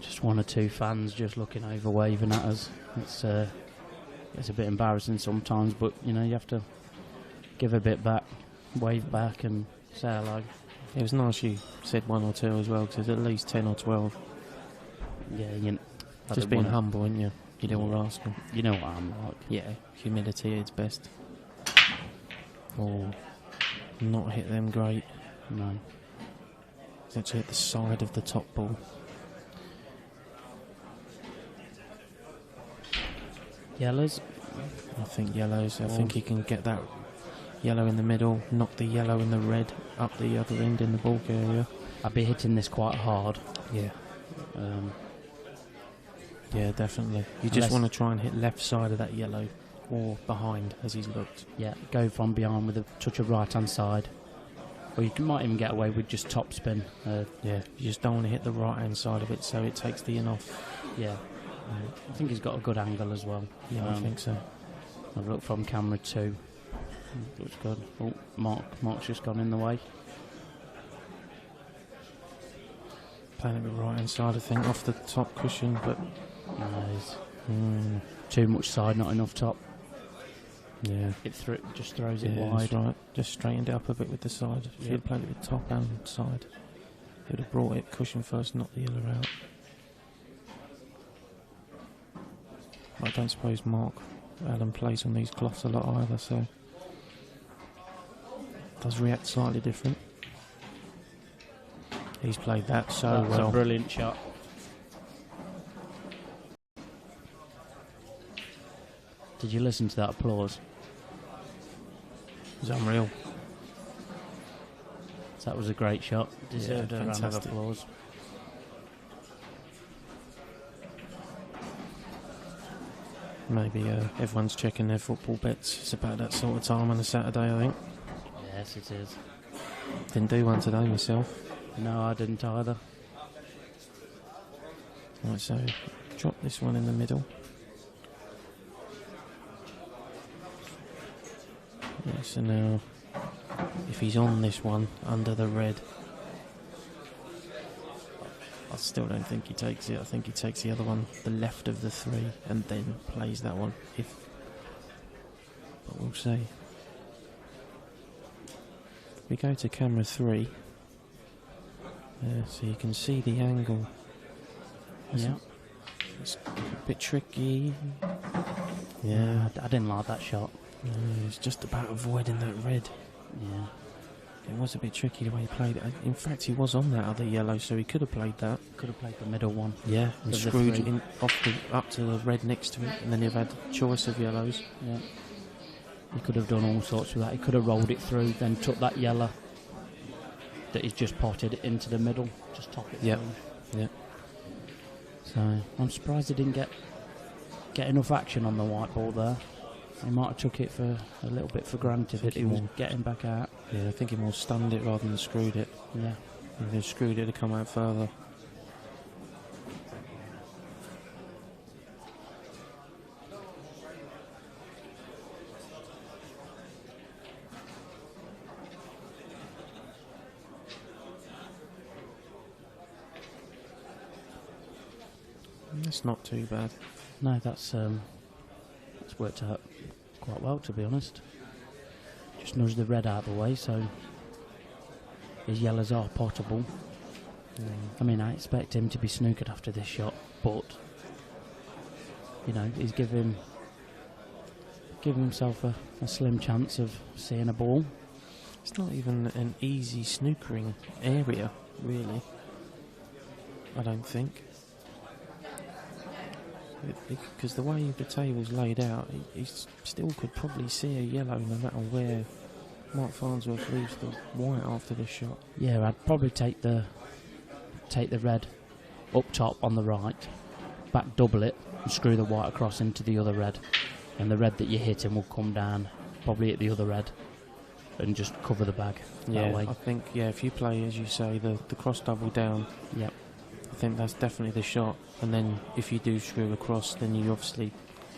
Just one or two fans just looking over, waving at us. It's a bit embarrassing sometimes, but you know, you have to give a bit back, wave back and say hello. It was nice you said one or two as well, because there's at least 10 or 12. Yeah, Just being humble, ain't you? You don't want to ask them. You know what I'm like. Yeah, humility is best. Oh, not hit them great. No. It's actually at the side of the top ball. Yellows? I think yellows. I think he can get that yellow in the middle, knock the yellow and the red up the other end in the bulk area. I'd be hitting this quite hard. Yeah. Yeah, definitely. You just want to try and hit left side of that yellow or behind as he's looked. Yeah, go from behind with a touch of right hand side. Or you might even get away with just top spin. Yeah, you just don't want to hit the right hand side of it so it takes the in off. Yeah. I think he's got a good angle as well. Yeah, I think so. I've looked from camera too. Looks good. Oh, Mark's just gone in the way. Playing a bit right hand side, I think, off the top cushion, but no, too much side, not enough top. Yeah, it just throws it wide. wide. That's right. Just straightened it up a bit with the side. If you'd played it with top and side, it would have brought it cushion first, not the yellow out. I don't suppose Mark Allen plays on these cloths a lot either, so does react slightly different. He's played that so That's well. A brilliant shot. Did you listen to that applause? It was unreal. That was a great shot. Deserved a round of fantastic. applause. Maybe everyone's checking their football bets. It's about that sort of time on a Saturday, I think. Yes, it is. Didn't do one today myself. No, I didn't either. Right, so drop this one in the middle. Yeah, so now, if he's on this one, under the red, I still don't think he takes it. I think he takes the other one, the left of the three, and then plays that one. But we'll see. We go to camera 3. So you can see the angle. Yeah. It's a bit tricky. Yeah, I didn't like that shot. It's just about avoiding that red. Yeah. It was a bit tricky the way he played it. In fact, he was on that other yellow, so he could have played that. Could have played the middle one. Yeah, and So the screwed three. in up to the red next to it, and then he'd had a choice of yellows. Yeah. He could have done all sorts with that. He could have rolled it through, then took that yellow that he's just potted into the middle, just top it through. Yeah. So I'm surprised he didn't get enough action on the white ball there. He might have took it for a little bit for granted that he was getting back out. Yeah, I think he more stunned it rather than screwed it. Yeah. If he screwed it to come out further. It's not too bad. No, that's worked out quite well, to be honest. Just nudged the red out of the way, so his yellows are potable. I mean, I expect him to be snookered after this shot, but you know, he's giving himself a slim chance of seeing a ball. It's not even an easy snookering area, really. I don't think. Because the way the table's laid out, he still could probably see a yellow no matter where Mark Farnsworth leaves the white after this shot. Yeah, I'd probably take the red up top on the right, back double it, and screw the white across into the other red. And the red that you're hitting will come down, probably at the other red, and just cover the bag that way. I think, if you play, as you say, the cross double down, Yep. I think that's definitely the shot. And then if you do screw across, then you obviously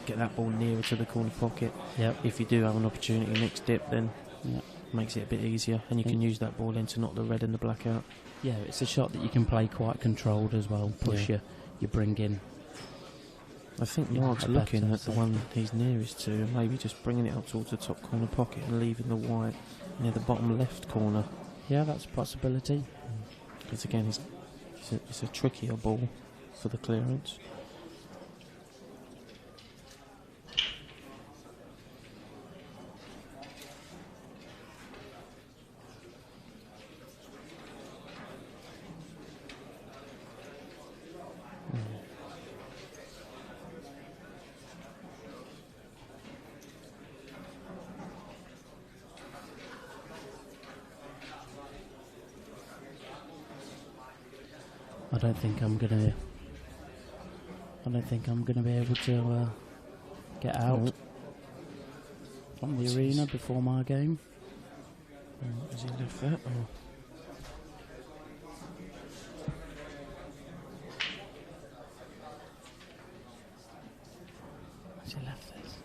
get that ball nearer to the corner pocket. Yep. If you do have an opportunity next dip, then Yep. makes it a bit easier, and you can use that ball in to knock the red and the black out. Yeah, it's a shot that you can play quite controlled as well. Push you bring in. I think Yeah, Mark's I bet looking so, at the so. one he's nearest to, and maybe just bringing it up towards the top corner pocket and leaving the white near the bottom left corner. Yeah, that's a possibility. Because again, it's a trickier ball for the clearance. I don't think I'm gonna be able to get out from the arena before my game. Has he left that? Or? Has he left this?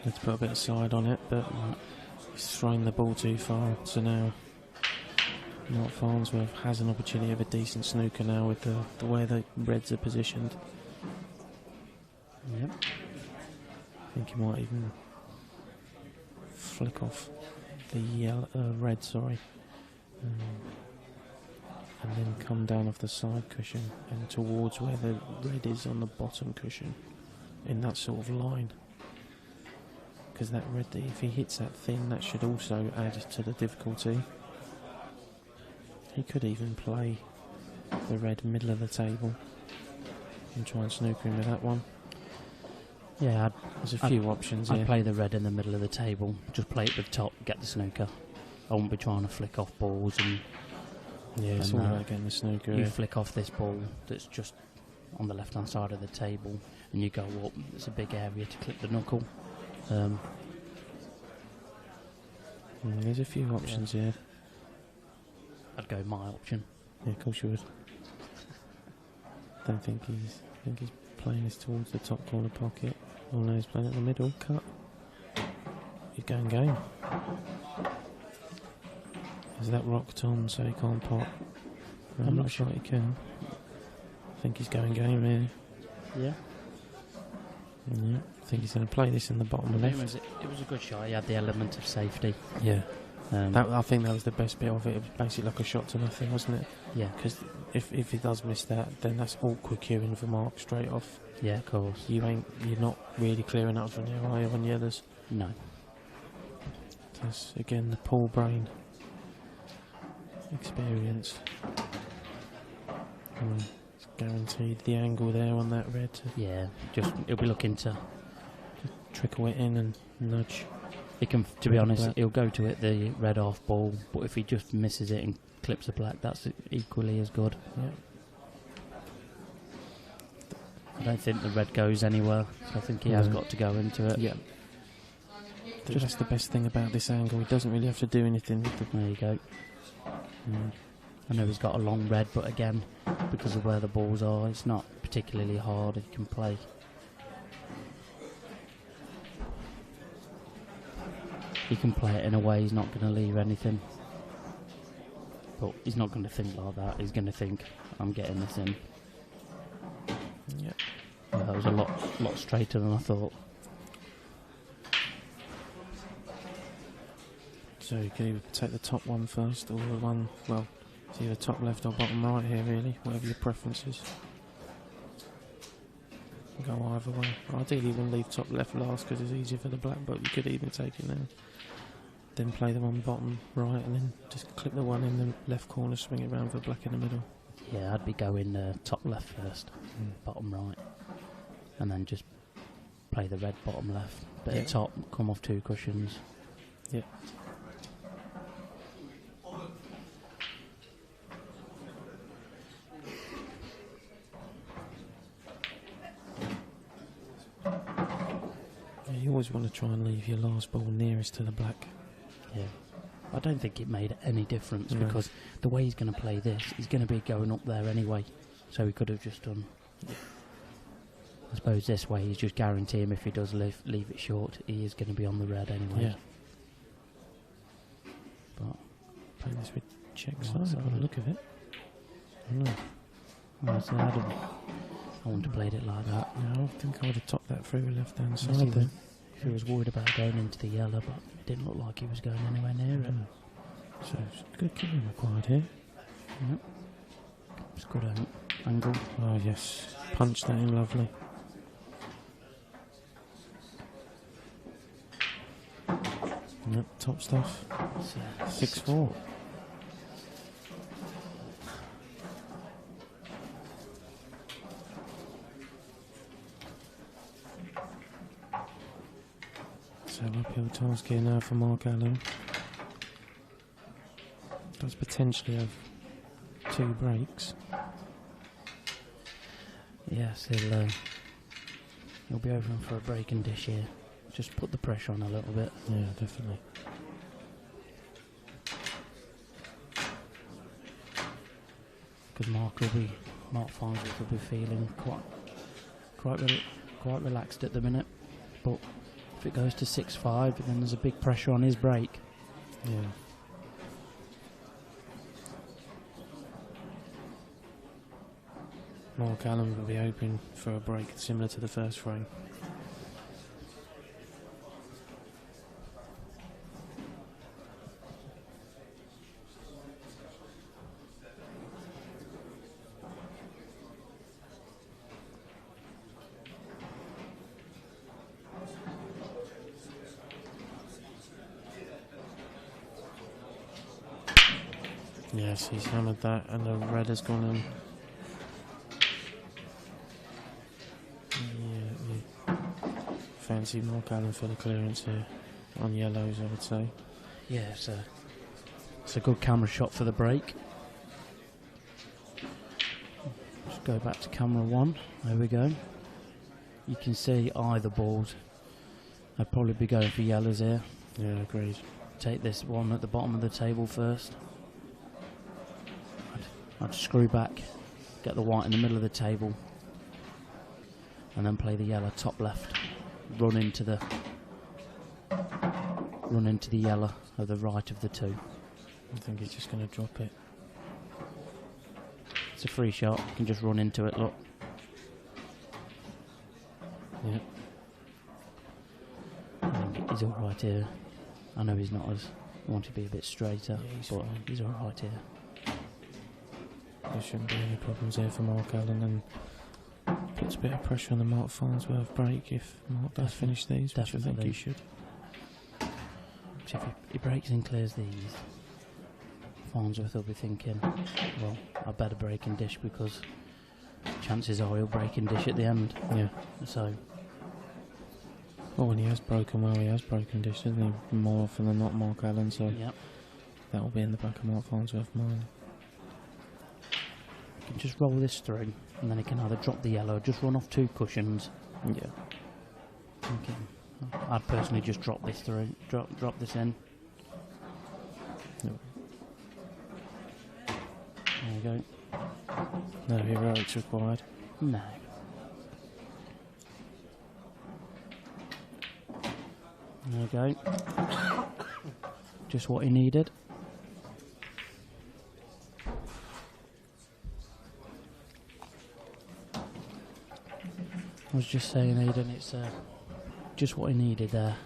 Let's put a bit of side on it, but he's thrown the ball too far. So now Mark Farnsworth has an opportunity of a decent snooker now with the way the reds are positioned. Yep. I think he might even flick off the red, sorry, and then come down off the side cushion and towards where the red is on the bottom cushion, in that sort of line. Because that red, if he hits that thin, that should also add to the difficulty. He could even play the red middle of the table and try and snooker him with that one. Yeah, There's a few options here. I'd play the red in the middle of the table. Just play it with the top, get the snooker. I won't be trying to flick off balls and Yeah, it's all about getting the snooker. you flick off this ball that's just on the left hand side of the table and you go up. It's a big area to clip the knuckle. There's a few options here. I'd go my option. Yeah, of course you would. Don't think he's playing this towards the top corner pocket. Oh no, he's playing at the middle. Cut. He's going game. Is that rocked on so he can't pop? I'm not sure he can. I think he's going game here. Yeah. Yeah, I think he's going to play this in the bottom left. It was a good shot. He had the element of safety. Yeah. I think that was the best bit of it. It was basically like a shot to nothing, wasn't it? Yeah. Because if he does miss that, then that's awkward queuing for Mark straight off. Yeah, of course. You're not really clearing out from there, are you, on the others? No. That's again the Paul Brain experience. It's guaranteed the angle there on that red to Yeah, just he'll be looking to. trickle it in and nudge. He can, to be honest, Black. he'll go to it the red off ball, but if he just misses it and clips the black, that's equally as good. Yeah. I don't think the red goes anywhere. So I think he has got to go into it. Yeah. That's the best thing about this angle. He doesn't really have to do anything with the. There you go. I know he's got a long red, but again, because of where the balls are, it's not particularly hard. He can play. He can play it in a way he's not going to leave anything. But he's not going to think like that. He's going to think, I'm getting this in. Yeah. That was a lot straighter than I thought. So you can either take the top one first or the one, well, it's either top left or bottom right here really, whatever your preference is. can go either way. Ideally, you wouldn't leave top left last because it's easier for the black, but you could even take it now. Then play the one bottom right and then just clip the one in the left corner, swing it round for the black in the middle. Yeah, I'd be going top left first, bottom right, and then just play the red bottom left. Bit of top, come off 2 cushions. Yeah. You always want to try and leave your last ball nearest to the black. Yeah. I don't think it made any difference because the way he's going to play this, he's going to be going up there anyway. So he could have just done. I suppose this way he's just guaranteeing him if he does leave it short, he is going to be on the red anyway. Yeah. But play this with check side by the look of it. So I wouldn't have played it like that. No, I think I would have topped that through the left hand side then. He was worried about going into the yellow, but it didn't look like he was going anywhere near it. So good killing required here. Yep. It's a good angle. Oh yes, punch that in lovely. Yep, top stuff. 6-4. So uphill task here now for Mark Allen. Does potentially have 2 breaks. Yes, he'll be over for a break and dish here. Just put the pressure on a little bit. Yeah, definitely. Because Mark Farnsworth will be feeling quite relaxed at the minute. But if it goes to 6-5, then there's a big pressure on his break. Yeah. Mark Allen will be hoping for a break similar to the first frame. Yes, he's hammered that and the red has gone in. Yeah. Fancy Mark Allen for the clearance here on yellows, I would say. Yeah, it's a good camera shot for the break. Just go back to camera 1. There we go. You can see either balls. I'd probably be going for yellows here. Yeah, agreed. Take this one at the bottom of the table first. I'd screw back, get the white in the middle of the table, and then play the yellow top left. Run into the yellow of the right of the 2. I think he's just going to drop it. It's a free shot. You can just run into it. Look. Yeah. I think he's all right here. I know he's not as want to be a bit straighter, but he's all right here. There shouldn't be any problems here for Mark Allen, and puts a bit of pressure on the Mark Farnsworth break if Mark does finish these, which I think he should. So if he breaks and clears these, Farnsworth will be thinking, well, I better break and dish because chances are he'll break and dish at the end. Yeah. So. Well, when he has broken well, he has broken dish, isn't he? More often than not, Mark Allen, so yep. That will be in the back of Mark Farnsworth's mind. You can just roll this through, and then he can either drop the yellow or just run off 2 cushions. Yeah. Okay. I'd personally just drop this through, drop this in. Yep. There you go. No heroics required. No. There you go. Just what he needed. I was just saying, Aidan, it's just what he needed there.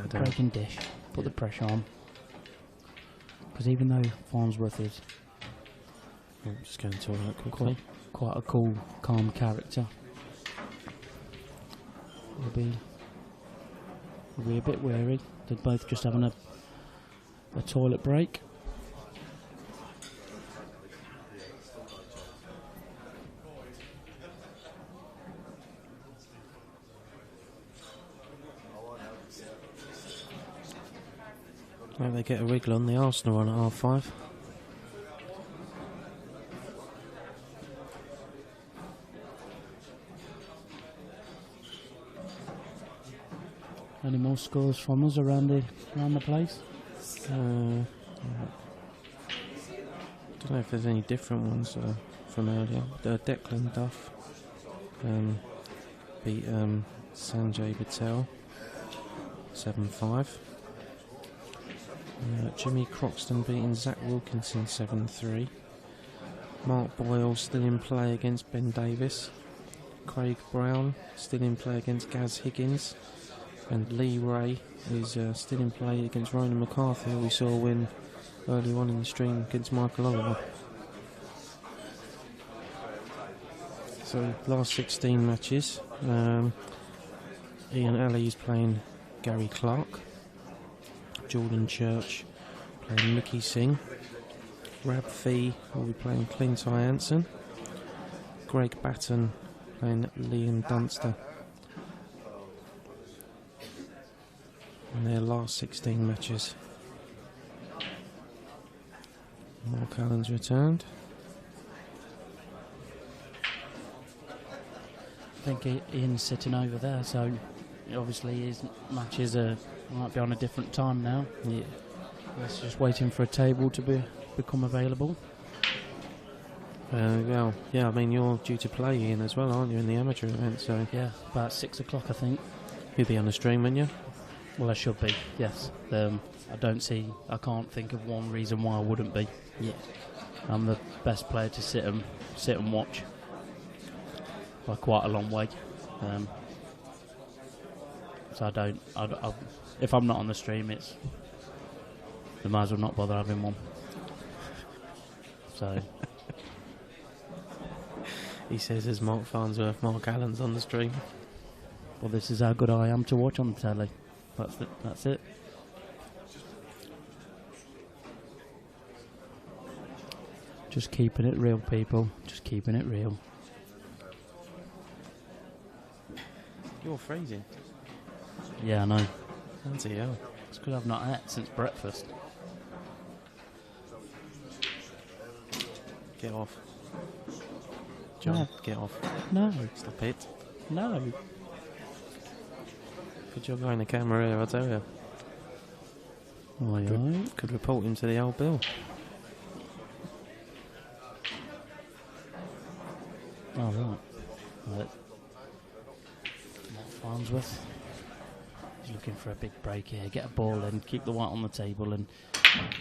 Break and dish. Put the pressure on. Because even though Farnsworth is just going to all that quickly. Quite a cool, calm character, be a bit wary. They're both just having a toilet break. Maybe they get a wriggle on the Arsenal one at half-5. Any more scores from us around the place? Don't know if there's any different ones from earlier. Declan Duff beat Sanjay Patel 7-5. Jimmy Croxton beating Zach Wilkinson 7-3. Mark Boyle still in play against Ben Davis. Craig Brown still in play against Gaz Higgins. And Lee Ray is still in play against Ronan McCarthy, who we saw win early on in the stream against Michael Oliver. So, last 16 matches. Ian Alley is playing Gary Clark. Jordan Church playing Mickey Singh. Rab Fee will be playing Clint Hansen. Greg Batten playing Liam Dunster. In their last 16 matches. Mark Allen's returned. I think Ian's sitting over there, so obviously his matches might be on a different time now. Yeah. Let's just waiting for a table to become available. Well, yeah, I mean, you're due to play Ian as well, aren't you, in the amateur event? So Yeah, about 6 o'clock, I think. you'll be on the stream, won't you? Well, I should be, yes. I can't think of one reason why I wouldn't be. Yeah. I'm the best player to sit and watch by quite a long way. So if I'm not on the stream, they might as well not bother having one. So He says as Mark Farnsworth, Mark Allen's on the stream. well, this is how good I am to watch on the telly. That's it. Just keeping it real, people. Just keeping it real. You're freezing. Yeah, I know. Bloody hell. It's because I've not ate since breakfast. Get off. John, No. get off. No, Stop it. no. Good job behind the camera here, I tell you. Could report him to the old bill. Oh, right. Farnsworth. He's looking for a big break here. Get a ball in, keep the white on the table, and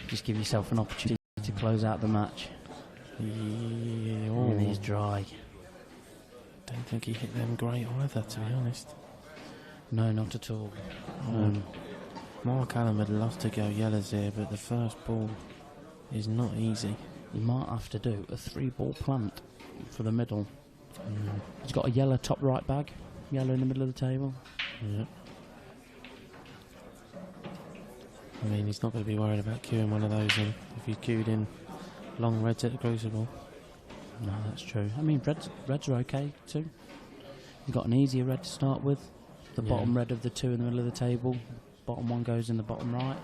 just give yourself an opportunity to close out the match. Yeah, And he's dry. don't think he hit them great either, to be honest. No, not at all. Mark Allen would love to go yellows here, but the first ball is not easy. He might have to do a 3-ball plant for the middle. He's got a yellow top right bag, yellow in the middle of the table. Yeah. I mean, he's not going to be worried about queuing one of those in. If he queued in long reds at the Crucible. No, that's true. I mean, reds are okay too. You've got an easier red to start with. The Yeah. bottom red of the two in the middle of the table. Bottom one goes in the bottom right.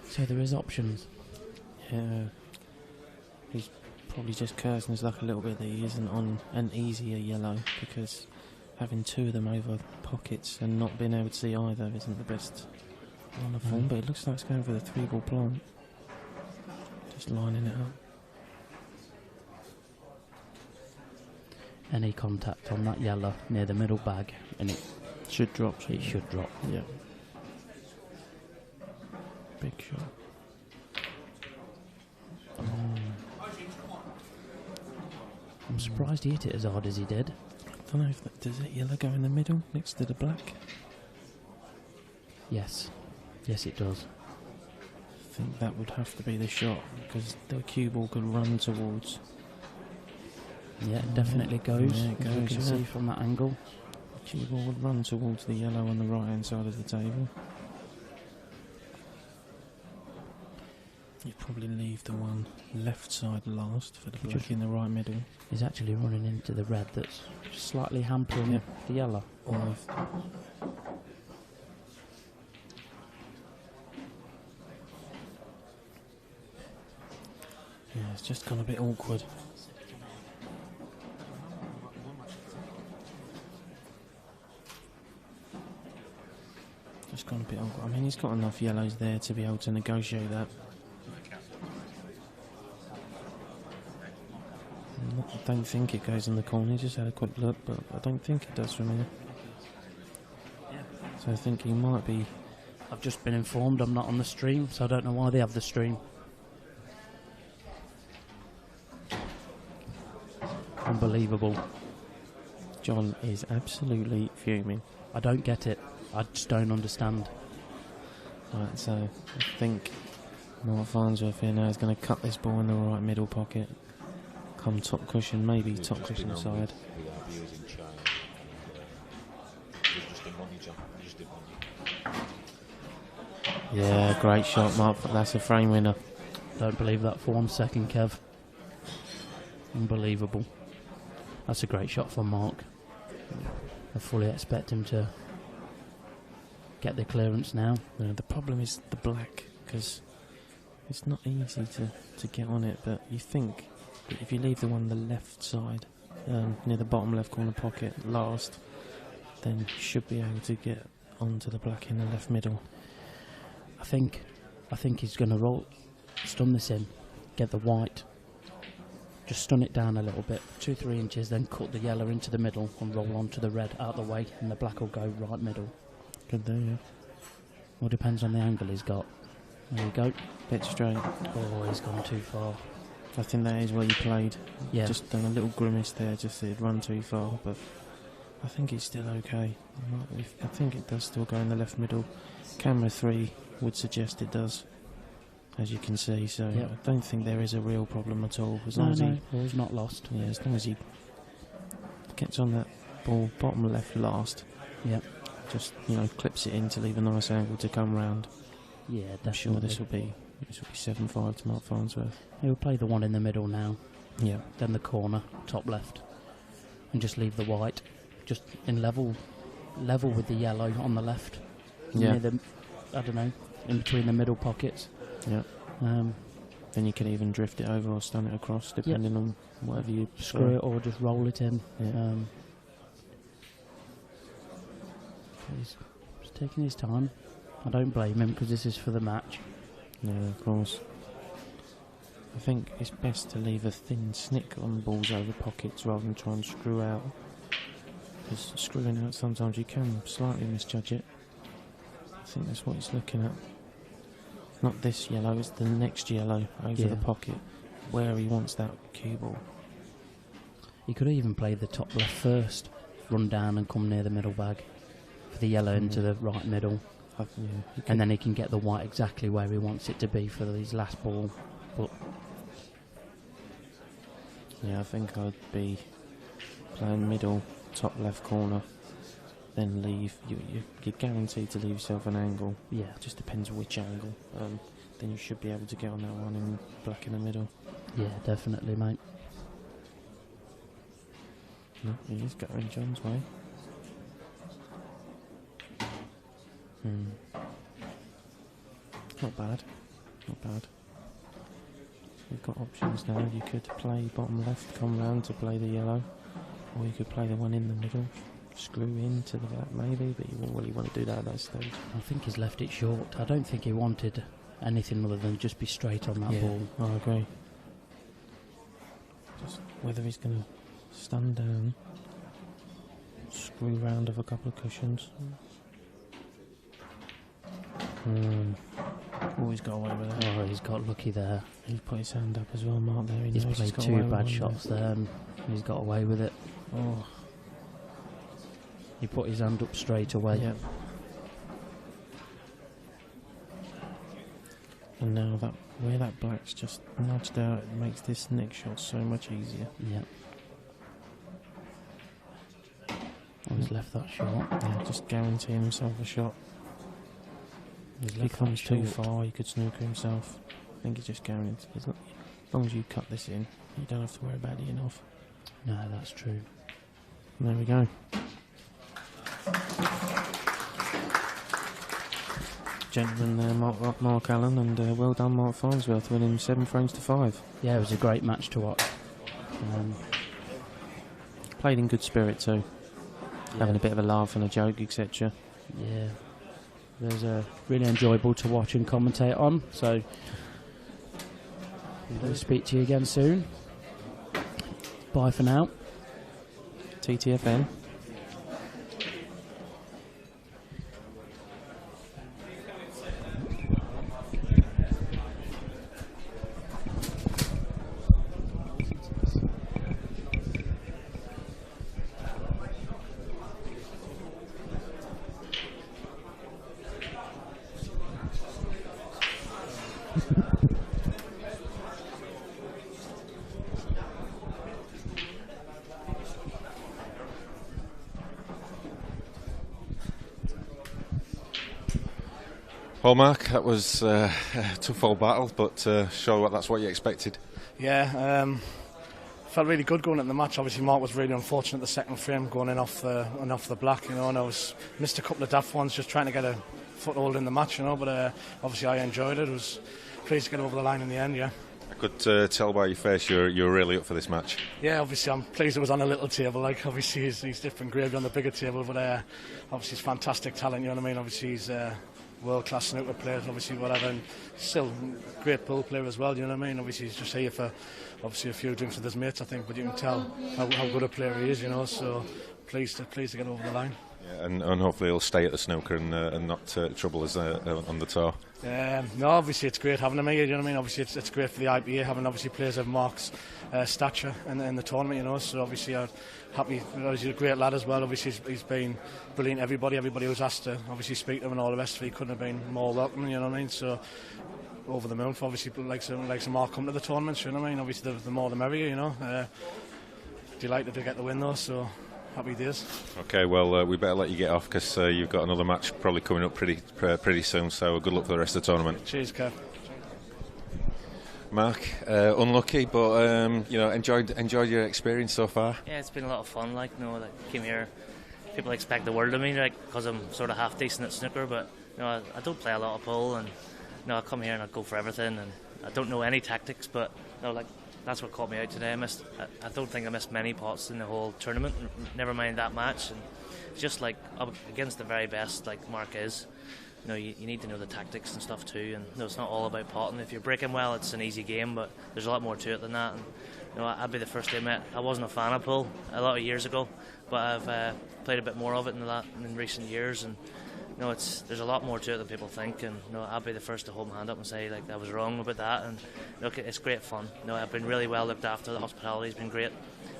So there is options. Yeah. He's probably just cursing his luck a little bit that he isn't on an easier yellow, because having two of them over pockets and not being able to see either isn't the best run of form. But it looks like it's going for the 3-ball plant. Just lining it up. Any contact on that yellow near the middle bag, and it Should drop. should drop. Yeah. Big shot. I'm surprised he hit it as hard as he did. I don't know if does that yellow go in the middle next to the black? Yes, it does. I think that would have to be the shot, because the cue ball could run towards Yeah, it definitely goes. Yeah, it as you goes, can yeah. see from that angle. Cue ball would run towards the yellow on the right hand side of the table. You probably leave the one left side last for the black in the right middle. He's actually running into the red that's slightly hampering the yellow. Or if yeah, it's just gone a bit awkward. Just gone a bit awkward. I mean, he's got enough yellows there to be able to negotiate that. I don't think it goes in the corner. He just had a quick look, but I don't think it does from here. So I think he might be. I've just been informed I'm not on the stream, so I don't know why they have the stream. Unbelievable. John is absolutely fuming. I don't get it. I just don't understand. Right, so I think Mark Farnsworth here now is going to cut this ball in the right middle pocket. Come top cushion, maybe top cushion side. Yeah, great shot, Mark. That's a frame winner. Don't believe that for 1 second, Kev. Unbelievable. That's a great shot from Mark. I fully expect him to get the clearance now. The problem is the black, because it's not easy to get on it, but you think that if you leave the one on the left side, near the bottom left corner pocket last, then you should be able to get onto the black in the left middle. I think he's going to stun this in, get the white, just stun it down a little bit, 2-3 inches, then cut the yellow into the middle and roll onto the red out of the way, and the black will go right middle. Good there, yeah. All depends on the angle he's got. There you go. Bit straight. Oh, he's gone too far. I think that is where you played. Yeah. Just done a little grimace there, just that he'd run too far, but I think it's still okay. I think it does still go in the left middle. Camera 3 would suggest it does, as you can see, so Yep. I don't think there is a real problem at all. As long as ball's not lost. yeah, as long as he gets on that ball bottom left last, Yep. just clips it in to leave a nice angle to come round. Yeah, I'm definitely. sure this will be 7-5 to Mark Farnsworth. He'll play the one in the middle now, Yeah. then the corner, top left, and just leave the white, just in level with the yellow on the left. Yeah. Near the, I don't know, in between the middle pockets. Yeah. Then you can even drift it over or stun it across, depending on whatever you Screw it or just roll it in. Yeah. He's taking his time. I don't blame him because this is for the match. Yeah, of course. I think it's best to leave a thin snick on balls over pockets rather than try and screw out. Because screwing out, sometimes you can slightly misjudge it. I think that's what he's looking at. Not this yellow, it's the next yellow over the pocket, where he wants that cue ball. He could even play the top left first, run down and come near the middle bag for the yellow into the right middle. And then he can get the white exactly where he wants it to be for his last ball. But yeah, I think I'd be playing middle, top left corner, then leave. You're guaranteed to leave yourself an angle. Yeah, just depends which angle. Then you should be able to get on that one in black in the middle. Yeah, definitely, mate. No, he is going John's way. Not bad. Not bad. You've got options now. You could play bottom left, come round to play the yellow, or you could play the one in the middle, screw into the black maybe, but you wouldn't really want to do that at that stage. I think he's left it short. I don't think he wanted anything other than just be straight on that ball. I agree. Just whether he's going to stun down, screw round of a couple of cushions. Oh, he's got away with that. Oh, he's got lucky there. He's put his hand up as well, Mark, there. He's played two bad shots there and he's got away with it. Oh. He put his hand up straight away. Yeah. And now where that black's just nudged out, it makes this next shot so much easier. Yeah. He's left that short. Yeah, just guaranteeing himself a shot. If he comes too far, he could snooker himself. I think he just guarantees. As long as you cut this in, you don't have to worry about it off. No, that's true. And there we go. Gentleman there, Mark Allen, and well done, Mark Farnsworth, winning 7 frames to 5. Yeah, it was a great match to watch. Played in good spirit too, having a bit of a laugh and a joke, etc. Yeah, it was really enjoyable to watch and commentate on. So we'll speak to you again soon. Bye for now. TTFN. Well, Mark, that was a tough old battle, but sure, that's what you expected. Yeah, felt really good going into the match. Obviously, Mark was really unfortunate the second frame going in off the black, you know, and I missed a couple of daft ones just trying to get a foothold in the match, you know. But obviously, I enjoyed it. I was pleased to get over the line in the end. Yeah. I could tell by your face you're really up for this match. Yeah, obviously I'm pleased it was on a little table. Like obviously he's different gravy on the bigger table, but obviously he's fantastic talent. You know what I mean? Obviously he's world-class snooker player, obviously whatever, and still great pool player as well. You know what I mean? Obviously he's just here for obviously a few drinks with his mates, I think, but you can tell how good a player he is. You know, so pleased to get over the line. Yeah, and hopefully he'll stay at the snooker and not trouble us on the tour. No, obviously it's great having him here, you know what I mean? Obviously it's great for the IPA having obviously players of Mark's stature in the tournament, you know, so obviously I'm happy. He's a great lad as well. Obviously he's been brilliant. Everybody who's asked to obviously speak to him and all the rest of it, he couldn't have been more welcoming, you know what I mean? So over the moon for obviously like Mark come to the tournaments, you know what I mean? Obviously the more the merrier, you know. Delighted to get the win though, so happy days. Okay, well, we better let you get off because you've got another match probably coming up pretty soon, so good luck for the rest of the tournament. Cheers, Kev. Mark, unlucky, but you know, enjoyed your experience so far. Yeah, it's been a lot of fun. Like, you know, came here. People expect the world of me, like, because I'm sort of half decent at snooker, but you know, I don't play a lot of pool, and you know, I come here and I go for everything, and I don't know any tactics, but you know, like, that's what caught me out today. I don't think I missed many pots in the whole tournament. Never mind that match, and just like up against the very best, like Mark is. You know, you need to know the tactics and stuff too, and you know, it's not all about potting. If you're breaking well, it's an easy game, but there's a lot more to it than that. And you know, I'd be the first to admit I wasn't a fan of pool a lot of years ago, but I've played a bit more of it in recent years, and you know, there's a lot more to it than people think. And you know, I'll be the first to hold my hand up and say like I was wrong about that. And look, it's great fun. You know, I've been really well looked after. The hospitality's been great.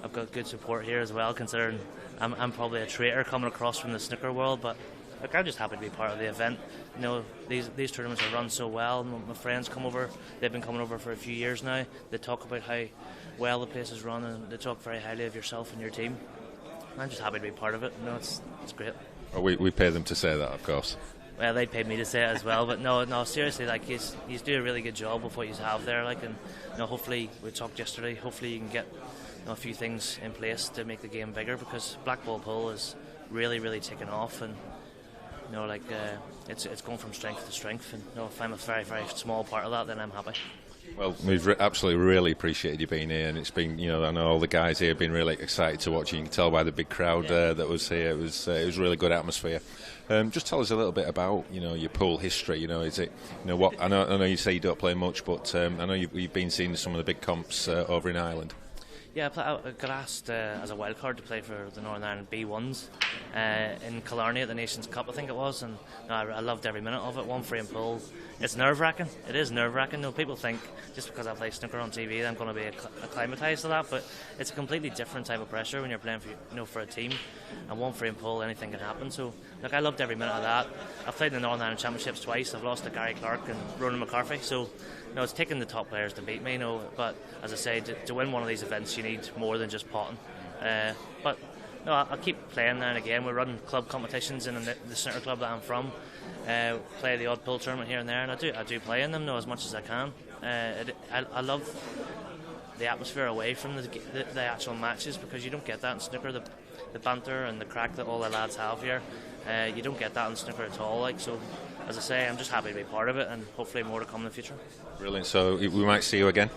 I've got good support here as well, considering I'm probably a traitor coming across from the snooker world, but look, I'm just happy to be part of the event. You know, these tournaments are run so well. My friends come over. They've been coming over for a few years now. They talk about how well the place is run, and they talk very highly of yourself and your team. I'm just happy to be part of it. You know, it's great. Well, we pay them to say that, of course. Well, they paid me to say it as well, but no, seriously, like he's doing a really good job with what you have there. Like, and you know, hopefully we talked yesterday. Hopefully you can get a few things in place to make the game bigger, because Blackball pool is really, really taking off, and you know, like it's going from strength to strength, and you know, if I'm a very, very small part of that, then I'm happy. Well, we've absolutely really appreciated you being here, and it's been, you know, I know all the guys here have been really excited to watch you. You can tell by the big crowd that was here. It was really good atmosphere. Just tell us a little bit about, you know, your pool history. You know, is it, you know, what I know you say you don't play much, but I know you've been seeing some of the big comps over in Ireland. Yeah, I got asked as a wild card to play for the Northern Ireland B1s in Killarney at the Nations Cup, I think it was, and I loved every minute of it. One frame pool. It's nerve-wracking. It is nerve-wracking. You know, people think just because I play snooker on TV, I'm going to be acclimatised to that, but it's a completely different type of pressure when you're playing for a team. And one frame pool, anything can happen. So, look, I loved every minute of that. I've played in the Northern Ireland Championships twice. I've lost to Gary Clark and Ronan McCarthy. So, you know, it's taking the top players to beat me. You know, but as I say, to win one of these events, you need more than just potting. But no, I'll keep playing now and again. We run club competitions in the snooker club that I'm from. Play the odd pool tournament here and there, and I do play in them as much as I can. I love the atmosphere away from the actual matches, because you don't get that in snooker. The banter and the crack that all the lads have here, you don't get that in snooker at all. So, as I say, I'm just happy to be part of it, and hopefully more to come in the future. Brilliant. So we might see you again.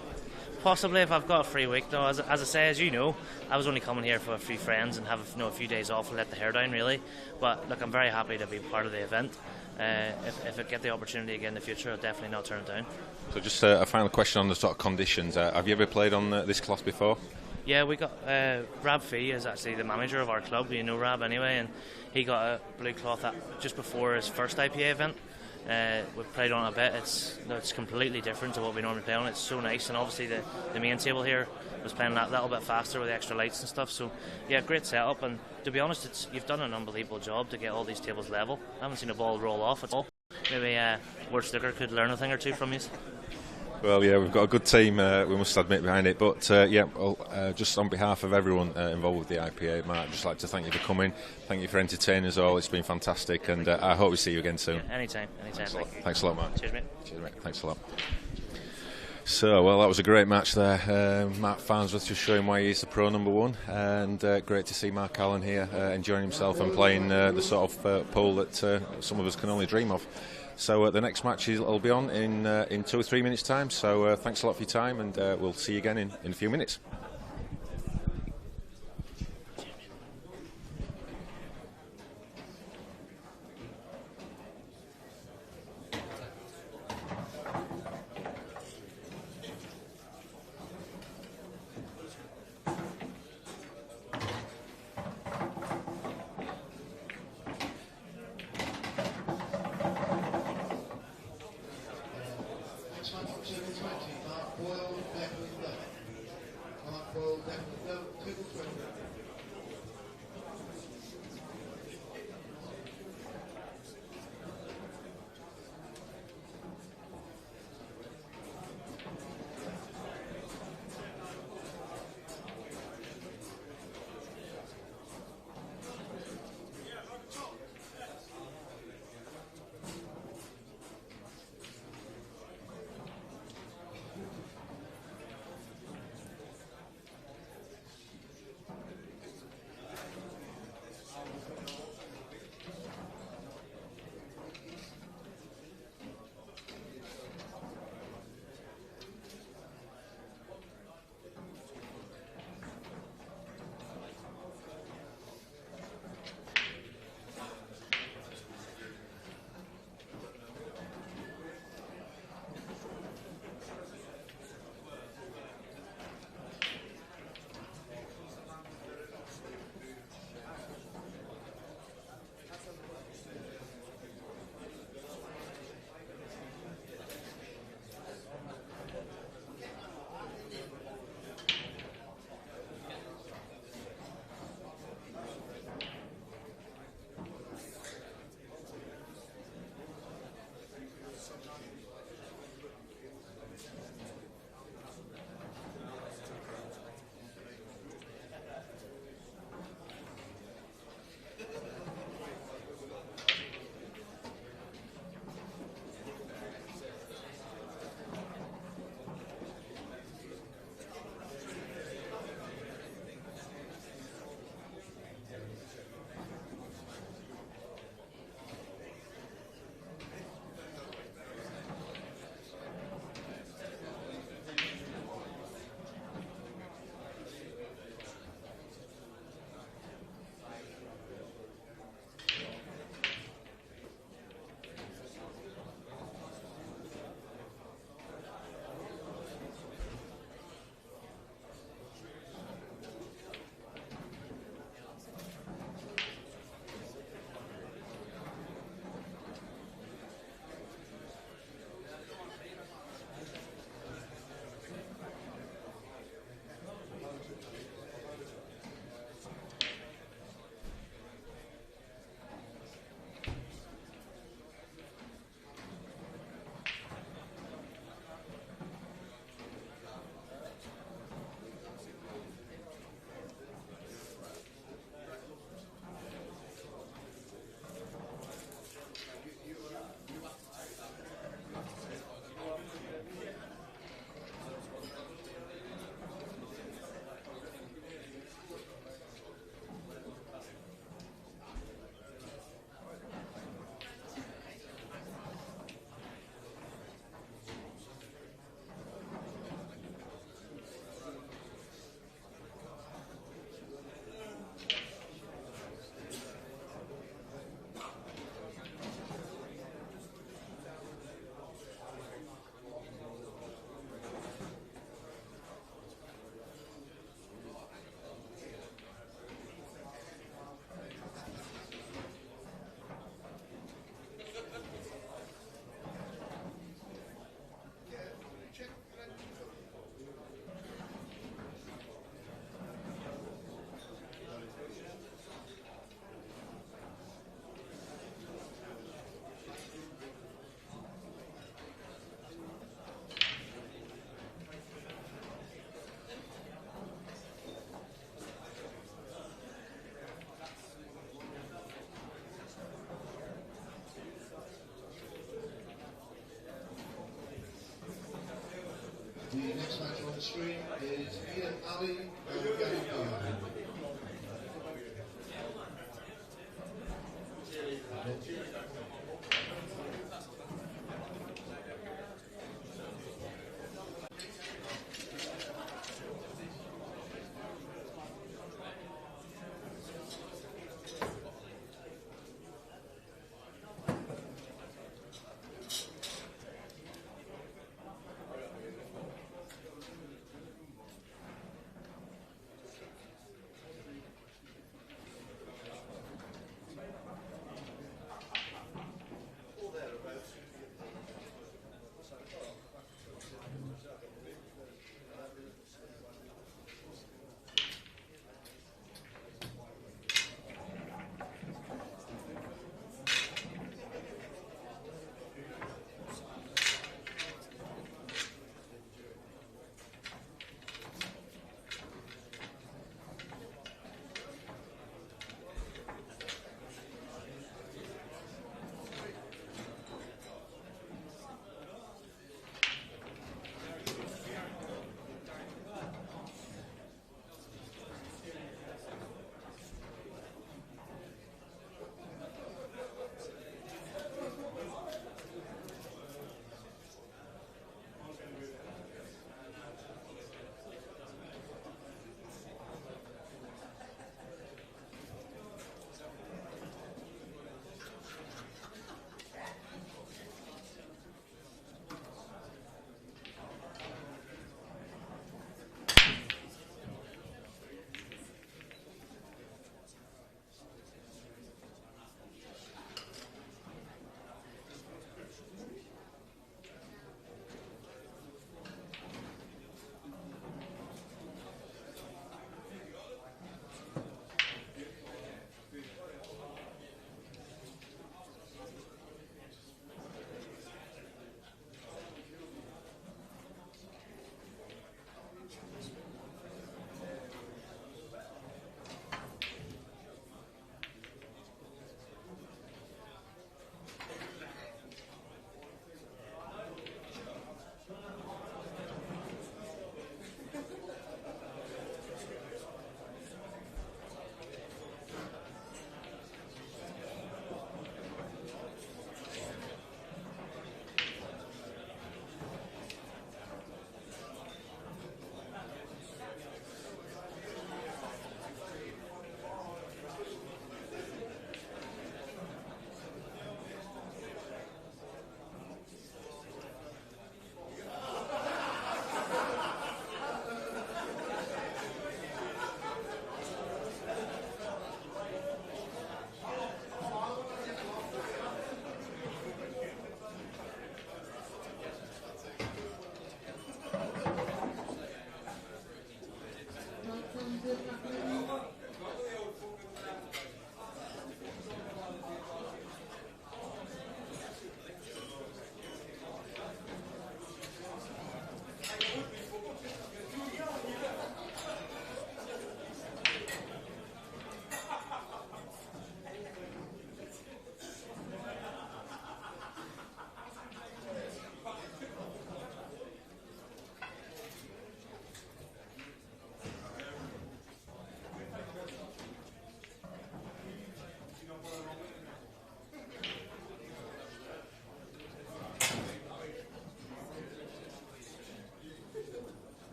Possibly, if I've got a free week. No, as I say, as you know, I was only coming here for a few friends and have a few days off and let the hair down, really. But look, I'm very happy to be part of the event. If I get the opportunity again in the future, I'll definitely not turn it down. So just a final question on the sort of conditions. Have you ever played on this cloth before? Yeah, we got Rab Fee is actually the manager of our club. You know Rab anyway, and he got a blue cloth just before his first IPA event. We've played on it a bit. It's completely different to what we normally play on. It's so nice, and obviously the main table here was playing that little bit faster with the extra lights and stuff. So yeah, great setup, and to be honest, you've done an unbelievable job to get all these tables level. I haven't seen a ball roll off at all. Maybe World Snooker could learn a thing or two from you. Well, yeah, we've got a good team, we must admit, behind it. But just on behalf of everyone involved with the IPA, Mark, I'd just like to thank you for coming. Thank you for entertaining us all. It's been fantastic, and I hope we see you again soon. Yeah, anytime. Thanks a lot, Mark. Cheers, mate. Thanks a lot. So, well, that was a great match there. Matt Farnsworth just showing why he's the pro number one, and great to see Mark Allen here enjoying himself and playing the sort of pool that some of us can only dream of. So the next match will be on in 2 or 3 minutes' time. So thanks a lot for your time, and we'll see you again in a few minutes. the screen is Ian Ali and Gary Dillon.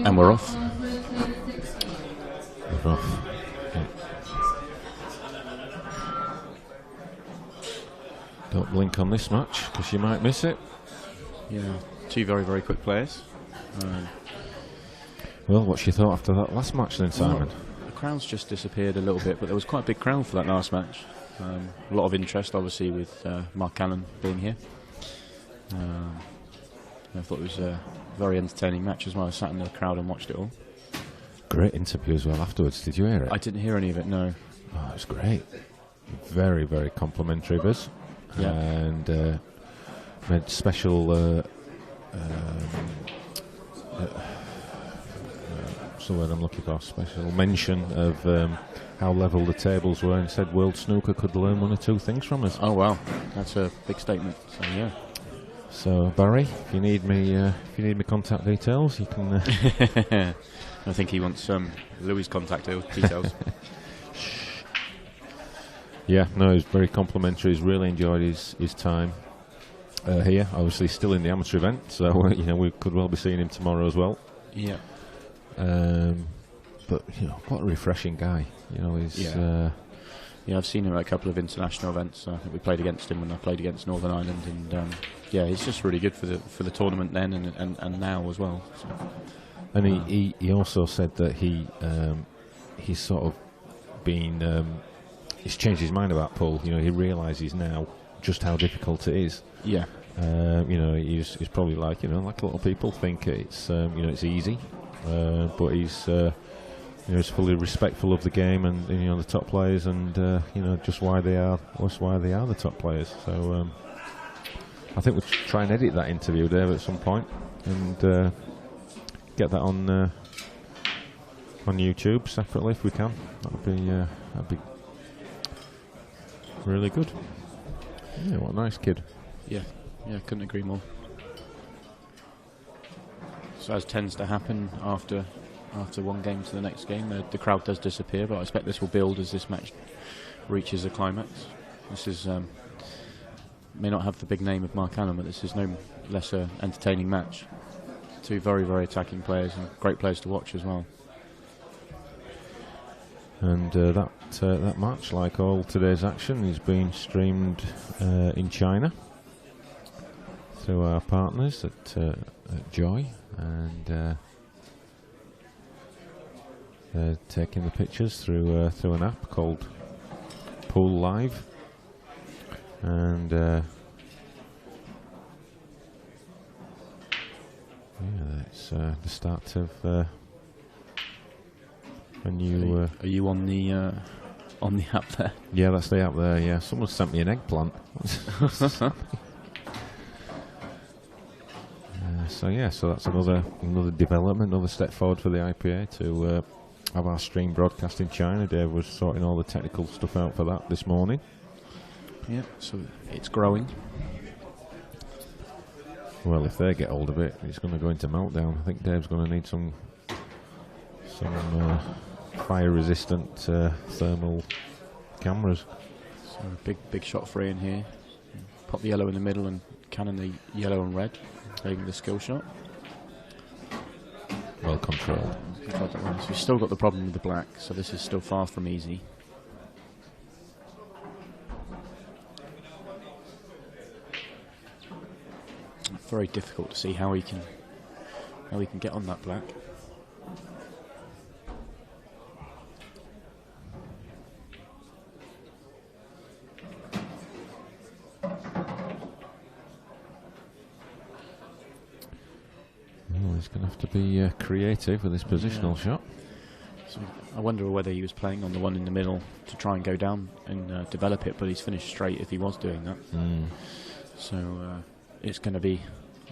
And we're off. We're off. Yeah. Don't blink on this match because you might miss it. Yeah, two very, very quick players. Well, what's your thought after that last match then, Simon? Well, the crowd's just disappeared a little bit, but there was quite a big crowd for that last match. A lot of interest, obviously, with Mark Allen being here. I thought it was a very entertaining match as well. I sat in the crowd and watched it all. Great interview as well afterwards. Did you hear it? I didn't hear any of it, no. Oh, it was great. Very, very complimentary, Buzz. Yeah. And made special. So what I'm looking for, special mention of how level the tables were, and said World Snooker could learn one or two things from us. Oh wow, that's a big statement. So yeah. So Barry, if you need me contact details, you can. I think he wants Louis' contact details. Yeah, no, he's very complimentary. He's really enjoyed his time here. Obviously, still in the amateur event, so we could well be seeing him tomorrow as well. Yeah. But what a refreshing guy. He's. Yeah, I've seen him at a couple of international events. I think we played against him when I played against Northern Ireland, and he's just really good for the tournament then and now as well. So. And he also said that he's sort of been he's changed his mind about pool. He realises now just how difficult it is. Yeah. He's probably like a lot of people think it's it's easy, but he's fully respectful of the game and the top players and just why they are the top players. So I think we'll try and edit that interview, Dave, at some point and get that on YouTube separately if we can. That'd be really good. Yeah, what a nice kid. Yeah, couldn't agree more. So as tends to happen after one game to the next game, the crowd does disappear, but I expect this will build as this match reaches a climax. This is may not have the big name of Mark Allen, but this is no less an entertaining match. Two very, very attacking players and great players to watch as well. And that match, like all today's action, is being streamed in China through our partners at Joy, and they're taking the pictures through an app called Pool Live, and it's the start of a new. Are you on the app there? Yeah, that's the app there. Yeah, someone sent me an eggplant. So that's another development, another step forward for the IPA to have our stream broadcast in China. Dave was sorting all the technical stuff out for that this morning. Yeah, so it's growing. Well, if they get hold of it, it's going to go into meltdown. I think Dave's going to need some fire-resistant thermal cameras. So big shot for Ian here. Pop the yellow in the middle and cannon the yellow and red, taking the skill shot. Well controlled. So we've still got the problem with the black, so this is still far from easy. Very difficult to see how he can get on that black. He's going to have to be creative with his positional shot. So I wonder whether he was playing on the one in the middle to try and go down and develop it, but he's finished straight if he was doing that. So it's going to be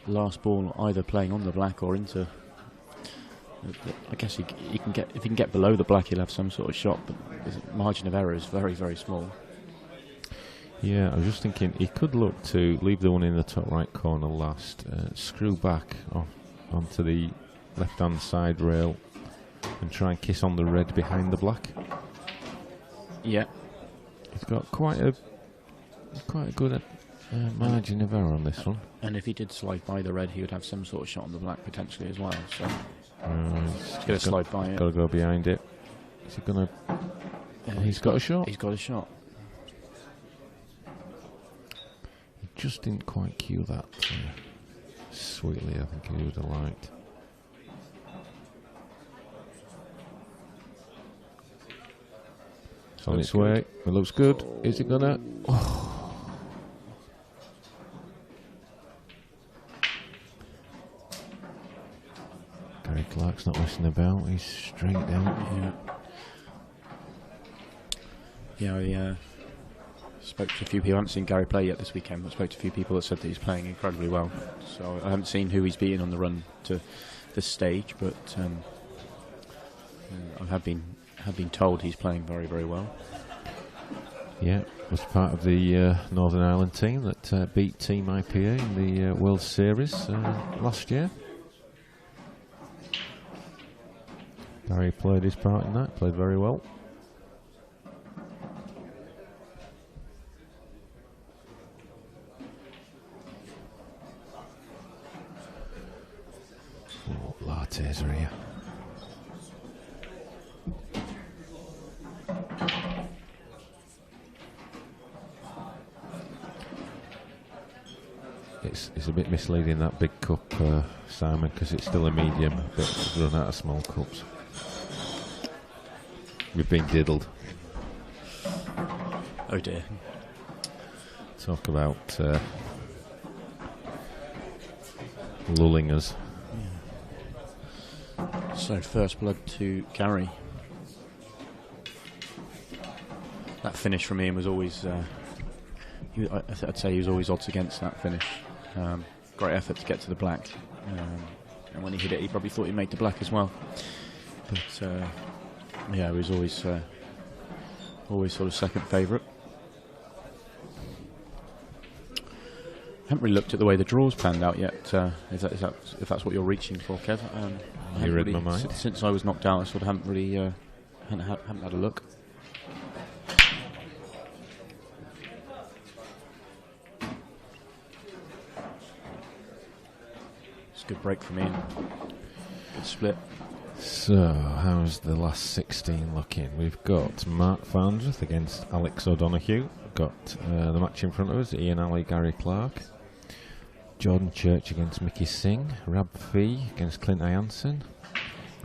last ball either playing on the black or into. I guess he can get, if he can get below the black, he'll have some sort of shot, but the margin of error is very, very small. Yeah, I was just thinking he could look to leave the one in the top right corner last, screw back onto the left-hand side rail and try and kiss on the red behind the black. Yeah, he's got quite a good margin of error on this one. And if he did slide by the red, he would have some sort of shot on the black potentially as well. So he's going to slide by it. Got to go behind it. Is he going to? Yeah, he's got a shot. He's got a shot. He just didn't quite cue that sweetly. I think he would have liked. It's on its way. It looks good. Is it gonna? Oh. Gary Clark's not messing about. He's straight down. Yeah. spoke to a few people. I haven't seen Gary play yet this weekend, but spoke to a few people that said that he's playing incredibly well. So I haven't seen who he's beaten on the run to this stage, but I have been told he's playing very, very well. Yeah, was part of the Northern Ireland team that beat Team IPA in the World Series last year. Gary played his part in that, played very well. Oh, lattes are here. It's a bit misleading, that big cup, Simon, because it's still a medium, but it's run out of small cups. We've been diddled. Oh dear. Talk about lulling us. So first blood to Gary. That finish from Ian was always, I'd say he was always odds against that finish. Great effort to get to the black, and when he hit it, he probably thought he made the black as well. But yeah, he was always sort of second favourite. Haven't really looked at the way the draws panned out yet. If that's what you're reaching for, Kev. You read my mind. Since I was knocked out, I sort of haven't really haven't had a look. It's a good break from Ian. Good split. So, how's the last 16 looking? We've got Mark Farnsworth against Alex O'Donoghue. We've got the match in front of us, Ian Alley, Gary Clark. Jordan Church against Mickey Singh. Rab Fee against Clint Jansen.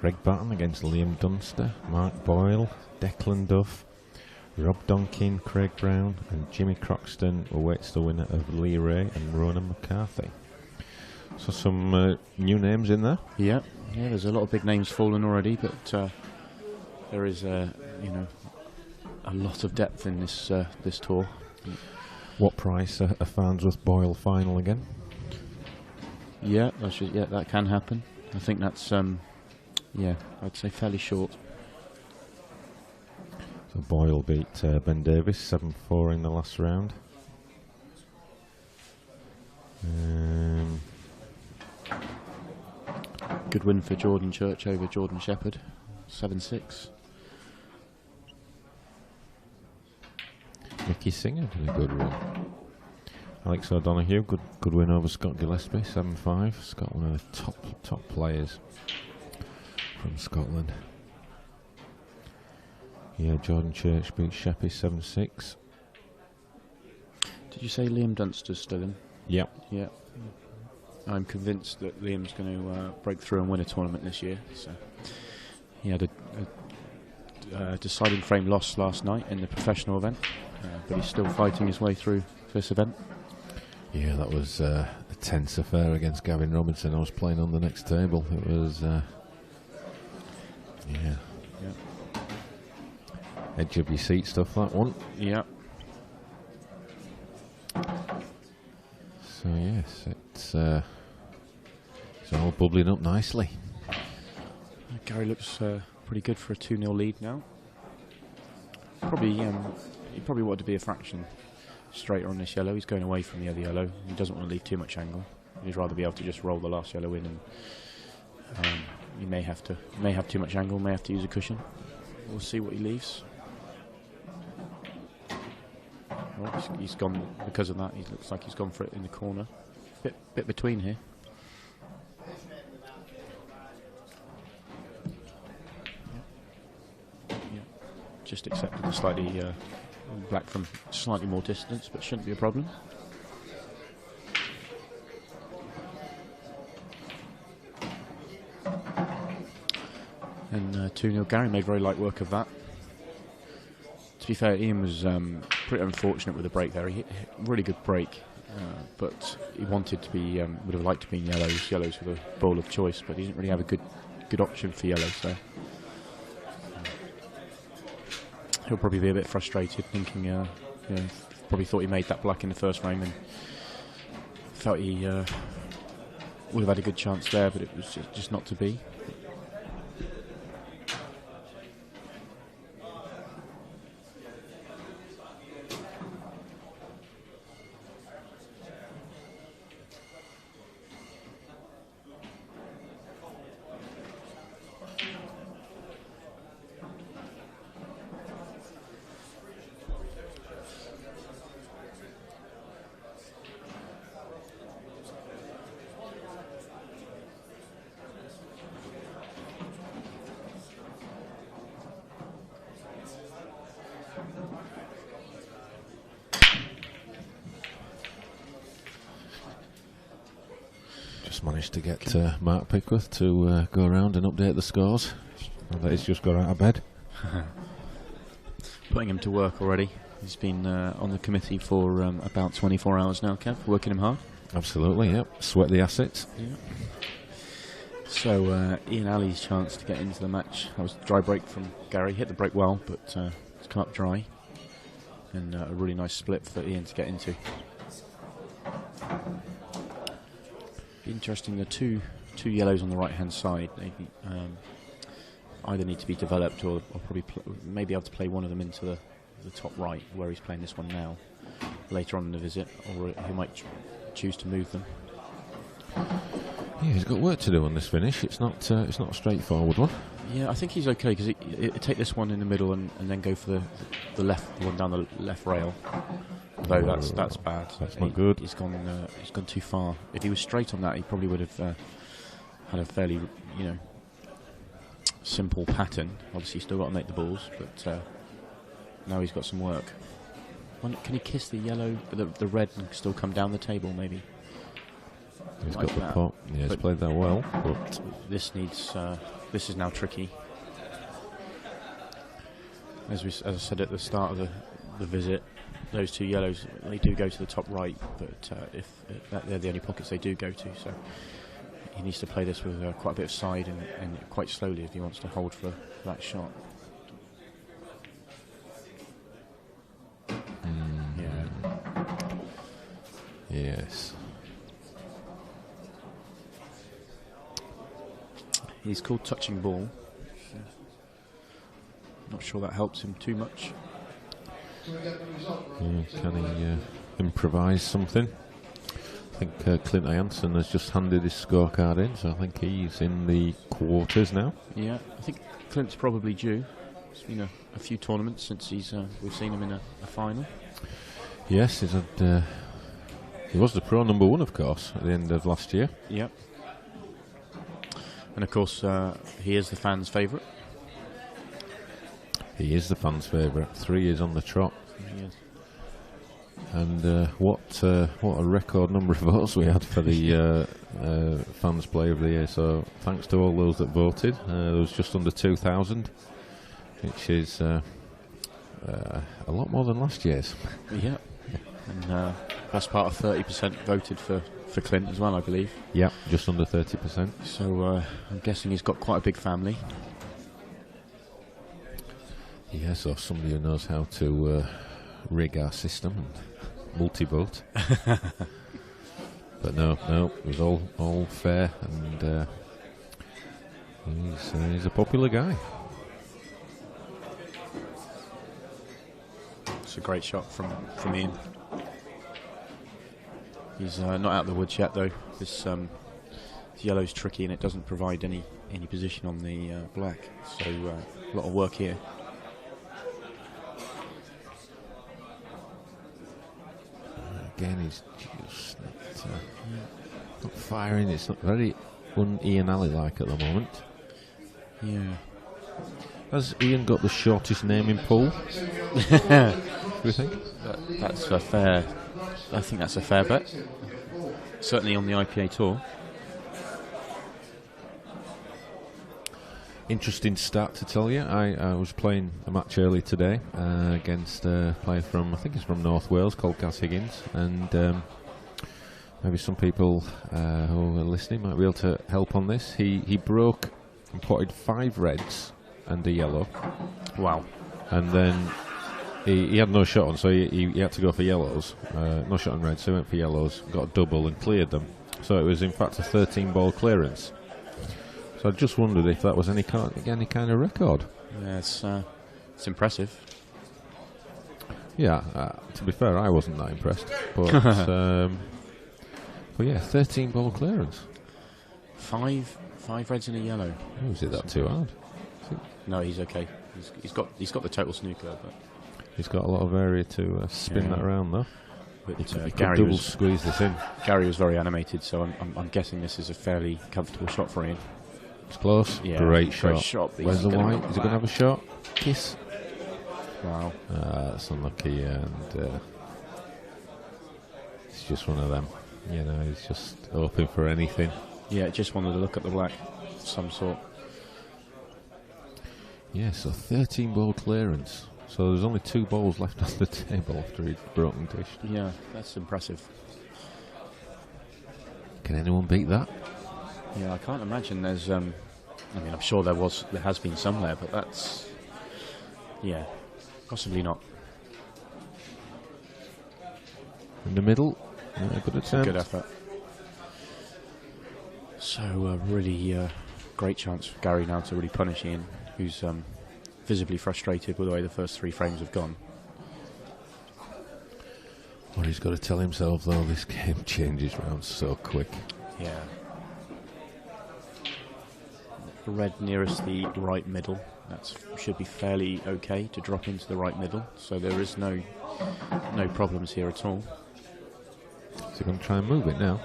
Greg Barton against Liam Dunster. Mark Boyle, Declan Duff. Rob Donkin, Craig Brown, and Jimmy Croxton awaits the winner of Lee Ray and Ronan McCarthy. So some new names in there. Yeah, there's a lot of big names fallen already, but there is a lot of depth in this tour. What price a Farnsworth Boyle final again? Yeah, that can happen. I think that's I'd say fairly short. So Boyle beat Ben Davis 7-4 in the last round. Good win for Jordan Church over Jordan Shepherd, 7-6. Mickey Singer did a good run. Alex O'Donoghue, good win over Scott Gillespie, 7-5. Scott, one of the top players from Scotland. Yeah, Jordan Church beat Sheppy 7-6. Did you say Liam Dunster's still in? Yep. Yeah. I'm convinced that Liam's going to break through and win a tournament this year. So he had a deciding frame loss last night in the professional event, but he's still fighting his way through this event. Yeah, that was a tense affair against Gavin Robinson. I was playing on the next table. It was, edge of your seat stuff, that one. Yeah. So yes, it's all bubbling up nicely. Gary looks pretty good for a 2-0 lead now. He probably wanted to be a fraction straighter on this yellow. He's going away from the other yellow. He doesn't want to leave too much angle. He'd rather be able to just roll the last yellow in, and he may have too much angle, may have to use a cushion. We'll see what he leaves. Oh, he's gone because of that. He looks like he's gone for it in the corner. Bit between here. Yeah. Just accepted a slightly black from slightly more distance, but shouldn't be a problem. And 2-0. Gary made very light work of that. To be fair, Ian was pretty unfortunate with the break there. He hit a really good break, but he wanted to be, would have liked to be in yellows. Yellows were the ball of choice, but he didn't really have a good option for yellows. So he'll probably be a bit frustrated, thinking, probably thought he made that black in the first frame and felt he would have had a good chance there, but it was just not to be. Just managed to get Mark Pickworth to go around and update the scores. Now that he's just got out of bed. Putting him to work already. He's been on the committee for about 24 hours now, Kev, working him hard. Absolutely, yep. Sweat the assets. Yeah. So Ian Alley's chance to get into the match. That was a dry break from Gary. Hit the break well, but it's come up dry. And a really nice split for Ian to get into. Interesting, the two yellows on the right hand side, they either need to be developed or probably maybe able to play one of them into the top right where he's playing this one now later on in the visit, or he might choose to move them. Yeah, he's got work to do on this finish. It's not a straightforward one. Yeah, I think he's okay because he take this one in the middle and then go for the one down the left rail. Though that's bad. That's not good. He's gone too far. If he was straight on that, he probably would have had a fairly simple pattern. Obviously, he's still got to make the balls, but now he's got some work. Can he kiss the yellow, the red, and still come down the table? Maybe. He's like got the that. pot. Yeah, he's played that well. But this needs. This is now tricky. As I said at the start of the visit, those two yellows, they do go to the top right, but they're the only pockets they do go to. So he needs to play this with quite a bit of side and quite slowly if he wants to hold for that shot. Yeah. Yes. He's called touching ball. Not sure that helps him too much. Yeah, can he improvise something? I think Clint Jansen has just handed his scorecard in, so I think he's in the quarters now. Yeah, I think Clint's probably due. It's been a few tournaments since we've seen him in a final. Yes, he's had. He was the pro number one, of course, at the end of last year. Yep. And of course, he is the fans' favourite. He is the fans' favourite. 3 years on the trot. Yes. And what a record number of votes we had for the fans' player of the year. So thanks to all those that voted. There was just under 2,000, which is a lot more than last year's. Yeah. And best part of 30% voted for Clint as well, I believe. Yeah, just under 30%. So I'm guessing he's got quite a big family. Yes, or somebody who knows how to rig our system and multi-vote. But no, it was all fair, and he's a popular guy. It's a great shot from Ian. He's not out of the woods yet, though. This yellow's tricky, and it doesn't provide any position on the black. So a lot of work here. Again, he's just not firing. It's not very un-Ian Alley-like at the moment. Yeah. Has Ian got the shortest name in pool? Do you think? That's a fair. I think that's a fair bet. Certainly on the IPA tour. Interesting stat to tell you. I was playing a match early today against a player from, I think he's from North Wales, called Gaz Higgins, and maybe some people who are listening might be able to help on this. He broke and potted 5 reds and a yellow. Wow. And then he had no shot on, so he had to go for yellows. No shot on red, so he went for yellows, got a double and cleared them. So it was in fact a 13-ball clearance. So I just wondered if that was any kind of record. Yeah, it's impressive. Yeah, to be fair, I wasn't that impressed. But, but yeah, 13-ball clearance. Five reds and a yellow. Oh, is it that too hard? No, he's okay. He's got the total snooker, but he's got a lot of area to spin that around though. But Gary double squeeze this in. Gary was very animated, so I'm guessing this is a fairly comfortable shot for Ian. It's close. Yeah, great shot. Where's the white? Is he going to have a shot? Kiss. Wow. That's unlucky, and it's just one of them. You know, he's just hoping for anything. Yeah, just wanted to look at the black of some sort. Yeah, so 13-ball clearance. So there's only 2 balls left on the table after he'd broken dish. Yeah, that's impressive. Can anyone beat that? Yeah, I can't imagine there's. I mean, I'm sure there has been some there, but that's. Yeah, possibly not. In the middle, good attempt. Good effort. So really great chance for Gary now to really punish Ian, who's visibly frustrated with the way the first 3 frames have gone. What he's got to tell himself though, this game changes round so quick. Yeah. Red nearest the right middle. That should be fairly okay to drop into the right middle. So there is no problems here at all. Is he going to try and move it now?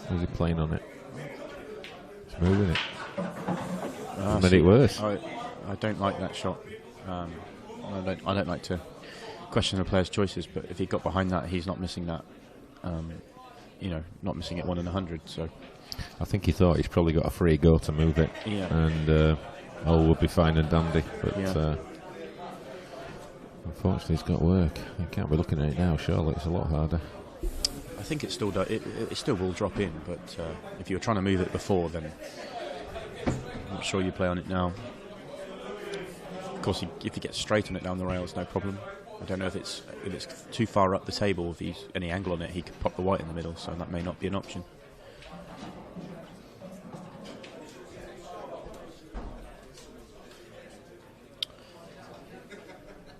Or is he playing on it? He's moving it. Made it worse. I don't like that shot. I don't like to question the player's choices, but if he got behind that, he's not missing that. Not missing it 1 in 100. So I think he thought he's probably got a free go to move it, and all would be fine and dandy. But unfortunately, he's got work. You can't be looking at it now. Surely it's a lot harder. I think it still it still will drop in, but if you were trying to move it before, then I'm not sure you play on it now. Of course, if he gets straight on it down the rails, no problem. I don't know if it's too far up the table. If he's any angle on it, he could pop the white in the middle, so that may not be an option.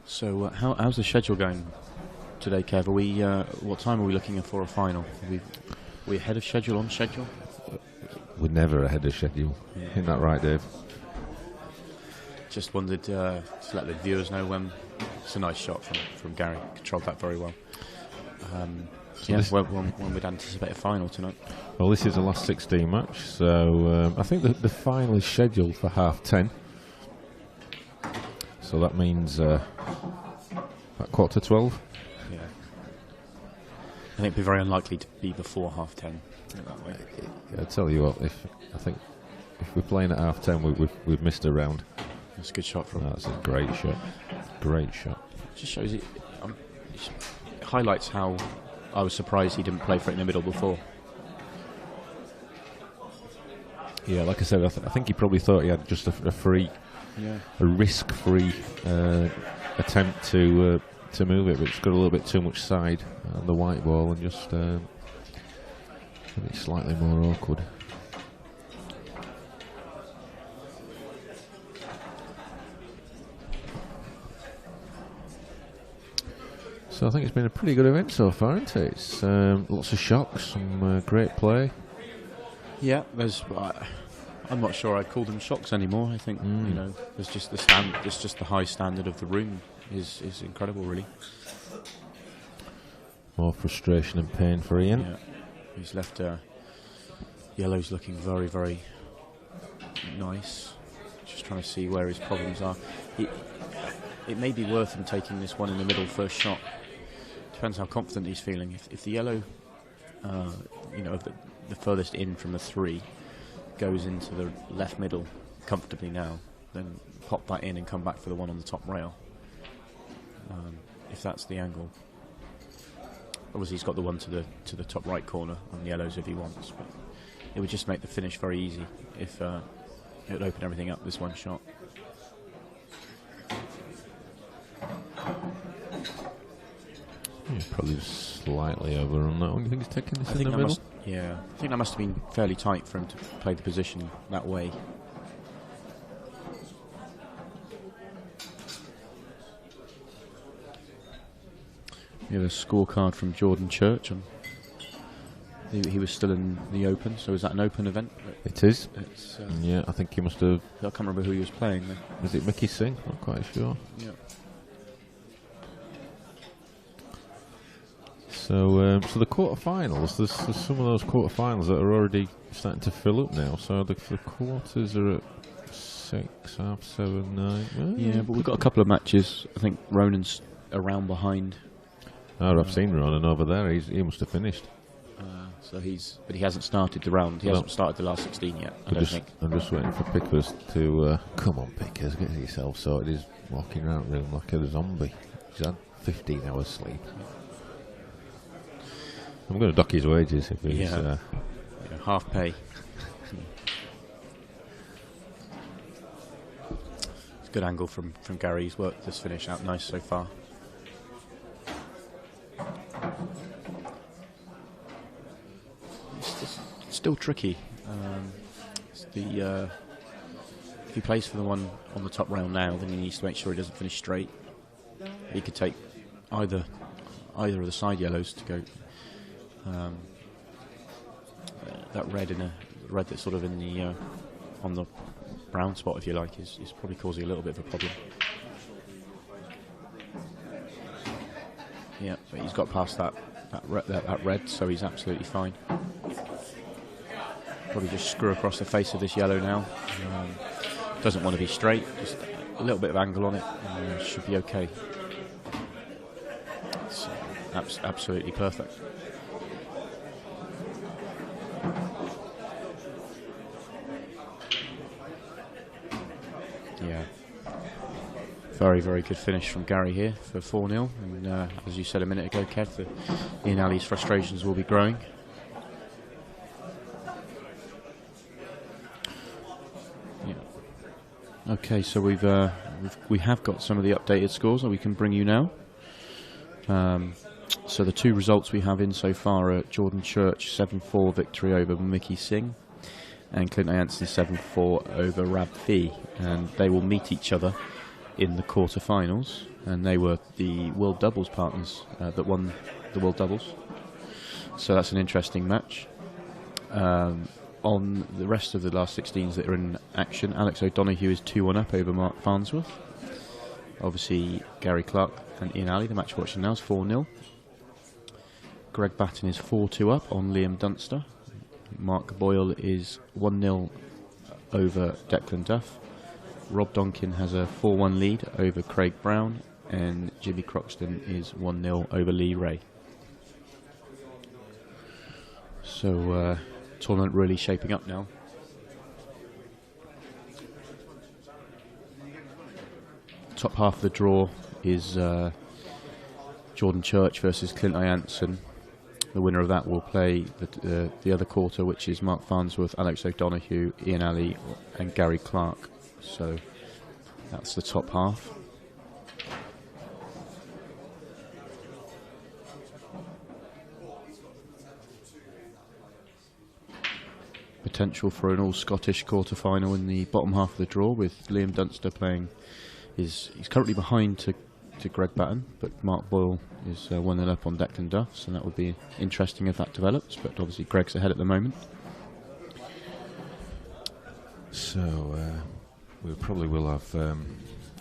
So how's the schedule going today, Kev? Are we what time are we looking for a final? Are we ahead of schedule, on schedule? We're never ahead of schedule. Yeah. Isn't that right, Dave? Just wondered to let the viewers know when. It's a nice shot from Gary. Controlled that very well. When we'd anticipate a final tonight. Well, this is the last 16 match, so I think the final is scheduled for 10:30. So that means about 11:45. Yeah. I think it'd be very unlikely to be before 10:30. I tell you what, if we're playing at 10:30, we've missed a round. That's a good shot from. That's a great shot. Great shot. Just shows it highlights how I was surprised he didn't play for it in the middle before. Yeah, like I said, I think he probably thought he had just a free, a risk-free attempt to move it, but it's got a little bit too much side on the white ball and just made it slightly more awkward. So I think it's been a pretty good event so far, isn't it? It's lots of shocks, some great play. Yeah, I'm not sure I'd call them shocks anymore. I think there's just the high standard of the room is incredible, really. More frustration and pain for Ian. Yeah, he's left yellow's looking very, very nice. Just trying to see where his problems are. It may be worth him taking this one in the middle first shot. Depends how confident he's feeling. If the yellow, the furthest in from the 3 goes into the left middle comfortably now, then pop that in and come back for the one on the top rail. If that's the angle. Obviously he's got the one to the top right corner on the yellows if he wants, but it would just make the finish very easy if it would open everything up, this one shot. probably just slightly over on that one. You think he's taking this in the middle? I think that must have been fairly tight for him to play the position that way. We have a scorecard from Jordan Church. He was still in the Open, so is that an Open event? It is. It's, yeah, I think he must have... I can't remember who he was playing then. Was it Mickey Singh? Not quite sure. Yeah. So the quarterfinals, there's some of those quarterfinals that are already starting to fill up now. So the quarters are at 6, half 7, 9. Yeah, but we've got a couple of matches. I think Ronan's around behind. Oh, I've seen Ronan over there. He must have finished. So but he hasn't started the round. He hasn't started the last 16 yet. I don't think. I'm just waiting for Pickers to come on, Pickers, get yourself sorted. He's walking around the room like a zombie. He's had 15 hours sleep. I'm going to dock his wages if he's half pay. It's a good angle from Gary. He's worked this finish out nice so far. It's still tricky. If he plays for the one on the top round now, then he needs to make sure he doesn't finish straight. He could take either of the side yellows to go. That red that's sort of in the on the brown spot, if you like, is probably causing a little bit of a problem. Yeah, but he's got past that red, so he's absolutely fine. Probably just screw across the face of this yellow now. Doesn't want to be straight, just a little bit of angle on it, and should be okay. It's absolutely perfect. Yeah. Very, very good finish from Gary here for 4-0. And as you said a minute ago, Kev, Ian Ali's frustrations will be growing. Yeah. Okay, so we have got some of the updated scores that we can bring you now. So the two results we have in so far are Jordan Church 7-4 victory over Mickey Singh, and Clint Jansen 7-4 over Rab Fee, and they will meet each other in the quarterfinals, and they were the World Doubles partners that won the World Doubles. So that's an interesting match. On the rest of the last 16s that are in action, Alex O'Donoghue is 2-1 up over Mark Farnsworth. Obviously, Gary Clark and Ian Ali, the match we're watching now, is 4-0. Greg Batten is 4-2 up on Liam Dunster. Mark Boyle is 1-0 over Declan Duff. Rob Donkin has a 4-1 lead over Craig Brown, and Jimmy Croxton is 1-0 over Lee Ray. So, tournament really shaping up now. Top half of the draw is Jordan Church versus Clint Jansen. The winner of that will play the other quarter, which is Mark Farnsworth, Alex O'Donoghue, Ian Ali and Gary Clark. So that's the top half. Potential for an all-Scottish quarter-final in the bottom half of the draw, with Liam Dunster playing. He's currently behind to Greg Batten, but Mark Boyle is 1-0 up on Declan Duff, so that would be interesting if that develops, but obviously Greg's ahead at the moment. So we probably will have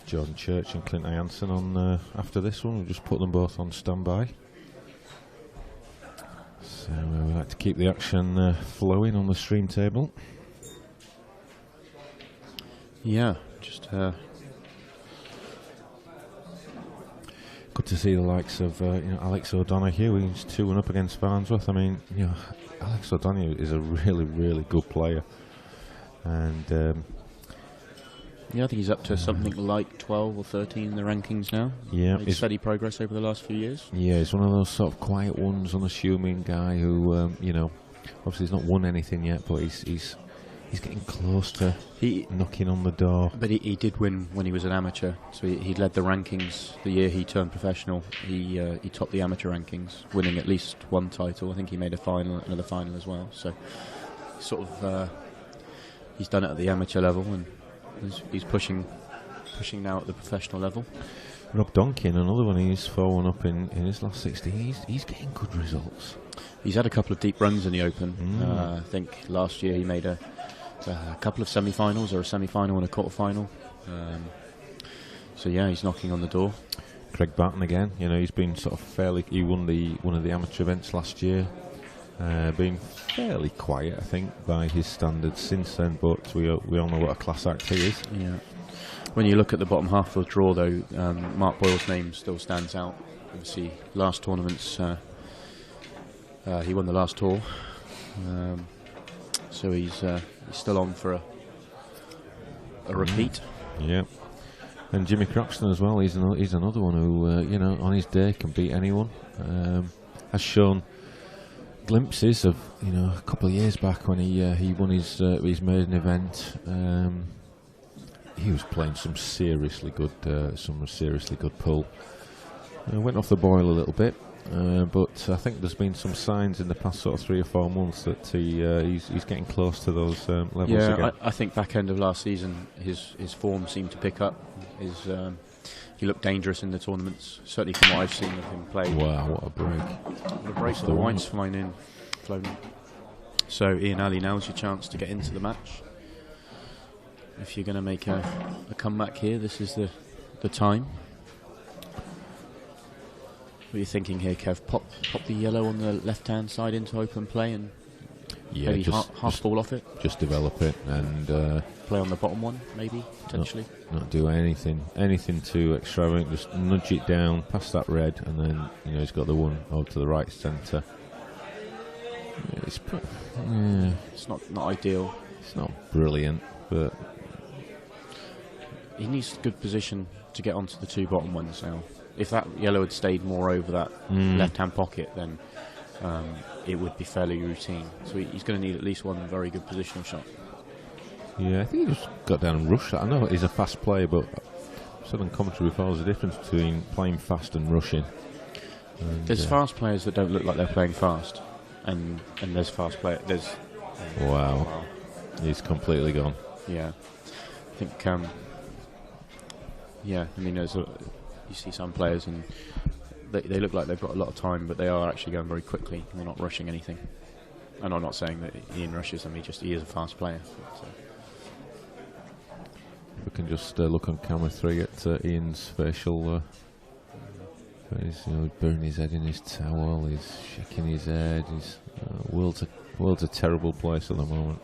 Jordan Church and Clint Jansen on after this one. We'll just put them both on standby. So we like to keep the action flowing on the stream table. Yeah, just good to see the likes of Alex O'Donoghue. He's 2-1 up against Farnsworth. I mean, Alex O'Donoghue is a really, really good player, and I think he's up to something like 12 or 13 in the rankings now. Yeah, made steady progress over the last few years. Yeah, he's one of those sort of quiet ones, unassuming guy who, obviously he's not won anything yet, but he's he's getting close to knocking on the door. But he did win when he was an amateur, so he led the rankings the year he turned professional. He topped the amateur rankings, winning at least one title. I think he made another final as well. So sort of he's done it at the amateur level, and he's pushing now at the professional level. Rob Donkin, another one, he's 4-1 up in his last 16. He's getting good results. He's had a couple of deep runs in the Open. I think last year he made a couple of semi-finals, or a semi-final and a quarter-final. So yeah, he's knocking on the door. Craig Barton again, he's been sort of fairly... He won one of the amateur events last year. Been fairly quiet, I think, by his standards since then, but we all know what a class act he is. Yeah. When you look at the bottom half of the draw, though, Mark Boyle's name still stands out. Obviously, last tournaments, he won the last tour, so he's still on for a repeat. Yeah, and Jimmy Croxton as well. He's another one who, on his day can beat anyone. Has shown glimpses of, a couple of years back when he won his maiden event. He was playing some seriously good pull. Went off the boil a little bit, but I think there's been some signs in the past sort of 3 or 4 months that he's getting close to those levels again. I think back end of last season his form seemed to pick up. He looked dangerous in the tournaments, certainly from what I've seen of him play. Wow, what a break! What a break! The white's flown in. So Ian Alley, now's your chance to get into the match. If you're going to make a comeback here, this is the time. What are you thinking here, Kev? Pop the yellow on the left-hand side into open play and maybe half ball off it? Just develop it and... play on the bottom one, maybe, potentially? Not do anything too extravagant, just nudge it down, past that red, and then, he's got the one over to the right centre. It's not ideal. It's not brilliant, but... He needs good position to get onto the 2 bottom ones now. If that yellow had stayed more over that left-hand pocket, then it would be fairly routine. So he's going to need at least one very good positional shot. Yeah, I think he just got down and rushed that. I know he's a fast player, but I've said on commentary before, there's a difference between playing fast and rushing. And there's fast players that don't look like they're playing fast, and there's fast players. Wow, he's completely gone. Yeah, I think. You see some players and they look like they've got a lot of time, but they are actually going very quickly. And they're not rushing anything. And I'm not saying that Ian rushes them. He is a fast player. If we can just look on camera 3 at Ian's facial. He's burying his head in his towel. He's shaking his head. World's a terrible place at the moment.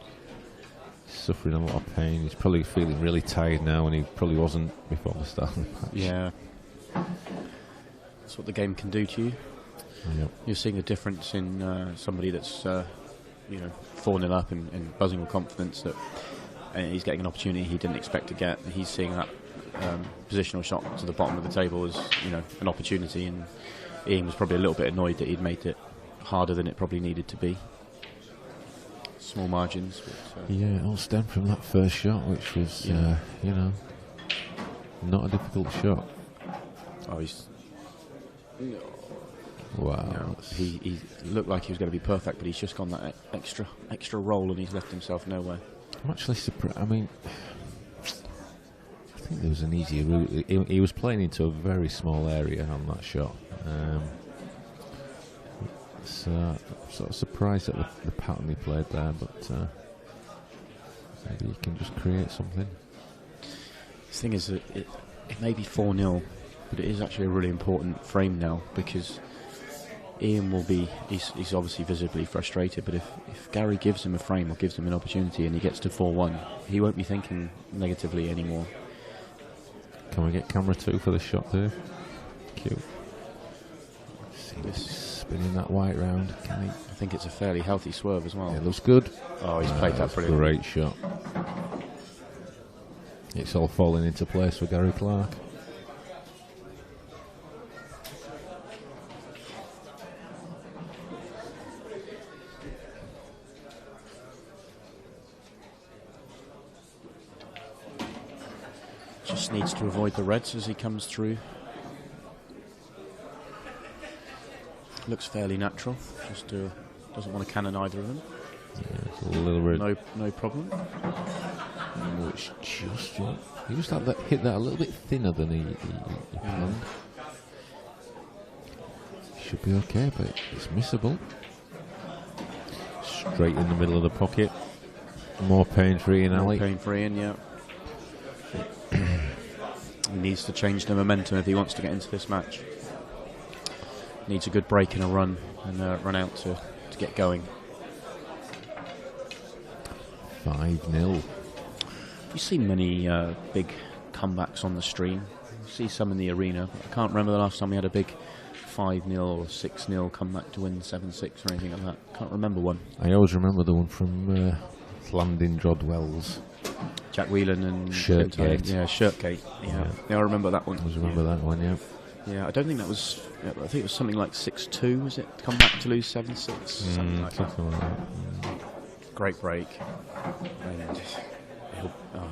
Suffering a lot of pain. He's probably feeling really tired now, and he probably wasn't before the start of the match. Yeah, that's what the game can do to you. Yep. You're seeing a difference in somebody that's 4-0 up and buzzing with confidence that he's getting an opportunity he didn't expect to get. He's seeing that positional shot to the bottom of the table as an opportunity, and Ian was probably a little bit annoyed that he'd made it harder than it probably needed to be. Small margins. But, yeah, it all stemmed from that first shot, which was, not a difficult shot. Oh, he's... Wow. No, he looked like he was going to be perfect, but he's just gone that extra roll and he's left himself nowhere. I'm actually surprised. I mean, I think there was an easier route. He was playing into a very small area on that shot. So I'm sort of surprised at the pattern he played there, but maybe he can just create something. The thing is that it may be 4-0, but it is actually a really important frame now, because Ian will be, he's obviously visibly frustrated, but if Gary gives him a frame or gives him an opportunity and he gets to 4-1, he won't be thinking negatively anymore. Can we get camera 2 for the shot there? Cute. Spinning that white round. I think it's a fairly healthy swerve as well. It looks good. Oh, he's played that brilliantly. Great shot. It's all falling into place for Gary Clark. Needs to avoid the reds as he comes through. Looks fairly natural. Just doesn't want to cannon either of them. Yeah, it's a little bit. No problem. Oh, it's just right. He just had that hit that a little bit thinner than he planned. Should be okay, but it's missable. Straight in the middle of the pocket. More pain for Ian Ali. More pain for Ian, yeah. He needs to change the momentum if he wants to get into this match. Needs a good break and a run, and run out to get going. 5-0. You've seen many big comebacks on the stream. You see some in the arena. But I can't remember the last time we had a big 5-0 or 6-0 comeback to win 7-6 or anything like that. Can't remember one. I always remember the one from Landing Drodwells. Jack Whelan and Shirtgate. Yeah, Shirtgate. Yeah, I remember that one. I always remember that one, yeah. Yeah, I don't think that was. I think it was something like 6-2. Was it? Come back to lose 7-6. Something like that. Great break. And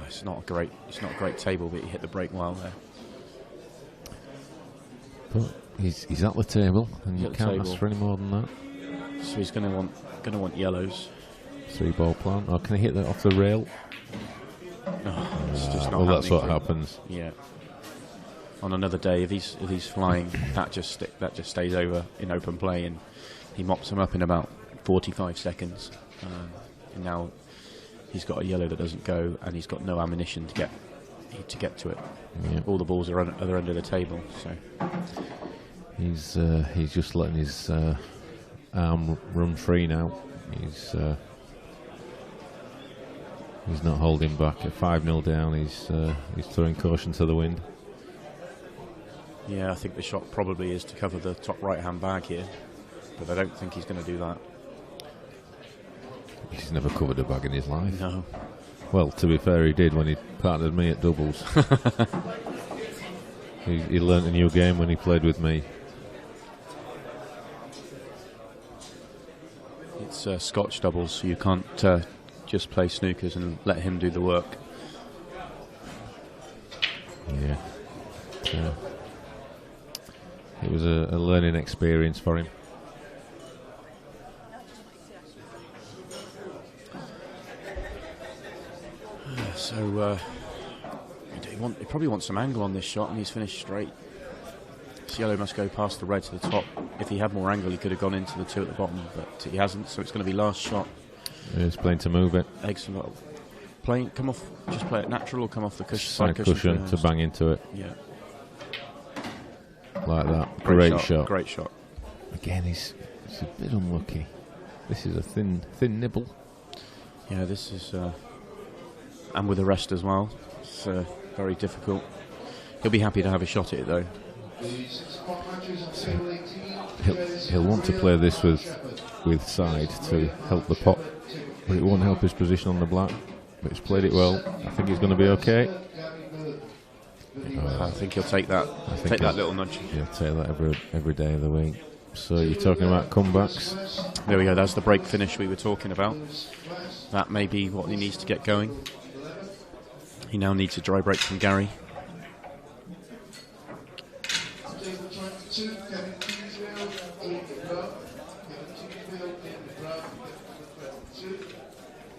it's not a great table, but he hit the break well there. But he's at the table, and you can't ask for any more than that. So he's going to want yellows. 3-ball plan. Or can he hit that off the rail? It's just not well, that's what happens. Yeah. On another day, if he's flying, that just stays over in open play, and he mops him up in about 45 seconds. And now he's got a yellow that doesn't go, and he's got no ammunition to get to it. Yep. All the balls are at the other end of the table. So he's just letting his arm run free now. He's not holding back. At 5-0 down, he's throwing caution to the wind. Yeah, I think the shot probably is to cover the top right-hand bag here, but I don't think he's going to do that. He's never covered a bag in his life. No. Well, to be fair, he did when he partnered me at doubles. he learnt a new game when he played with me. It's Scotch doubles, so you can't just play snookers and let him do the work. Yeah. It was a learning experience for him. So he probably wants some angle on this shot, and he's finished straight. This yellow must go past the red to the top. If he had more angle, he could have gone into the two at the bottom, but he hasn't. So it's going to be last shot. Yeah, he's playing to move it. Excellent. Come off. Just play it natural, or come off the cushion. Side cushion to bang into it. Yeah. Like that. Great shot. Great shot. Again, he's a bit unlucky. This is a thin nibble. Yeah, this is, and with the rest as well. It's very difficult. He'll be happy to have a shot at it though. He'll want to play this with side to help the pot, but it won't help his position on the black. But he's played it well. I think he's going to be okay. I think he'll take that. Take that little nudge. He'll take that every day of the week. So you're talking about comebacks. There we go. That's the break finish we were talking about. That may be what he needs to get going. He now needs a dry break from Gary.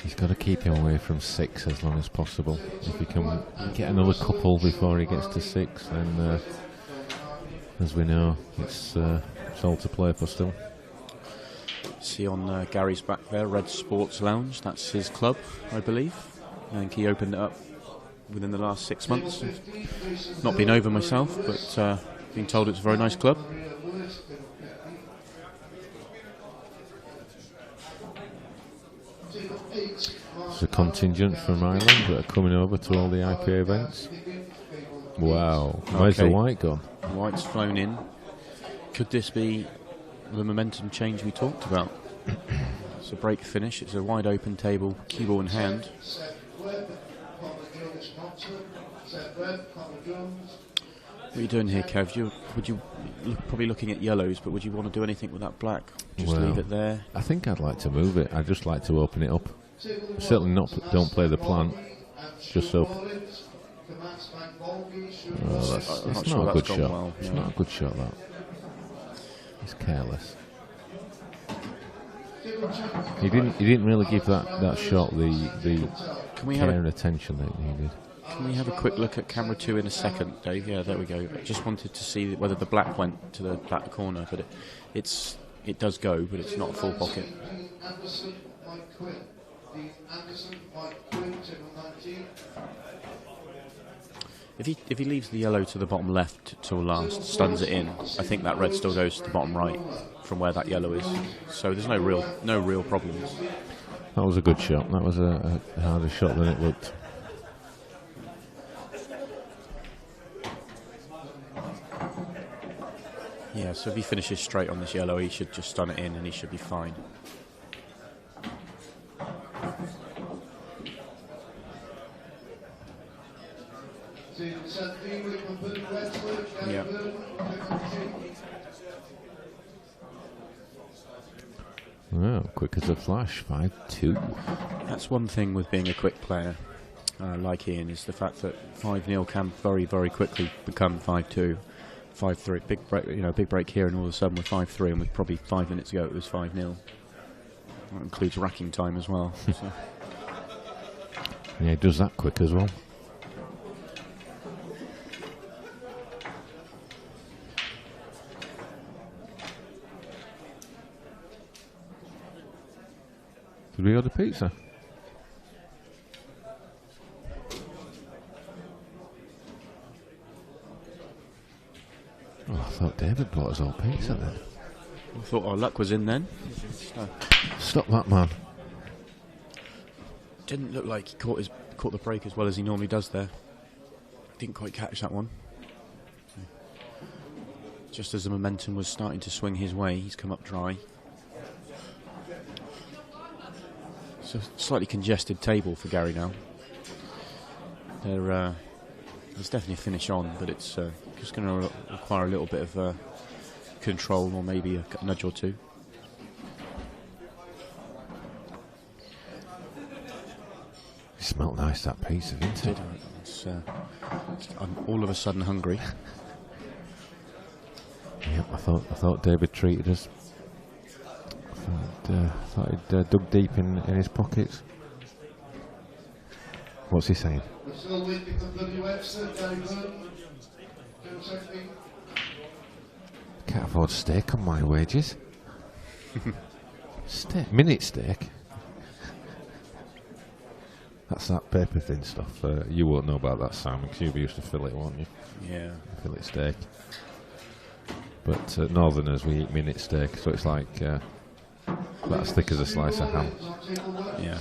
He's got to keep him away from 6 as long as possible. If he can get another couple before he gets to 6, then as we know, it's all to play for still. See on Gary's back there, Red Sports Lounge. That's his club, I believe. I think he opened it up within the last 6 months. Not been over myself, but been told it's a very nice club. It's a contingent from Ireland that are coming over to all the IPA events. Wow, where's the white gone? White's flown in. Could this be the momentum change we talked about? It's a break finish, it's a wide open table, cue ball in hand. What are you doing here, Kev? Would you probably looking at yellows, but would you want to do anything with that black? Just leave it there? I think I'd like to move it. I'd just like to open it up. Certainly don't play the plan. Just so Oh, that's I'm not not sure a that's good gone shot. well, It's no. not a good shot, that. It's careless. He didn't really give that shot the Can we care have and attention that it needed. Can we have a quick look at camera 2 in a second, Dave? Yeah, there we go. I just wanted to see whether the black went to the back corner, but it does go, but it's not a full pocket. Anderson, Mike Quinn. Dean Anderson, Mike Quinn, table 19. If he leaves the yellow to the bottom left till last, stuns it in, I think that red still goes to the bottom right from where that yellow is. So there's no real problems. That was a good shot. That was a harder shot than it looked. Yeah, so if he finishes straight on this yellow, he should just stun it in and he should be fine. Table 17, Wickman Boone, Westwood, Gary Yeah. Boone, table 19. Oh, quick as a flash, 5-2. That's one thing with being a quick player like Ian, is the fact that 5-0 can very, very quickly become 5-2, 5-3. Big break here, and all of a sudden we're 5-3, and probably 5 minutes ago it was 5-0. That includes racking time as well. So. Yeah, he does that quick as well. Did we order pizza? Oh, I thought David bought us all pizza then. I thought our luck was in then. Stop that, man. Didn't look like he caught the break as well as he normally does there. Didn't quite catch that one. Just as the momentum was starting to swing his way, he's come up dry. It's a slightly congested table for Gary now. There's definitely a finish on, but it's just going to require a little bit of control, or maybe a nudge or two. It smelled nice, that pizza, didn't it? I'm all of a sudden hungry. Yep, I thought David treated us. I thought he'd dug deep in his pockets. What's he saying? We're still waiting for Billy Webster, Gary Boone, table 17. Can't afford steak on my wages. Minute steak. That's that paper thin stuff. You won't know about that, Sam, because you used to fill it, won't you? Yeah. Fillet steak. But Northerners, we eat minute steak, so it's like about as thick as a slice of ham. Yeah.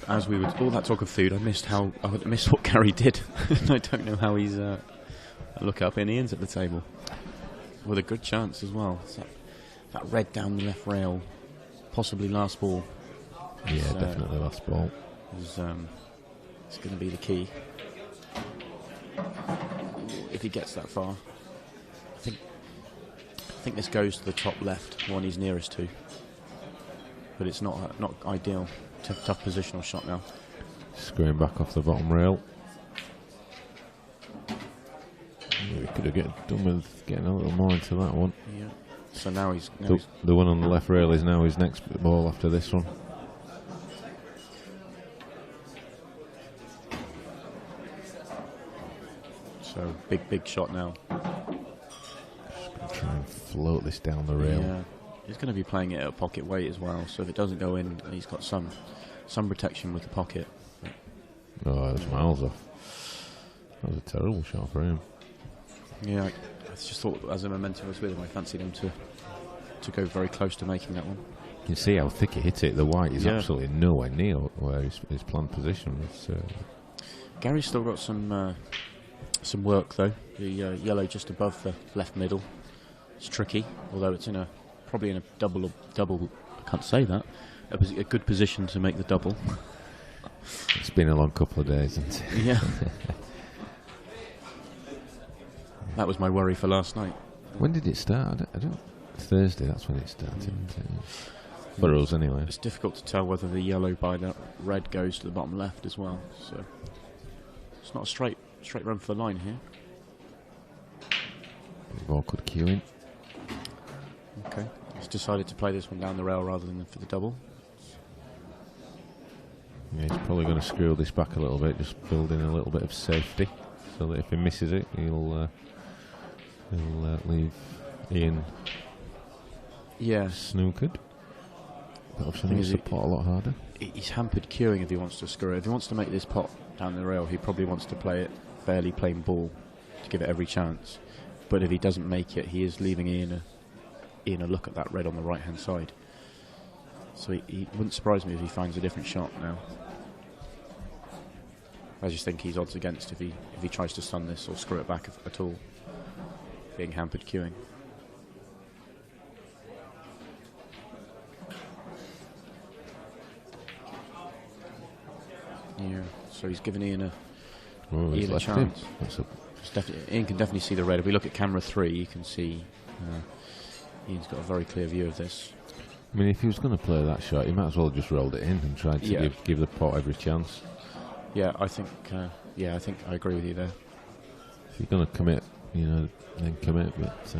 As we were all that talk of food, I missed what Gary did. I don't know how he's look up in Ian's at the table with a good chance as well. So that red down the left rail, possibly last ball. Yeah, definitely last ball. It's going to be the key if he gets that far. I think this goes to the top left, one he's nearest to, but it's not ideal. Tough positional shot now. Screwing back off the bottom rail. Yeah, we could have done with getting a little more into that one. Yeah. So now he's the one on the left rail is now his next ball after this one. So big shot now. Just gonna try and float this down the rail. Yeah. He's going to be playing it at a pocket weight as well, so if it doesn't go in, he's got some protection with the pocket. Oh, it was miles off. That was a terrible shot for him. Yeah, I just thought as the momentum was with him, I fancied him to go very close to making that one. You can see how thick he hit it. The white is absolutely nowhere near where his planned position was. Gary's still got some work though. The yellow just above the left middle. It's tricky, although it's probably in a double. I can't say that. It was a good position to make the double. It's been a long couple of days, hasn't it? Yeah. That was my worry for last night. When did it start? I don't. Thursday. That's when it started. For us, anyway. It's difficult to tell whether the yellow by that red goes to the bottom left as well. So it's not a straight run for the line here. Bit of awkward queuing. Okay, he's decided to play this one down the rail rather than for the double. Yeah, he's probably going to screw this back a little bit, just build in a little bit of safety, so that if he misses it, he'll leave Ian snookered. But obviously makes the pot a lot harder. He's hampered queuing if he wants to screw it. If he wants to make this pot down the rail, he probably wants to play it fairly plain ball to give it every chance. But if he doesn't make it, he is leaving Ian a look at that red on the right hand side. So he wouldn't surprise me if he finds a different shot now. I just think he's odds against if he tries to stun this or screw it back at all, being hampered queuing. Yeah, so he's given Ian a chance. Ian can definitely see the red. If we look at camera 3, you can see Ian's got a very clear view of this. I mean, if he was going to play that shot, he might as well have just rolled it in and tried to give the pot every chance. Yeah, I think I agree with you there. If you're going to commit, then commit. But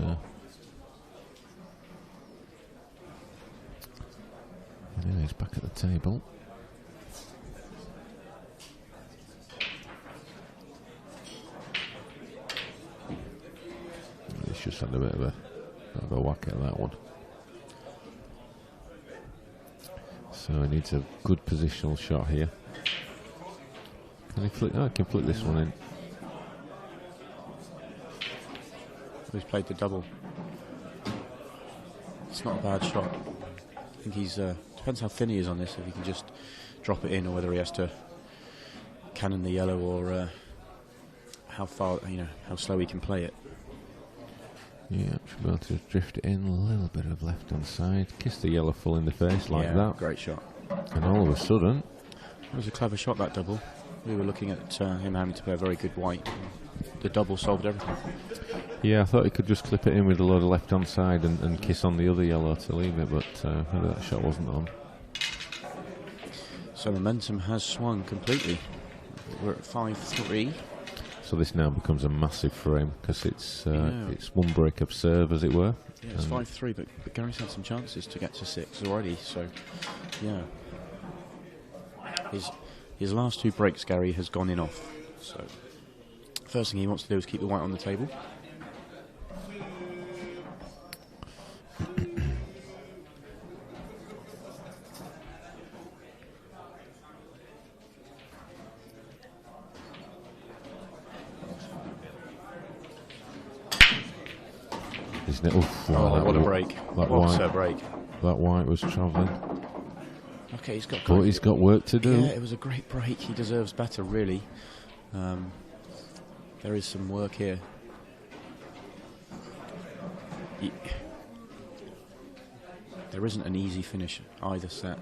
anyway, he's back at the table. He's just had a bit of a whack at that one. So he needs a good positional shot here. Can he flick? Oh, I can flick this one in. He's played the double. It's not a bad shot. I think he's depends how thin he is on this. If he can just drop it in, or whether he has to cannon the yellow, or how far, how slow he can play it. Yeah, should be able to drift it in a little bit of left hand side, kiss the yellow full in the face like that. Great shot. And all of a sudden, it was a clever shot, that double. We were looking at him having to play a very good white. The double solved everything. Yeah, I thought he could just clip it in with a load of left hand side and kiss on the other yellow to leave it, but maybe that shot wasn't on. So momentum has swung completely. We're at 5-3. So this now becomes a massive frame because it's one break of serve, as it were. Yeah, it's 5-3, but Gary's had some chances to get to 6 already. So, yeah, his last 2 breaks, Gary has gone in off. So, first thing he wants to do is keep the white on the table. Isn't it? Oof, wow, what a break. What a break. That white was travelling. Okay, he's got work to do. Yeah, it was a great break. He deserves better, really. There is some work here. There isn't an easy finish either set.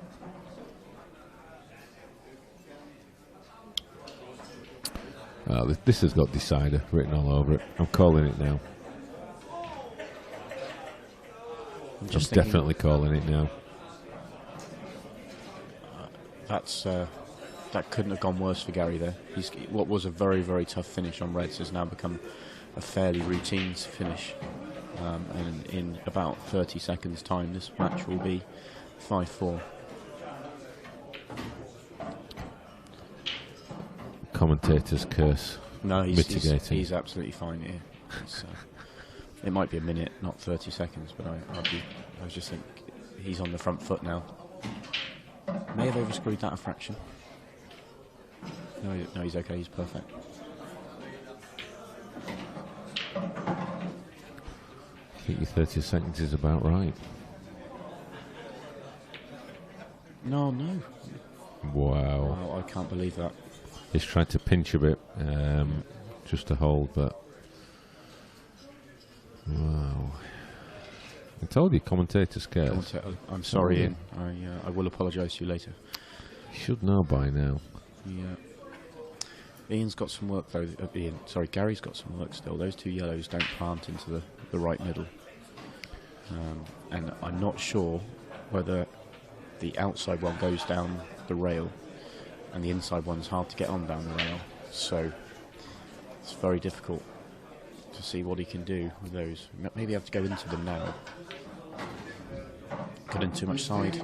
This has got decider written all over it. I'm calling it now. I'm definitely calling it now. That couldn't have gone worse for Gary there. What was a very, very tough finish on reds has now become a fairly routine finish. And in about 30 seconds' time, this match will be 5-4. Commentator's curse. No, mitigating. He's absolutely fine here. It might be a minute, not 30 seconds, but I just think he's on the front foot now. May have overscrewed that a fraction. No, he's okay. He's perfect. I think your 30 seconds is about right. No. Wow. Oh, I can't believe that. He's tried to pinch a bit, just to hold, but wow. I told you, commentator's curse. I'm sorry, Ian. I will apologise to you later. You should know by now. Yeah. Ian's got some work though. Gary's got some work still. Those 2 yellows don't plant into the right middle. And I'm not sure whether the outside one goes down the rail, and the inside one's hard to get on down the rail. So it's very difficult to see what he can do with those. Maybe have to go into them now. Got in too much side.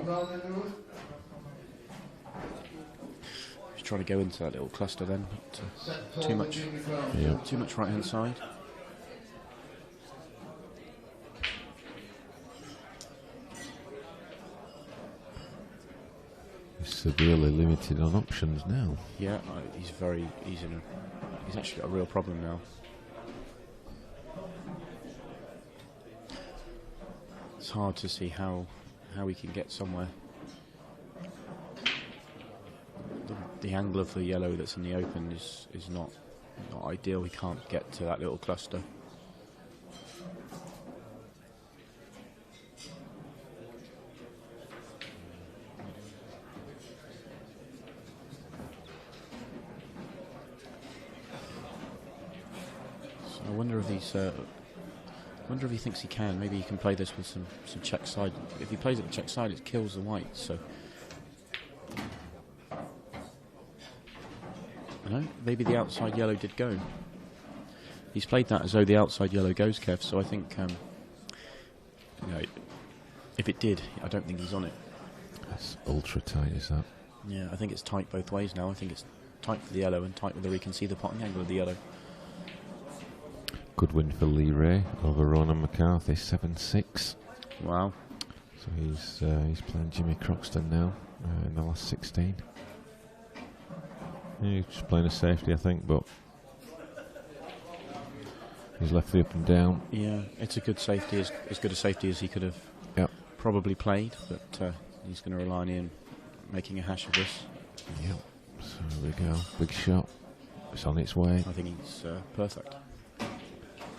He's trying to go into that little cluster then. But, too much. Yeah. Too much right hand side. He's severely limited on options now. Yeah, he's actually got a real problem now. It's hard to see how he can get somewhere. The angle of the yellow that's in the open is not ideal. He can't get to that little cluster. So I wonder if he thinks he can. Maybe he can play this with some check side. If he plays it with check side, it kills the white. So, no, maybe the outside yellow did go. He's played that as though the outside yellow goes, Kev. So I think, if it did, I don't think he's on it. That's ultra tight, is that? Yeah, I think it's tight both ways now. I think it's tight for the yellow and tight whether he can see the potting angle of the yellow. Good win for Lee Ray over Ronan McCarthy, 7-6. Wow. So he's playing Jimmy Croxton now in the last 16. Yeah, he's just playing a safety, I think, but he's left the up and down. Yeah, it's a good safety, as good a safety as he could have probably played, but he's going to rely on Ian making a hash of this. Yep. So here we go. Big shot. It's on its way. I think he's perfect.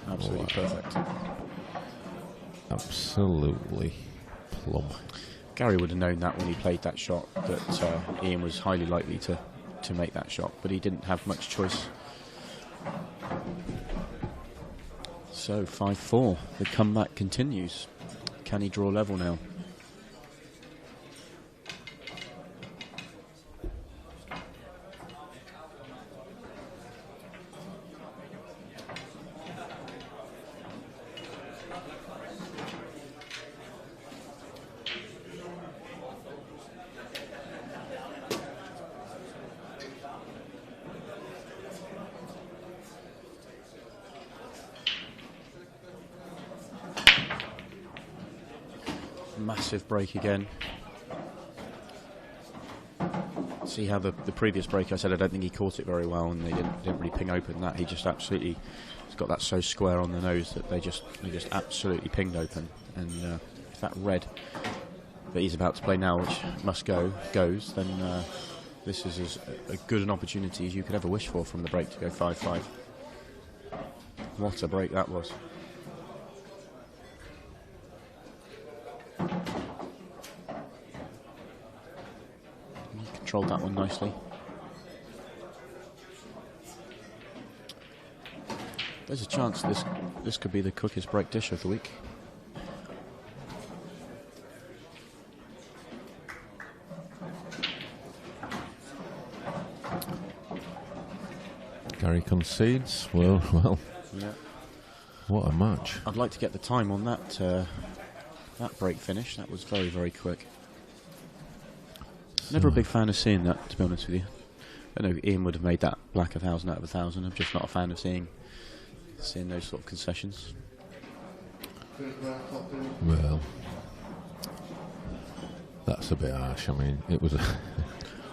Absolutely perfect. Absolutely plumb. Gary would have known that when he played that shot, that Ian was highly likely to make that shot, but he didn't have much choice. So 5-4, the comeback continues. Can he draw level now? Massive break again. See how the previous break I said I don't think he caught it very well, and they didn't really ping open that. He just absolutely has got that so square on the nose that they just absolutely pinged open. And if that red that he's about to play now, which must goes, then this is as a good an opportunity as you could ever wish for from the break to go 5-5. What a break that was. Controlled that one nicely. There's a chance this could be the quickest break dish of the week. Gary concedes. Well. Yeah. What a match. I'd like to get the time on that break finish. That was very, very quick. Never a big fan of seeing that, to be honest with you. I know Ian would have made that black 1,000 out of 1,000. I'm just not a fan of seeing those sort of concessions. Well, that's a bit harsh. I mean, it was.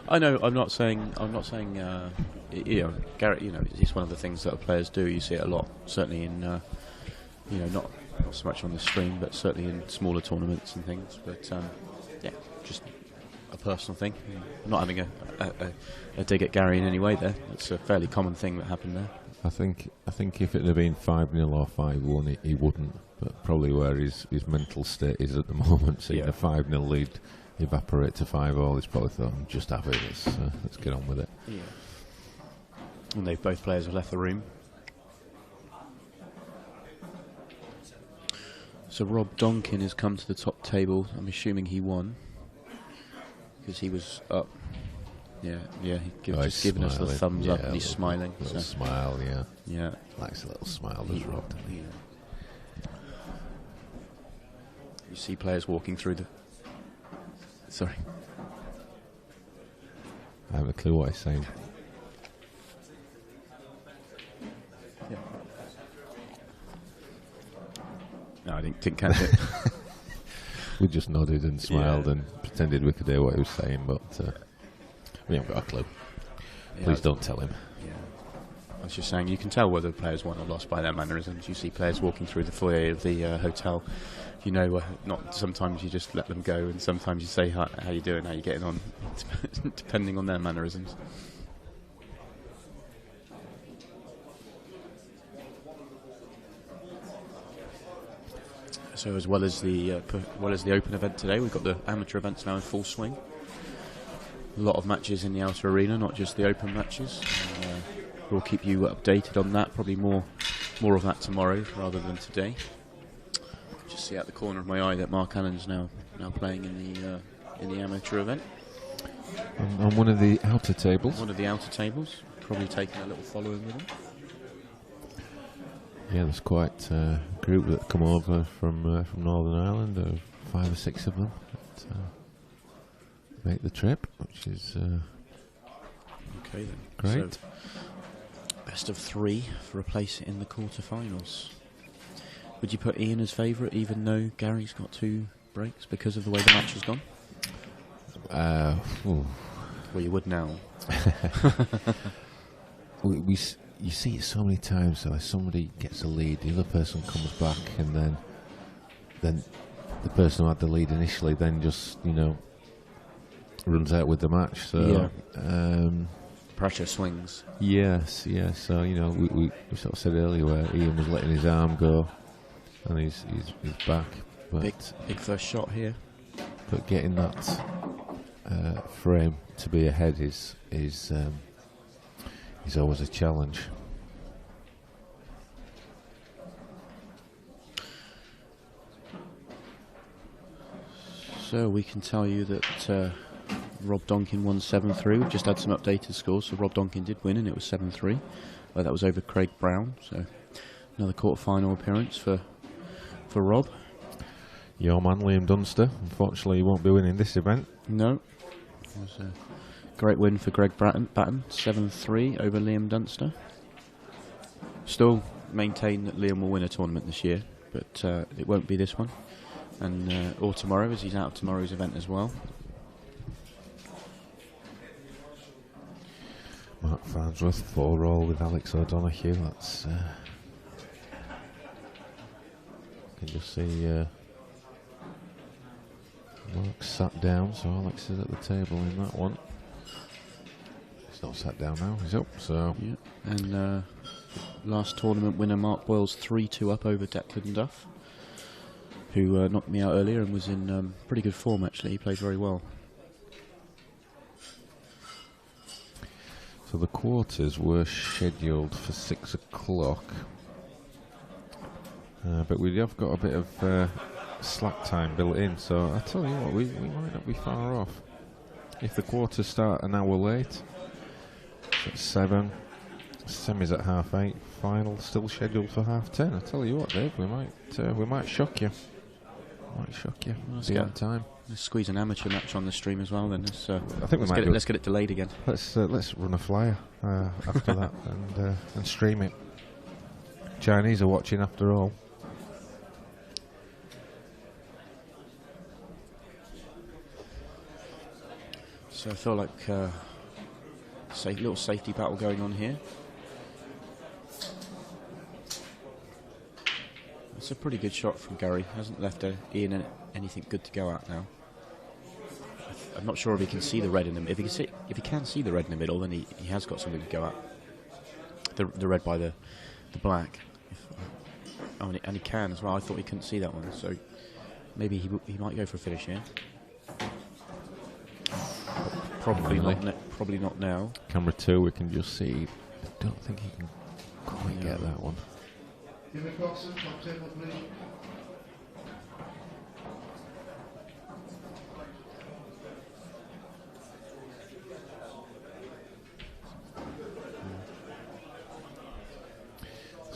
I know. I'm not saying. Garrett. It's one of the things that players do. You see it a lot. Certainly in, not so much on the stream, but certainly in smaller tournaments and things. But just a personal thing. I'm not having a dig at Gary in any way there. It's a fairly common thing that happened there. I think if it had been 5-0 or 5-1, he wouldn't. But probably where his mental state is at the moment, seeing a 5-0 lead evaporate to 5-all, he's probably thought, I'm just happy. Let's get on with it. Yeah. And both players have left the room. So Rob Donkin has come to the top table. I'm assuming he won. because he was up. Yeah, he Oh, just giving us the smiling. thumbs up, Yeah, and he's smiling. Little So. smile, yeah. Yeah. Likes a little smile, does Rob, doesn't he? You see players walking through the. Sorry. I haven't a clue what he's saying. No, I didn't catch it. We just nodded and smiled and pretended we could hear what he was saying, but we haven't got a clue. Please don't tell him. Yeah. I was just saying, you can tell whether players won or lost by their mannerisms. You see players walking through the foyer of the hotel. You know, not sometimes you just let them go, and sometimes you say, how you doing, how you getting on, depending on their mannerisms. So as well as the open event today, we've got the amateur events now in full swing. A lot of matches in the outer arena, not just the open matches. We'll keep you updated on that. Probably more of that tomorrow rather than today. Just see out the corner of my eye that Mark Allen's now playing in the amateur event. On one of the outer tables. One of the outer tables, probably taking a little following with him. Yeah, there's quite a group that come over from Northern Ireland, 5 or 6 of them that make the trip, which is okay then. Great. So, best of 3 for a place in the quarterfinals. Would you put Ian as favourite, even though Gary's got 2 breaks because of the way the match has gone? Well, you would now. You see it so many times. So somebody gets a lead, the other person comes back, and then the person who had the lead initially then just runs out with the match. So pressure swings. Yes. So we sort of said earlier where Ian was letting his arm go, and he's back. But big first shot here. But getting that frame to be ahead is always a challenge. So we can tell you that Rob Donkin won 7-3. We've just had some updated scores. So Rob Donkin did win, and it was 7-3. That was over Craig Brown. So another quarter-final appearance for Rob. Your man Liam Dunster. Unfortunately, he won't be winning this event. No. It was a great win for Greg Batten, 7-3 over Liam Dunster. Still maintain that Liam will win a tournament this year, but it won't be this one, and or tomorrow, as he's out of tomorrow's event as well. Mark Farnsworth 4-all with Alex O'Donoghue. That's you can just see Mark sat down, so Alex is at the table in that one. He's not sat down now, he's up, so... Yeah. And last tournament winner Mark Boyle's 3-2 up over Declan Duff, who knocked me out earlier and was in pretty good form actually. He played very well. So the quarters were scheduled for 6 o'clock, but we have got a bit of slack time built in, so I tell you what, we might not be far off. If the quarters start an hour late, at 7, semis at 8:30, final still scheduled for 10:30. I tell you what, Dave, we might shock you. Let's Be on time. Let's squeeze an amateur match on the stream as well. Then I think let's get it delayed again. Let's run a flyer after that and stream it. Chinese are watching after all. So I feel like little safety battle going on here. It's a pretty good shot from Gary. Hasn't left Ian anything good to go at now. I'm not sure if he can see the red in the. If he can see the red in the middle, then he has got something to go at. The red by the black. And he can as well. I thought he couldn't see that one, so maybe he might go for a finish here. Probably not now. Camera 2, we can just see. I don't think he can quite get that one. Jimmy Coxon, top table, please.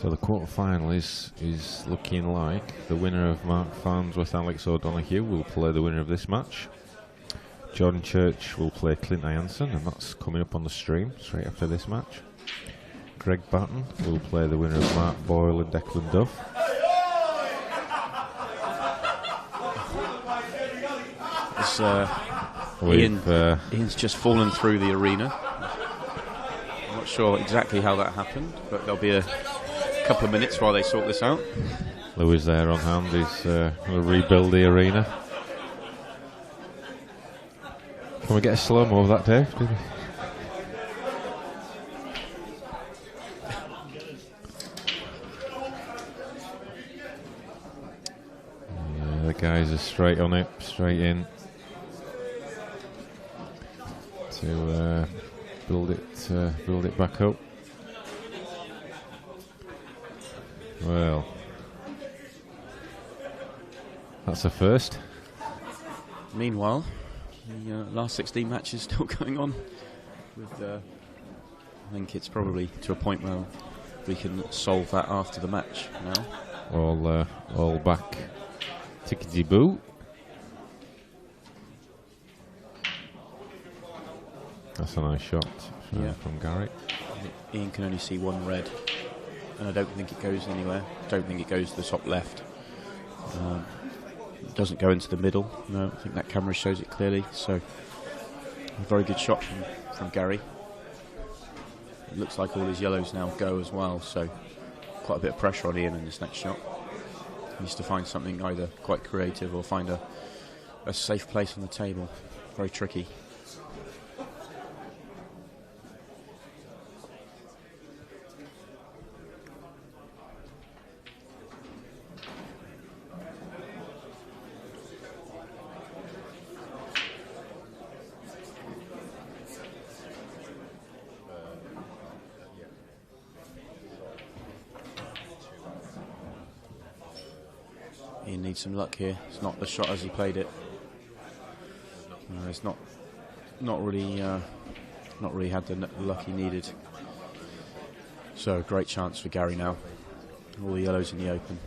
So the quarter-final is looking like the winner of Mark Farnsworth, Alex O'Donoghue will play the winner of this match. Jordan Church will play Clint Jansen, and that's coming up on the stream straight after this match. Greg Batten will play the winner of Mark Boyle and Declan Duff. Ian's just fallen through the arena. I'm not sure exactly how that happened, but there'll be a couple of minutes while they sort this out. Louis there on hand. He's going to rebuild the arena. Can we get a slow-mo of that, Dave? Yeah, the guys are straight on it, straight in to build it back up. Well, that's a first. Meanwhile, the last 16 matches still going on. With, I think it's probably to a point where we can solve that after the match now. All back. Tickety boo. That's a nice shot from Gary. Ian can only see one red, and I don't think it goes anywhere. Don't think it goes to the top left. It doesn't go into the middle. No, I think that camera shows it clearly. So, a very good shot from Gary. It looks like all his yellows now go as well. So, quite a bit of pressure on Ian in this next shot. He needs to find something either quite creative or find a safe place on the table. Very tricky. He needs some luck here. It's not the shot as he played it. It's not really had the luck he needed. So a great chance for Gary now. All the yellows in the open.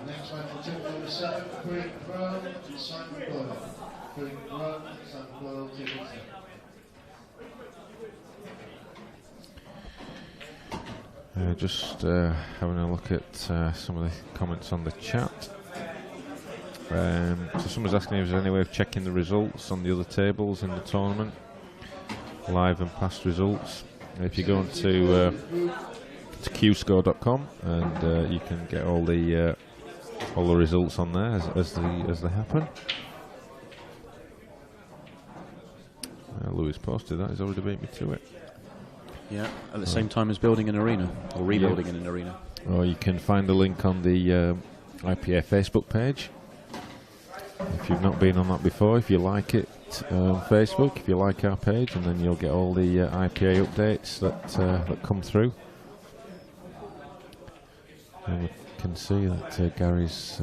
Next one for team number 7, Craig Brown and Simon Boyle. Craig Brown and Simon Boyle, team number 7. Just having a look at some of the comments on the chat. So someone's asking if there's any way of checking the results on the other tables in the tournament, live and past results. If you go on to qscore.com and you can get all the results on there as they happen. Louis posted that. He's already beat me to it. Yeah, at the same time as building an arena, or rebuilding an arena. Or you can find the link on the IPA Facebook page. If you've not been on that before, if you like it on Facebook, if you like our page, and then you'll get all the IPA updates that come through. And we can see that Gary's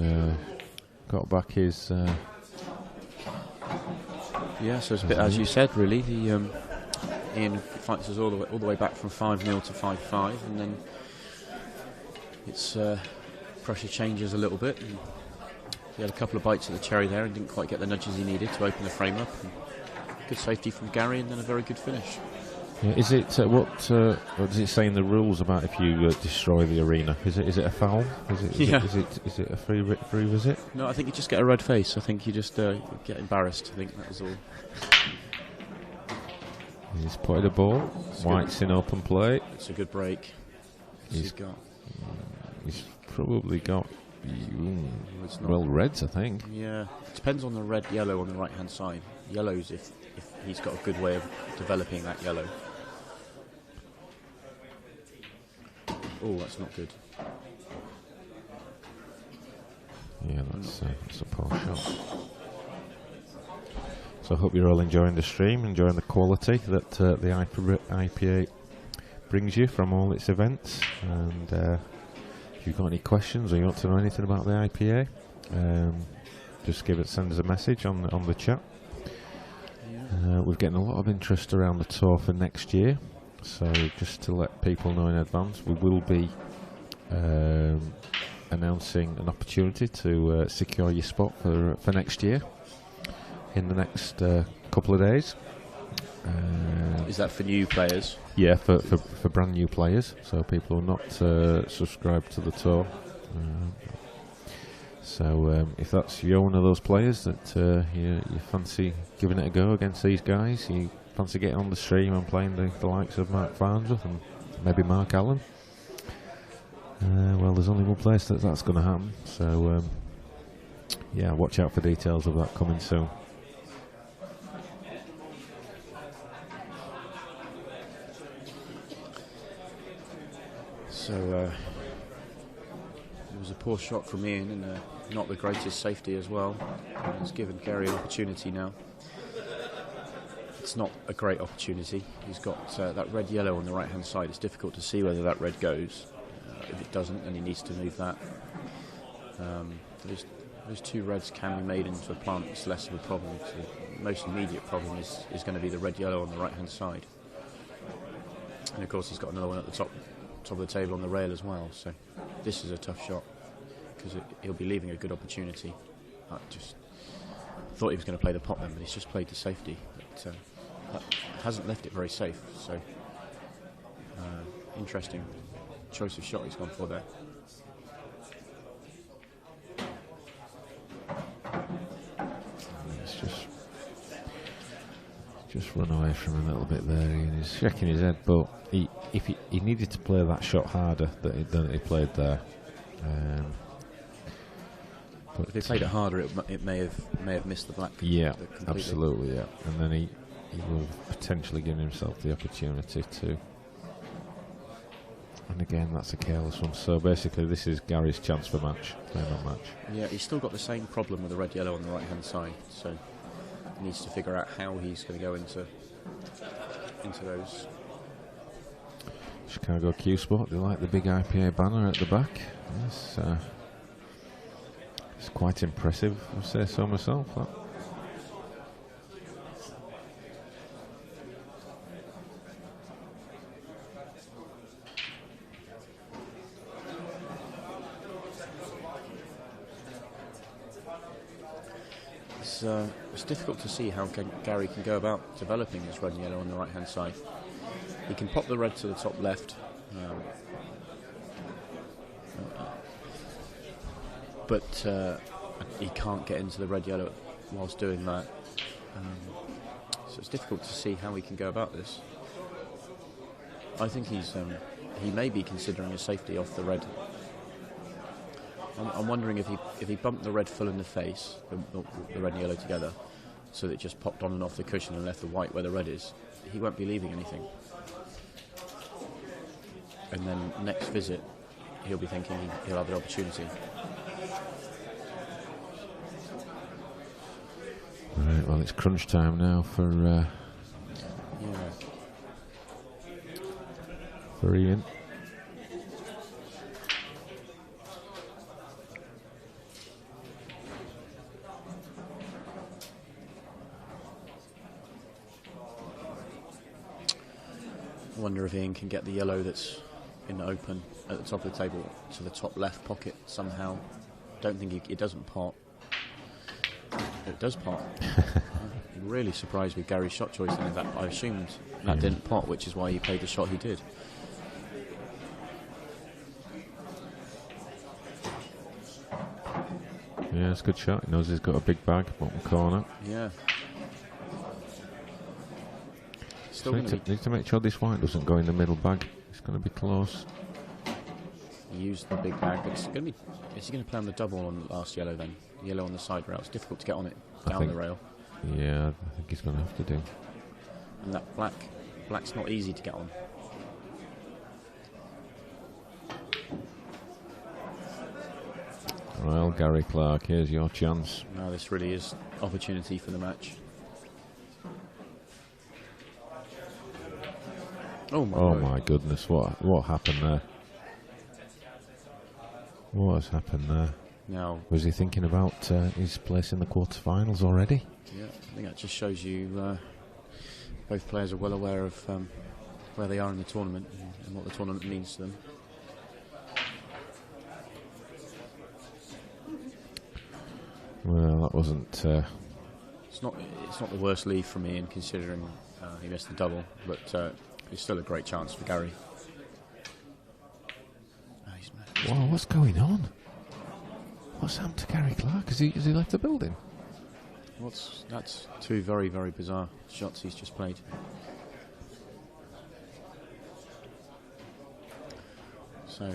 got back his... Yeah, so it's a bit as you said, really. Ian fights us all the way back from 5-0 to 5-5, and then it's pressure changes a little bit. And he had a couple of bites of the cherry there and didn't quite get the nudges he needed to open the frame up. And good safety from Gary, and then a very good finish. Yeah, is it what does it say in the rules about if you destroy the arena? Is it a foul? Is it a free visit? No, I think you just get a red face. I think you just get embarrassed. I think that was all. He's put the ball. White's in open play. It's a good break. He's probably got reds, I think. Yeah, it depends on the red yellow on the right hand side. Yellows if he's got a good way of developing that yellow. Oh, that's not good. Yeah, that's a poor shot. So I hope you're all enjoying the stream, enjoying the quality that the IPA brings you from all its events. And if you've got any questions or you want to know anything about the IPA, just send us a message on the chat. Yeah. We're getting a lot of interest around the tour for next year, so just to let people know in advance, we will be announcing an opportunity to secure your spot for next year in the next couple of days. Is that for new players? Yeah, for brand new players, so people who are not subscribed to the tour. So if that's you're one of those players that you fancy giving it a go against these guys, you fancy getting on the stream and playing the likes of Mark Farnsworth and maybe Mark Allen, well, there's only one place that's going to happen. So yeah, watch out for details of that coming soon. So it was a poor shot from Ian and not the greatest safety as well. It's given Gary an opportunity now. It's not a great opportunity. He's got that red-yellow on the right-hand side. It's difficult to see whether that red goes. If it doesn't, then he needs to move that. Those two reds can be made into a plant. It's less of a problem. So the most immediate problem is going to be the red-yellow on the right-hand side. And of course he's got another one at the top of the table on the rail as well. So this is a tough shot because he'll be leaving a good opportunity. I just thought he was going to play the pot then, but he's just played the safety. But that hasn't left it very safe. So interesting choice of shot he's gone for there. It's just run away from him a little bit there. He's shaking his head, but if he needed to play that shot harder than he played there. But if he played it harder, it may have missed the black. Yeah, absolutely. Yeah, and then he will potentially give himself the opportunity to. And again, that's a careless one. So basically, this is Gary's chance for match, playing on match. Yeah, he's still got the same problem with the red-yellow on the right-hand side. So he needs to figure out how he's going to go into those. Chicago Q Sport. They like the big IPA banner at the back. It's quite impressive, I say so myself. That. It's difficult to see how Gary can go about developing his red and yellow on the right hand side. He can pop the red to the top left, but he can't get into the red yellow whilst doing that. So it's difficult to see how he can go about this. I think he may be considering a safety off the red. I'm wondering if he bumped the red full in the face, the red and yellow together, so that it just popped on and off the cushion and left the white where the red is, he won't be leaving anything. And then next visit, he'll be thinking he'll have an opportunity. Right, well, it's crunch time now for Ian. I wonder if Ian can get the yellow that's in the open at the top of the table to the top left pocket somehow. Don't think it doesn't pot. It does pot. I'm really surprised with Gary's shot choice in that. I assumed that didn't pot, which is why he played the shot he did. Yeah, it's a good shot. He knows he's got a big bag, bottom corner. Yeah. So need to make sure this white doesn't go in the middle bag. It's going to be close. He used the big bag, but it's going to be. Is he going to play on the double on the last yellow then? Yellow on the side rail. It's difficult to get on it down the rail. Yeah, I think he's going to have to do. And that black's not easy to get on. Well, Gary Clark, here's your chance. Now this really is opportunity for the match. Oh my goodness, what happened there? What has happened there? Now, was he thinking about his place in the quarterfinals already? Yeah, I think that just shows you both players are well aware of where they are in the tournament and what the tournament means to them. Well, that wasn't. It's not the worst lead from Ian, considering he missed the double, but it's still a great chance for Gary. Whoa, what's going on? What's happened to Gary Clark? Has he left the building? That's two very, very bizarre shots he's just played. So,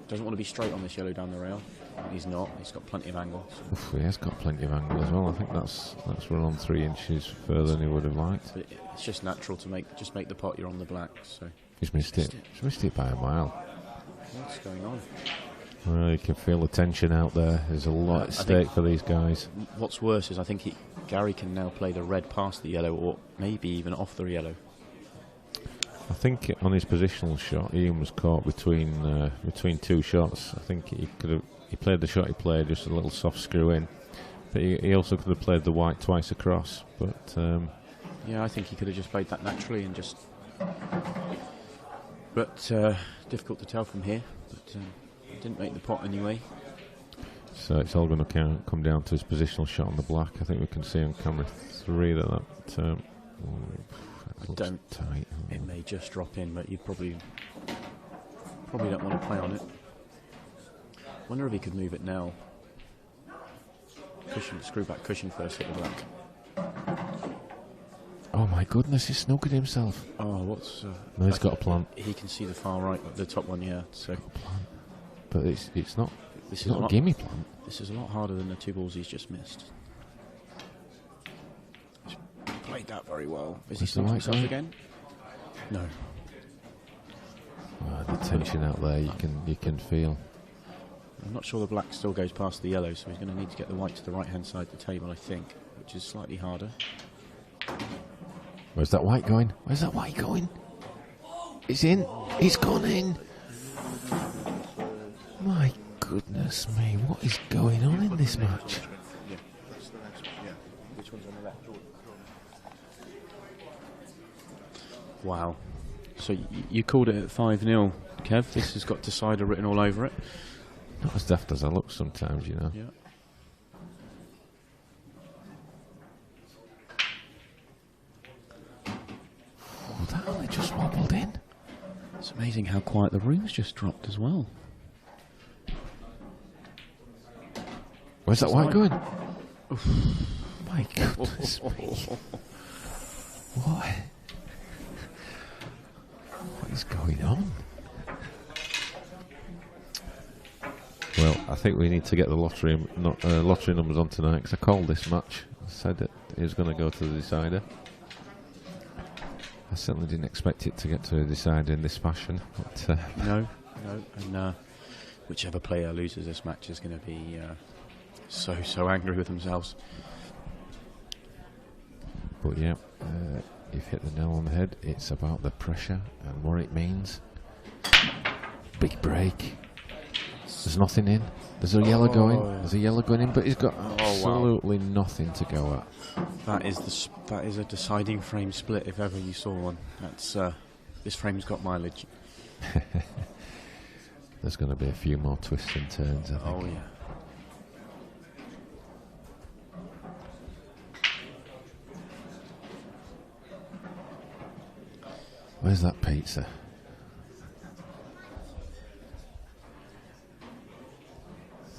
doesn't want to be straight on this yellow down the rail. He's not. He's got plenty of angle. So. He has got plenty of angle as well. I think that's run on 3 inches further than he would have liked. But it's just natural to make the pot. You're on the black. So he's missed it. He's missed it by a mile. What's going on? Well, you can feel the tension out there. There's a lot at stake for these guys. What's worse is I think Gary can now play the red past the yellow, or maybe even off the yellow. I think on his positional shot, Ian was caught between two shots. I think he played the shot he played, just a little soft screw in. But he also could have played the white twice across. But yeah, I think he could have just played that naturally and just. But difficult to tell from here. But didn't make the pot anyway. So it's all going to come down to his positional shot on the black. I think we can see on camera 3 that don't. Tight. It may just drop in, but you probably don't want to play on it. Wonder if he could move it now. Screw back cushion first, hit the black. Oh my goodness, he's snookered himself. Oh, what's... no, he's got a plant. He can see the far right, the top one, yeah. So. But it's not. This is is not a gimme plant. This is a lot harder than the 2 balls he's just missed. He's played that very well. Is he snooked himself again? No. The tension out there, you can feel. I'm not sure the black still goes past the yellow, so he's going to need to get the white to the right-hand side of the table, I think, which is slightly harder. Where's that white going? Where's that white going? It's in. It's gone in. My goodness me, what is going on in this match? Wow. So you called it at 5-0, Kev. This has got decider written all over it. Not as daft as I look sometimes, you know. Yeah. Oh, that only just wobbled in. It's amazing how quiet the room's just dropped as well. Where's that white going? My goodness me. What is going on? Well, I think we need to get the lottery numbers on tonight, because I called this match. I said that it was going to go to the decider. I certainly didn't expect it to get to a decider in this fashion. But, No, and whichever player loses this match is going to be so angry with themselves. But yeah, you've hit the nail on the head. It's about the pressure and what it means. Big break. There's nothing in. There's a yellow going. There's a yellow going in, but he's got absolutely nothing to go at. That is a deciding frame split if ever you saw one. That's this frame's got mileage. There's going to be a few more twists and turns, I think. Oh yeah. Where's that pizza?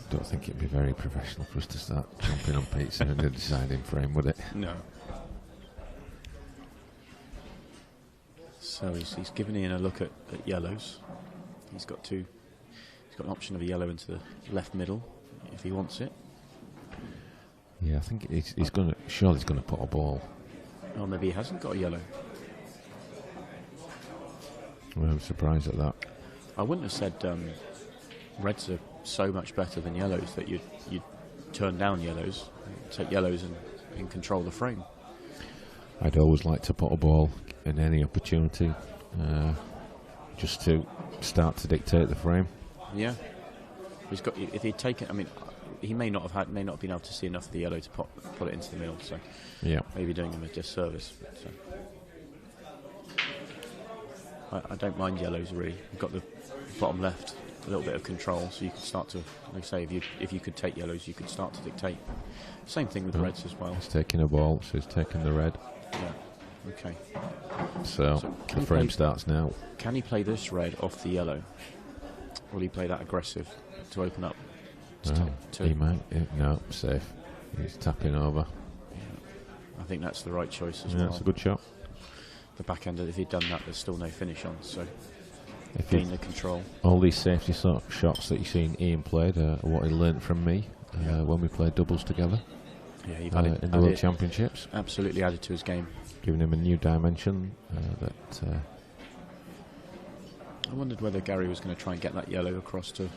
Don't think it'd be very professional for us to start jumping on pizza in the deciding frame, would it? No. So he's given Ian a look at yellows. He's got an option of a yellow into the left middle if he wants it. Yeah, I think he's going to. Surely he's going to put a ball. Oh, maybe he hasn't got a yellow. Well, I'm surprised at that. I wouldn't have said reds are so much better than yellows that you'd turn down yellows, take yellows and control the frame. I'd always like to put a ball in any opportunity, just to start to dictate the frame. Yeah, if he'd taken, I mean, he may not have been able to see enough of the yellow to put it into the middle. So maybe doing him a disservice. But, I don't mind yellows really. You've got the bottom left, a little bit of control, so you can start to, like I say, if you could take yellows, you could start to dictate. Same thing with reds as well. He's taking a ball, so he's taking the red. Yeah. Okay. So the frame starts now. Can he play this red off the yellow? Or will he play that aggressive to open up? He might. No, safe. He's tapping over. I think that's the right choice as well. That's a good shot. The backhand, if he'd done that, there's still no finish on, so gain the control. All these safety shots that you've seen Ian played are what he learnt from me when we played doubles together. Yeah, you've in the World Championships. Absolutely added to his game. Giving him a new dimension I wondered whether Gary was going to try and get that yellow across to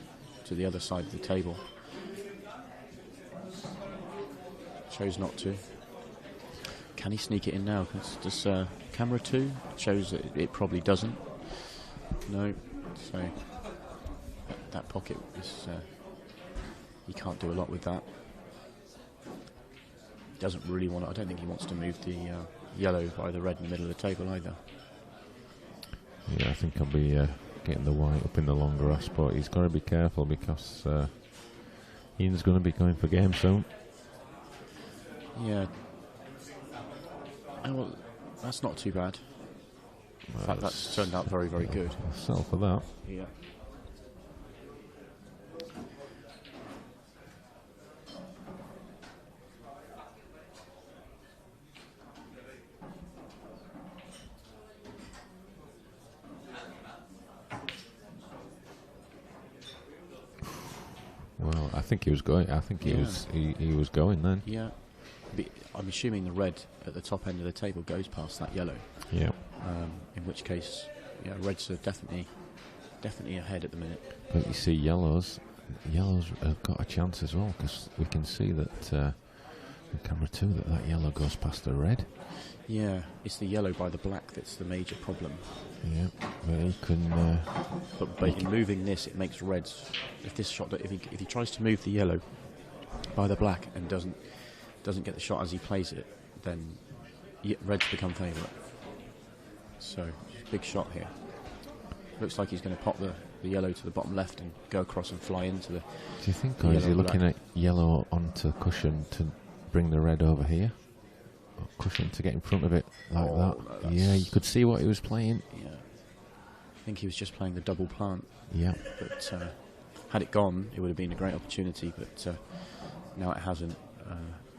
the other side of the table. Chose not to. Can he sneak it in now? Does camera 2 shows that it probably doesn't. No. So that pocket is he can't do a lot with that. He doesn't really want to. I don't think he wants to move the yellow by the red in the middle of the table either. Yeah, I think I'll be getting the white up in the long grass, but he's got to be careful because Ian's going to be going for game soon. Yeah. Well, that's not too bad. In fact, that's turned out very, very good. Settle for that. Yeah. Well, I think he was going. I think he was going then. Yeah. I'm assuming the red at the top end of the table goes past that yellow. Yeah. In which case, reds are definitely ahead at the minute. But you see, yellows have got a chance as well because we can see that in camera 2 that yellow goes past the red. Yeah, it's the yellow by the black that's the major problem. Yeah, but he can. But in moving this, it makes reds. If he tries to move the yellow by the black and doesn't get the shot as he plays it, then reds become favourite. So big shot here. Looks like he's going to pop the yellow to the bottom left and go across and fly into the. Do you think, or is he looking at yellow onto cushion to bring the red over here? Or cushion to get in front of it like that? No, yeah, you could see what he was playing. Yeah, I think he was just playing the double plant. Yeah, but had it gone, it would have been a great opportunity. But now it hasn't.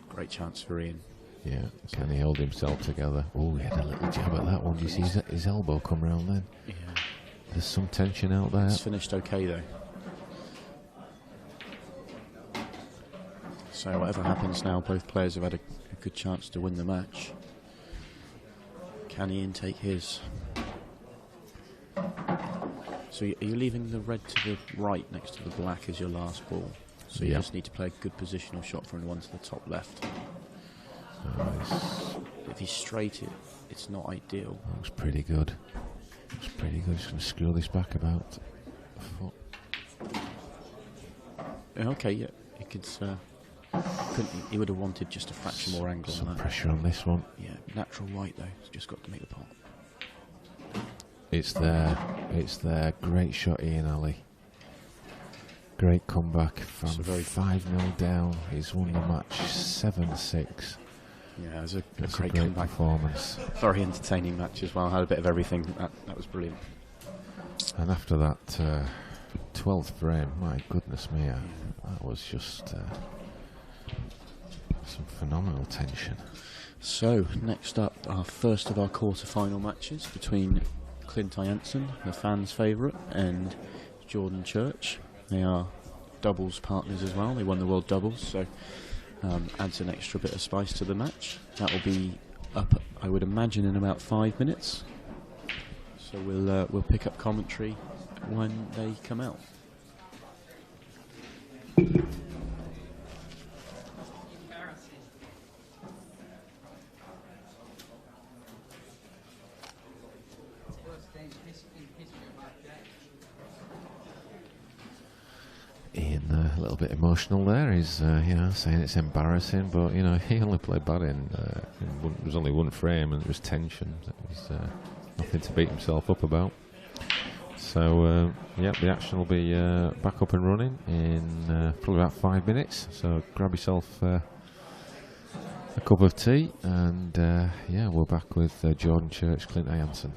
Great chance for Ian. Yeah, can he hold himself together? Oh, he had a little jab at that one. Do you see his elbow come round then? Yeah. There's some tension out there. It's finished okay though. So whatever happens now, both players have had a good chance to win the match. Can Ian take his? So are you leaving the red to the right next to the black as your last ball? So you just need to play a good positional shot from the one to the top left. If he's straight, it's not ideal. Looks pretty good. Looks pretty good. Just going to screw this back about a foot. Okay, yeah. He would have wanted just a fraction more angle. Some on that. pressure on this one. Yeah, natural white though. He's just got to make the pot. It's there. It's there. Great shot, Ian Ali. Great comeback from 5-0 down. He's won the match 7-6. Yeah, it was a great comeback performance. Very entertaining match as well. Had a bit of everything. That was brilliant. And after that 12th frame, my goodness me, that was just some phenomenal tension. So next up, our first of our quarter-final matches between Clint Jansen, the fans' favourite, and Jordan Church. They are doubles partners as well. They won the world doubles, so adds an extra bit of spice to the match. That will be up, I would imagine, in about 5 minutes. So we'll pick up commentary when they come out. Ian a little bit emotional there. He's saying it's embarrassing, but he only played bad in there was only one frame and it was tension. It was nothing to beat himself up about. So the action will be back up and running in probably about 5 minutes. So grab yourself a cup of tea, and we're back with Jordan Church, Clint Hansen.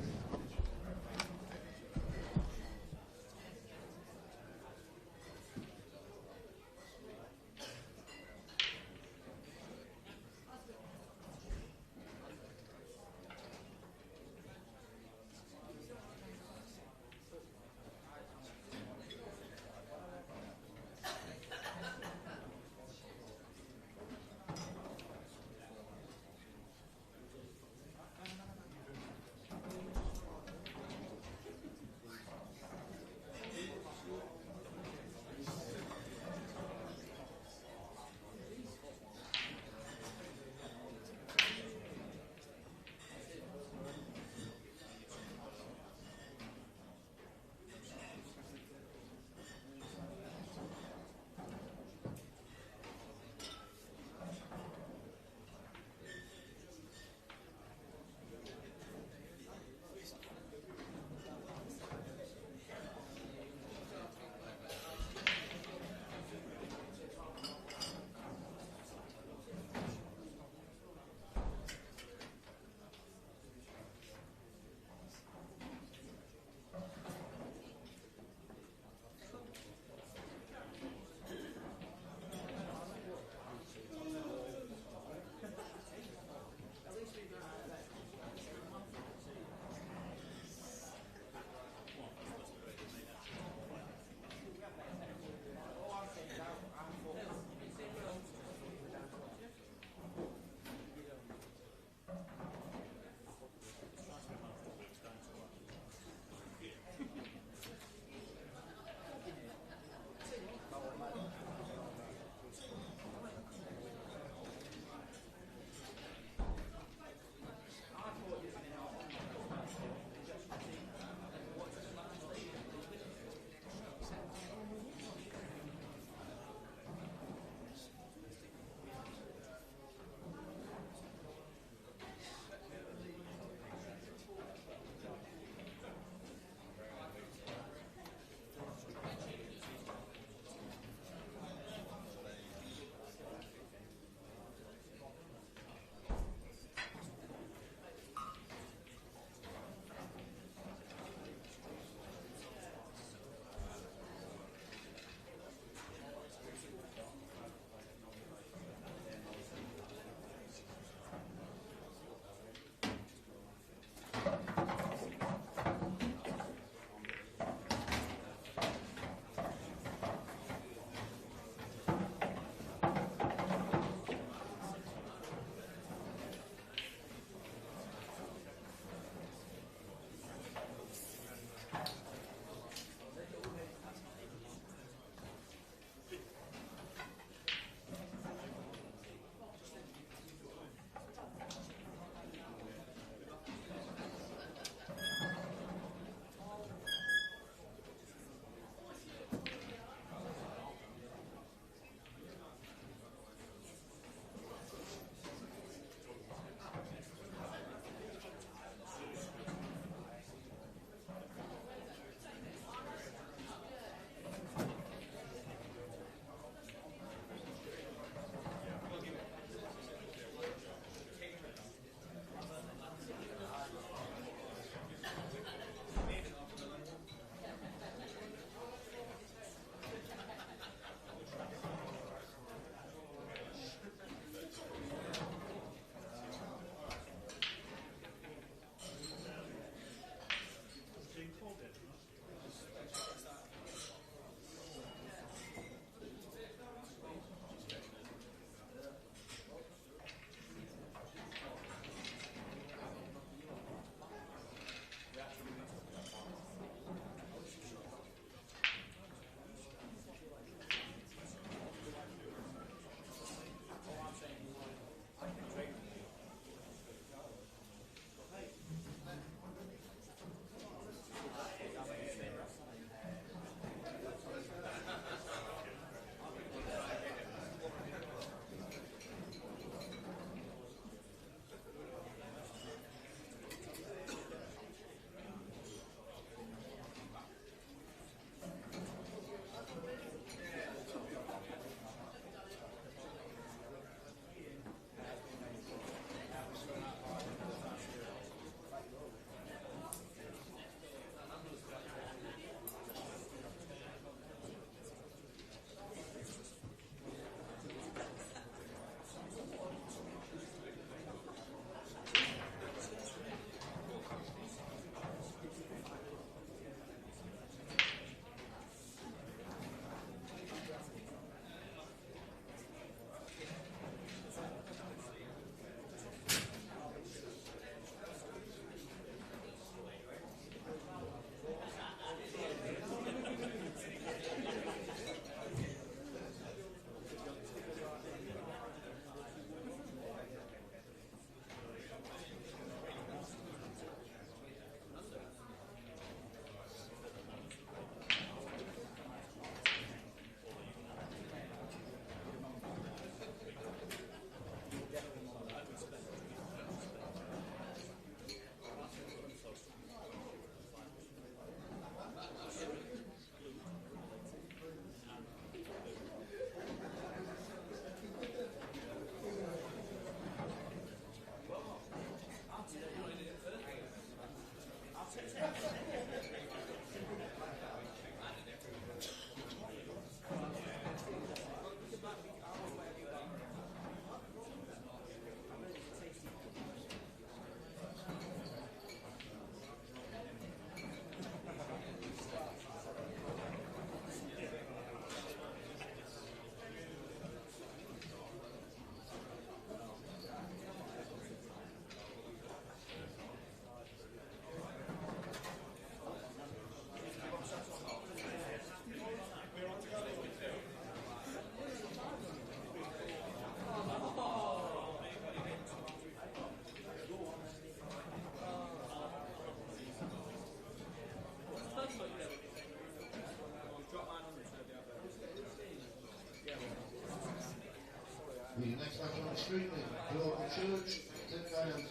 Street, Jordan Church, Tim Dianson.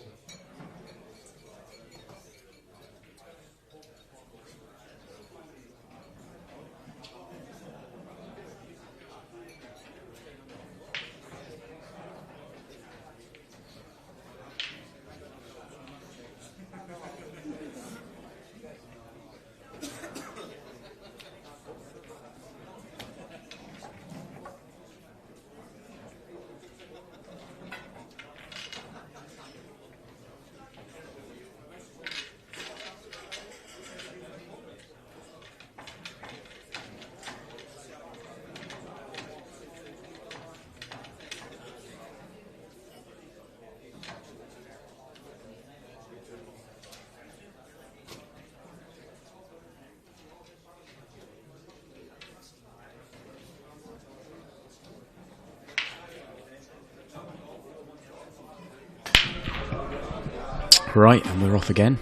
Right, and we're off again.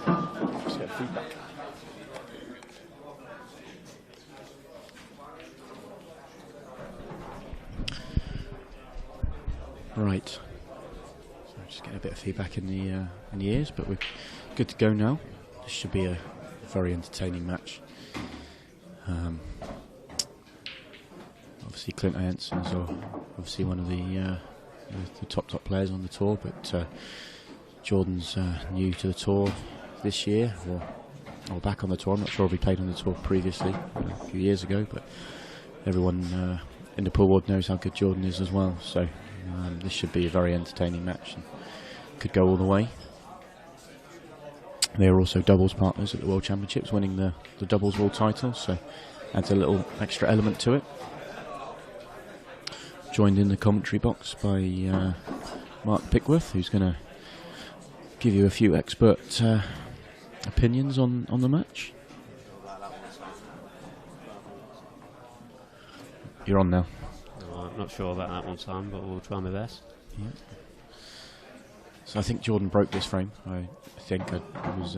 Let's get feedback. Right. So just getting a bit of feedback in the ears, but we're good to go now. This should be a very entertaining match. Obviously, Clint Hansen is obviously one of the top players on the tour, but Jordan's new to the tour this year, or back on the tour. I'm not sure if he played on the tour previously, a few years ago, but everyone in the pool ward knows how good Jordan is as well. So this should be a very entertaining match and could go all the way. They are also doubles partners at the World Championships, winning the doubles world title, so adds a little extra element to it. Joined in the commentary box by Mark Pickworth, who's going to give you a few expert opinions on the match. You're on now. I'm not sure about that one, Sam, but we'll try my best. Yeah. So I think Jordan broke this frame. I think I was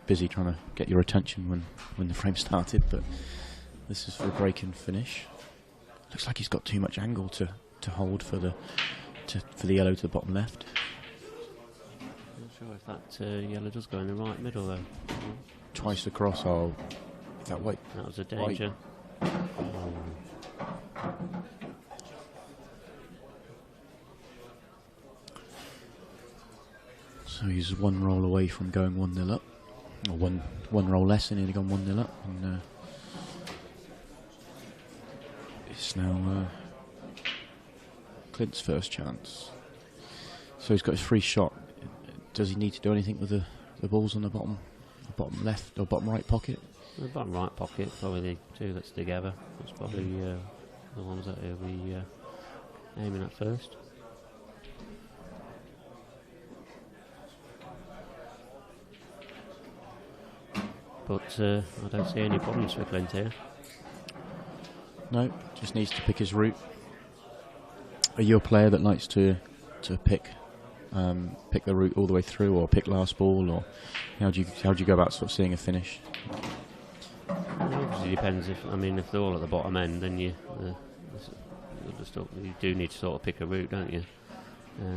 busy trying to get your attention when the frame started, but this is for a break and finish. Looks like he's got too much angle to hold for the yellow to the bottom left. Not sure if that yellow does go in the right middle though. Twice across. Oh, that way. That was a danger. So he's one roll away from going 1-0 up, or one roll less, and he'd gone 1-0 up. And it's now Clint's first chance. So he's got his free shot. Does he need to do anything with the balls on the bottom left or bottom right pocket? The bottom right pocket, probably the two that's together. That's probably the ones that he'll be aiming at first. But I don't see any problems for Clint here. No, just needs to pick his route. Are you a player that likes to pick the route all the way through, or pick last ball, or how do you go about sort of seeing a finish? It obviously depends. If they're all at the bottom end, then you do need to sort of pick a route, don't you?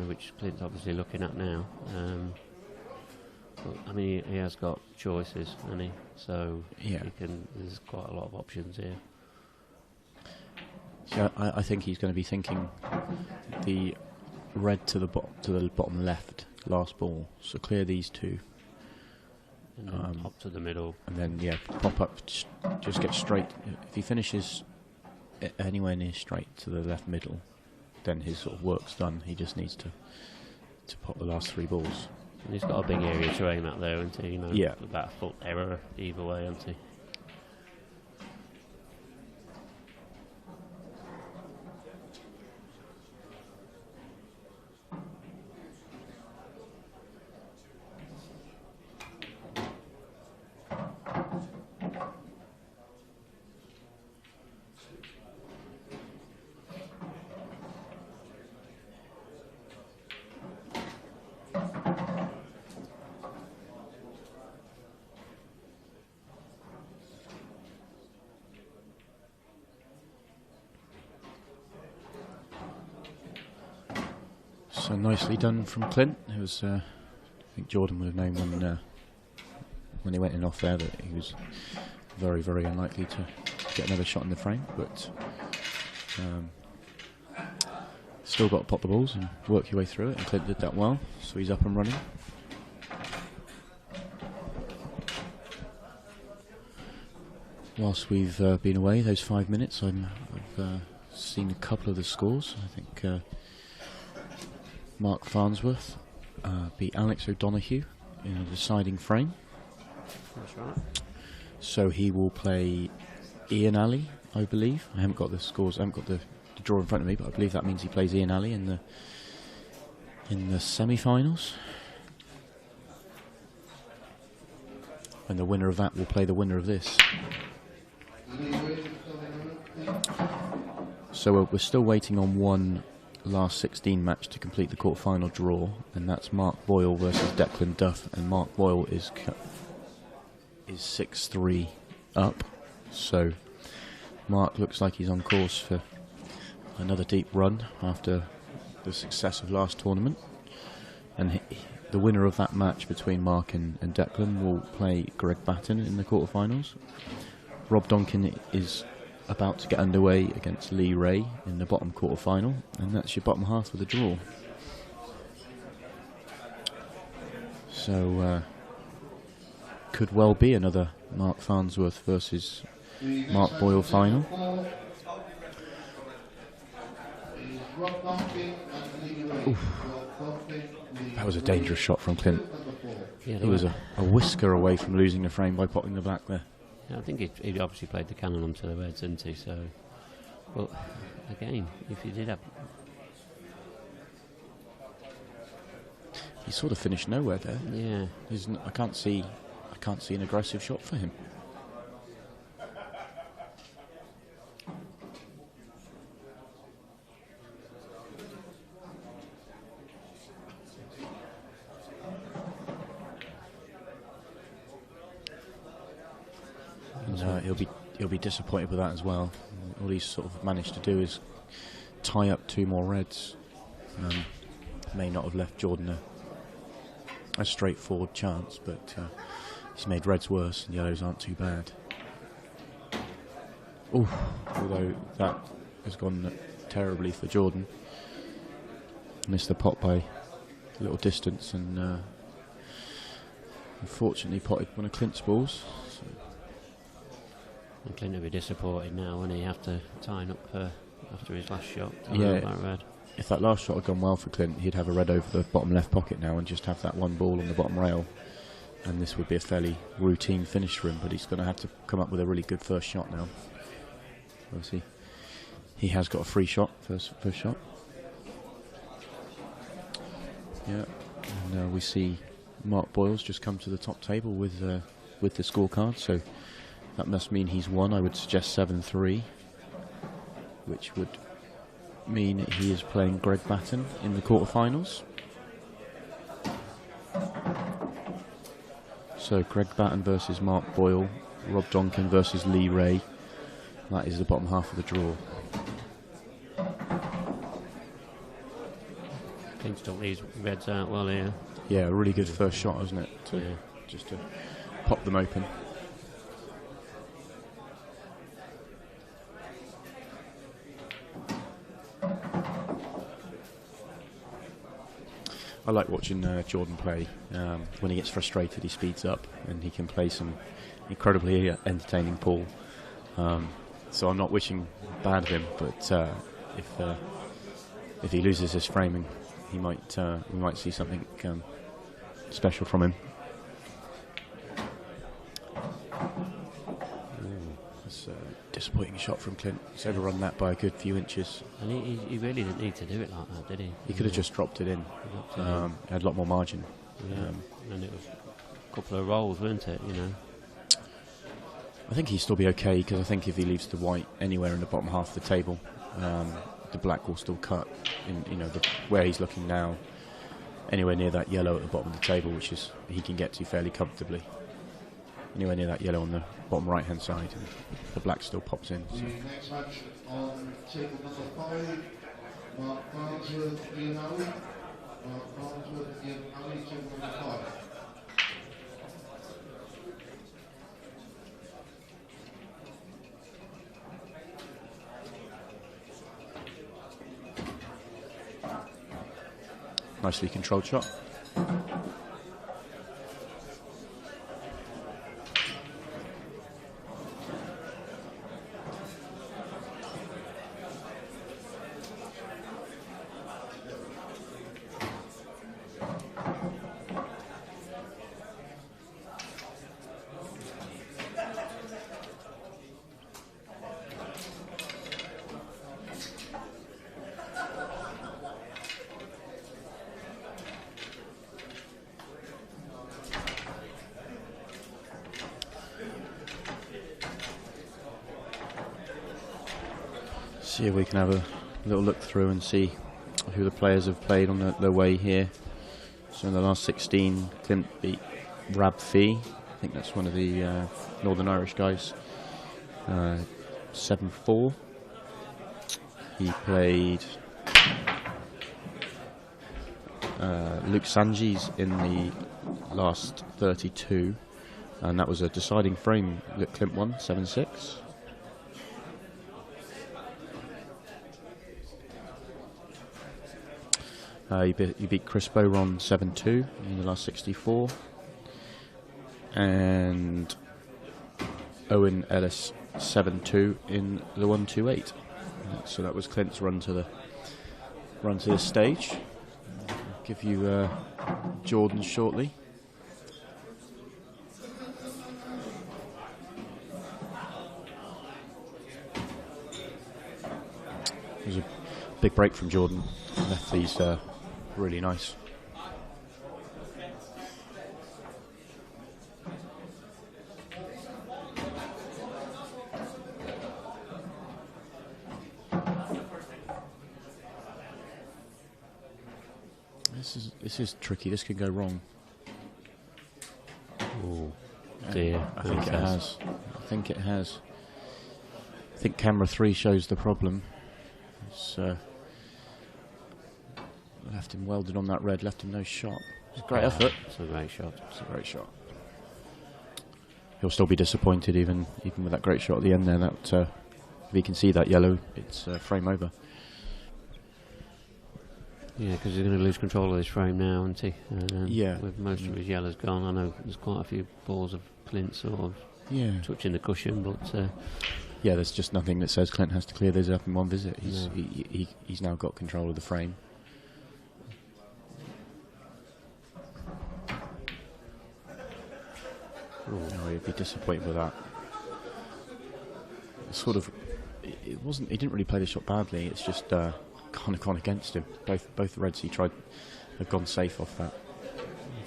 Which Clint's obviously looking at now. But, he has got choices, hasn't he? So yeah, there's quite a lot of options here. So I think he's going to be thinking the red to the bottom left last ball. So clear these two. And then up to the middle. And then pop up. Just get straight. If he finishes anywhere near straight to the left middle, then his sort of work's done. He just needs to pop the last three balls. And he's got a big area to aim at there, hasn't he? Yeah. About a foot error either way, hasn't he? So nicely done from Clint. It was, I think Jordan would have known when he went in off there that he was very, very unlikely to get another shot in the frame, but still got to pop the balls and work your way through it, and Clint did that well, so he's up and running. Whilst we've been away those 5 minutes, I've seen a couple of the scores. I think Mark Farnsworth beat Alex O'Donoghue in a deciding frame. That's right. So he will play Ian Alley, I believe. I haven't got the scores, I haven't got the draw in front of me, but I believe that means he plays Ian Alley in the semi-finals. And the winner of that will play the winner of this. So we're still waiting on one last 16 match to complete the quarter-final draw, and that's Mark Boyle versus Declan Duff, and Mark Boyle is 6-3 up, so Mark looks like he's on course for another deep run after the success of last tournament, and the winner of that match between Mark and Declan will play Greg Batten in the quarterfinals. Rob Donkin is about to get underway against Lee Ray in the bottom quarterfinal, and that's your bottom half of the draw. So could well be another Mark Farnsworth versus Mark Boyle final. Oof. That was a dangerous shot from Clint. Yeah, he was a whisker away from losing the frame by popping the black there. Yeah, I think he obviously played the cannon onto the reds, didn't he? So, but again, if you did have, he sort of finished nowhere there. Yeah, I can't see an aggressive shot for him. He'll be disappointed with that as well. All he's sort of managed to do is tie up 2 more reds. May not have left Jordan a straightforward chance, but he's made reds worse and yellows aren't too bad. Ooh, although that has gone terribly for Jordan. Missed the pot by a little distance, and unfortunately potted one of Clint's balls. So. And Clint will be disappointed now when he have to tie up after his last shot. Yeah, that red. If that last shot had gone well for Clint, he'd have a red over the bottom left pocket now and just have that one ball on the bottom rail, and this would be a fairly routine finish for him, but he's going to have to come up with a really good first shot now. Obviously, he has got a free shot, first shot. Yeah, and we see Mark Boyle's just come to the top table with the scorecard, so that must mean he's won. I would suggest 7-3, which would mean he is playing Greg Batten in the quarterfinals. So Greg Batten versus Mark Boyle, Rob Donkin versus Lee Ray. That is the bottom half of the draw. Clint's took these reds out well here. Yeah, a really good first shot, wasn't it? Just to pop them open. I like watching Jordan play. When he gets frustrated, he speeds up and he can play some incredibly entertaining pool. So I'm not wishing bad of him, but if he loses his framing, we might see something special from him. That's a disappointing shot from Clint. He's overrun that by a good few inches. And he really didn't need to do it like that, did he? He could have just dropped it in. Had a lot more margin. Yeah, and it was a couple of rolls, weren't it? You know. I think he'll still be okay, because I think if he leaves the white anywhere in the bottom half of the table, the black will still cut in, where he's looking now, anywhere near that yellow at the bottom of the table, which is he can get to fairly comfortably. Anywhere near that yellow on the bottom right hand side, and the black still pops in. So. The next match on table number 5, Mark Farnsworth, Ian Alley. Farnsworth again, how many 2-1-5? Nicely controlled shot. See if we can have a little look through and see who the players have played on their way here. So in the last 16, Clint beat Rab Fee. I think that's one of the Northern Irish guys. 7-4. He played Luke Sanjis in the last 32, and that was a deciding frame that Clint won, 7-6. You beat Chris Boron 7-2 in the last 64, and Owen Ellis 7-2 in the 128. So that was Clint's run to this stage. I'll give you Jordan shortly. It was a big break from Jordan. Left these really nice. This is tricky. This could go wrong. Oh dear. I think it has. I think it has. I think camera 3 shows the problem. It's left him welded on that red, left him no shot. It's a great effort. It's a great shot. It's a great shot. He'll still be disappointed even with that great shot at the end there. That if he can see that yellow, it's frame over. Yeah, because he's going to lose control of this frame now, isn't he? Yeah. With most of his yellows gone. I know there's quite a few balls of Clint sort of touching the cushion, but yeah, there's just nothing that says Clint has to clear these up in one visit. He's now got control of the frame. Oh, he'd be disappointed with that. Sort of, it wasn't. He didn't really play the shot badly. It's just kind of gone against him. Both the reds he tried have gone safe off that.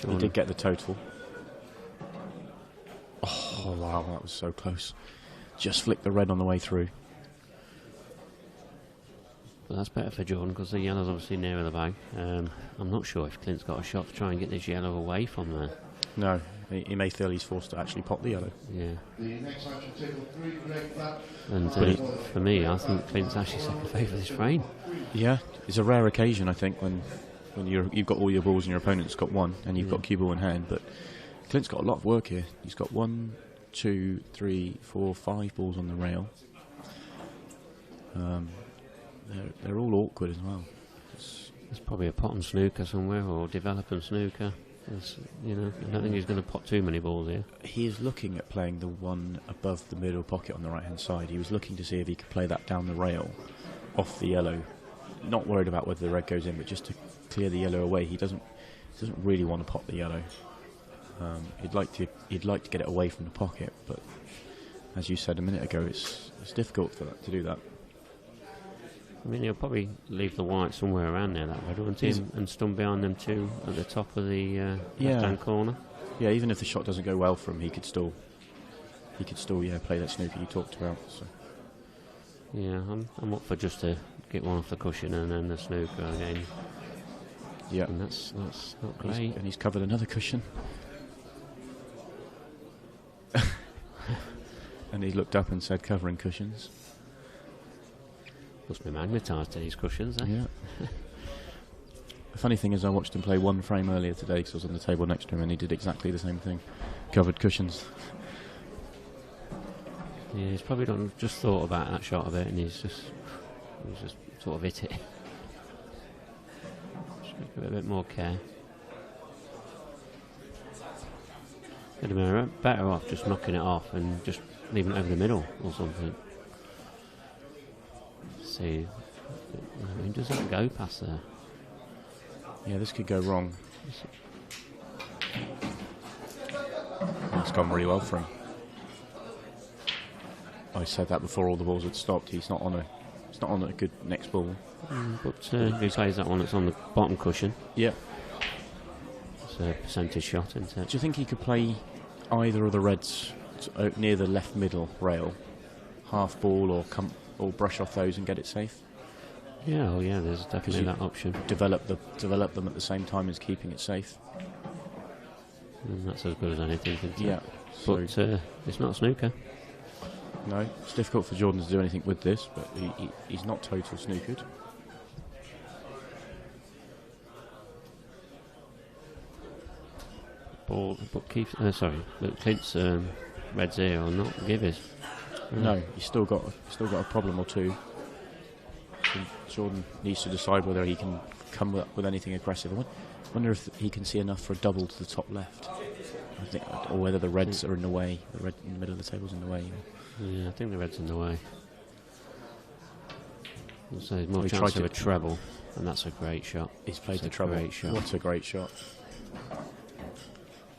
He did get the total. Oh wow, that was so close. Just flicked the red on the way through. But that's better for Jordan because the yellow's obviously nearer the bag. I'm not sure if Clint's got a shot to try and get this yellow away from there. No, he may feel he's forced to actually pop the yellow. Yeah. The next match will take 3 Greg Flat. And for me, I think Clint's actually second favour this frame. Yeah, it's a rare occasion, I think, when you've got all your balls and your opponent's got one, and you've got cue ball in hand. But Clint's got a lot of work here. He's got 1, 2, 3, 4, 5 balls on the rail. They're all awkward as well. There's probably a pot and snooker somewhere, or developing snooker. I don't think he's going to pot too many balls here. He is looking at playing the one above the middle pocket on the right hand side. He was looking to see if he could play that down the rail, off the yellow. Not worried about whether the red goes in, but just to clear the yellow away. He doesn't really want to pop the yellow. He'd like to get it away from the pocket, but as you said a minute ago, it's difficult to do that. I mean, he'll probably leave the white somewhere around there, that red, won't he? And stun behind them two at the top of the left-hand corner. Yeah, even if the shot doesn't go well for him, he could still play that snooker you talked about. So. Yeah, I'm up for just to get one off the cushion and then the snooker again. Yeah, and that's not great. And he's covered another cushion. And he looked up and said, "Covering cushions." Must be magnetised to these cushions, eh? Yeah. The funny thing is I watched him play one frame earlier today because I was on the table next to him and he did exactly the same thing. Covered cushions. Yeah, he's probably not just thought about that shot of it, and he's just sort of hit it. Just give it a bit more care. Could have been better off just knocking it off and just leaving it over the middle or something. See, I mean, does that go past there? Yeah, this could go wrong. That's gone really well for him. I said that before all the balls had stopped. He's not on a good next ball. But he says that one that's on the bottom cushion. Yeah. It's a percentage shot, isn't it? Do you think he could play either of the reds near the left middle rail, half ball or brush off those and get it safe? Yeah, oh yeah, there's definitely that option. Develop them at the same time as keeping it safe. And that's as good as anything, isn't it? Yeah. But it's not snooker. No, it's difficult for Jordan to do anything with this, but he's not total snookered. But Clint's reds here are not givers. No, he's still got a problem or two. So Jordan needs to decide whether he can come up with anything aggressive. I wonder if he can see enough for a double to the top left. I think, or whether the reds are in the way. The red in the middle of the table's in the way. Yeah, I think the red's in the way. So there's more chance of a treble, and that's a great shot. He's played the treble. What a great shot!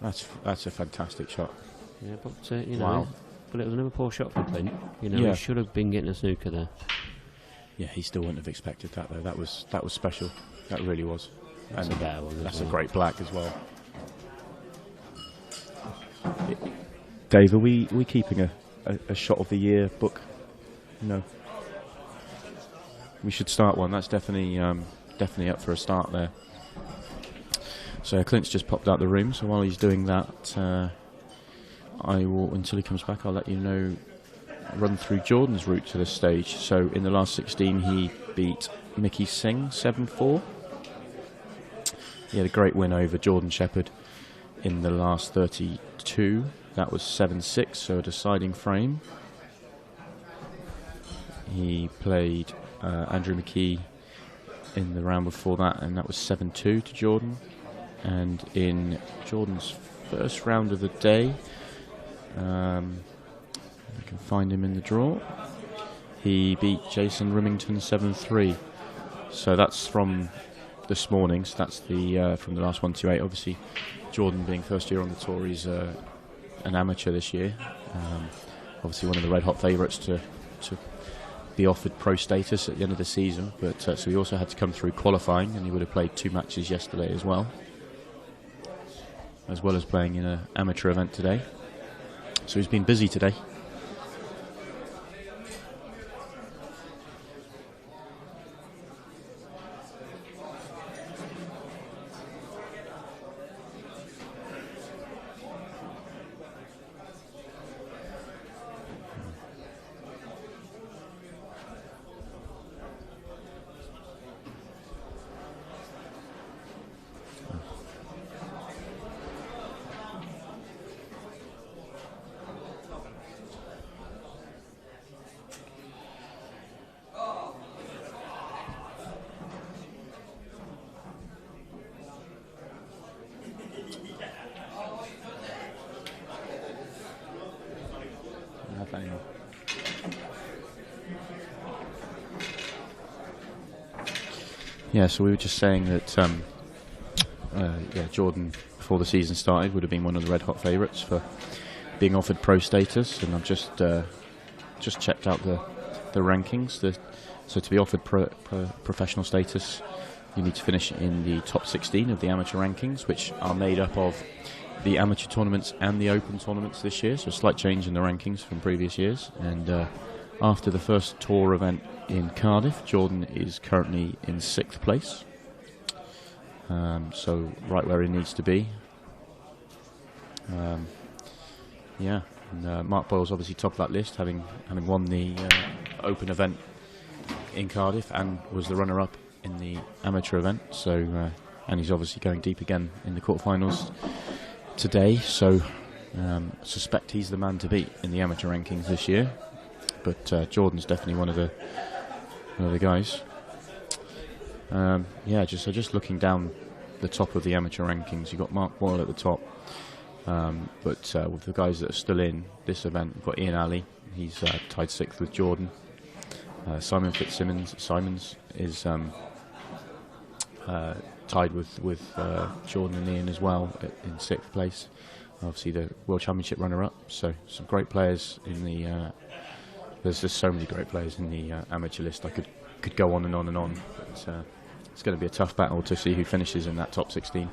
That's a fantastic shot. Yeah, but you know, but it was another poor shot for Clint. You know, he should have been getting a snooker there. Yeah, he still wouldn't have expected that though. That was special. That really was. That's and a better one. That's a great black as well. Dave, are we keeping a shot of the year book? No. We should start one. That's definitely up for a start there. So Clint's just popped out the room. So while he's doing that, I will, until he comes back, I'll let you know, run through Jordan's route to this stage. So in the last 16, he beat Mickey Singh 7-4. He had a great win over Jordan Shepherd in the last 32. That was 7-6, so a deciding frame. He played Andrew McKee in the round before that, and that was 7-2 to Jordan. And in Jordan's first round of the day, I can find him in the draw, he beat Jason Rimington 7-3. So that's from this morning, so that's the from the last 128. Obviously, Jordan being first year on the tour, he's an amateur this year. Obviously one of the red hot favourites to be offered pro status at the end of the season, but so he also had to come through qualifying, and he would have played 2 matches yesterday as well as playing in an amateur event today. So he's been busy today. Yeah, so we were just saying that Jordan, before the season started, would have been one of the red hot favourites for being offered pro status, and I've just checked out the rankings. So to be offered professional status, you need to finish in the top 16 of the amateur rankings, which are made up of the amateur tournaments and the open tournaments this year, so a slight change in the rankings from previous years. And after the first tour event in Cardiff, Jordan is currently in 6th place, so right where he needs to be. And, Mark Boyle's obviously top of that list, having won the open event in Cardiff and was the runner-up in the amateur event, so and he's obviously going deep again in the quarterfinals today, so suspect he's the man to beat in the amateur rankings this year. But Jordan's definitely one of the guys. Just looking down the top of the amateur rankings, you've got Mark Boyle at the top. But with the guys that are still in this event, we've got Ian Alley. He's tied 6th with Jordan. Simon Simons is tied with Jordan and Ian as well in 6th place. Obviously the World Championship runner-up. So some great players in the. There's just so many great players in the amateur list. I could go on and on and on. But, it's going to be a tough battle to see who finishes in that top 16.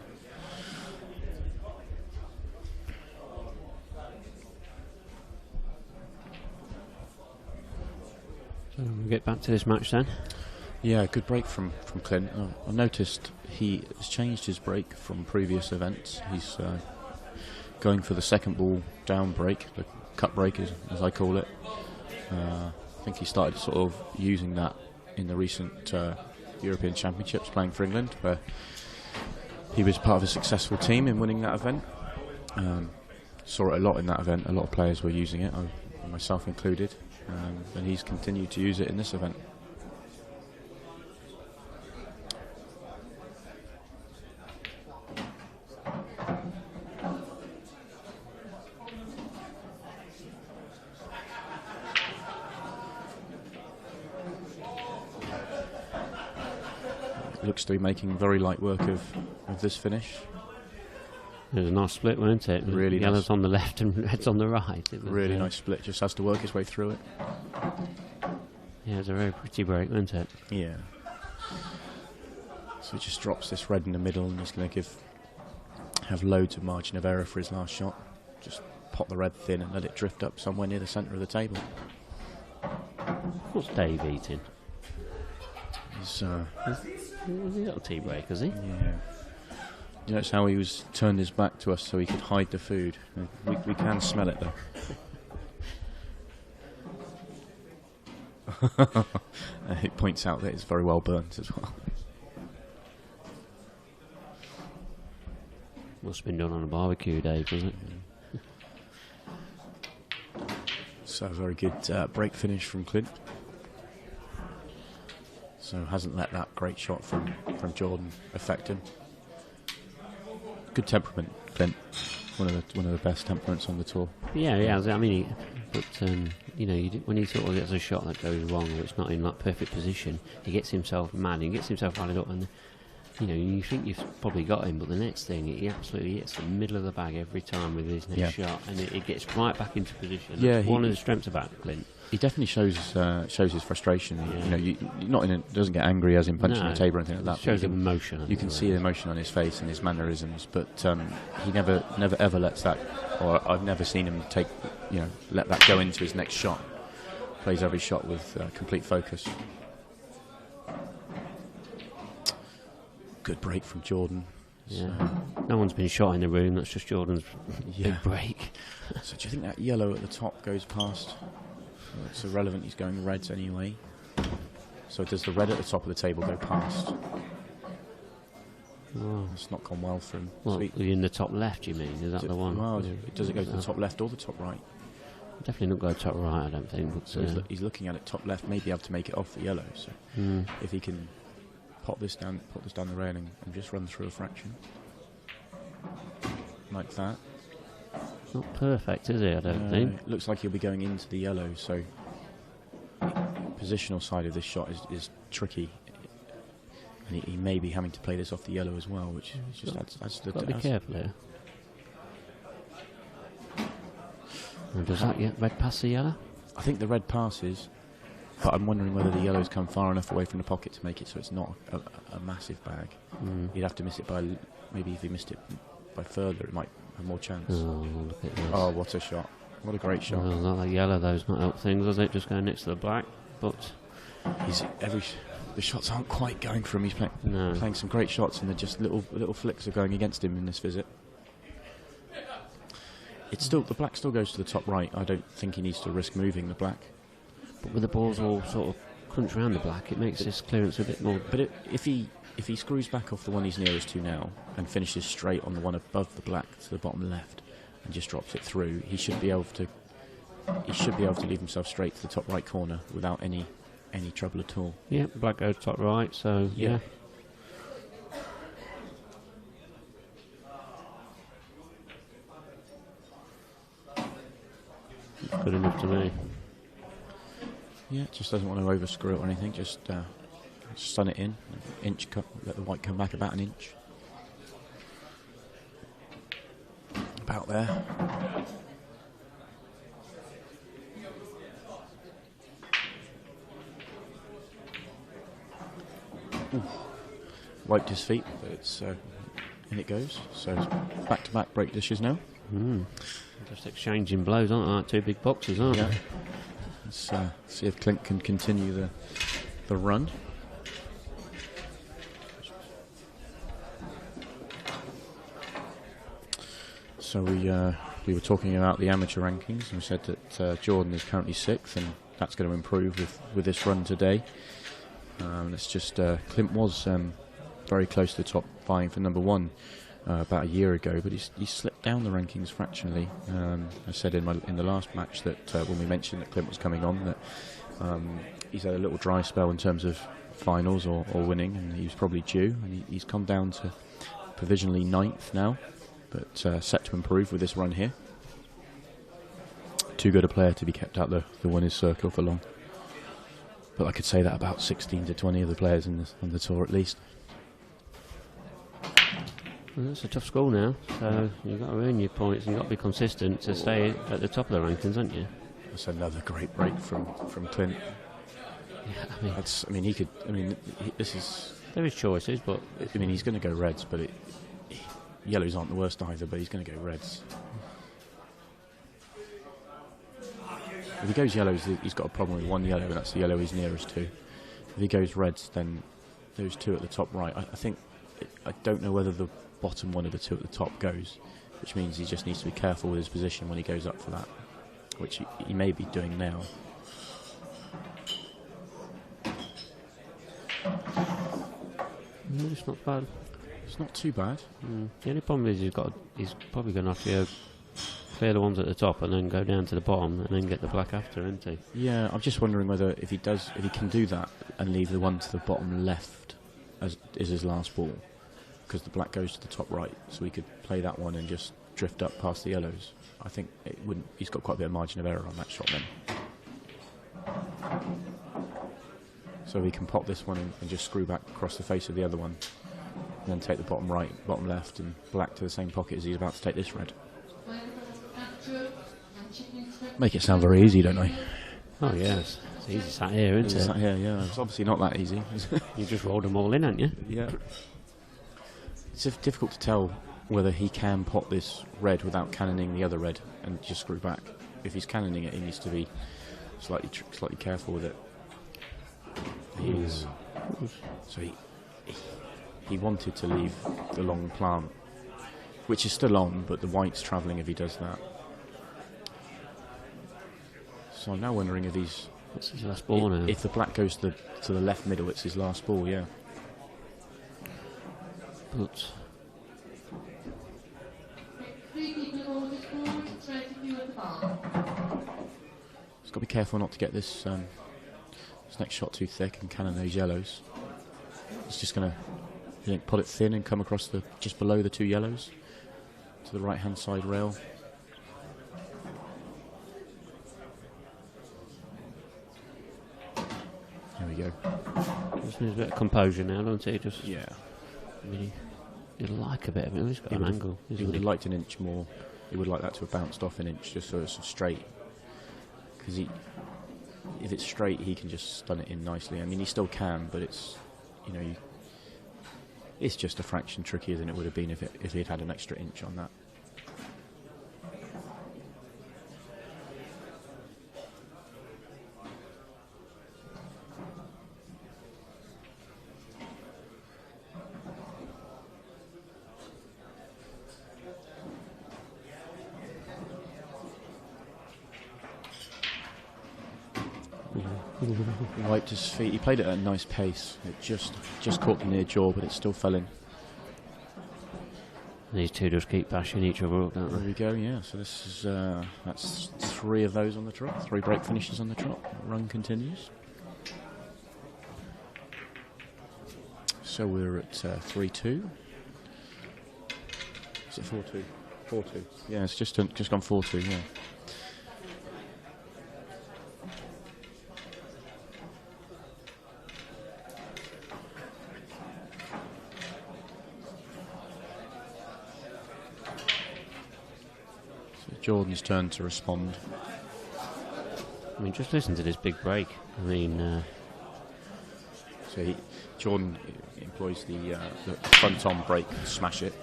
So we'll get back to this match then. Yeah, good break from Clint. I noticed he has changed his break from previous events. He's going for the second ball down break, the cut break as I call it. I think he started sort of using that in the recent European Championships playing for England, where he was part of a successful team in winning that event. Saw it a lot in that event. A lot of players were using it, myself included. And he's continued to use it in this event. Looks to be making very light work of this finish. It was a nice split, wasn't it? Really Yellow's nice. on the left and red's on the right. It was Really nice split, just has to work his way through it. Yeah, it was a very pretty break, wasn't it? Yeah. So he just drops this red in the middle and he's going to have loads of margin of error for his last shot. Just pop the red thin and let it drift up somewhere near the centre of the table. What's Dave eating? He's He's a little tea break, is he? yeah. You notice how he was turned his back to us so he could hide the food. We can smell it though. It points out that it's very well burnt as well. Must have been done on a barbecue, Dave, wasn't it? So very good break finish from Clint. So hasn't let that great shot from Jordan affect him. Good temperament, Clint. One of the best temperaments on the tour. Yeah, yeah. I mean, when he sort of gets a shot that goes wrong or it's not in that perfect position, he gets himself mad. He gets himself rallied up, and you think you've probably got him, but the next thing he absolutely hits the middle of the bag every time with his next shot, and it gets right back into position. Yeah, That's one of the strengths about Clint. He definitely shows his frustration. Yeah. Doesn't get angry as in punching the table or anything like that. Shows emotion. You can see the emotion on his face and his mannerisms, but he never ever lets that. Or I've never seen him let that go into his next shot. Plays every shot with complete focus. Good break from Jordan. Yeah. No one's been shot in the room. That's just Jordan's big break. So do you think that yellow at the top goes past? It's irrelevant, he's going reds anyway. So does the red at the top of the table go past? Oh. It's not gone well for him. Well, in the top left, you mean? Is that the one? Well, does it go to the top left or the top right? Definitely not go top right, I don't think. But, so he's looking at it top left, maybe able to make it off the yellow. So if he can pop this down the railing and just run through a fraction. Like that. Not perfect, is it? I don't think. It looks like he'll be going into the yellow, so positional side of this shot is tricky. And he may be having to play this off the yellow as well, which just adds to the... Got to be careful here. And does that get red past the yellow? I think the red passes, but I'm wondering whether the yellow's come far enough away from the pocket to make it so it's not a massive bag. You'd have to miss it by... Maybe if he missed it by further, it might have more chance. Oh, look at this. Oh, what a shot. What a great shot. Well, not that yellow, those not help things, does it? Just going next to the black, but... The shots aren't quite going for him. He's playing some great shots, and they're just little flicks are going against him in this visit. It's still the black still goes to the top right. I don't think he needs to risk moving the black. But with the balls all sort of crunch around the black, it makes this clearance a bit more. But if he screws back off the one he's nearest to now and finishes straight on the one above the black to the bottom left and just drops it through, he should be able to leave himself straight to the top right corner without any trouble at all. Yeah, black goes top right, so yeah. Good enough to me. Yeah, just doesn't want to overscrew it or anything. Just stun it in, inch cut, let the white come back about an inch. About there. Ooh. Wiped his feet, but it's in it goes. So it's back-to-back break dishes now. Just exchanging blows, aren't they? Like two big boxes, aren't they? Let's see if Clint can continue the run. So we were talking about the amateur rankings, and we said that Jordan is currently 6th, and that's going to improve with this run today. It's just Clint was very close to the top 5 for number 1 about a year ago, but he's slipped down the rankings fractionally. I said in the last match that when we mentioned that Clint was coming on, that he's had a little dry spell in terms of finals or winning, and he was probably due, and he's come down to provisionally 9th now, but set to improve with this run here. Too good a player to be kept out the winners' circle for long. But I could say that about 16 to 20 of the players on the tour at least. Well, that's a tough score now, so you've got to earn your points and you've got to be consistent to stay at the top of the rankings, haven't you? That's another great break from Clint. Yeah, this is... There is choices, but... I mean, he's going to go reds, but yellows aren't the worst either, but he's going to go reds. If he goes yellows, he's got a problem with one yellow, and that's the yellow he's nearest to. If he goes reds, then those two at the top right, I don't know whether the bottom one of the two at the top goes, which means he just needs to be careful with his position when he goes up for that, which he may be doing now. It's not bad. It's not too bad. The only problem is he's probably going to have to clear the ones at the top and then go down to the bottom and then get the black after, isn't he? Yeah, I'm just wondering whether if he can do that and leave the one to the bottom left as is his last ball, because the black goes to the top right, so he could play that one and just drift up past the yellows. I think it wouldn't. He's got quite a bit of margin of error on that shot then. So he can pop this one and just screw back across the face of the other one, and then take the bottom right, bottom left, and black to the same pocket as he's about to take this red. Make it sound very easy, don't I? Oh yes, it's easy sat here, isn't it? Sat here, yeah. It's obviously not that easy. You just rolled them all in, haven't you? Yeah. It's difficult to tell whether he can pot this red without cannoning the other red and just screw back. If he's cannoning it, he needs to be slightly careful with it. He is. So he wanted to leave the long plant, which is still on, but the white's travelling if he does that. So I'm now wondering if he's... What's his last ball now? If the black goes to the left middle, it's his last ball, yeah. But... He's got to be careful not to get this next shot too thick and cannon those yellows. He's just going to put it thin and come across just below the two yellows to the right hand side rail. There we go. Just needs a bit of composure now, don't he? Just yeah. I mean, he'd like a bit of it. He's got an angle. He would have liked an inch more. He would like that to have bounced off an inch just so it's straight. Because if it's straight, he can just stun it in nicely. I mean, he still can, but it's, it's just a fraction trickier than it would have been if he'd had an extra inch on that. He wiped his feet. He played it at a nice pace. It just caught the near jaw, but it still fell in. These two just keep bashing each other up, don't There they? we go. Yeah. So this is that's 3 of those on the trot. 3 break finishes on the trot. Run continues. So we're at 3-2. Is it 4-2? 4-2. Yeah, it's just gone 4-2. Yeah. So Jordan's turn to respond. I mean, just listen to this big break. I mean, So Jordan employs the front on break, smash it,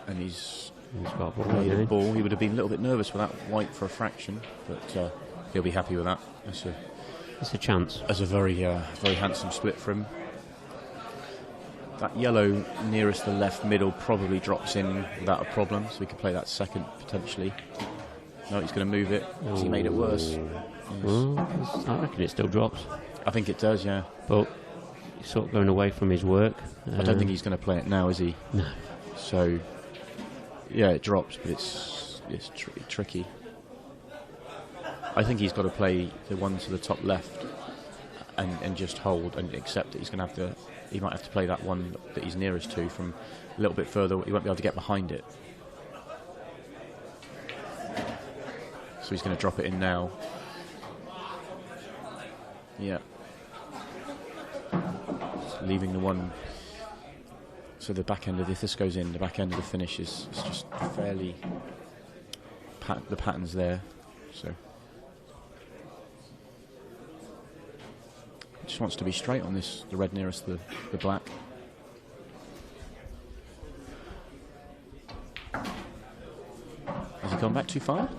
and he's got a made a ball. ball. He would have been a little bit nervous with that white for a fraction, but he'll be happy with that. It's a chance. That's a very handsome split for him. That yellow nearest the left middle probably drops in without a problem, so we could play that second potentially. No, he's going to move it. He made it worse. Yes. Well, I reckon it still drops. I think it does, yeah. But he's sort of going away from his work. I don't think he's going to play it now, is he? No. So, yeah, it drops, but it's tricky. I think he's got to play the one to the top left and just hold and accept that he's going to have to. He might have to play that one that he's nearest to from a little bit further. He won't be able to get behind it. So he's going to drop it in now. Yeah. Leaving the one. So the back end of if this goes in, the back end of the finish is just fairly. The pattern's there, so. Just wants to be straight on this. The red nearest the black. Has he gone back too far?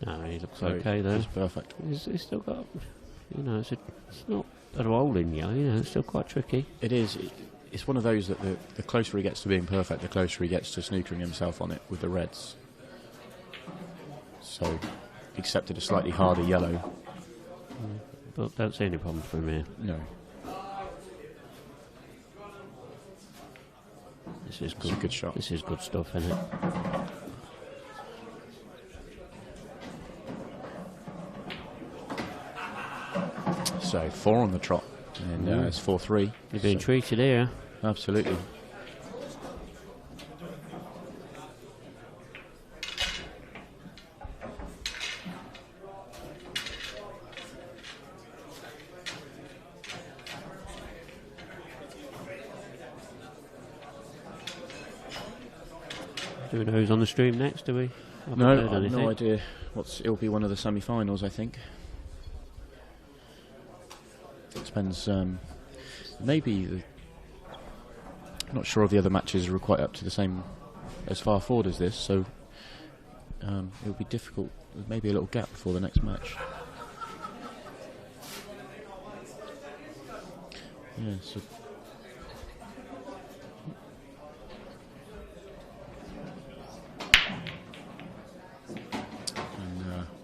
No, he looks No, okay though. He's perfect. He's still got, it's not a rolling yellow, it's still quite tricky. It is. It's one of those that the closer he gets to being perfect, the closer he gets to snookering himself on it with the reds. So, he accepted a slightly harder yellow. But don't see any problems for him here. No. This is It's a good shot. This is good stuff, isn't it? So 4 on the trot, and it's 4-3. You're being treated here. Absolutely. Do we know who's on the stream next, do we? No, I have no idea. It'll be one of the semi-finals, I think. It depends. Maybe I'm not sure if the other matches are quite up to the same as far forward as this, so it'll be difficult. There's maybe a little gap before the next match. Yeah. So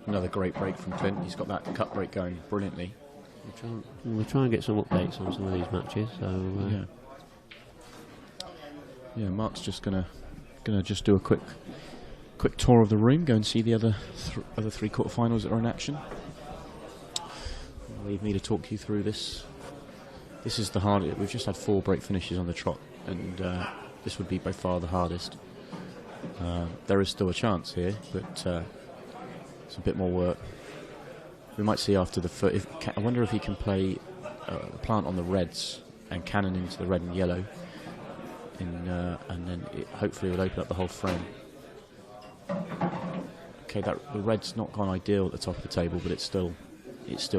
another great break from Clint. He's got that cut break going brilliantly. We'll try and get some updates on some of these matches. So yeah. Mark's just gonna just do a quick tour of the room. Go and see the other 3 quarterfinals that are in action. Leave me to talk you through this. This is the hardest. We've just had 4 break finishes on the trot, and this would be by far the hardest. There is still a chance here, but it's a bit more work. We might see after the I wonder if he can play plant on the reds and cannon into the red and yellow, and then hopefully it will open up the whole frame. Okay, the red's not gone ideal at the top of the table, but it's still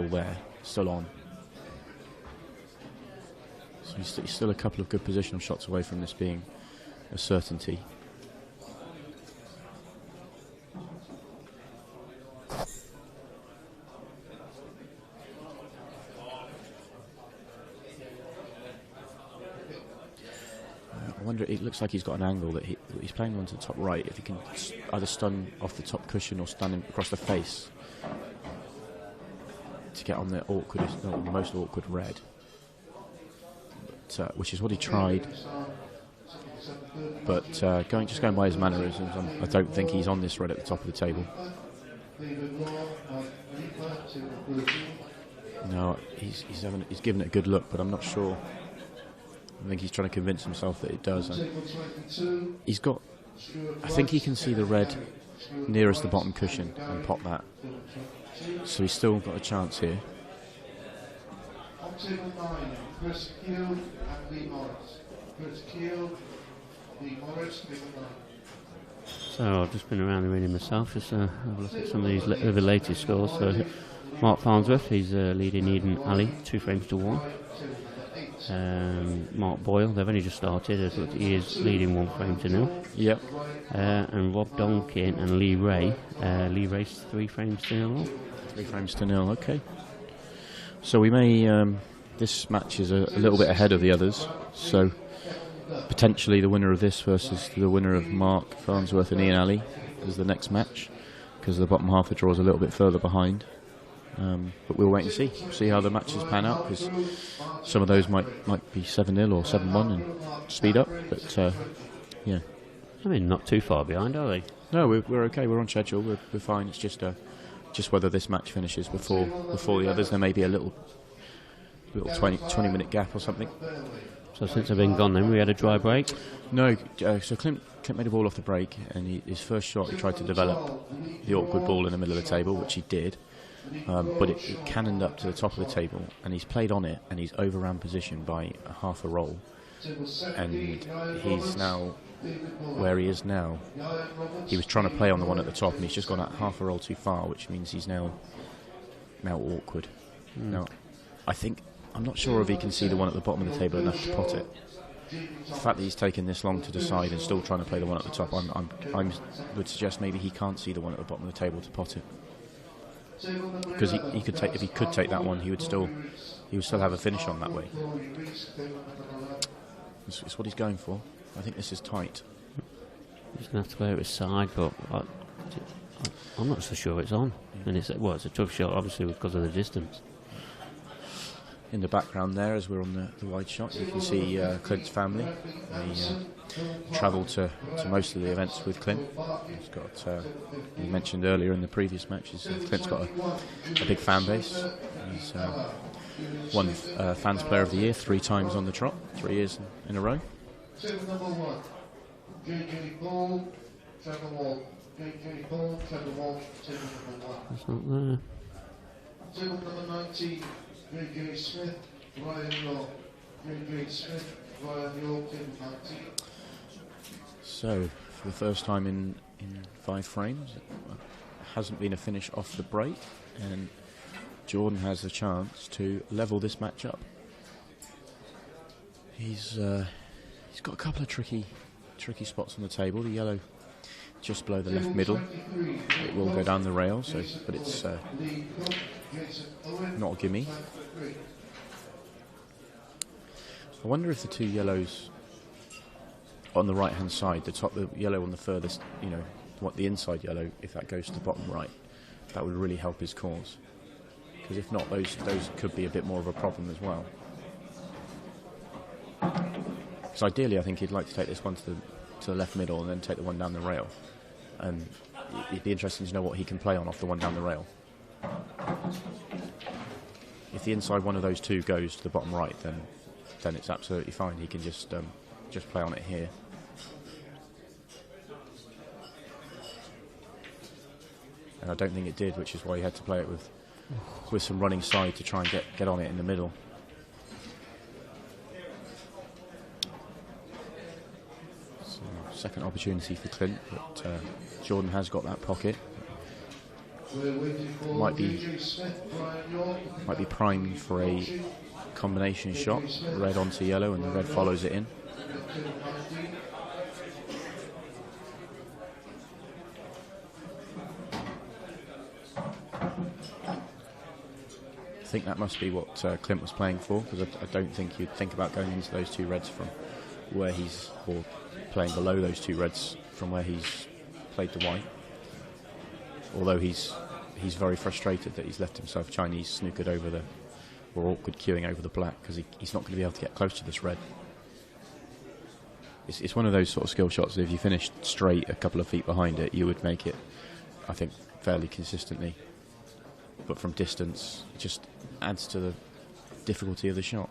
there, still on. So he's still a couple of good positional shots away from this being a certainty. I wonder, it looks like he's got an angle that he's playing one to the top right. If he can either stun off the top cushion or stun him across the face. to get on the awkwardest, no, the most awkward red, but, which is what he tried. But just going by his mannerisms, I don't think he's on this red at the top of the table. No, he's given it a good look, but I'm not sure. I think he's trying to convince himself that it does. He's got. I think he can see the red nearest the bottom cushion and pop that. So he's still got a chance here. On table 9, Chris Keel and Lee Morris. Chris Keel, Lee Morris, table 9. So I've just been around the arena myself, just have a look at some of these the latest scores. So Mark Farnsworth, he's leading Eden Ali 2 frames to 1. Mark Boyle, they've only just started, he is leading 1 frame to 0. Yep. And Rob Donkin and Lee Ray's 3 frames to 0. 3 frames to 0, okay. So we may, this match is a little bit ahead of the others, so potentially the winner of this versus the winner of Mark Farnsworth and Ian Ali is the next match, because the bottom half of the draw is a little bit further behind. But we'll wait and see how the matches pan out, because some of those might be 7-0 or 7-1 and speed up, but yeah. I mean, not too far behind, are they? No, we're okay, we're on schedule, we're fine. It's just whether this match finishes before the others. There may be a little 20-minute gap or something. So since I've been gone then, we had a dry break? No, so Clint made a ball off the break, and his first shot he tried to develop the awkward ball in the middle of the table, which he did. But it cannoned up to the top of the table, and he's played on it, and he's overran position by half a roll, and he's now where he is now. He was trying to play on the one at the top, and he's just gone out half a roll too far, which means he's now awkward. Now, I'm not sure if he can see the one at the bottom of the table enough to pot it. The fact that he's taken this long to decide and still trying to play the one at the top, I would suggest maybe he can't see the one at the bottom of the table to pot it. Because he could take, if he could take that one, he would still have a finish on that way. It's what he's going for. I think this is tight. He's going to have to play it with side, but I'm not so sure it's on. And it's a tough shot, obviously, because of the distance. In the background there, as we're on the wide shot, you can see Clint's family. They travel to most of the events with Clint. He's got, you mentioned earlier in the previous matches, Clint's got a big fan base. He's won Fans Player of the Year 3 times on the trot, 3 years in a row. Table number 1, JJ Paul, Trevor Wall. JJ Paul, Trevor Wall, table number 1. It's not there. Table number 19, JJ Smith, Ryan York. JJ Smith, Ryan York, table 19. So, for the first time in 5 frames, it hasn't been a finish off the break, and Jordan has the chance to level this match up. He's got a couple of tricky spots on the table. The yellow just below the left middle. It will go down the rail, but it's not a gimme. I wonder if the 2 yellows on the right hand side, the yellow on the furthest, the inside yellow, if that goes to the bottom right, that would really help his cause. Because if not, those could be a bit more of a problem as well. So ideally, I think he'd like to take this one to the left middle and then take the one down the rail. And it'd be interesting to know what he can play on off the one down the rail. If the inside one of those 2 goes to the bottom right, then it's absolutely fine. He can just play on it here. And I don't think it did, which is why he had to play it with some running side to try and get on it in the middle. So, second opportunity for Clint, but Jordan has got that pocket. Might be primed for a combination shot, red onto yellow, and the red follows it in. I think that must be what Clint was playing for, because I don't think you'd think about going into those 2 reds from where he's, or playing below those 2 reds from where he's played the white. Although he's he's very frustrated that he's left himself Chinese snookered over or awkward queuing over the black, because he's not going to be able to get close to this red. It's one of those sort of skill shots that if you finished straight a couple of feet behind it, you would make it, I think, fairly consistently. But from distance, it just adds to the difficulty of the shot.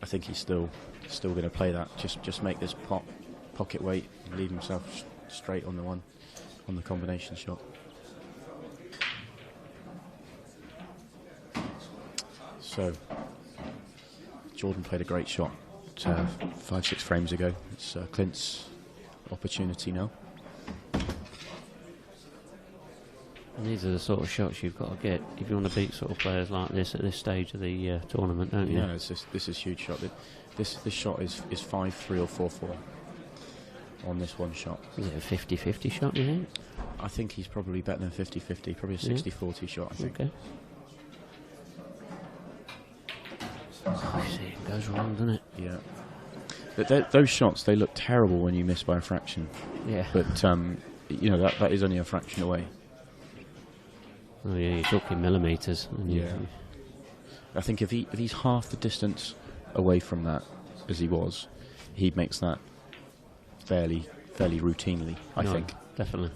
I think he's still going to play that. Just make this pocket weight and leave himself straight on the combination shot. So Jordan played a great shot 5-6 frames ago. It's Clint's opportunity now. And these are the sort of shots you've got to get if you want to beat sort of players like this at this stage of the tournament, don't you? Yeah, this is a huge shot. This shot is 5-3 or 4-4 on this one shot. Is it a 50-50 shot, do you think? I think he's probably better than 50-50, probably a 60-40 shot, I think. Okay. Oh, you see, it goes wrong, doesn't it? Yeah. But those shots, they look terrible when you miss by a fraction. Yeah. But, you know, that is only a fraction away. Oh yeah, you're talking millimetres. Yeah. I think if he's half the distance away from that as he was, he makes that fairly routinely, I think. Definitely.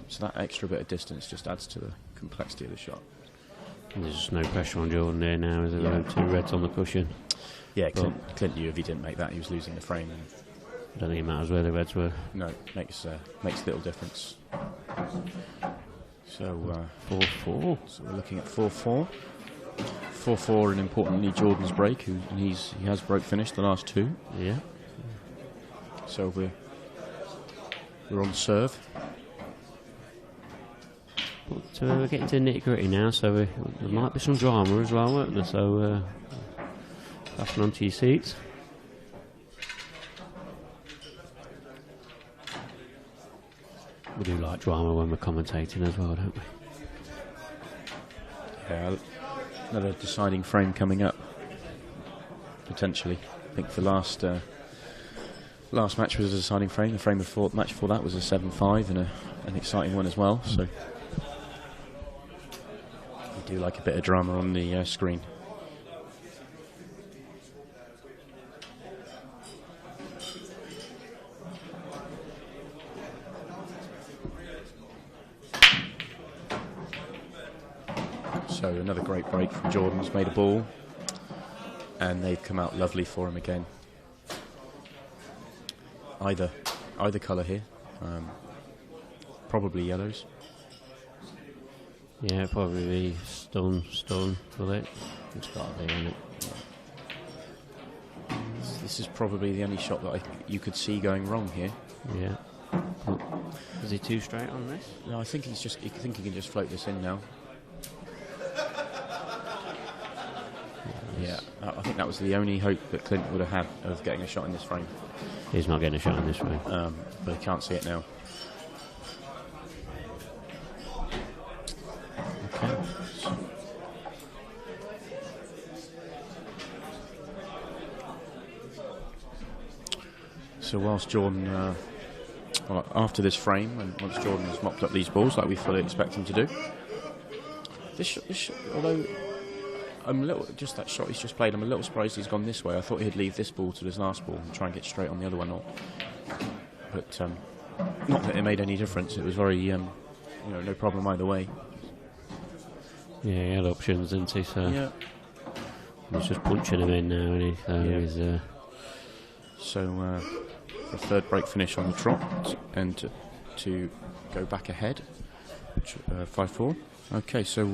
So that extra bit of distance just adds to the complexity of the shot. And there's just no pressure on Jordan there now, is there? Yeah. 2 reds on the cushion. Yeah, Clint knew if he didn't make that, he was losing the frame. And I don't think it matters where the reds were. no, makes little difference. So 4-4. So we're looking at 4-4. 4-4, and importantly, Jordan's break. He has broke finished the last 2. Yeah. So we're on serve. But we're getting to the nitty gritty now, so there might be some drama as well, won't there? So passing on to your seats. We do like drama when we're commentating as well, don't we? Yeah, another deciding frame coming up, potentially. I think the last match was a deciding frame. The match before that was a 7-5 and an exciting one as well. So we do like a bit of drama on the screen. So another great break from Jordan. He's made a ball, and they've come out lovely for him again. Either colour here, probably yellows. Yeah, probably be stone with it. It's got to be, isn't it? This is probably the only shot that you could see going wrong here. Yeah. Is he too straight on this? No, I think he can just float this in now. Yeah, I think that was the only hope that Clint would have had of getting a shot in this frame. He's not getting a shot in this frame. But he can't see it now. Okay. So whilst Jordan, after this frame, and once Jordan has mopped up these balls like we fully expect him to do, this although I'm a little, just that shot he's just played, I'm a little surprised he's gone this way. I thought he'd leave this ball to his last ball and try and get straight on the other one. But not that it made any difference. It was very, no problem either way. Yeah, he had options, didn't he? So yeah. He's just punching him in now, isn't he? So yeah. He's, So a third break finish on the trot, and to go back ahead, 5-4. Okay, so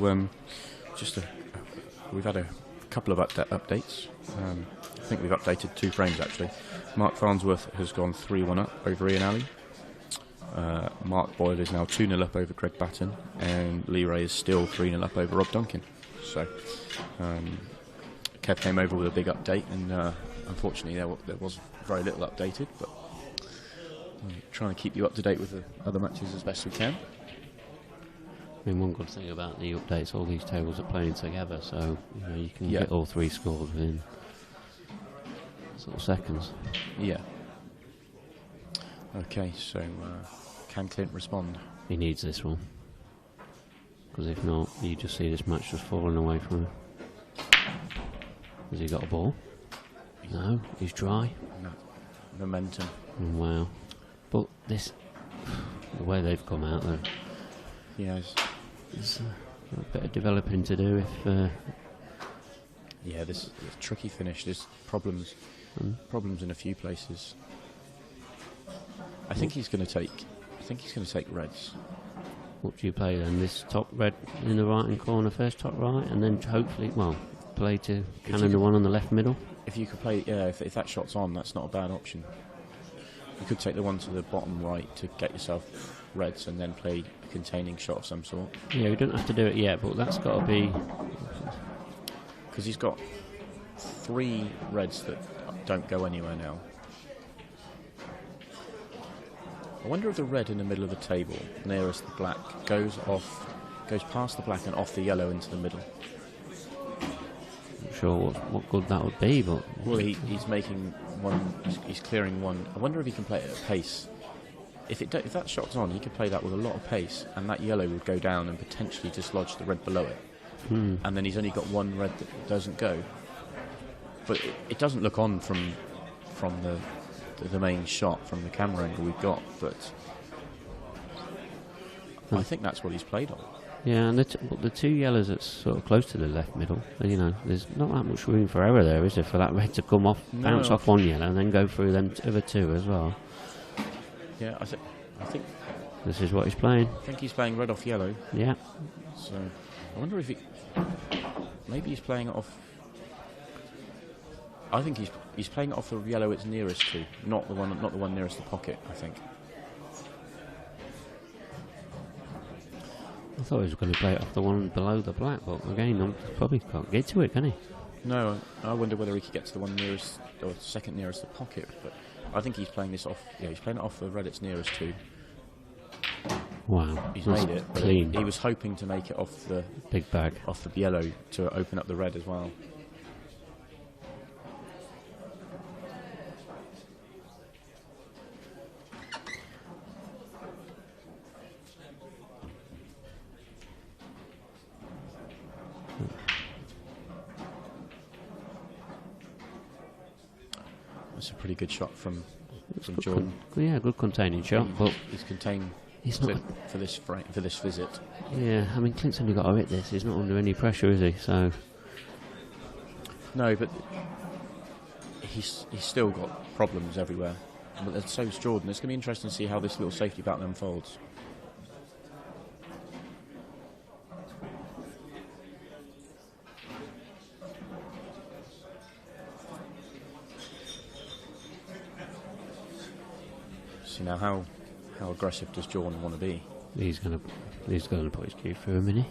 we've had a couple of updates. I think we've updated 2 frames actually. Mark Farnsworth has gone 3-1 up over Ian Alley. Mark Boyle is now 2-0 up over Greg Batten, and Lee Ray is still 3-0 up over Rob Duncan. So Kev came over with a big update, and unfortunately there was very little updated, but we're trying to keep you up to date with the other matches as best we can. I mean, one good thing about the updates, all these tables are playing together, so you can get all 3 scores within sort of seconds. Yeah. Okay, so can Clint respond? He needs this one. Because if not, you just see this match just falling away from him. Has he got a ball? No, he's dry. No. Momentum. Wow. But this, the way they've come out, though. Yes. There's a bit of developing to do if... Yeah, this tricky finish. There's problems in a few places. I think he's going to take reds. What do you play then? This top red in the right hand corner first, top right, and then hopefully, play to cannon the one on the left middle. If you could play, if that shot's on, that's not a bad option. You could take the one to the bottom right to get yourself reds, and then play a containing shot of some sort. Yeah, we don't have to do it yet, but that's got to be... Because he's got 3 reds that don't go anywhere now. I wonder if the red in the middle of the table, nearest the black, goes past the black and off the yellow into the middle. Not sure what good that would be, but... Well, he's making one, he's clearing one. I wonder if he can play it at pace. If that shot's on, he could play that with a lot of pace, and that yellow would go down and potentially dislodge the red below it. And then he's only got 1 red that doesn't go. But it doesn't look on from the main shot, from the camera angle we've got, but I think that's what he's played on. Yeah, and the 2 yellows that's sort of close to the left middle, there's not that much room for error there, is there, for that red to come off, bounce off one yellow and then go through them other 2 as well. Yeah, I think this is what he's playing. I think he's playing red off yellow. Yeah. So I wonder if maybe he's playing it off. I think he's playing it off the yellow it's nearest to, not the one nearest the pocket, I think. I thought he was going to play it off the one below the black, but again, probably can't get to it, can he? No, I wonder whether he could get to the one nearest, or second nearest the pocket, but I think he's playing this off. Yeah, he's playing it off the red it's nearest to. Wow, he's that's made it clean. He was hoping to make it off the big bag, off the yellow to open up the red as well. That's a pretty good shot from Jordan. Good containing shot, but he's contained. He's not for this visit. Yeah, I mean Clint's only got to hit this. He's not under any pressure, is he? So no, but he's still got problems everywhere. But so's Jordan. It's going to be interesting to see how this little safety battle unfolds. See now how aggressive does Jordan want to be? He's going to put his cue through him, isn't he?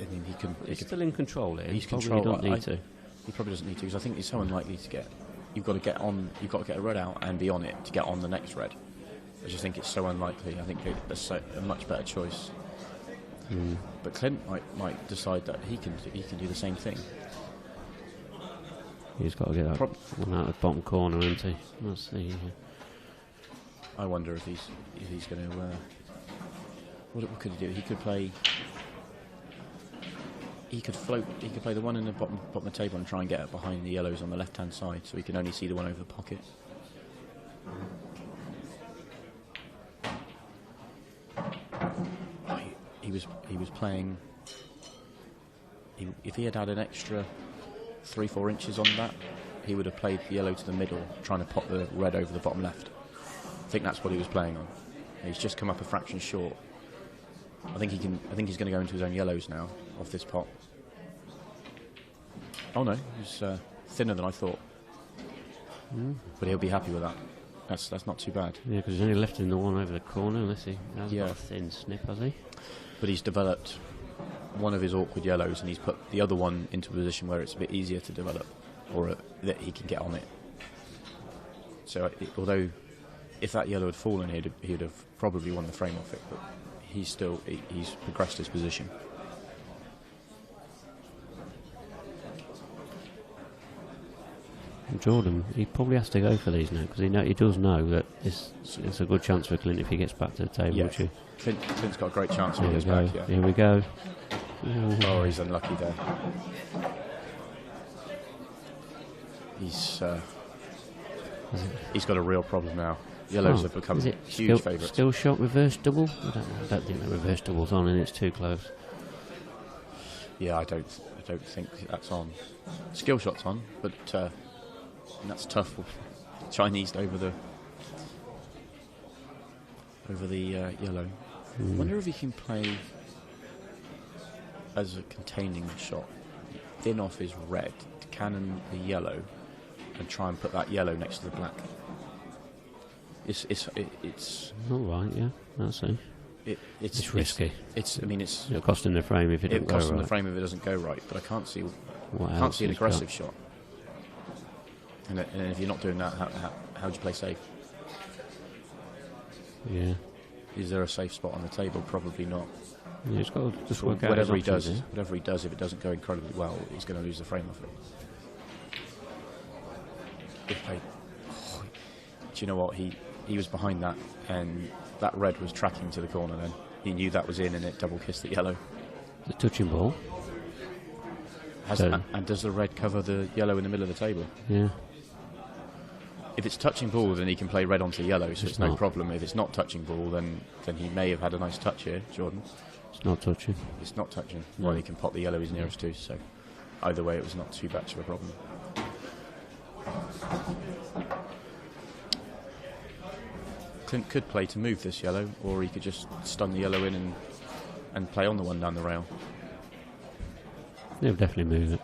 I mean, He's still in control here. He's control. He Probably doesn't need to because I think he's so unlikely to get. You've got to get a red out and be on it to get on the next red. I just think it's so unlikely. I think that's a much better choice. But Clint might decide that he can do the same thing. He's got to get that one out of the bottom corner, isn't he? Let's see. I wonder if he's going to. What could he do? He could play. He could float. He could play the one in the bottom of the table and try and get it behind the yellows on the left-hand side, so he can only see the one over the pocket. He was playing. If he had had an extra 3-4 inches on that, he would have played the yellow to the middle, trying to pop the red over the bottom left. I think that's what he was playing on. He's just come up a fraction short. I think he's going to go into his own yellows now off this pot. Oh no, he's thinner than I thought. But he'll be happy with that. That's not too bad. Yeah, because he's only left in the one over the corner, unless he has got a thin snip, has he? But he's developed one of his awkward yellows, and he's put the other one into a position where it's a bit easier to develop, or that he can get on it. So although if that yellow had fallen, he'd have probably won the frame off it, but he's progressed his position. Jordan, he probably has to go for these now because he does know that it's a good chance for Clint if he gets back to the table. Yeah, Clint's got a great chance if he Here we goes go. back. Yeah. Here we go. Oh, he's unlucky there. He's got a real problem now. Yellows have become huge favourites. Still shot reverse double? I don't think the reverse double's on, and it's too close. Yeah, I don't think that's on. Skill shot's on, but that's tough. Chinese over the yellow. Wonder if he can play as a containing shot, thin off his red, cannon the yellow, and try and put that yellow next to the black. It's all right. Yeah, that's safe. It's risky. It'll cost him the frame if it doesn't go right. It'll cost him the frame if it doesn't go right. But I can't see an aggressive shot. And if you're not doing that, how do you play safe? Yeah. Is there a safe spot on the table? Probably not. Yeah, it's got to just work out whatever he does, if it doesn't go incredibly well, he's going to lose the frame off it. Do you know what? He was behind that, and that red was tracking to the corner then. He knew that was in, and it double kissed the yellow. The touching ball. And does the red cover the yellow in the middle of the table? Yeah. If it's touching ball, then he can play red onto yellow, so it's no problem. If it's not touching ball, then he may have had a nice touch here, Jordan. It's not touching. It's not touching. Well, he can pot the yellow he's nearest to, so either way, it was not too much of a problem. Clint could play to move this yellow, or he could just stun the yellow in and play on the one down the rail. They'll definitely move it.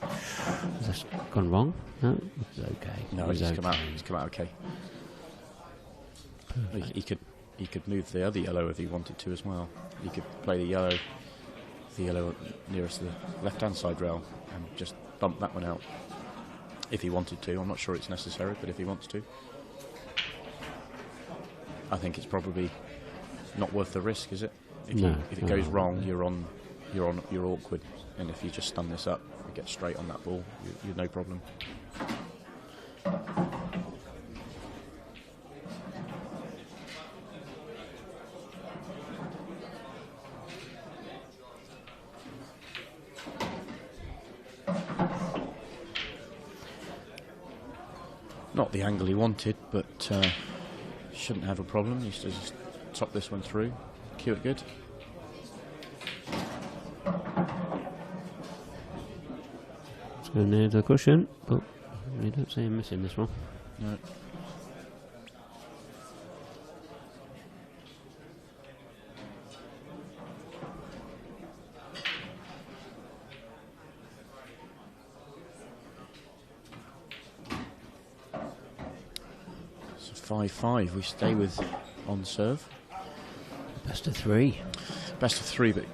Has this gone wrong? No, it's okay. No, he's come out okay. He could move the other yellow if he wanted to as well. He could play the yellow nearest the left-hand side rail and just bump that one out if he wanted to. I'm not sure it's necessary, but if he wants to, I think it's probably not worth the risk, is it? If it goes wrong, you're awkward, and if you just stun this up and get straight on that ball, you're no problem. Not the angle he wanted, but shouldn't have a problem. He should just top this one through, cue it good. It's going near the cushion, but you don't see him missing this one. No. So 5-5. We stay with on serve. Best of three. Best of three, but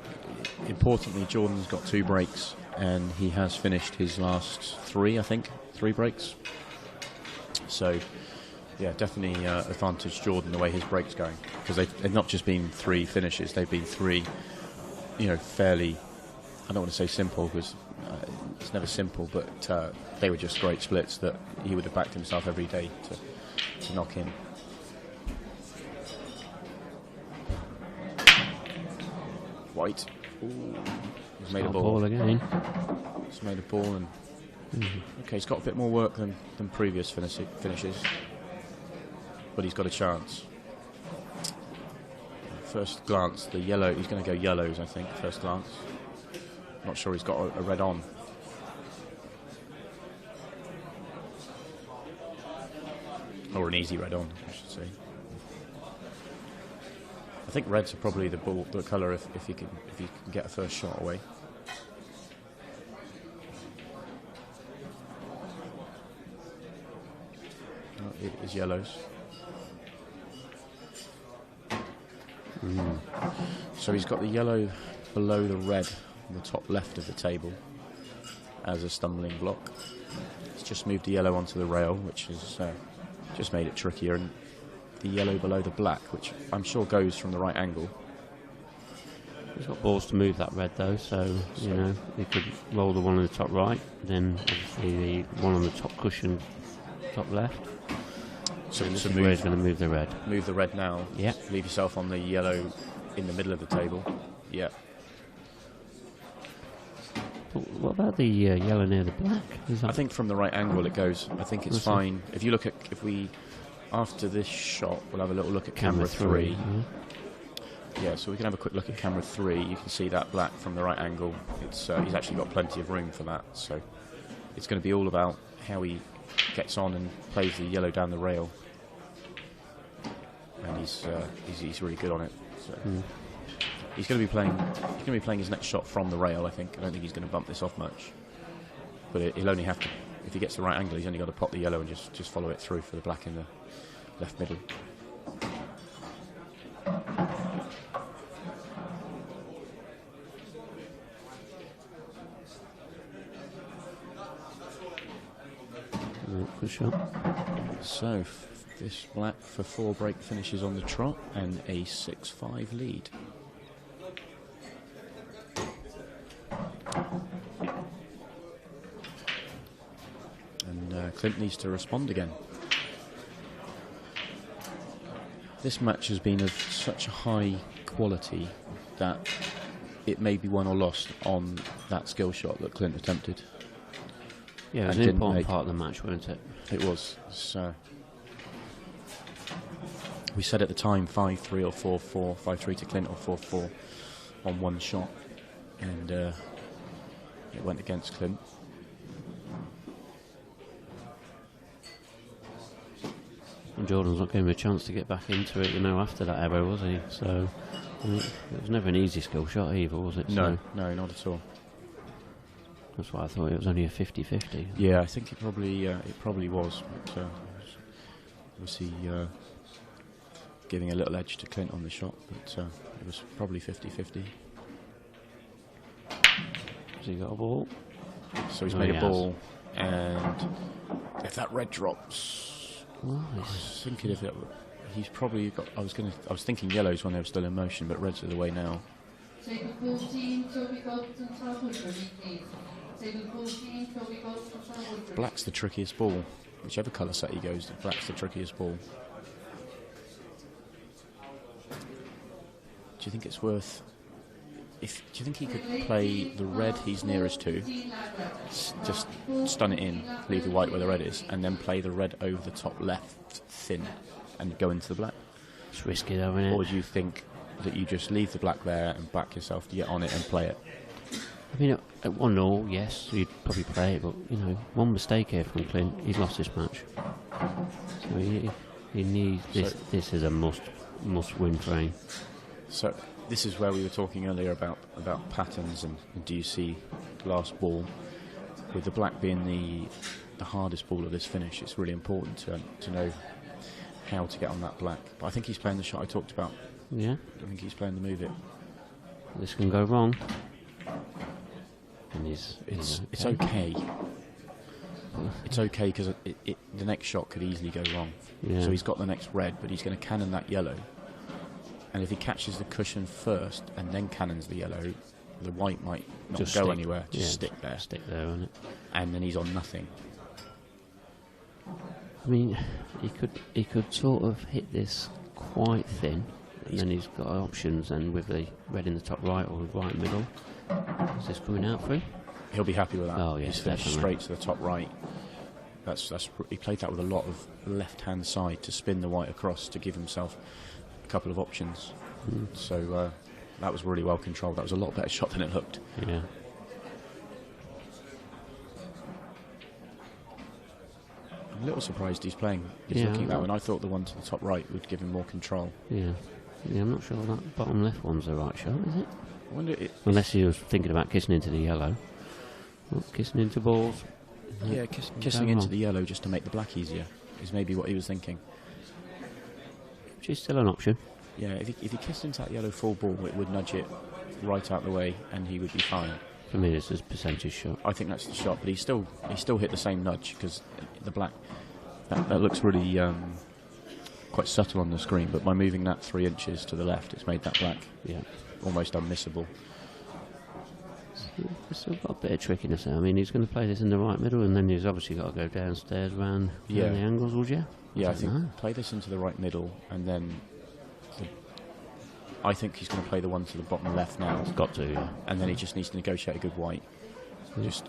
importantly, Jordan's got 2 breaks, and he has finished his last 3, I think. 3 breaks. So, yeah, definitely advantage Jordan the way his break's going, because they've not just been 3 finishes, they've been 3, fairly, I don't want to say simple, because it's never simple, but they were just great splits that he would have backed himself every day to knock in. White. Ooh, he's made a ball again. He's made a ball, and okay, he's got a bit more work than previous finishes, but he's got a chance. First glance, the yellow. He's going to go yellows, I think. First glance. Not sure he's got a red on. Or an easy red on, I should say. I think reds are probably the colour if you can get a first shot away. It is yellows. So he's got the yellow below the red on the top left of the table as a stumbling block. He's just moved the yellow onto the rail, which has just made it trickier, and the yellow below the black, which I'm sure goes from the right angle. He's got balls to move that red though, so you know he could roll the one on the top right, then obviously the one on the top cushion, top left. So this is where he's going to move the red. Move the red now. Yeah. Leave yourself on the yellow in the middle of the table. Yeah. But what about the yellow near the black? I think from the right angle it goes. I think it's fine. If you look at, after this shot, we'll have a little look at camera 3. Yeah, so we can have a quick look at camera 3. You can see that black from the right angle. It's he's actually got plenty of room for that. So it's going to be all about how he gets on and plays the yellow down the rail. And he's really good on it. So. He's going to be playing his next shot from the rail. I think. I don't think he's going to bump this off much. But he'll only have to, if he gets the right angle, he's only got to pop the yellow and just follow it through for the black in the left middle. Good shot. So this black for 4 break finishes on the trot and a 6-5 lead. And Clint needs to respond again. This match has been of such a high quality that it may be won or lost on that skill shot that Clint attempted. Yeah, it was an important part of the match, wasn't it? It was. So we said at the time 5-3 or 4-4, 5-3 to Clint or 4-4 on one shot, and it went against Clint. And Jordan's not giving him a chance to get back into it, you know, after that error, was he? So it was never an easy skill shot either, was it? No, so no, not at all. That's why I thought it was only a 50-50. Yeah, I think it probably was. But, obviously, giving a little edge to Clint on the shot, but it was probably 50-50. Has he got a ball? So he's made a ball, and if that red drops, nice. I was thinking if he's probably got. I was thinking yellows when they were still in motion, but reds are the way now. Table 14, Toby Bolton, 1200, please. Table 14, Toby Bolton, 1200. Black's the trickiest ball. Whichever colour set he goes to, black's the trickiest ball. Do you think it's worth... do you think he could play the red he's nearest to, just stun it in, leave the white where the red is, and then play the red over the top left thin and go into the black? It's risky though, isn't it? Or do you think that you just leave the black there and back yourself to get on it and play it? I mean, at 1-0, yes, you'd probably play it, but, you know, one mistake here from Clint, he's lost this match. So he needs this. This is a must-win for him. So this is where we were talking earlier about patterns and do you see last ball. With the black being the hardest ball of this finish, it's really important to know how to get on that black. But I think he's playing the shot I talked about. Yeah? I think he's playing the move it. This can go wrong. And it's okay. It's okay because the next shot could easily go wrong. Yeah. So he's got the next red, but he's going to cannon that yellow. And if he catches the cushion first and then cannons the yellow, the white might not just go stick. anywhere. Just stick there. Stick there, isn't it? And then he's on nothing. I mean, he could sort of hit this quite thin, and then he's got options, and with the red in the top right or right middle. Is this coming out for him? He'll be happy with that. Oh, yeah, he's finished definitely. straight to the top right. He played that with a lot of left-hand side to spin the white across to give himself a couple of options. So that was really well controlled. That was a lot better shot than it looked. Yeah. I'm a little surprised he's playing. He's looking at that one. I thought the one to the top right would give him more control. Yeah. Yeah, I'm not sure that bottom left one's the right shot, is it? I wonder unless he was thinking about kissing into the yellow. Well, kissing into balls. Yeah, kissing into the yellow just to make the black easier is maybe what he was thinking. Which is still an option. Yeah, if he kissed into that yellow full ball, it would nudge it right out the way and he would be fine. For me, this is a percentage shot. I think that's the shot, but he still hit the same nudge because the black that looks really quite subtle on the screen, but by moving that 3 inches to the left, it's made that black almost unmissable. He's still got a bit of trickiness there. I mean, he's going to play this in the right middle, and then he's obviously got to go downstairs round the angles, would you? Yeah, I think play this into the right middle, and then I think he's going to play the one to the bottom left now. He's got to, yeah. And then he just needs to negotiate a good white. Just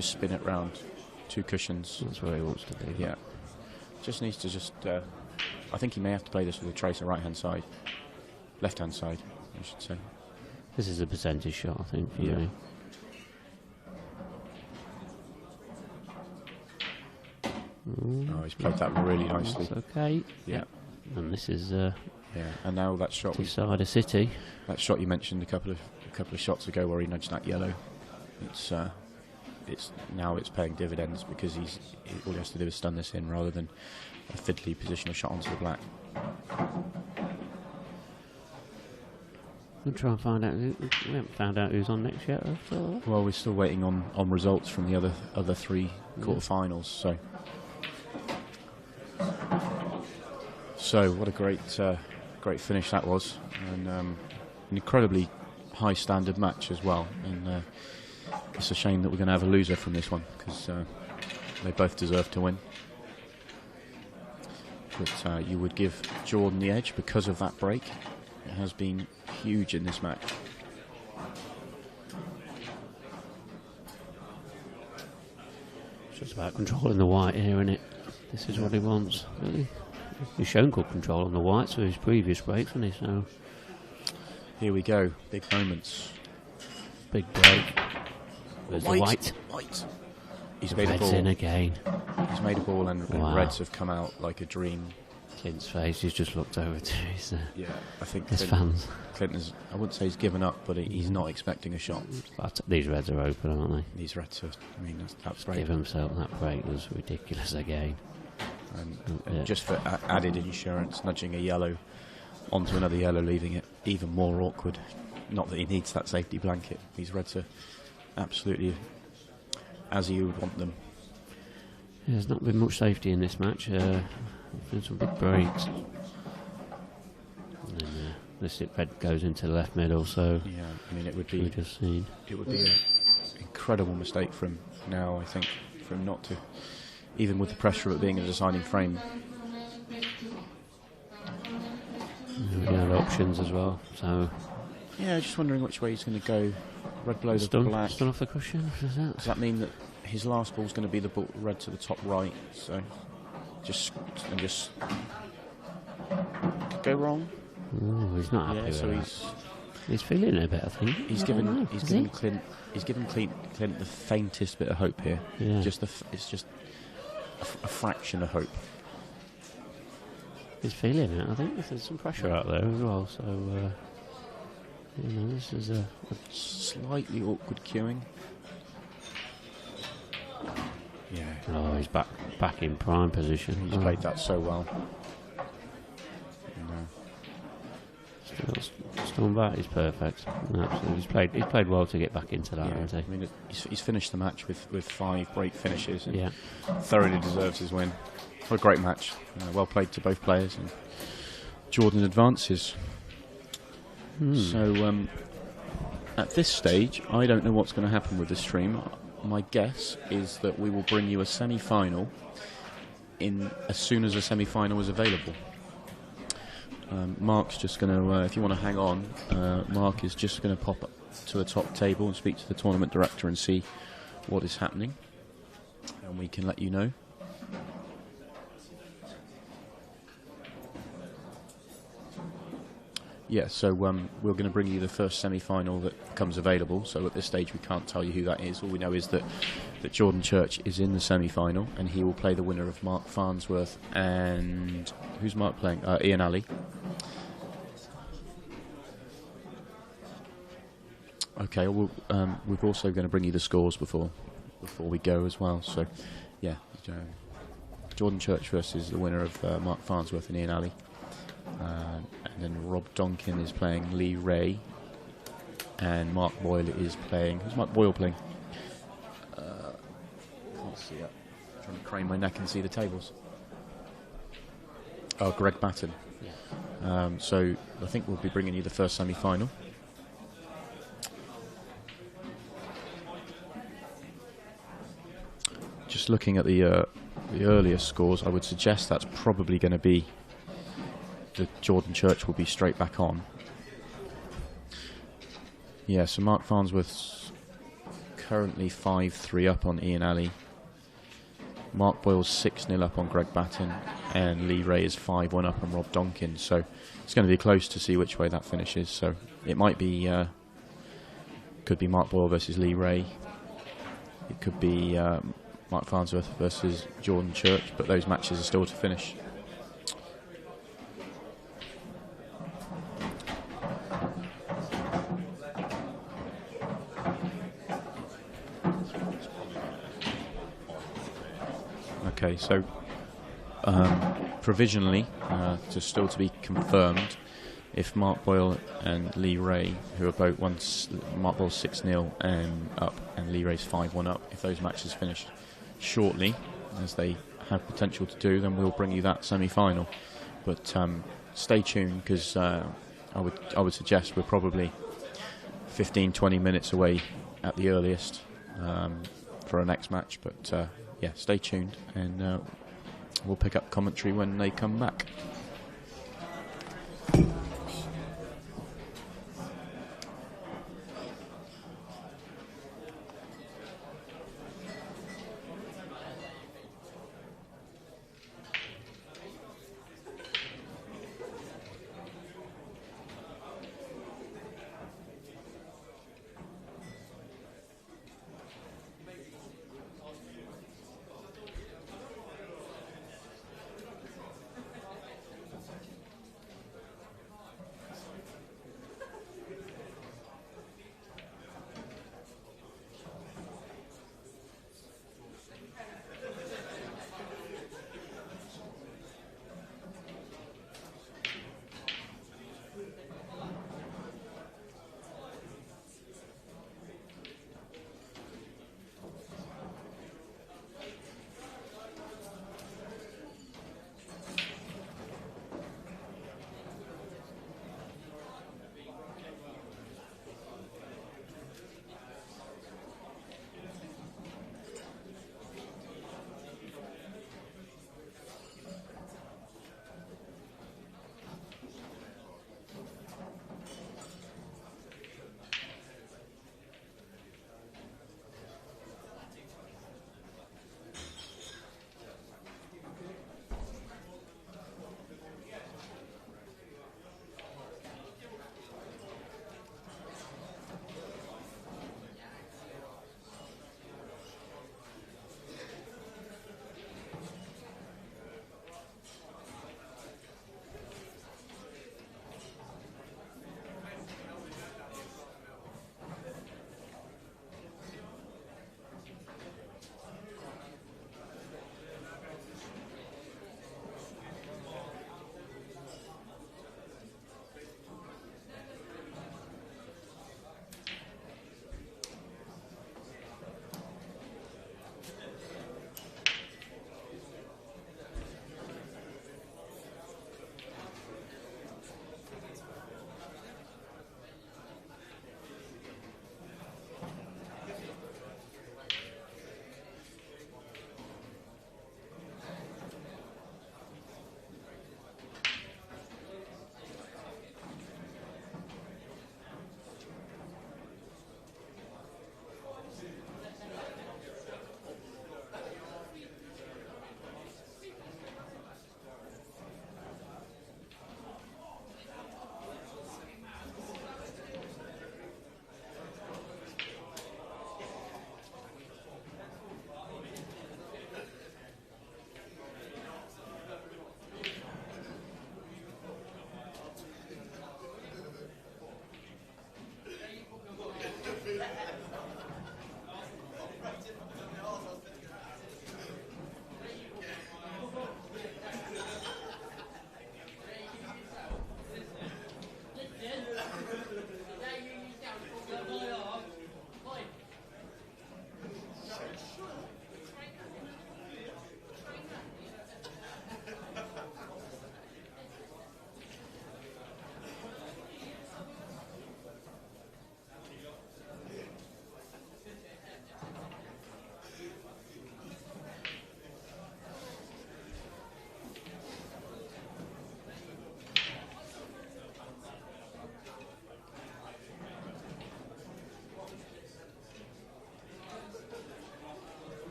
spin it round 2 cushions. That's where he wants to be. Yeah. Just needs to I think he may have to play this with a tracer right-hand side. Left-hand side, I should say. This is a percentage shot, I think, for me. Oh, he's played that really nicely. That's okay. Yeah. And this is and now that shot Decided City. That shot you mentioned a couple of shots ago where he nudged that yellow. It's paying dividends because all he has to do is stun this in rather than a fiddly positional shot onto the black. We'll try and find out. We haven't found out who's on next yet. Well, we're still waiting on results from the other 3 quarterfinals. So what a great finish that was, and an incredibly high standard match as well. And it's a shame that we're going to have a loser from this one because they both deserve to win. But you would give Jordan the edge because of that break. It has been huge in this match. It's just about controlling the white here, isn't it? This is what he wants, really. He's shown good control on the whites with his previous breaks, hasn't he? So here we go, big moments. Big break. There's the white. He's made a ball. In again. He's made a ball, and reds have come out like a dream. Clint's face, he's just looked over to his I think his fans. Clinton is, I wouldn't say he's given up, but he's not expecting a shot. But these reds are open, aren't they? These reds are, I mean, that's break. Give himself that break was ridiculous again. And just for added insurance, nudging a yellow onto another yellow, leaving it even more awkward. Not that he needs that safety blanket. These reds are absolutely as you would want them. Yeah, there's not been much safety in this match. There's been some big breaks. And then this red goes into the left middle, so yeah, I mean it would be just seen. It would be an incredible mistake from now, I think, for him not to, even with the pressure of it being a deciding frame. We had options as well, so yeah, just wondering which way he's going to go. Red blows the black. Stun off the cushion. Does that mean that his last ball's going to be the ball red to the top right? So just could go wrong. Oh, he's not happy with that. He's feeling it a bit, I think. He's given Clint the faintest bit of hope here. Yeah. It's just a fraction of hope. He's feeling it. I think there's some pressure out there as well. So this is a slightly awkward queuing. Yeah. Oh, he's back in prime position. He's played that so well. Still back. He's perfect. Absolutely. He's played well to get back into that. Yeah, hasn't he? I mean, he's finished the match with 5 break finishes. And yeah. Thoroughly deserves his win. What a great match. Well played to both players. And Jordan advances. So at this stage, I don't know what's going to happen with the stream. My guess is that we will bring you a semi-final as soon as a semi-final is available. Mark's just going to, if you want to hang on, Mark is just going to pop up to the top table and speak to the tournament director and see what is happening, and we can let you know. Yeah, so we're going to bring you the first semi-final that becomes available. So at this stage we can't tell you who that is. All we know is that Jordan Church is in the semi-final, and he will play the winner of Mark Farnsworth and... Who's Mark playing? Ian Alley. Okay, we're also going to bring you the scores before we go as well. So, yeah, Jordan Church versus the winner of Mark Farnsworth and Ian Alley. And then Rob Donkin is playing Lee Ray, and Mark Boyle is playing... Who's Mark Boyle playing? Can't see it. I'm trying to crane my neck and see the tables. Greg Batten. Yeah. So I think we'll be bringing you the first semi-final. Just looking at the earliest scores, I would suggest that's probably going to be the Jordan Church will be straight back on. Yeah, so Mark Farnsworth's currently 5-3 up on Ian Alley. Mark Boyle's 6-0 up on Greg Batten, and Lee Ray is 5-1 up on Rob Donkin. So it's going to be close to see which way that finishes. So it might be, could be Mark Boyle versus Lee Ray. It could be Mark Farnsworth versus Jordan Church, but those matches are still to finish. Okay, so provisionally, still to be confirmed, if Mark Boyle and Lee Ray, who are both Mark Boyle's 6-0 up and Lee Ray's 5-1 up, if those matches finish shortly, as they have potential to do, then we'll bring you that semi-final. But stay tuned, because I would suggest we're probably 15-20 minutes away at the earliest for our next match. But yeah, stay tuned, and we'll pick up commentary when they come back.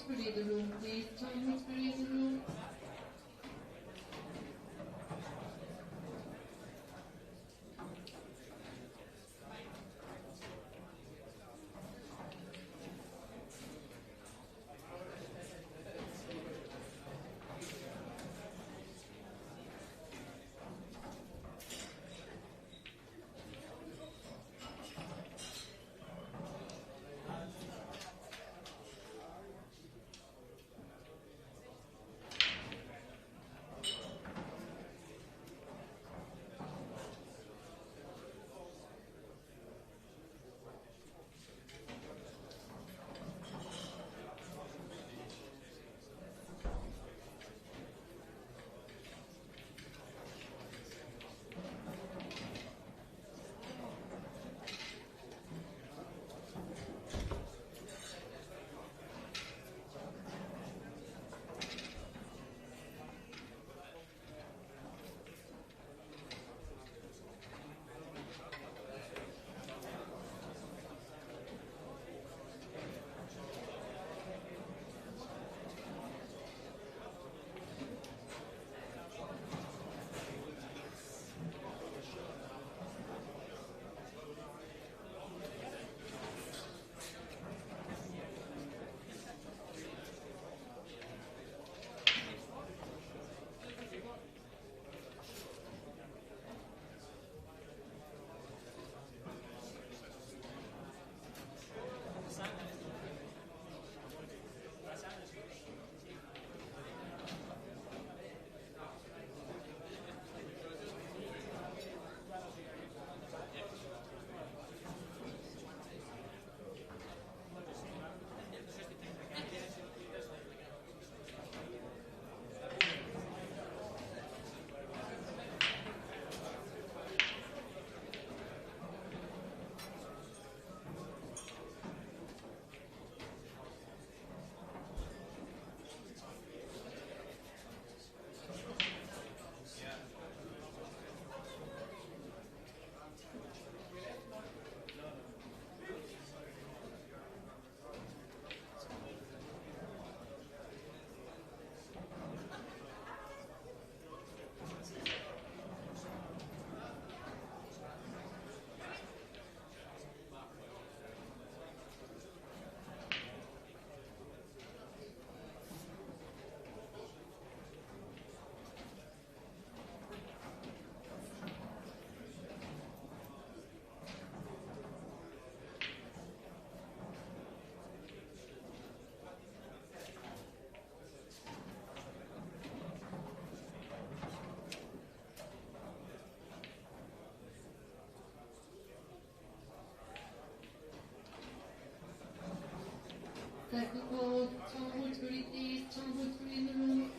Woodbury in the room, please. Tom Woodbury in the room. Technical, Tom Woodbury, please. Tom Woodbury in the room.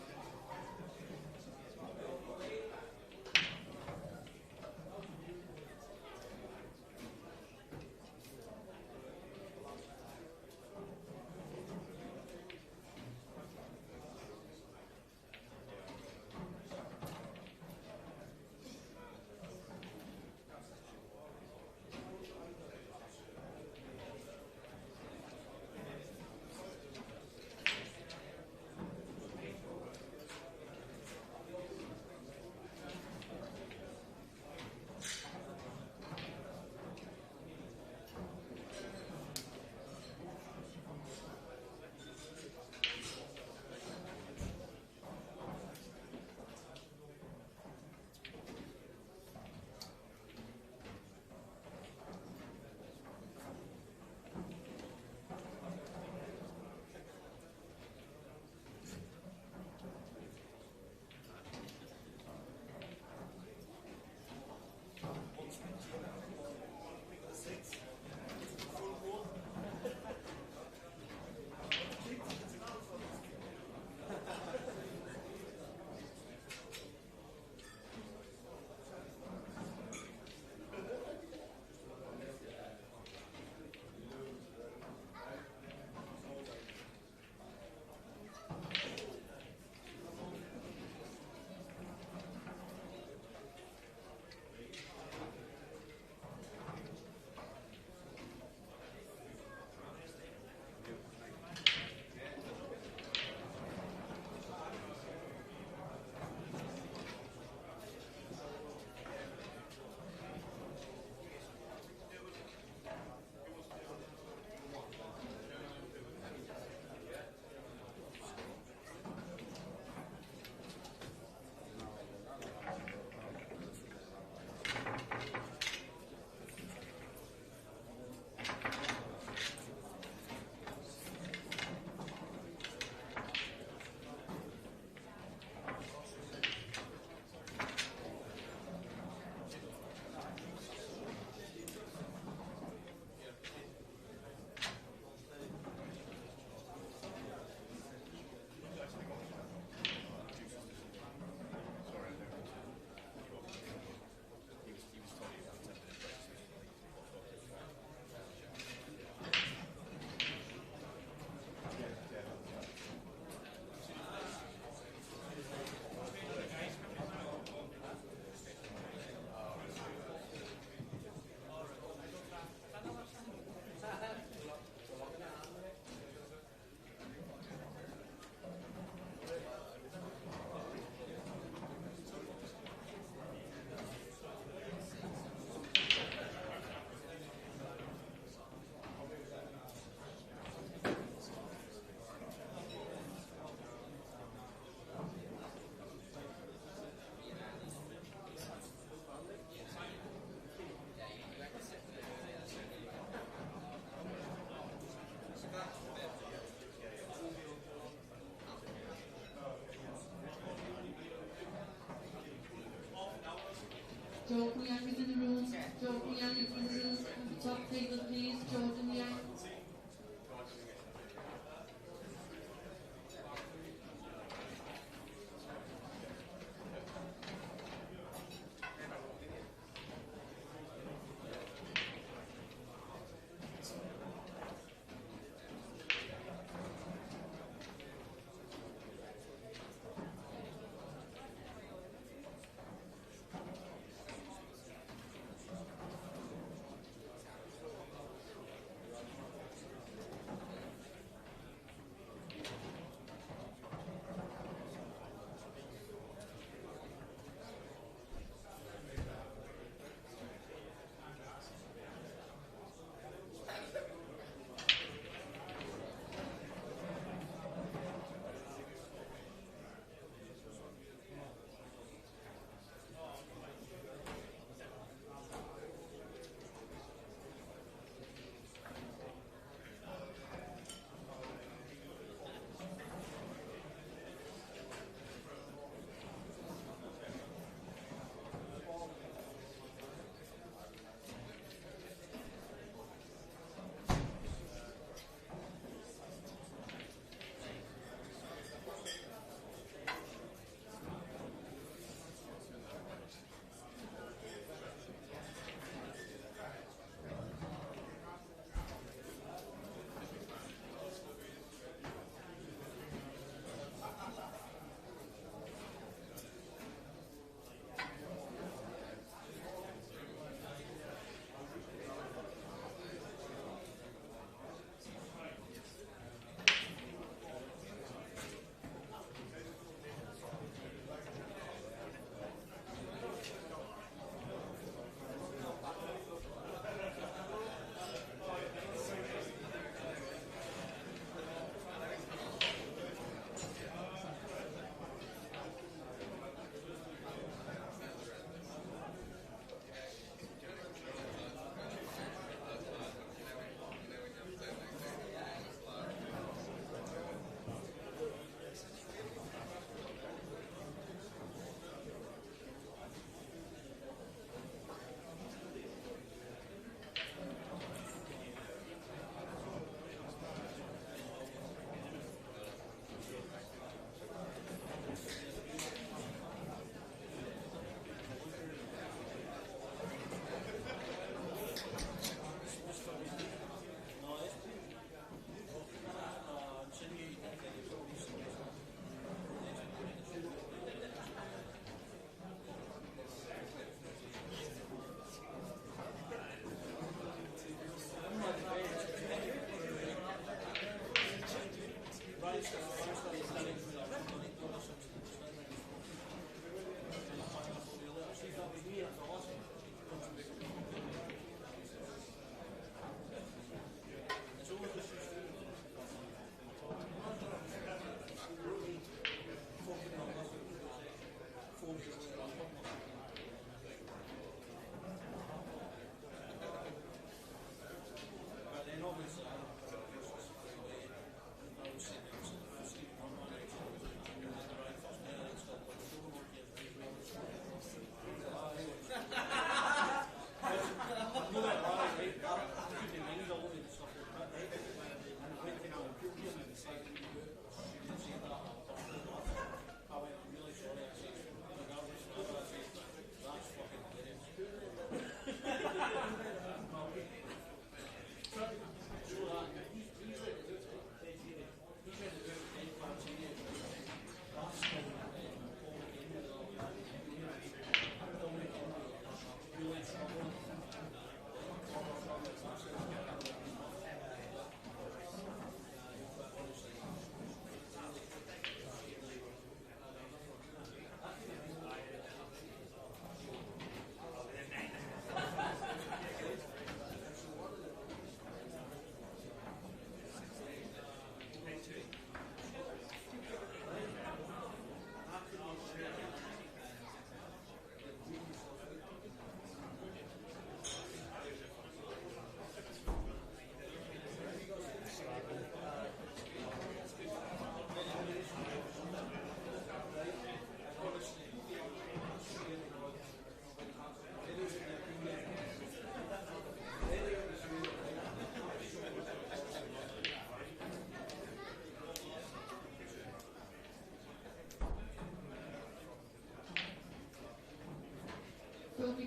Jordan Young is in the room. Jordan Young is in the room. At the top table, please. Jordan Young.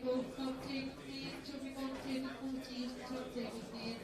both top table, please. Jumping on table 14, top table, please.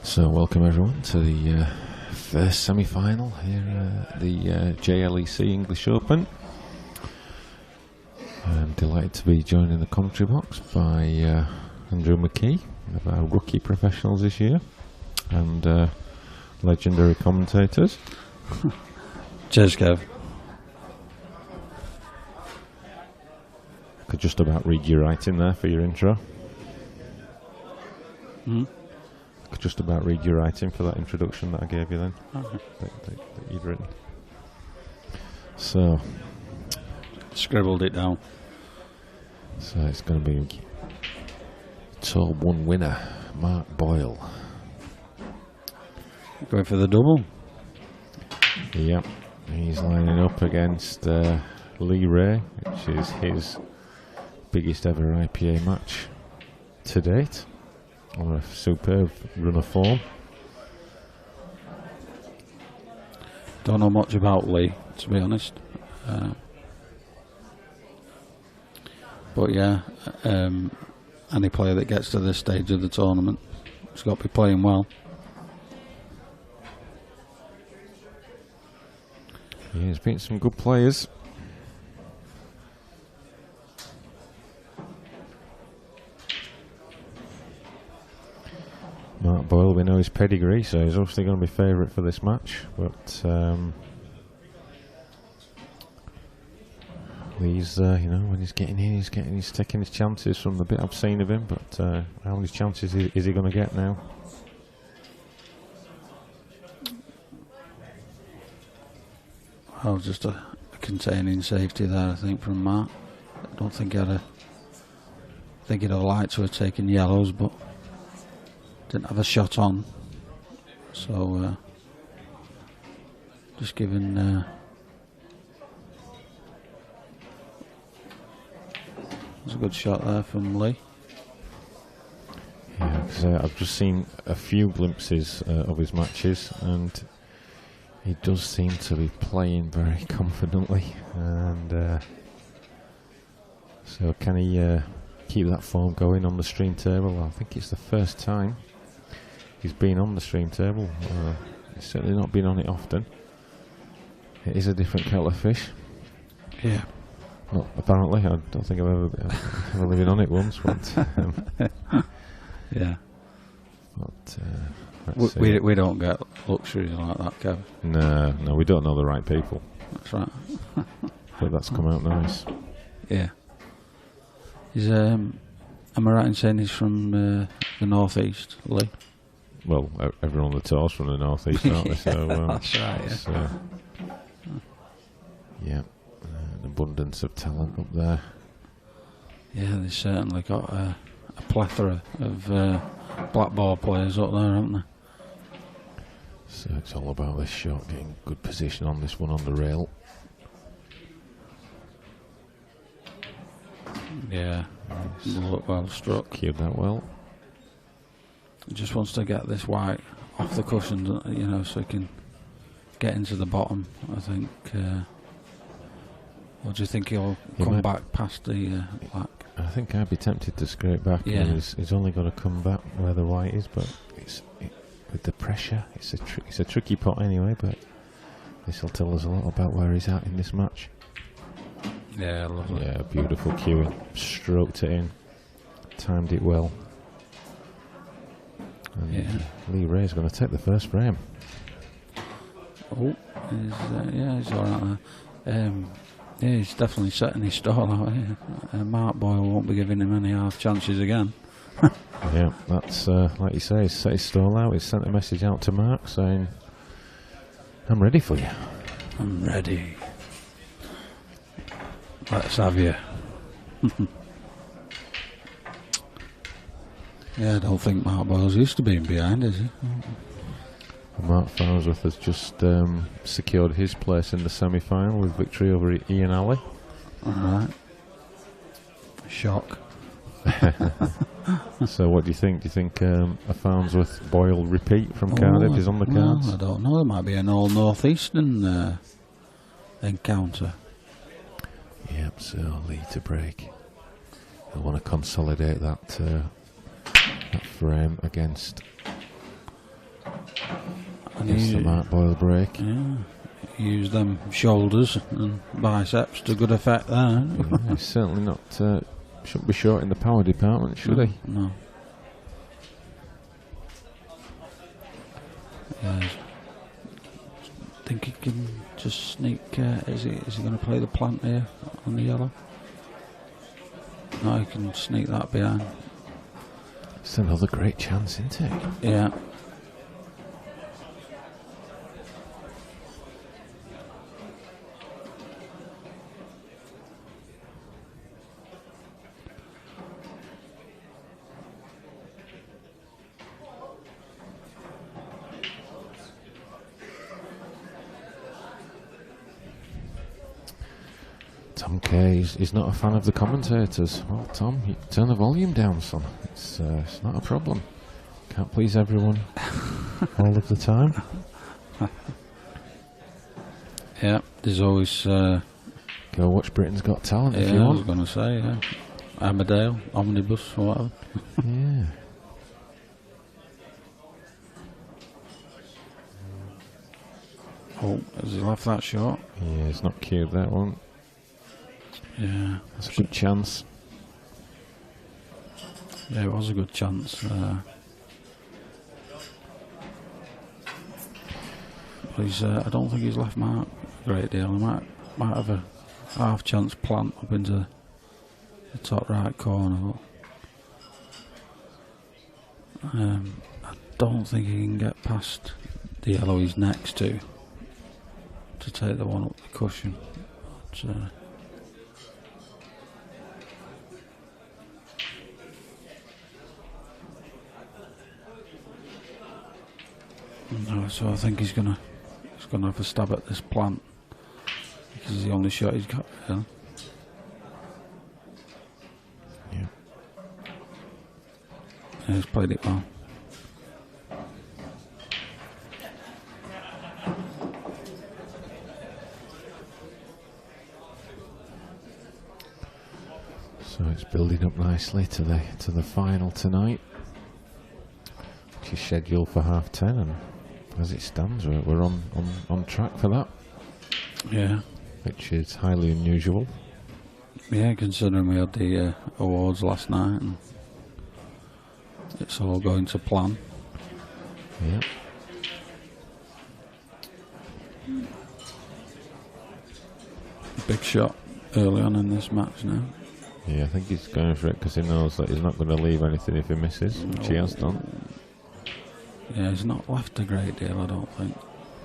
So welcome everyone to the first semi-final here at the JLEC English Open. I'm delighted to be joined in the commentary box by Andrew McKee, one of our rookie professionals this year, and legendary commentators. Cheers, Kev. I could just about read your writing there for your intro. I could just about read your writing for that introduction that I gave you then, that you'd written. So, scribbled it down. So it's going to be Tour 1 winner, Mark Boyle. Going for the double? Yep, he's lining up against Lee Ray, which is his biggest ever IPA match to date. on a superb run of form. Don't know much about Lee, to be honest. But yeah, any player that gets to this stage of the tournament has got to be playing well. Yeah, he's beaten some good players. Mark Boyle, we know his pedigree, so he's obviously going to be favourite for this match. But Lee's, when he's getting in, he's taking his chances from the bit I've seen of him. But how many chances is he going to get now? Well, just a containing safety there, I think, from Mark. I don't think I think he'd have liked to have taken yellows, but didn't have a shot on. So, just giving... There's a good shot there from Lee. Yeah, because I've just seen a few glimpses of his matches, and he does seem to be playing very confidently. And so can he keep that form going on the stream table? I think it's the first time he's been on the stream table. He's certainly not been on it often. It is a different kettle of fish. Yeah. Not apparently. I don't think I've ever been on it once. But yeah. But we don't get luxuries like that, Kev. No, we don't know the right people. That's right. But that's come out nice. Yeah. He's am I right in saying he's from the northeast, Lee? Well, everyone on the tour's from the northeast, aren't they? So that's right. Yeah. Yeah. An abundance of talent up there. Yeah, they've certainly got a plethora of Blackball players up there, haven't they? So it's all about this shot, getting good position on this one on the rail. Yeah, look well struck. Cued that well. He just wants to get this white off the cushions, so he can get into the bottom, I think. Or do you think he'll come back past the black? I think I'd be tempted to scrape back. Yeah. He's only got to come back where the white is, but with the pressure, it's a tricky pot anyway, but this will tell us a lot about where he's at in this match. Yeah, lovely. Yeah, beautiful cueing. Stroked it in. Timed it well. And Lee Ray's going to take the first frame. Oh, he's alright there. Yeah, he's definitely setting his stall out here. Mark Boyle won't be giving him any half chances again. Yeah, that's like you say, he's set his stall out. He's sent a message out to Mark saying, I'm ready for you. I'm ready. Let's have you. Yeah, I don't think Mark Boyle's used to being behind, is he? Mark Farnsworth has just secured his place in the semi-final with victory over Ian Alley. Alright. Shock. So what do you think? Do you think a Farnsworth-Boyle repeat from Cardiff is on the cards? I don't know. There might be an all northeastern encounter. Yep, so Lee to break. He'll want to consolidate that frame against the Mark Boyle break. Yeah, use them shoulders and biceps to good effect there. Yeah, he's certainly not shouldn't be short in the power department, should he? No. Yeah, think he can just sneak. Is he going to play the plant here on the yellow? No, he can sneak that behind. It's another great chance, isn't it? Yeah. Tom Kay, he's not a fan of the commentators. Well, Tom, you turn the volume down, son. It's not a problem. Can't please everyone all of the time. Yeah, there's always. Go watch Britain's Got Talent if you I want. was going to say, yeah. Armadale, Omnibus, or whatever. Yeah. Oh, has he left that short? Yeah, it's not cute, that one. Yeah. That's a good chance. Yeah, it was a good chance. But he's, I don't think he's left Mark a great deal. He might have a half chance plant up into the top right corner. But, I don't think he can get past the yellow he's next to take the one up the cushion. But, no, so I think he's gonna have a stab at this plant because it's the only shot he's got. Really. Yeah. Yeah, he's played it well. So it's building up nicely to the final tonight, which is scheduled for 10:30, and as it stands, we're on track for that. Yeah. Which is highly unusual. Yeah, considering we had the awards last night and it's all going to plan. Yeah. Big shot early on in this match now. Yeah, I think he's going for it because he knows that he's not going to leave anything if he misses, which he has done. Yeah, he's not left a great deal, I don't think.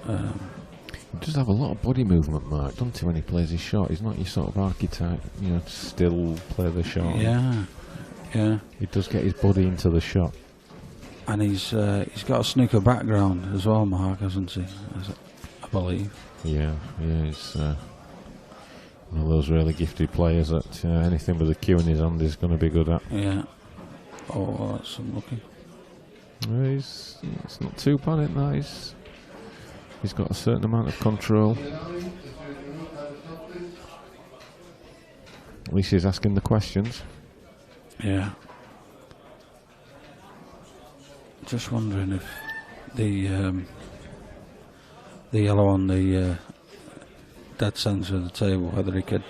He does have a lot of body movement, Mark, doesn't he, when he plays his shot? He's not your sort of archetype, to still play the shot. Yeah, yeah. He does get his body into the shot. And he's got a snooker background as well, Mark, hasn't he? I believe. Yeah, he's one of those really gifted players that anything with a cue in his hand is going to be good at. Yeah. Oh, that's unlucky. It's not too bad, isn't that? He's got a certain amount of control. At least he's asking the questions. Yeah. Just wondering if the yellow on the dead centre of the table, whether he could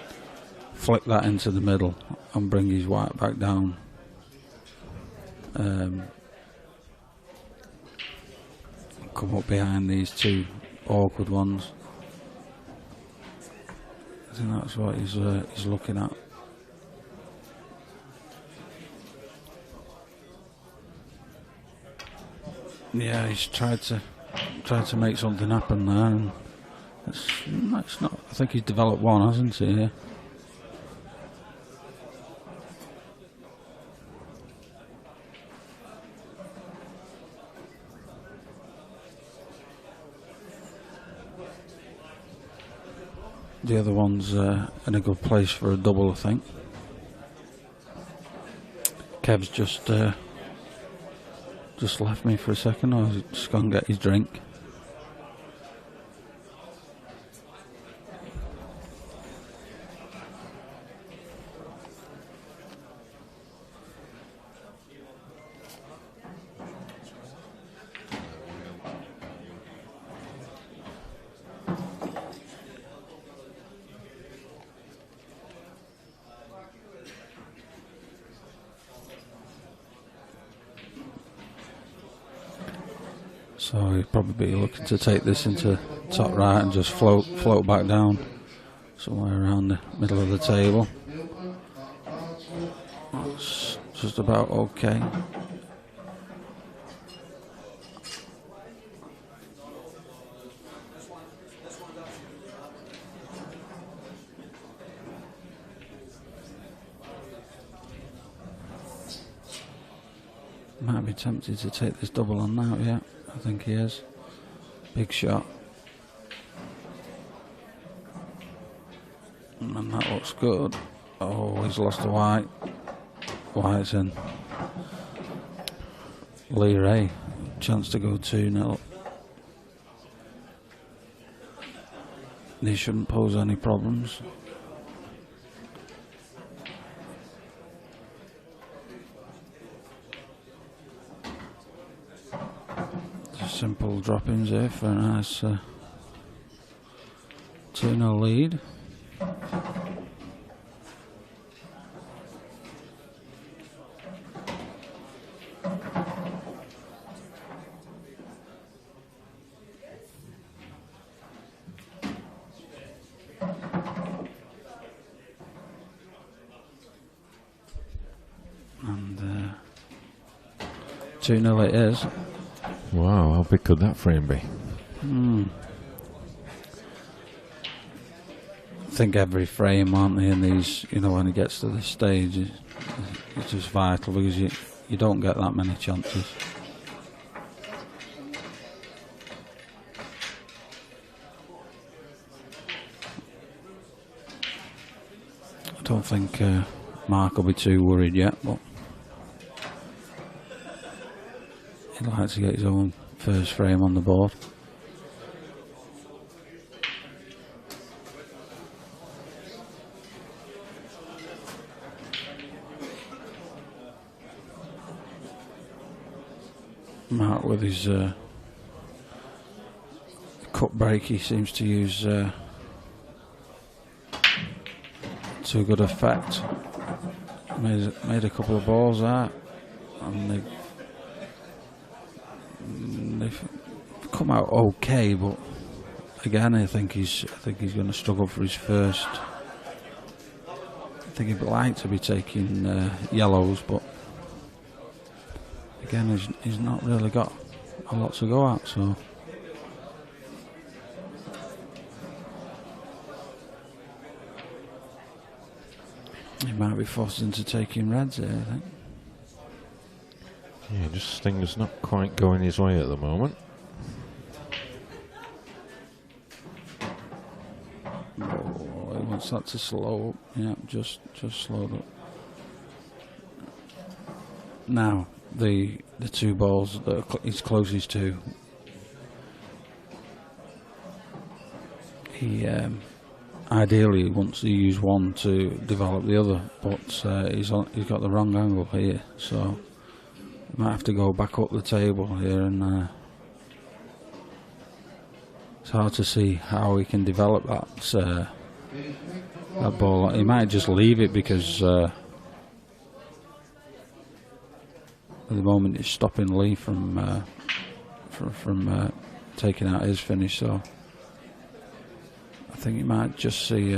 flick that into the middle and bring his white back down. Come up behind these two awkward ones. I think that's what he's looking at. Yeah, he's tried to make something happen there, and it's not. I think he's developed one, hasn't he? Yeah. The other one's in a good place for a double, I think. Kev's just left me for a second. I was just going to get his drink. So he'd probably be looking to take this into top right and just float back down somewhere around the middle of the table. That's just about okay. Might be tempted to take this double on now, yeah. I think he is. Big shot. And that looks good. Oh, he's lost the white. White's in. Lee Ray, chance to go 2-0. They shouldn't pose any problems. Just simple drop-ins there for a nice 2-0 lead. And 2-0 it is. Wow, how big could that frame be? I think every frame, aren't they, in these, you know, when it gets to this stage, it's just vital because you don't get that many chances. I don't think Mark will be too worried yet, but he'd like to get his own first frame on the board. Mark with his cut break, he seems to use to a good effect. Made a couple of balls out, and they've come out okay, but again, I think he's going to struggle for his first. I think he'd like to be taking yellows, but again, he's not really got a lot to go at, so. He might be forced into taking reds here, I think. Yeah, just things not quite going his way at the moment. Oh, he wants that to slow up. Yeah, just slowed up. Now, the two balls that he's closest to, he ideally wants to use one to develop the other, but he's got the wrong angle here, so he might have to go back up the table here, and it's hard to see how he can develop that ball. He might just leave it because at the moment it's stopping Lee from taking out his finish, so I think you might just see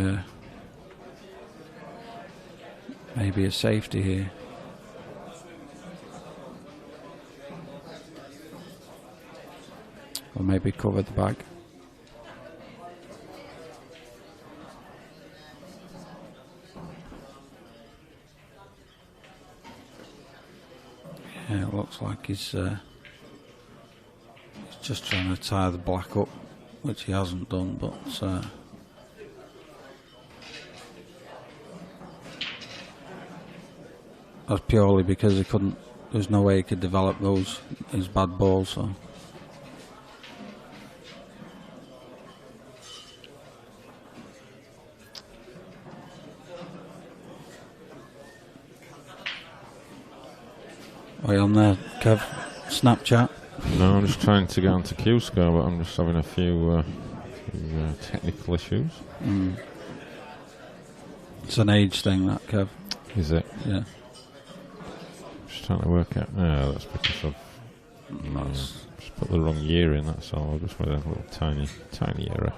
maybe a safety here. Or maybe cover the bag. Yeah, it looks like he's just trying to tie the black up, which he hasn't done, but that's purely because he couldn't. There's no way he could develop his bad balls. So. Are you on there, Kev? Snapchat? No, I'm just trying to get onto Q-Score, but I'm just having a few technical issues. It's an age thing, that, Kev. Is it? Yeah. Just trying to work out. No, that's because I've just put the wrong year in, that's all. I just made a little tiny error.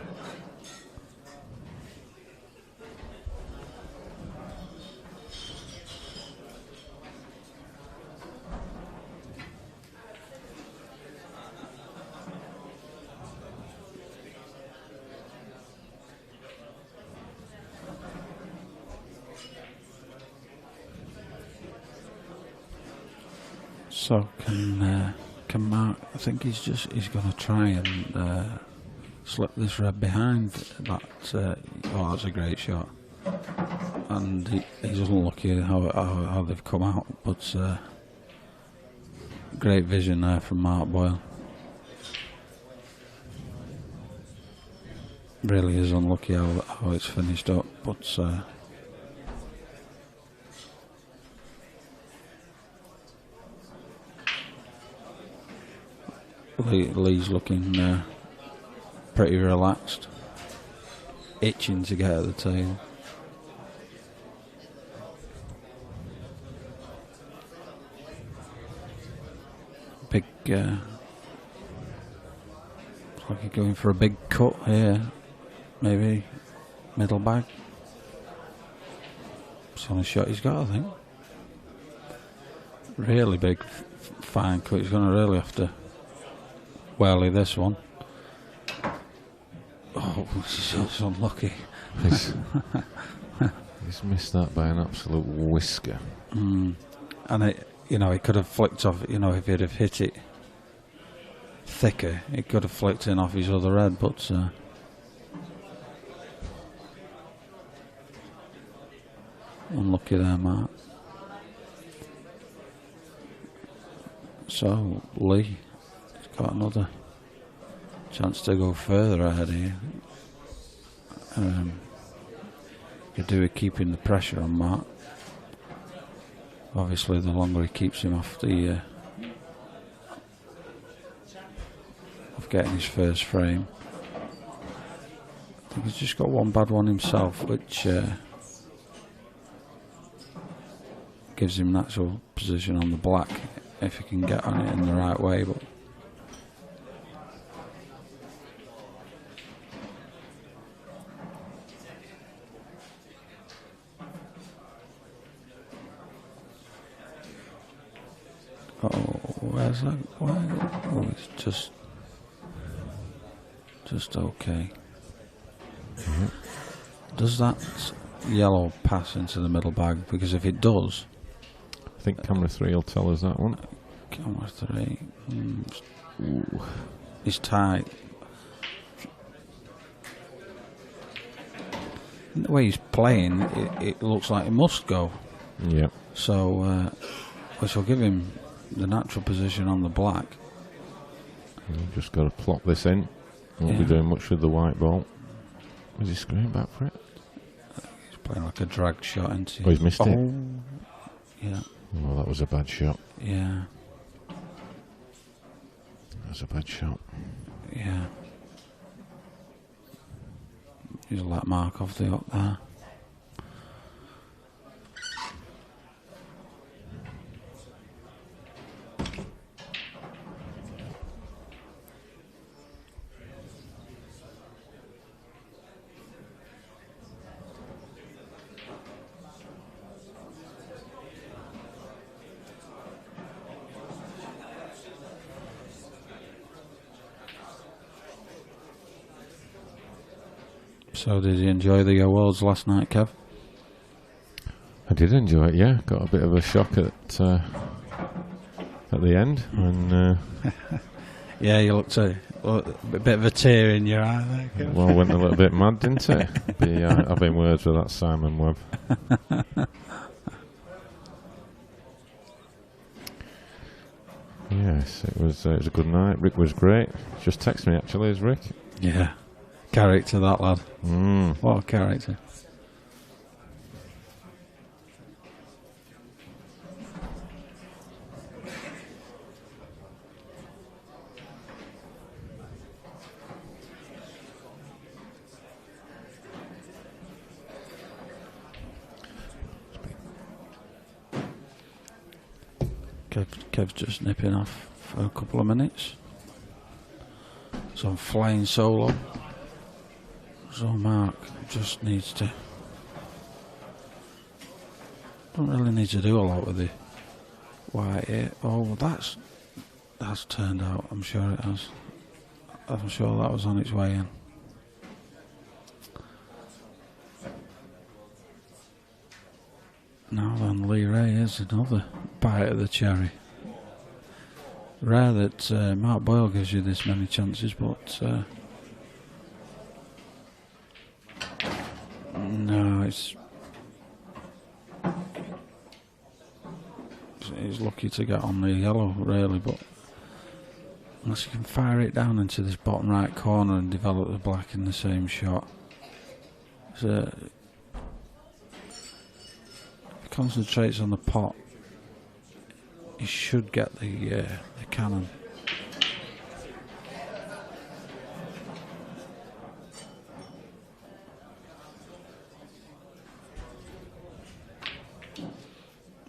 So can Mark? I think he's going to try and slip this red behind. That's a great shot, and he's unlucky how they've come out. But great vision there from Mark Boyle. Really is unlucky how it's finished up, but Lee's looking pretty relaxed, itching to get at the tail. Big, like he's going for a big cut here, maybe middle bag. It's the only shot he's got, I think. Really big, fine cut. He's going to really have to welly this one. Oh, he's unlucky. He's missed that by an absolute whisker. And it, it could have flicked off. If he'd have hit it thicker, it could have flicked in off his other head. But unlucky there, Mark. So Lee has got another chance to go further ahead here. Could do with keeping the pressure on Mark. Obviously, the longer he keeps him off the of getting his first frame. I think he's just got one bad one himself, which gives him natural position on the black if he can get on it in the right way. But where's that? Oh, it's just okay. Does that yellow pass into the middle bag? Because if it does, I think camera 3 will tell us that one. Camera 3. Ooh. He's tight. The way he's playing, it looks like he must go. Yeah. So, which will give him the natural position on the black. You've just got to plop this in. Won't be doing much with the white ball. Was he screaming back for it? He's playing like a drag shot into. Oh, he's missed it. Yeah. Oh, that was a bad shot. Yeah. That was a bad shot. Yeah. He'll let Mark off the hook there. So did you enjoy the awards last night, Kev? I did enjoy it, yeah. Got a bit of a shock at the end when. Yeah, you looked a bit of a tear in your eye there, Kev. Well, went a little bit mad, didn't it? Having words with that Simon Webb. Yes, it was a good night. Rick was great. Just texted me actually, is Rick? Yeah. Character, that lad. What a character. Kev's just nipping off for a couple of minutes. So I'm flying solo. So Mark just needs to, don't really need to do a lot with the white here. Oh, that's turned out, I'm sure it has. I'm sure that was on its way in. Now then, Lee Ray is another bite of the cherry. Rare that Mark Boyle gives you this many chances, but no, it's he's lucky to get on the yellow, really, but unless he can fire it down into this bottom right corner and develop the black in the same shot. So if he concentrates on the pot, he should get the cannon.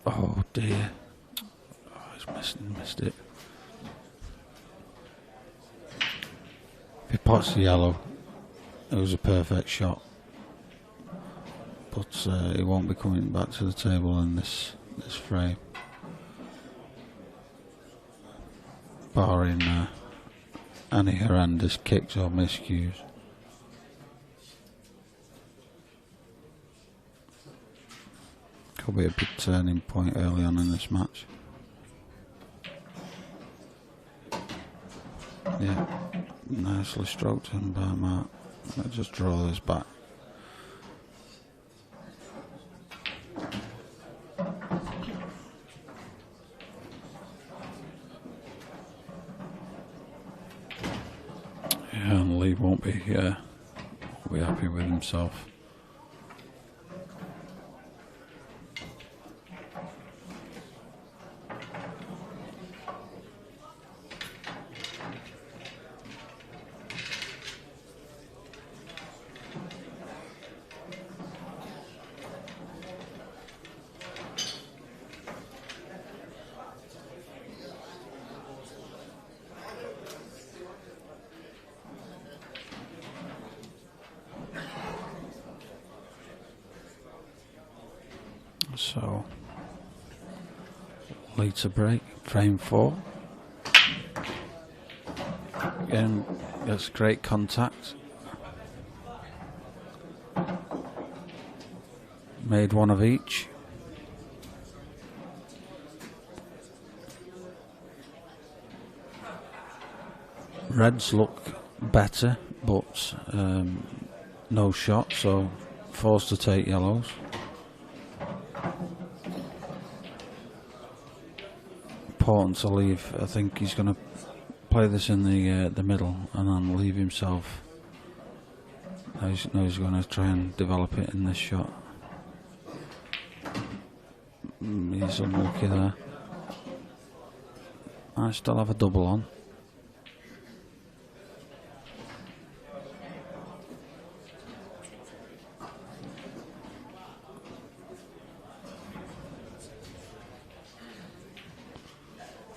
Oh dear. Oh, he's missed it. If he pots the yellow, it was a perfect shot. But he won't be coming back to the table in this frame. Barring any horrendous kicks or miscues. Could be a big turning point early on in this match. Yeah, nicely stroked in by Mark. Let's just draw this back. Yeah, and Lee won't be happy with himself. So, lead to break, frame 4. Again, that's great contact. Made one of each. Reds look better, but no shot, so forced to take yellows. Important to leave. I think he's going to play this in the middle and then leave himself. Now he's going to try and develop it in this shot. He's unlucky there. I still have a double on.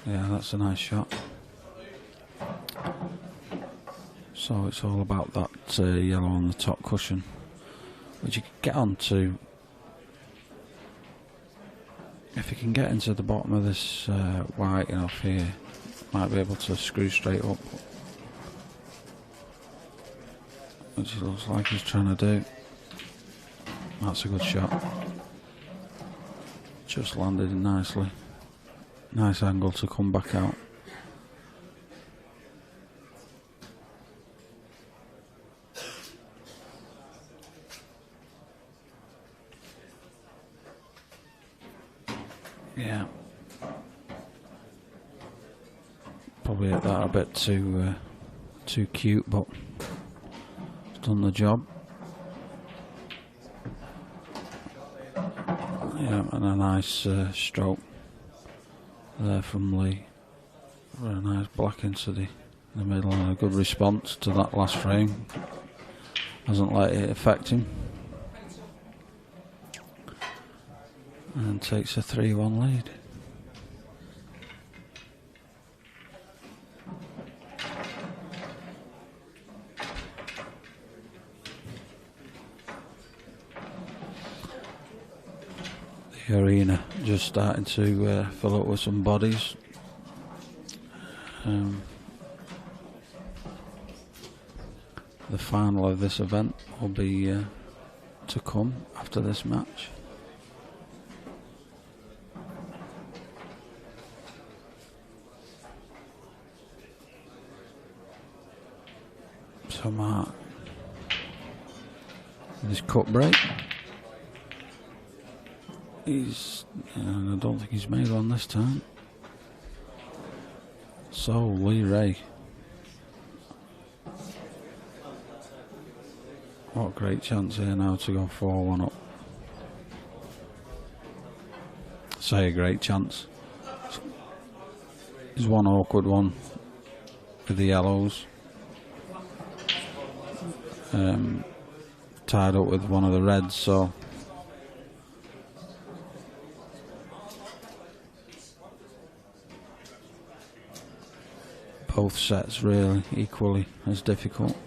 Yeah, that's a nice shot. So it's all about that yellow on the top cushion, which you can get onto. If you can get into the bottom of this white enough here, might be able to screw straight up, which it looks like he's trying to do. That's a good shot. Just landed nicely. Nice angle to come back out. Yeah. Probably hit that a bit too cute, but it's done the job. Yeah, and a nice stroke there from Lee. Very nice black into the middle and a good response to that last frame. Hasn't let it affect him. And takes a 3-1 lead. The arena just starting to fill up with some bodies. The final of this event will be to come after this match. So Mark with his cut break. I don't think he's made one this time. So, Lee Ray. What a great chance here now to go 4-1 up. Say a great chance. There's one awkward one with the yellows. Tied up with one of the reds, so both sets really equally as difficult.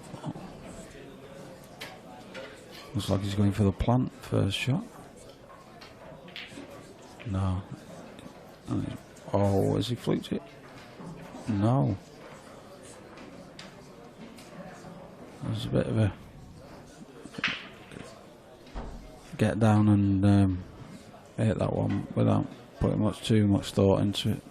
Looks like he's going for the plant first shot. No. Oh, has he fluked it? No. There's a bit of a get down and hit that one without putting too much thought into it.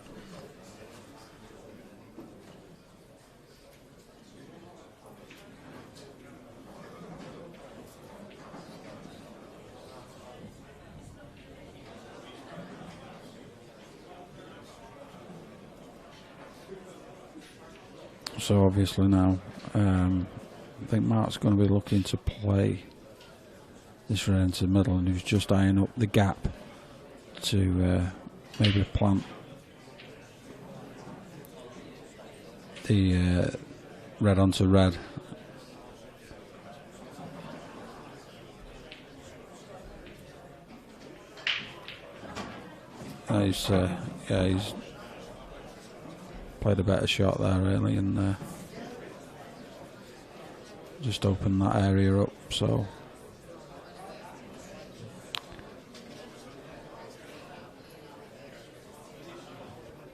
So obviously now, I think Mark's going to be looking to play this red into the middle, and he was just eyeing up the gap to maybe plant the red onto red. He's played a better shot there really, and just opened that area up. So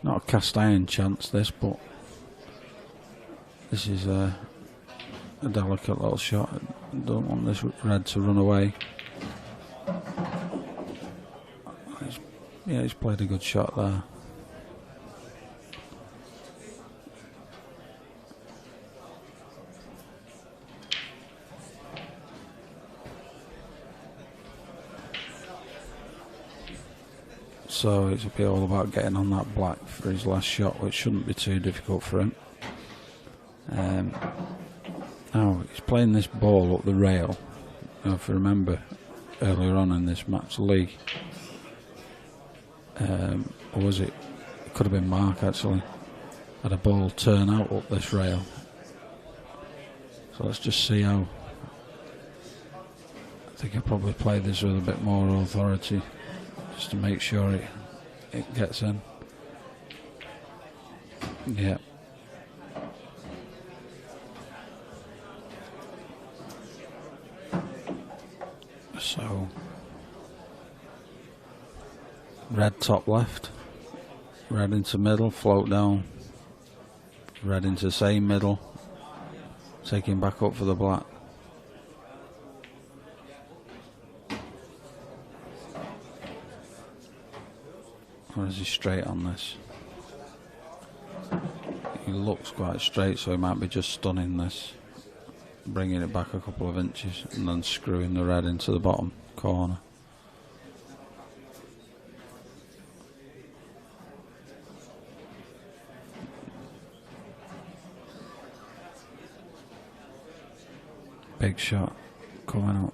not a cast iron chance this, but this is a delicate little shot. I don't want this red to run away. He's played a good shot there. So it's a bit all about getting on that black for his last shot, which shouldn't be too difficult for him. Now he's playing this ball up the rail. Now, if you remember earlier on in this match, Lee, or was it? It could have been Mark actually. Had a ball turn out up this rail. So let's just see how. I think I'll probably play this with a bit more authority, just to make sure it gets in. Yeah. So red top left, red into middle, float down, red into same middle, taking back up for the black. Or is he straight on this? He looks quite straight, so he might be just stunning this, bringing it back a couple of inches and then screwing the red into the bottom corner. Big shot coming up.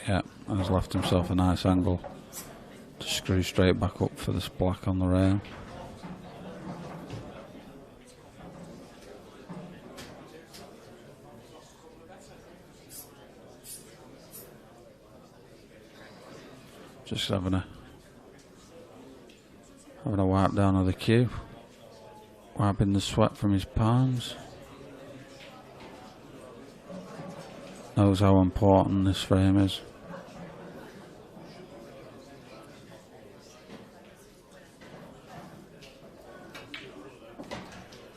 Yeah, and has left himself a nice angle to screw straight back up for this black on the rail. Just having a wipe down of the cue, wiping the sweat from his palms. Knows how important this frame is.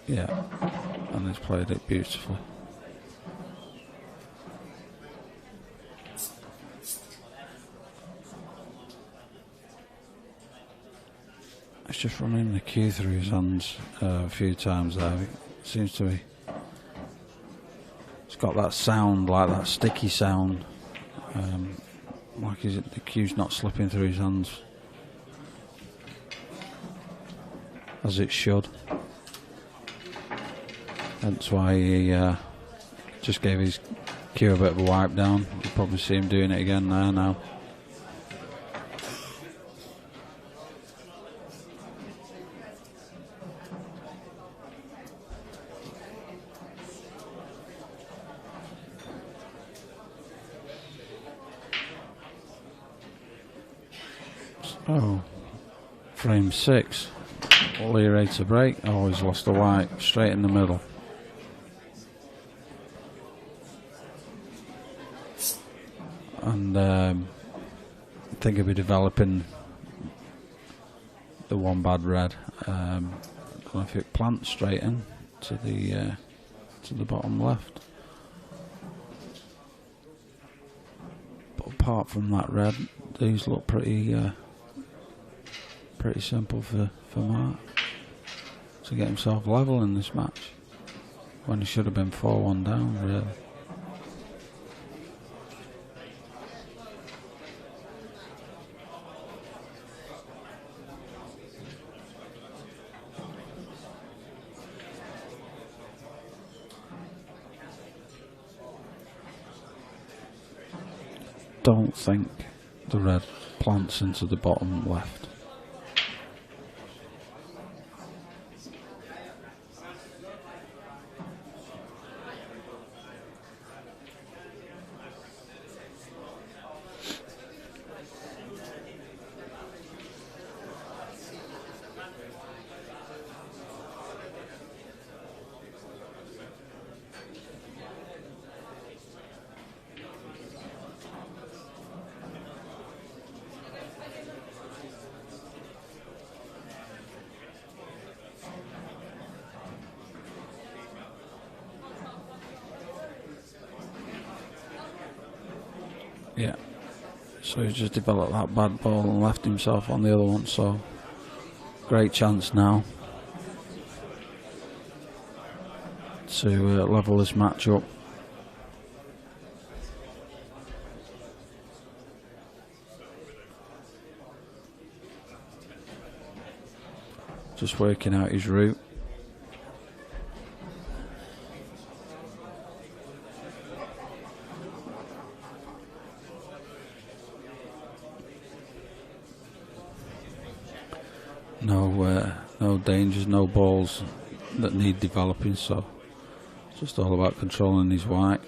Yeah, and he's played it beautifully. It's just running the cue through his hands a few times there. It seems to be. It's got that sound, like that sticky sound, Like the cue's not slipping through his hands as it should. That's why he just gave his cue a bit of a wipe down. You probably see him doing it again there now. Oh, frame 6. Leary to break. Oh, he's lost the white straight in the middle. And I think he'll be developing the one bad red. I don't know if it plants straight in to the bottom left. But apart from that red, these look pretty simple for Mark to get himself level in this match when he should have been 4-1 down, really. Don't think the red plants into the bottom left. Yeah, so he's just developed that bad ball and left himself on the other one, so great chance now to level this match up. Just working out his route. No dangers, no balls that need developing, so it's just all about controlling his white.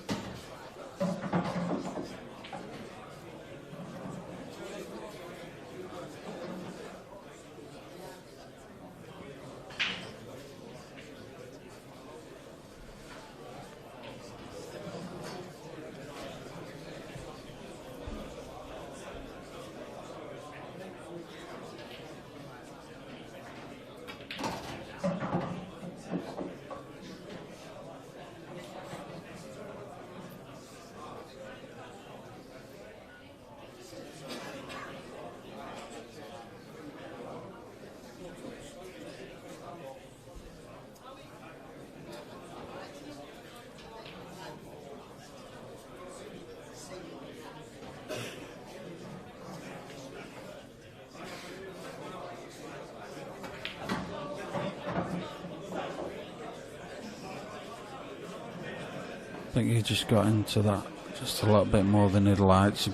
I think he just got into that just a little bit more than he'd liked. He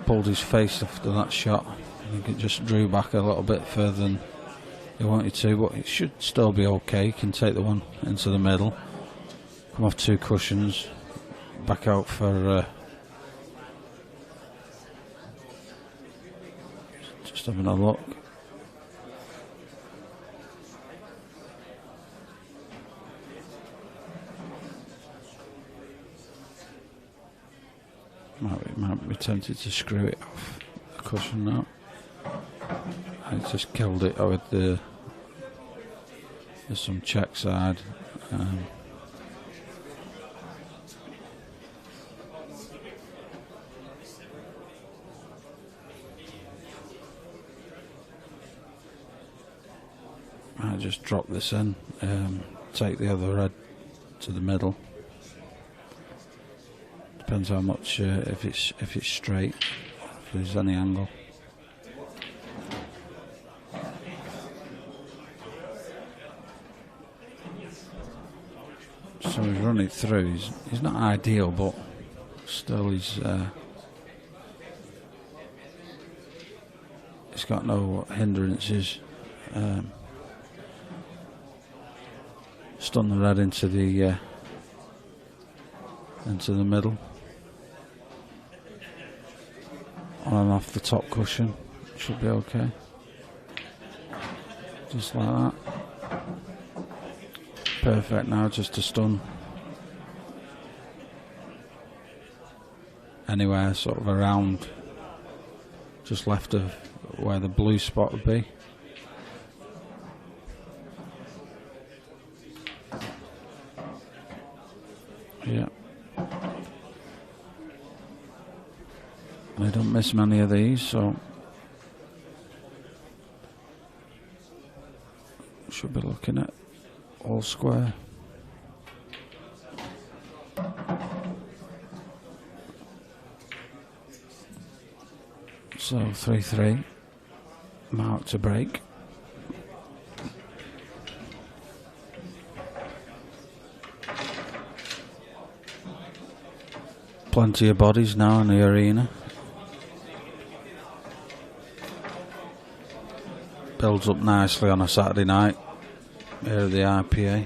pulled his face after that shot. I think it just drew back a little bit further than he wanted to, but it should still be okay. He can take the one into the middle, come off 2 cushions, back out for just having a look. Might be tempted to screw it off the cushion now. I just killed it with there's some check side. I just drop this in, take the other red to the middle. Depends how much, if it's straight, if there's any angle. So he's running through. He's not ideal, but still he's got no hindrances. Stun the red into the middle, on and off the top cushion. Should be okay. Just like that. Perfect now, just to stun anywhere sort of around, just left of where the blue spot would be. Yeah. They don't miss many of these, so should be looking at all square. So 3-3, mark to break. Plenty of bodies now in the arena. Builds up nicely on a Saturday night here at the IPA.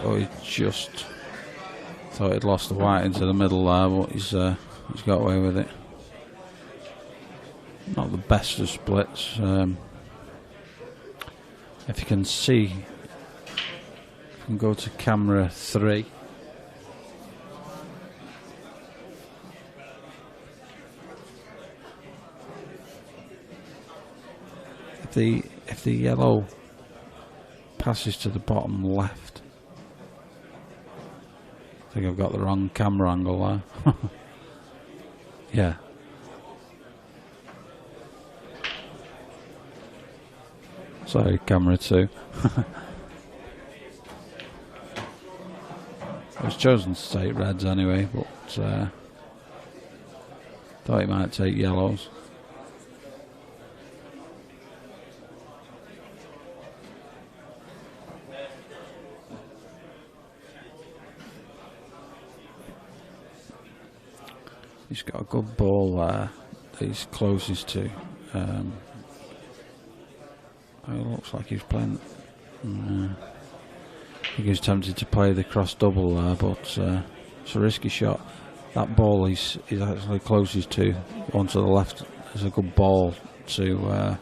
He just thought he'd lost the white into the middle there, but he's got away with it. Not the best of splits. If you can see, you can go to camera 3. If the yellow passes to the bottom left, I think I've got the wrong camera angle there. Yeah. Sorry, camera 2. I was chosen to take reds anyway, but thought he might take yellows. He's got a good ball there that he's closest to. It looks like he's playing. I think he's tempted to play the cross double there, but it's a risky shot. That ball he's actually closest to, one to the left, is a good ball to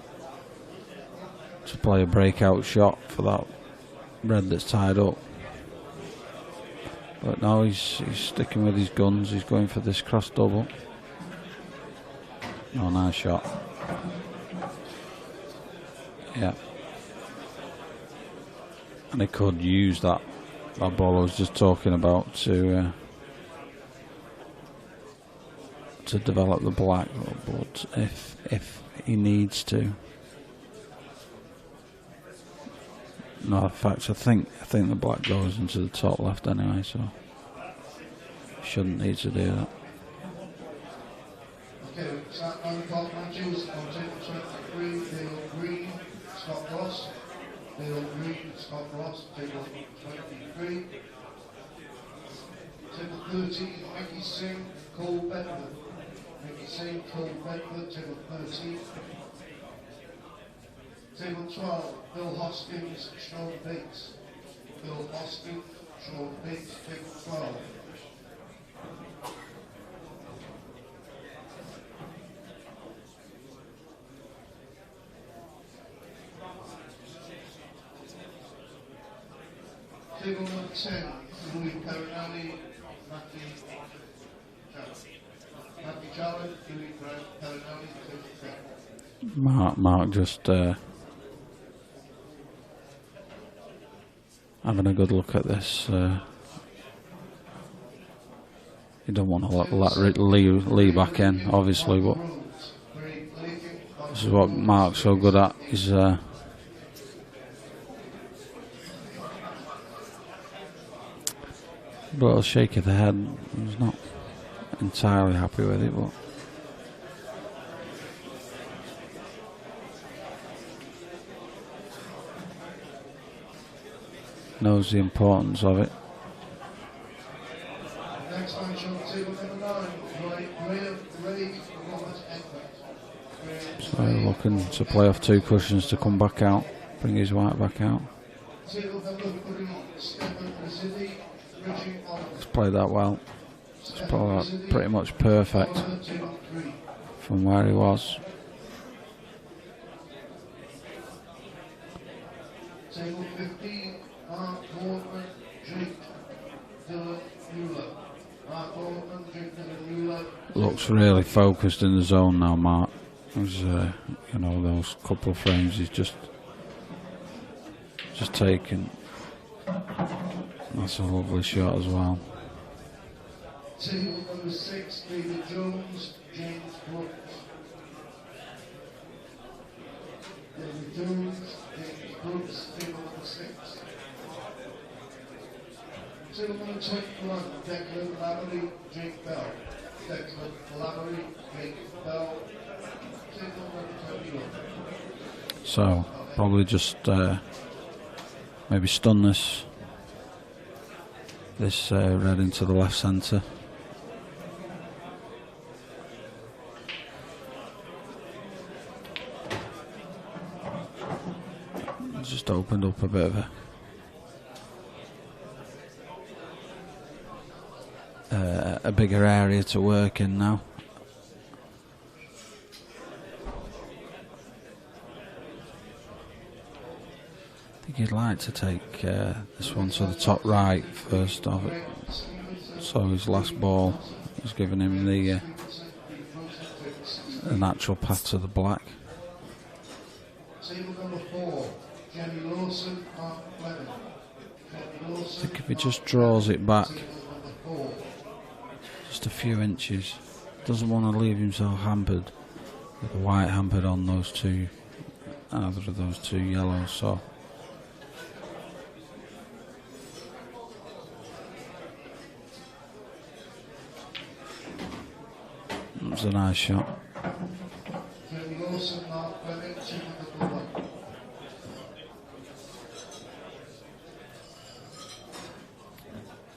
play a breakout shot for that red that's tied up. But now he's sticking with his guns. He's going for this cross double. Oh, nice shot. Yeah. And he could use that ball I was just talking about to develop the black, but if he needs to. No, in fact, I think the black goes into the top left anyway, so shouldn't need to do that. Okay, start 9 o'clock matches on table 23, Dale Green, Scott Ross. Dale Green, Scott Ross, table 23. Table 13, Mickey Singh, Cole Bedford. Mickey Singh, Cole Bedford, table 13. Table 12, Bill Hoskins, Sean Bates. Bill Hoskins, Sean Bates, table 12. Table number 10, Louis Perinelli, Matthew Challen, Louis Perinelli, table 10. Mark just having a good look at this. You don't want to let Lee back in, obviously, but this is what Mark's so good at. He's a little shake of the head. He's not entirely happy with it, but knows the importance of it. Next match on table number 9, Ray Robert Edwards. So looking to play off 2 cushions to come back out, bring his white back out. Table number 3, Stefan Rosidi, Richie Oliver. He's played that well. He's played that pretty much perfect from where he was. Table 15, Mark Boardman, Jake Dylan Mueller. Mark Boardman, Jake Dylan Mueller. Looks really focused in the zone now, Mark. There's, you know, those couple of frames he's just taken. That's a lovely shot as well. Table number 6, David Jones, James Brooks. David Jones, James Brooks, table number 6. Table number 21, Declan Lavery, Jake Bell. Declan Lavery, Jake Bell. Table number 21. So probably just maybe stun this red into the left centre. Just opened up a bit of a bigger area to work in now. I think he'd like to take this one to the top right first of it. So his last ball is giving him the natural path to the black. Table number 4, Jenny Lawson, Mark Fleming. I think if he just draws it back just a few inches, doesn't want to leave himself hampered with the white hampered on those two, either of those 2 yellows. So it was a nice shot. Jenny Lawson, Mark Fleming, table number 1.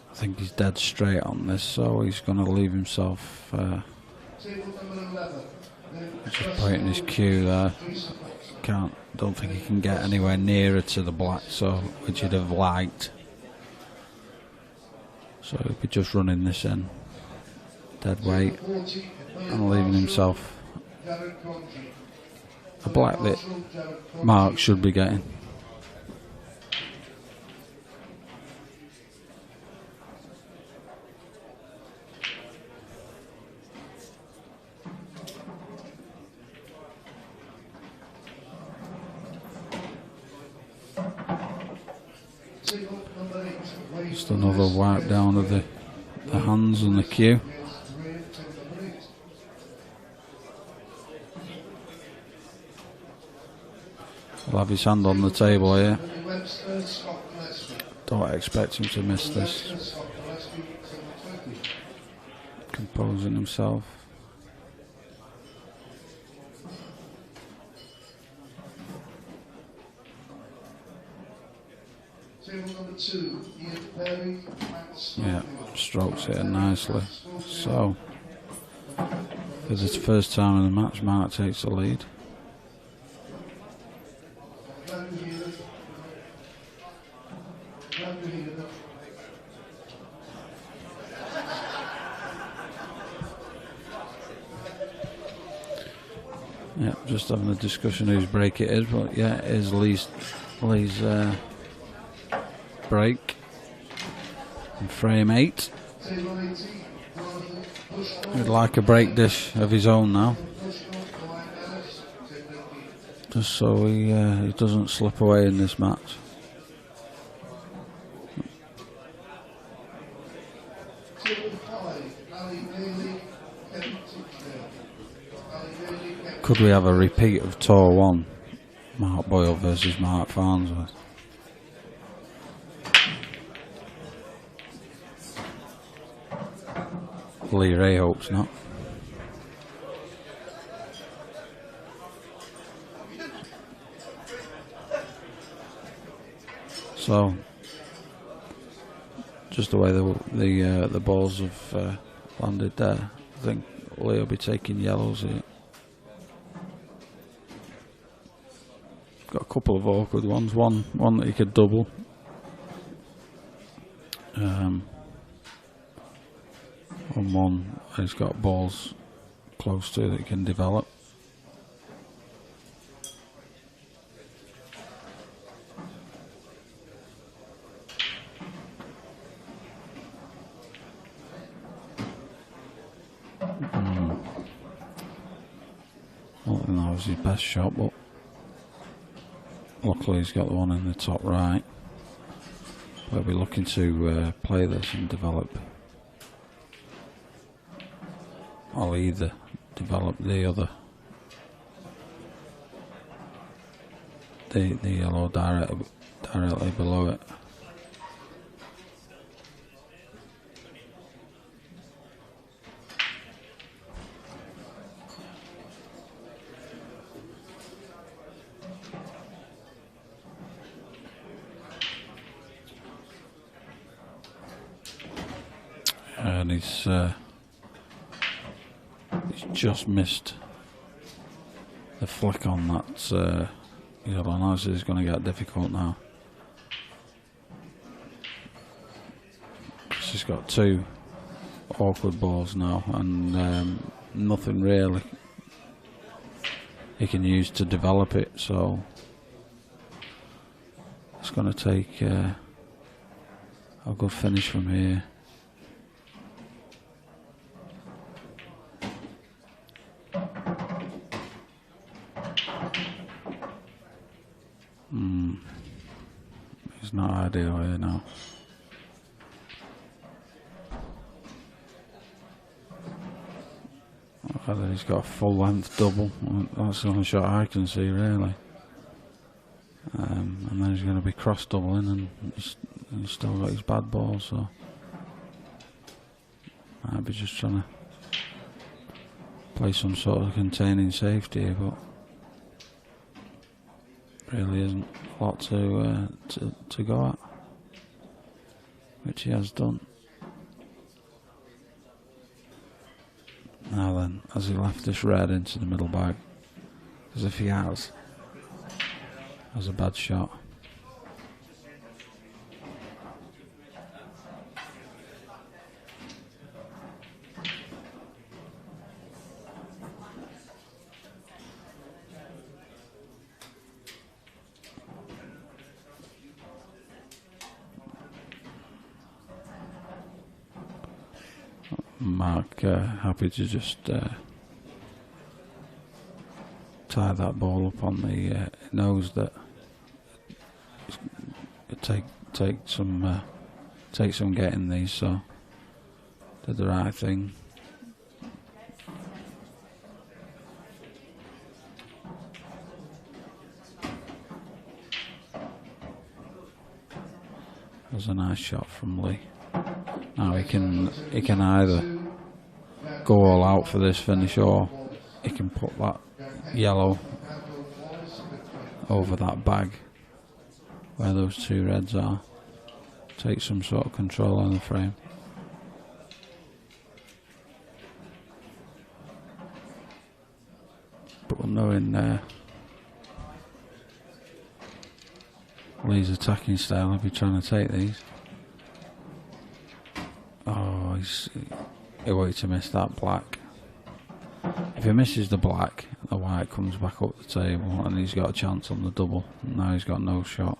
I think he's dead straight on this, so he's going to leave himself Table number 11. just putting his cue there. Don't think he can get anywhere nearer to the black, so which he'd have liked. So he'll be just running this in dead weight and leaving himself a black that Mark should be getting. Just another wipe down of the hands and the cue. He'll have his hand on the table here. Don't expect him to miss this. Composing himself. Yeah, strokes it nicely. So, for the first time in the match, Mark takes the lead. Yeah, just having a discussion whose break it is, but yeah, it is Lee's break. In frame 8. He'd like a break dish of his own now, just so he doesn't slip away in this match. Could we have a repeat of Tour 1? Mark Boyle versus Mark Farnsworth. Lee Ray hopes not. So, just the way the balls have landed there, I think Lee will be taking yellows here. Got a couple of awkward ones. One that he could double. And one he's got balls close to that he can develop. I don't think that was his best shot, but luckily he's got the one in the top right. We'll be looking to play this and develop. I'll either develop the other, the yellow directly below it. And he's just missed the flick on that yellow. Now this is going to get difficult now. He's got two awkward balls now, and nothing really he can use to develop it, so it's going to take a good finish from here. It's not ideal here now. Whether he's got a full length double, that's the only shot I can see really. And then he's going to be cross doubling, and he's still got his bad ball, so might be just trying to play some sort of containing safety here, but really isn't a lot to go at, which he has done. Now then, has he left this red into the middle bag? Because if he has a bad shot. Mark happy to just tie that ball up on the nose. That take some getting these, so did the right thing. That was a nice shot from Lee. Now he can either go all out for this finish, or he can put that yellow over that bag where those two reds are. Take some sort of control on the frame. But knowing Lee's attacking style, he'll be trying to take these. Oh, he waited to miss that black. If he misses the black, the white comes back up the table, and he's got a chance on the double. Now he's got no shot.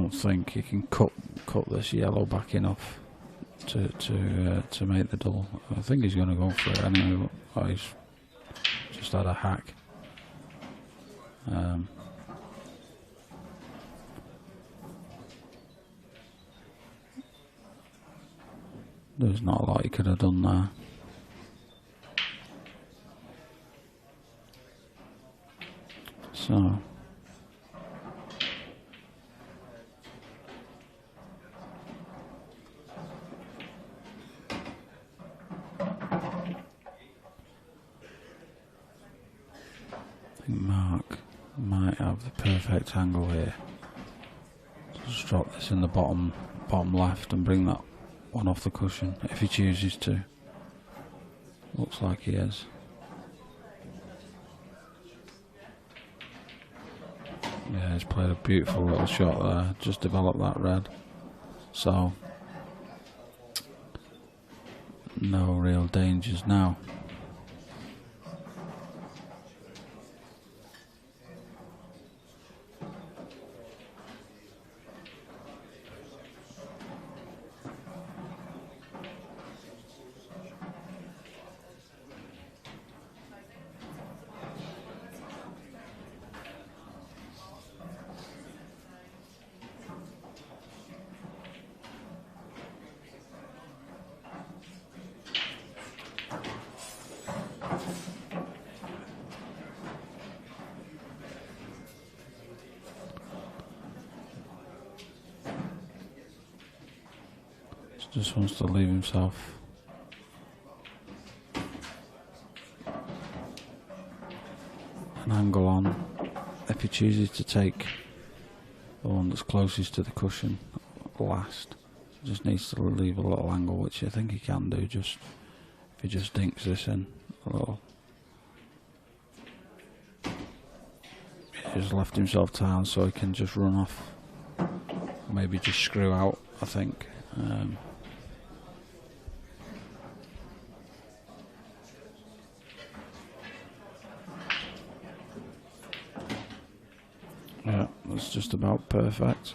don't think he can cut this yellow back enough to make the double. I think he's going to go for it anyway. But he's just had a hack. There's not a lot he could have done there. So I think Mark might have the perfect angle here. Just drop this in the bottom left and bring that one off the cushion if he chooses to. Looks like he is. Yeah, he's played a beautiful little shot there. Just developed that red. So no real dangers now. Just wants to leave himself an angle on. If he chooses to take the one that's closest to the cushion last, he just needs to leave a little angle, which I think he can do. Just if he just dinks this in a little. He just left himself time so he can just run off. Maybe just screw out, I think. Yeah, that's just about perfect.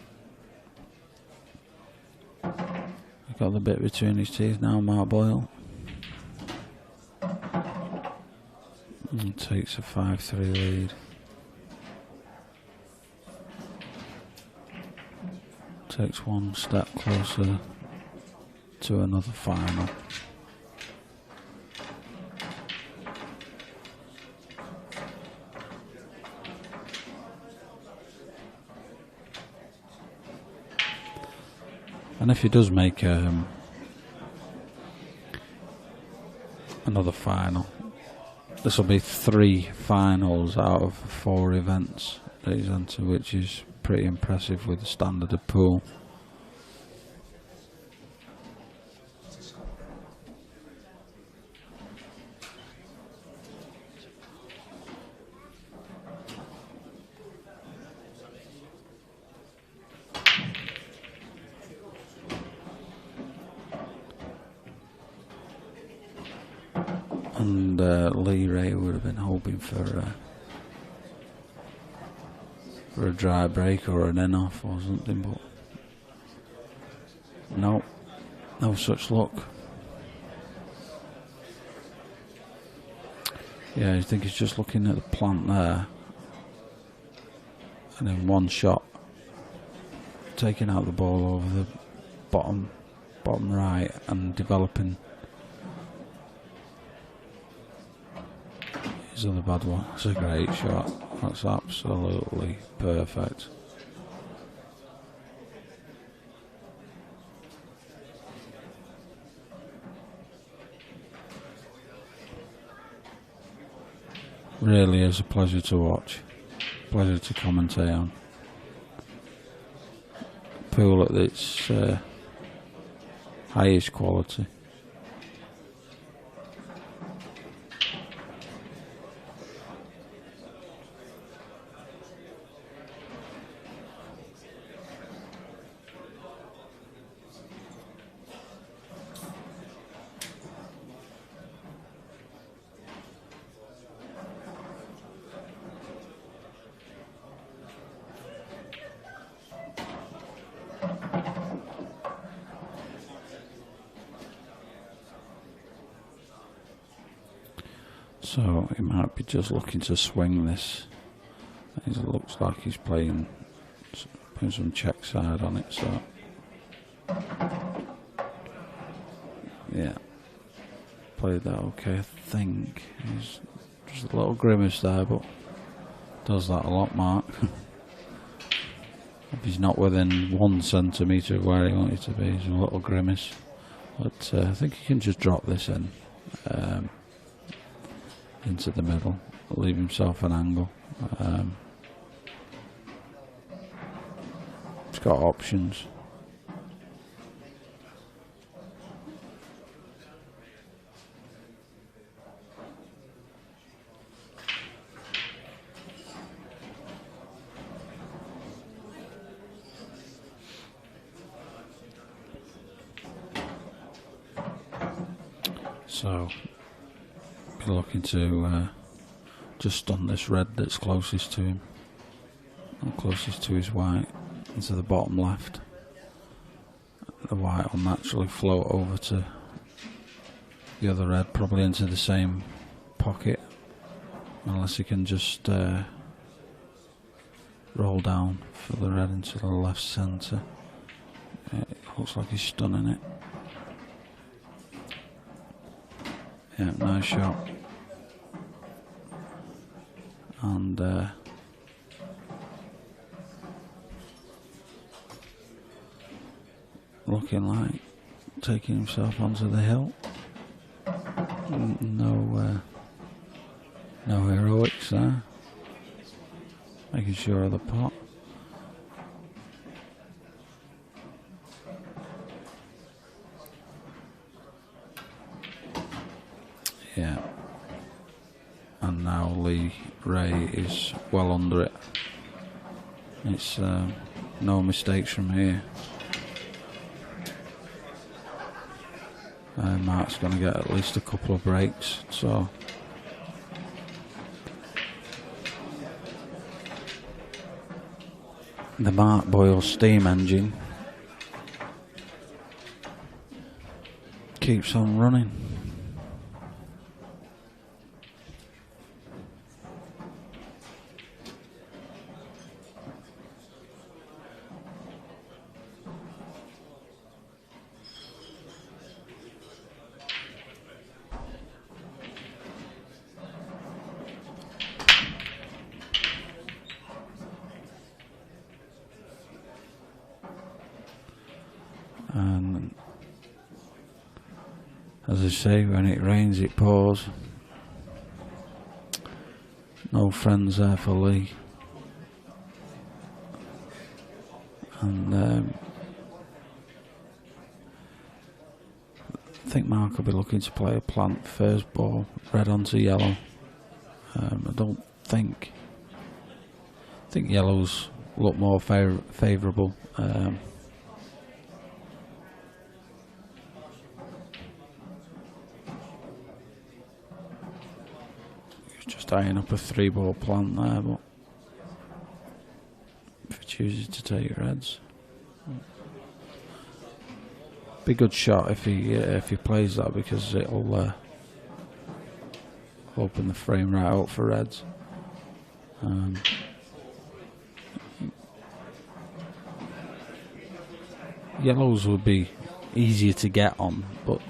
I've got the bit between his teeth now, Mark Boyle. And takes a 5-3 lead. Takes one step closer to another final. And if he does make another final, this will be 3 finals out of 4 events that he's entered, which is pretty impressive with the standard of pool. And Lee Ray would have been hoping for a dry break or an in-off or something, but no such luck. Yeah, I think he's just looking at the plant there, and in one shot taking out the ball over the bottom right and developing his other bad one. It's a great shot. That's absolutely perfect. Really is a pleasure to watch. Pleasure to commentate on. Pool at its highest quality. So he might be just looking to swing this. It looks like he's putting some check side on it, so yeah, played that okay, I think. He's just a little grimace there, but does that a lot, Mark. If he's not within 1 centimetre of where he wanted to be, he's a little grimace. But I think he can just drop this in into the middle, leave himself an angle. He's got options. So, be looking to just stun this red that's closest to him, or closest to his white, into the bottom left. The white will naturally float over to the other red, probably into the same pocket, unless he can just roll down for the red into the left centre. It looks like he's stunning it. Yeah, nice shot. And looking like taking himself onto the hill. No heroics there. Making sure of the pot. Yeah. And now Lee Ray is well under it. It's no mistakes from here. Mark's going to get at least a couple of breaks, so the Mark Boyle steam engine keeps on running. And as I say, when it rains it pours. No friends there for Lee. And I think Mark will be looking to play a plant first ball, red onto yellow. I think yellows look more favourable. Just eyeing up a 3-ball plant there, but if he chooses to take reds, be a good shot if he plays that, because it'll open the frame right up for reds. Yellows would be easier to get on, but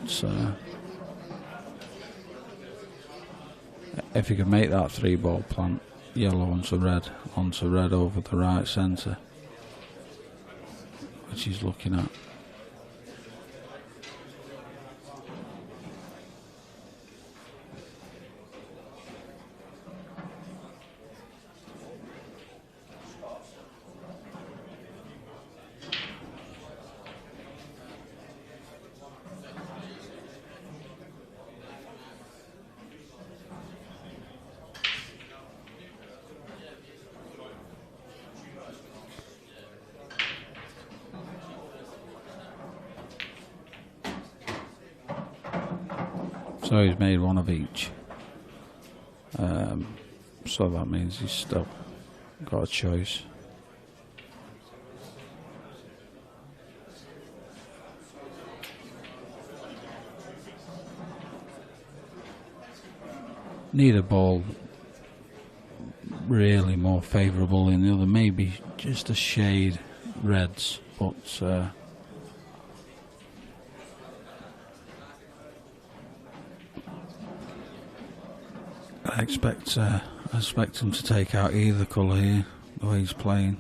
if he can make that 3-ball plant, yellow onto red over the right centre, which he's looking at. So he's made one of each. So that means he's still got a choice. neither ball really more favourable than the other. Maybe just a shade reds, but I expect him to take out either colour here, the way he's playing.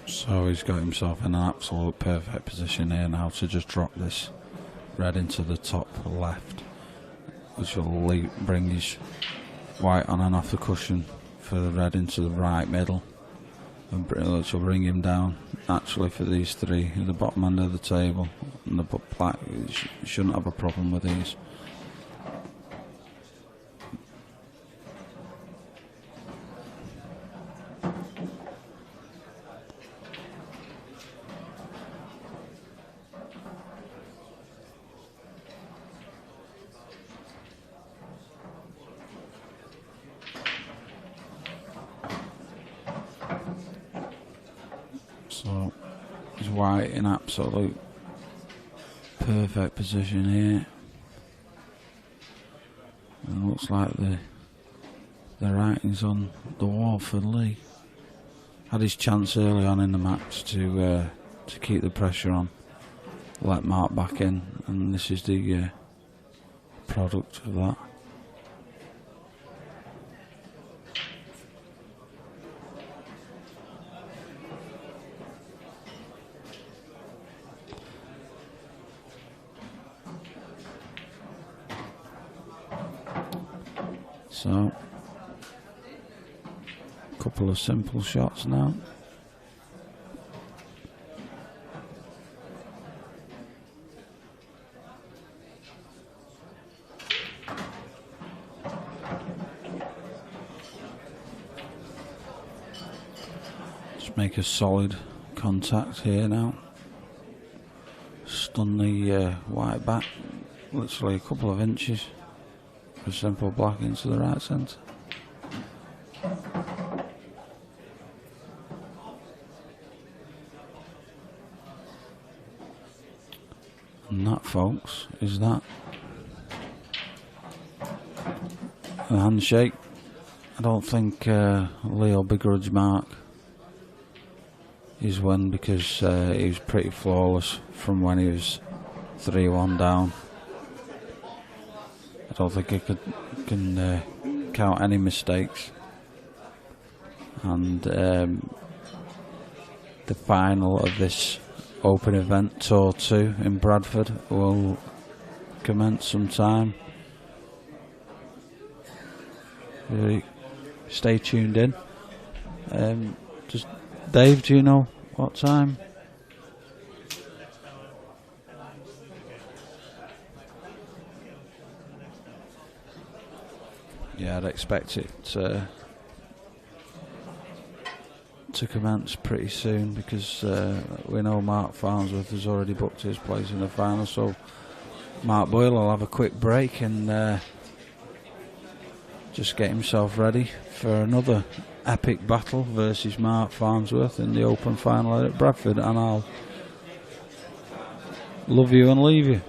So he's got himself in an absolute perfect position here now to just drop this red into the top left, which will bring his white on and off the cushion for the red into the right middle, and which will bring him down naturally for these three at the bottom end of the table. And the black shouldn't have a problem with these. So he's white in absolute perfect position here. And it looks like the writing's on the wall for Lee. Had his chance early on in the match to keep the pressure on, let Mark back in, and this is the product of that. So, a couple of simple shots now. Just make a solid contact here now. Stun the white back, literally a couple of inches. A simple black into the right centre. And that, folks, is that. The handshake. I don't think Lee will begrudge Mark his win, because he was pretty flawless from when he was 3-1 down. I don't think he can count any mistakes. And the final of this Open event, Tour 2 in Bradford, will commence sometime. Really stay tuned in. Just Dave, do you know what time? Yeah, I'd expect it to commence pretty soon, because we know Mark Farnsworth has already booked his place in the final, so Mark Boyle will have a quick break and just get himself ready for another epic battle versus Mark Farnsworth in the Open final at Bradford, and I'll love you and leave you.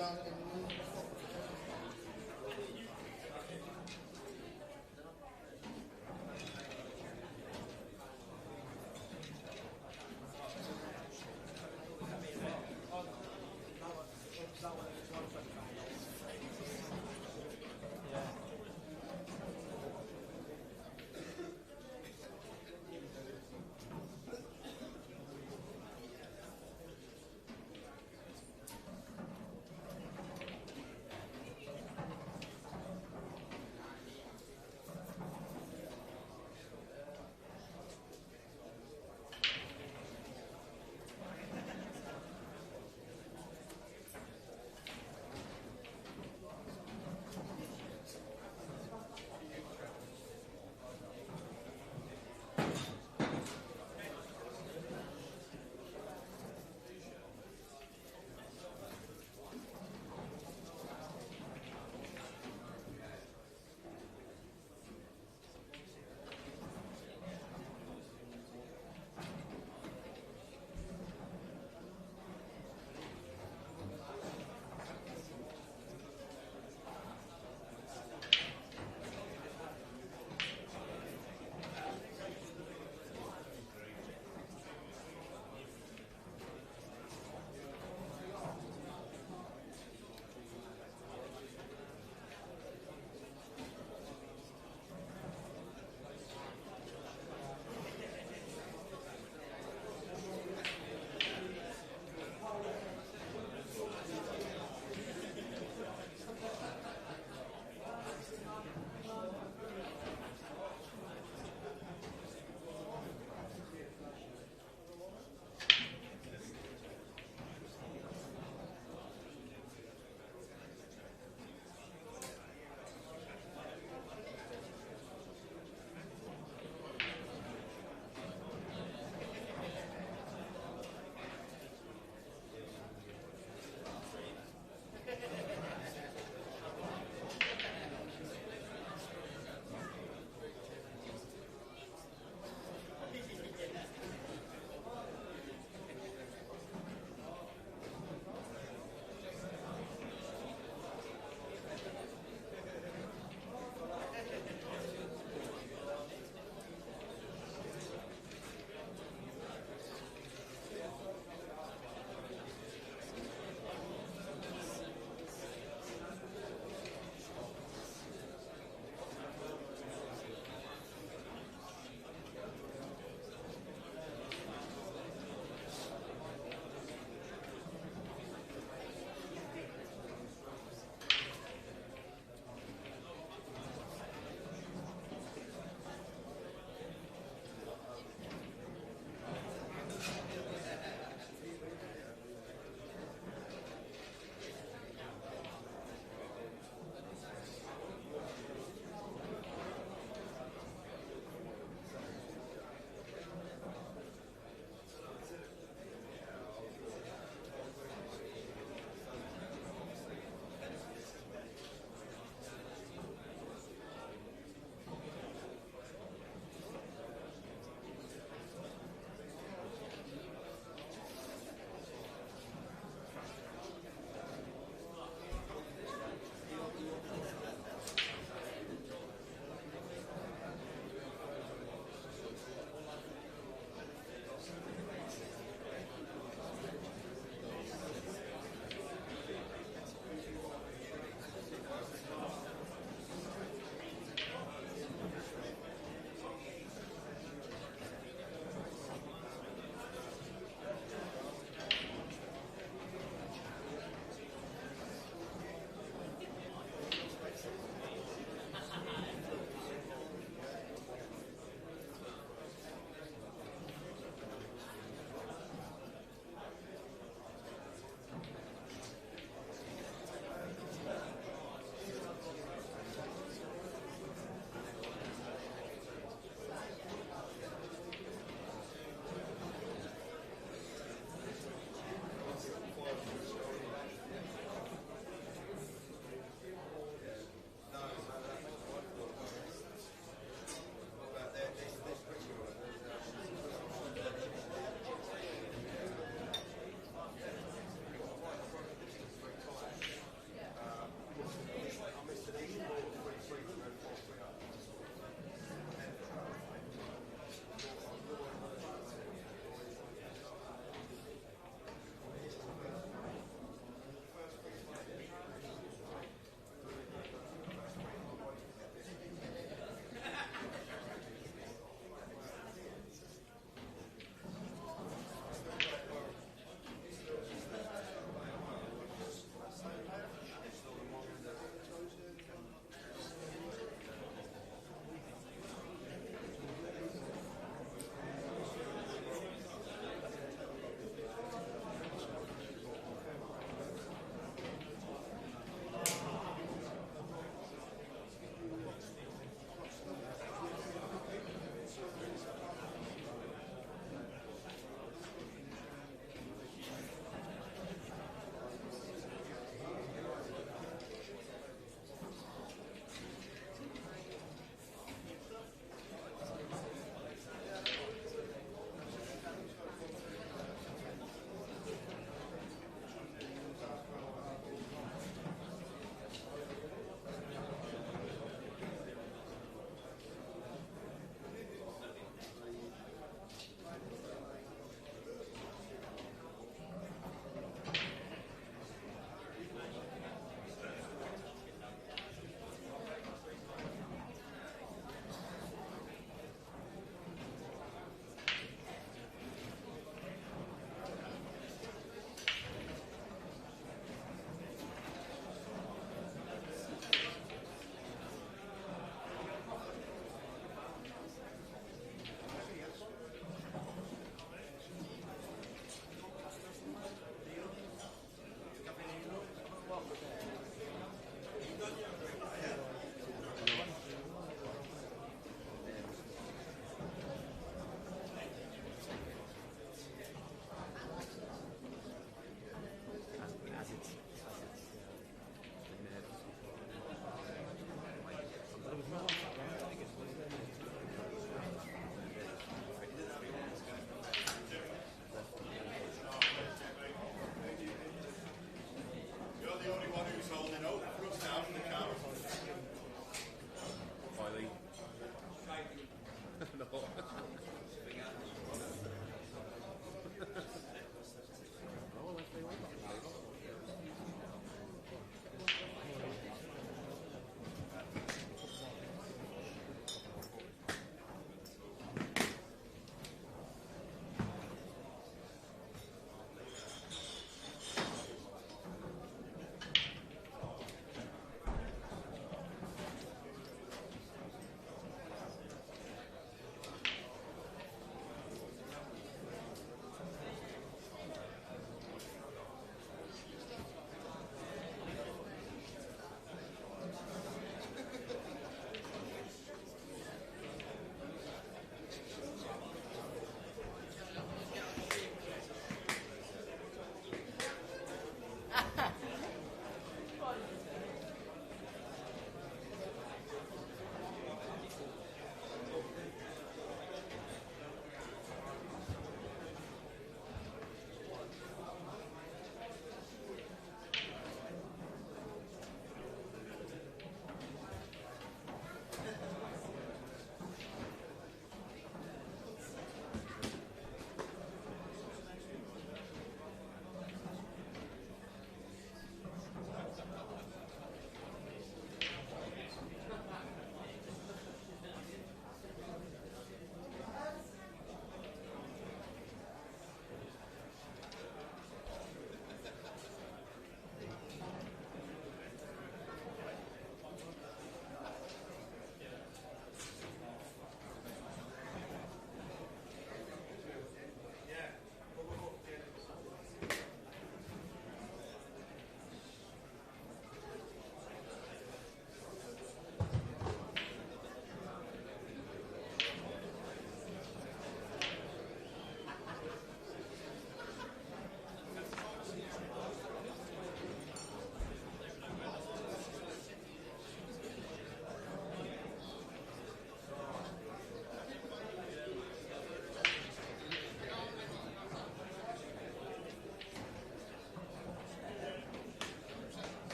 around in the room.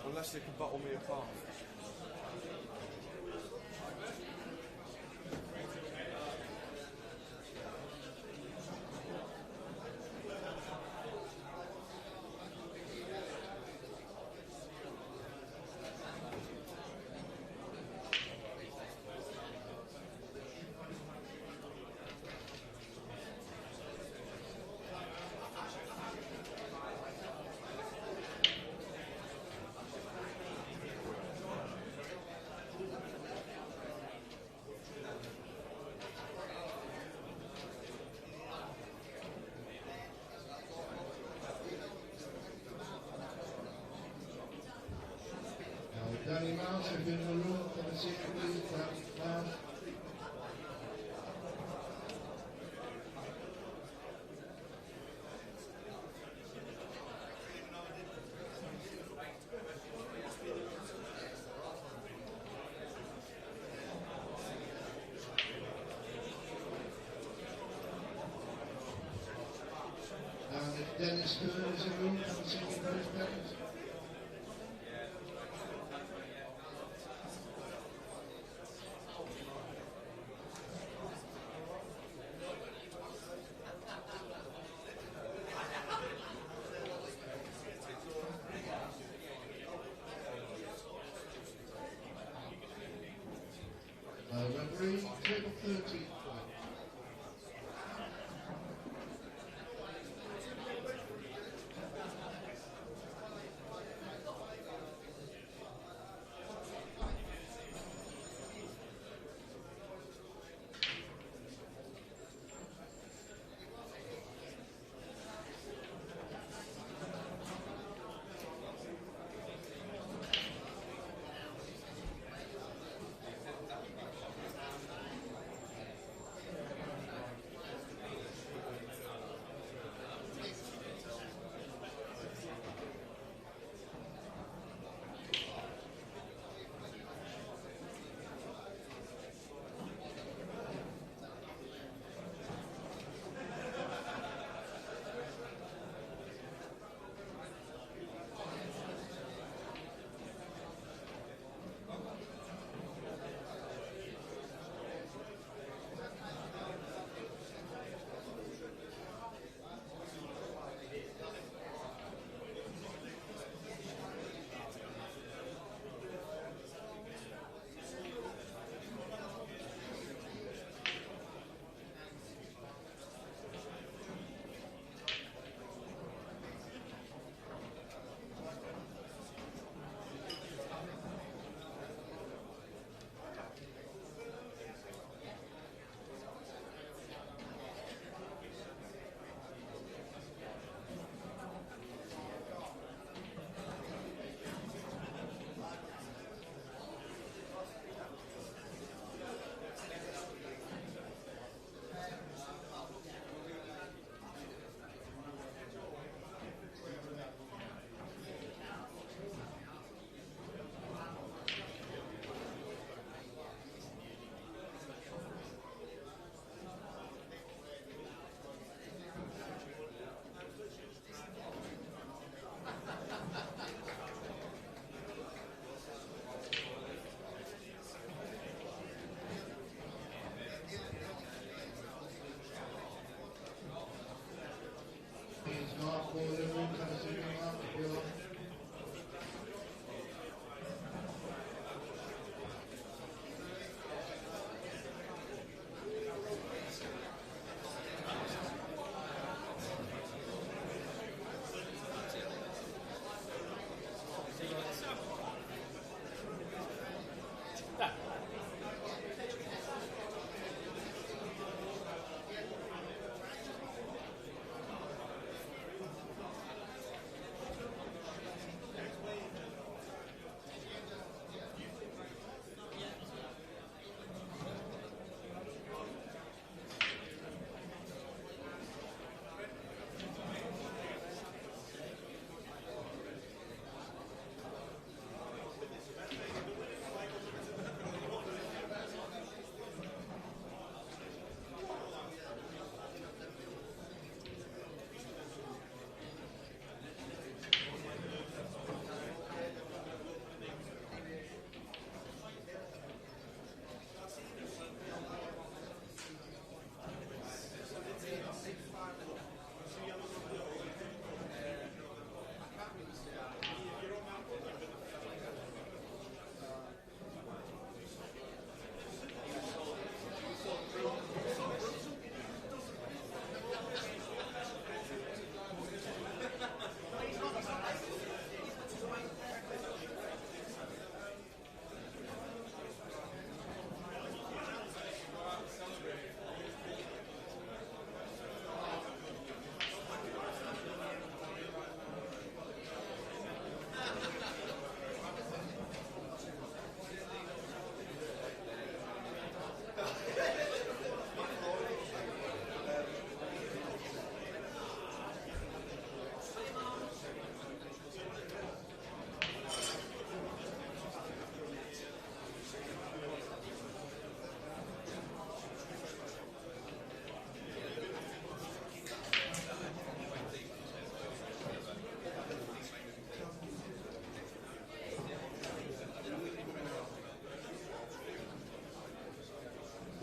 unless they can bottle me apart. Danny Miles, if you're in the room, come and see me, please. Danny Miles. And if Dennis Stern is in the room, come and see me, please, Dennis. Referee, table 13.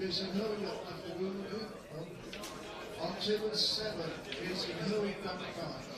Jason Hurry after Wounded. On table 7, Jason Hurry number 5.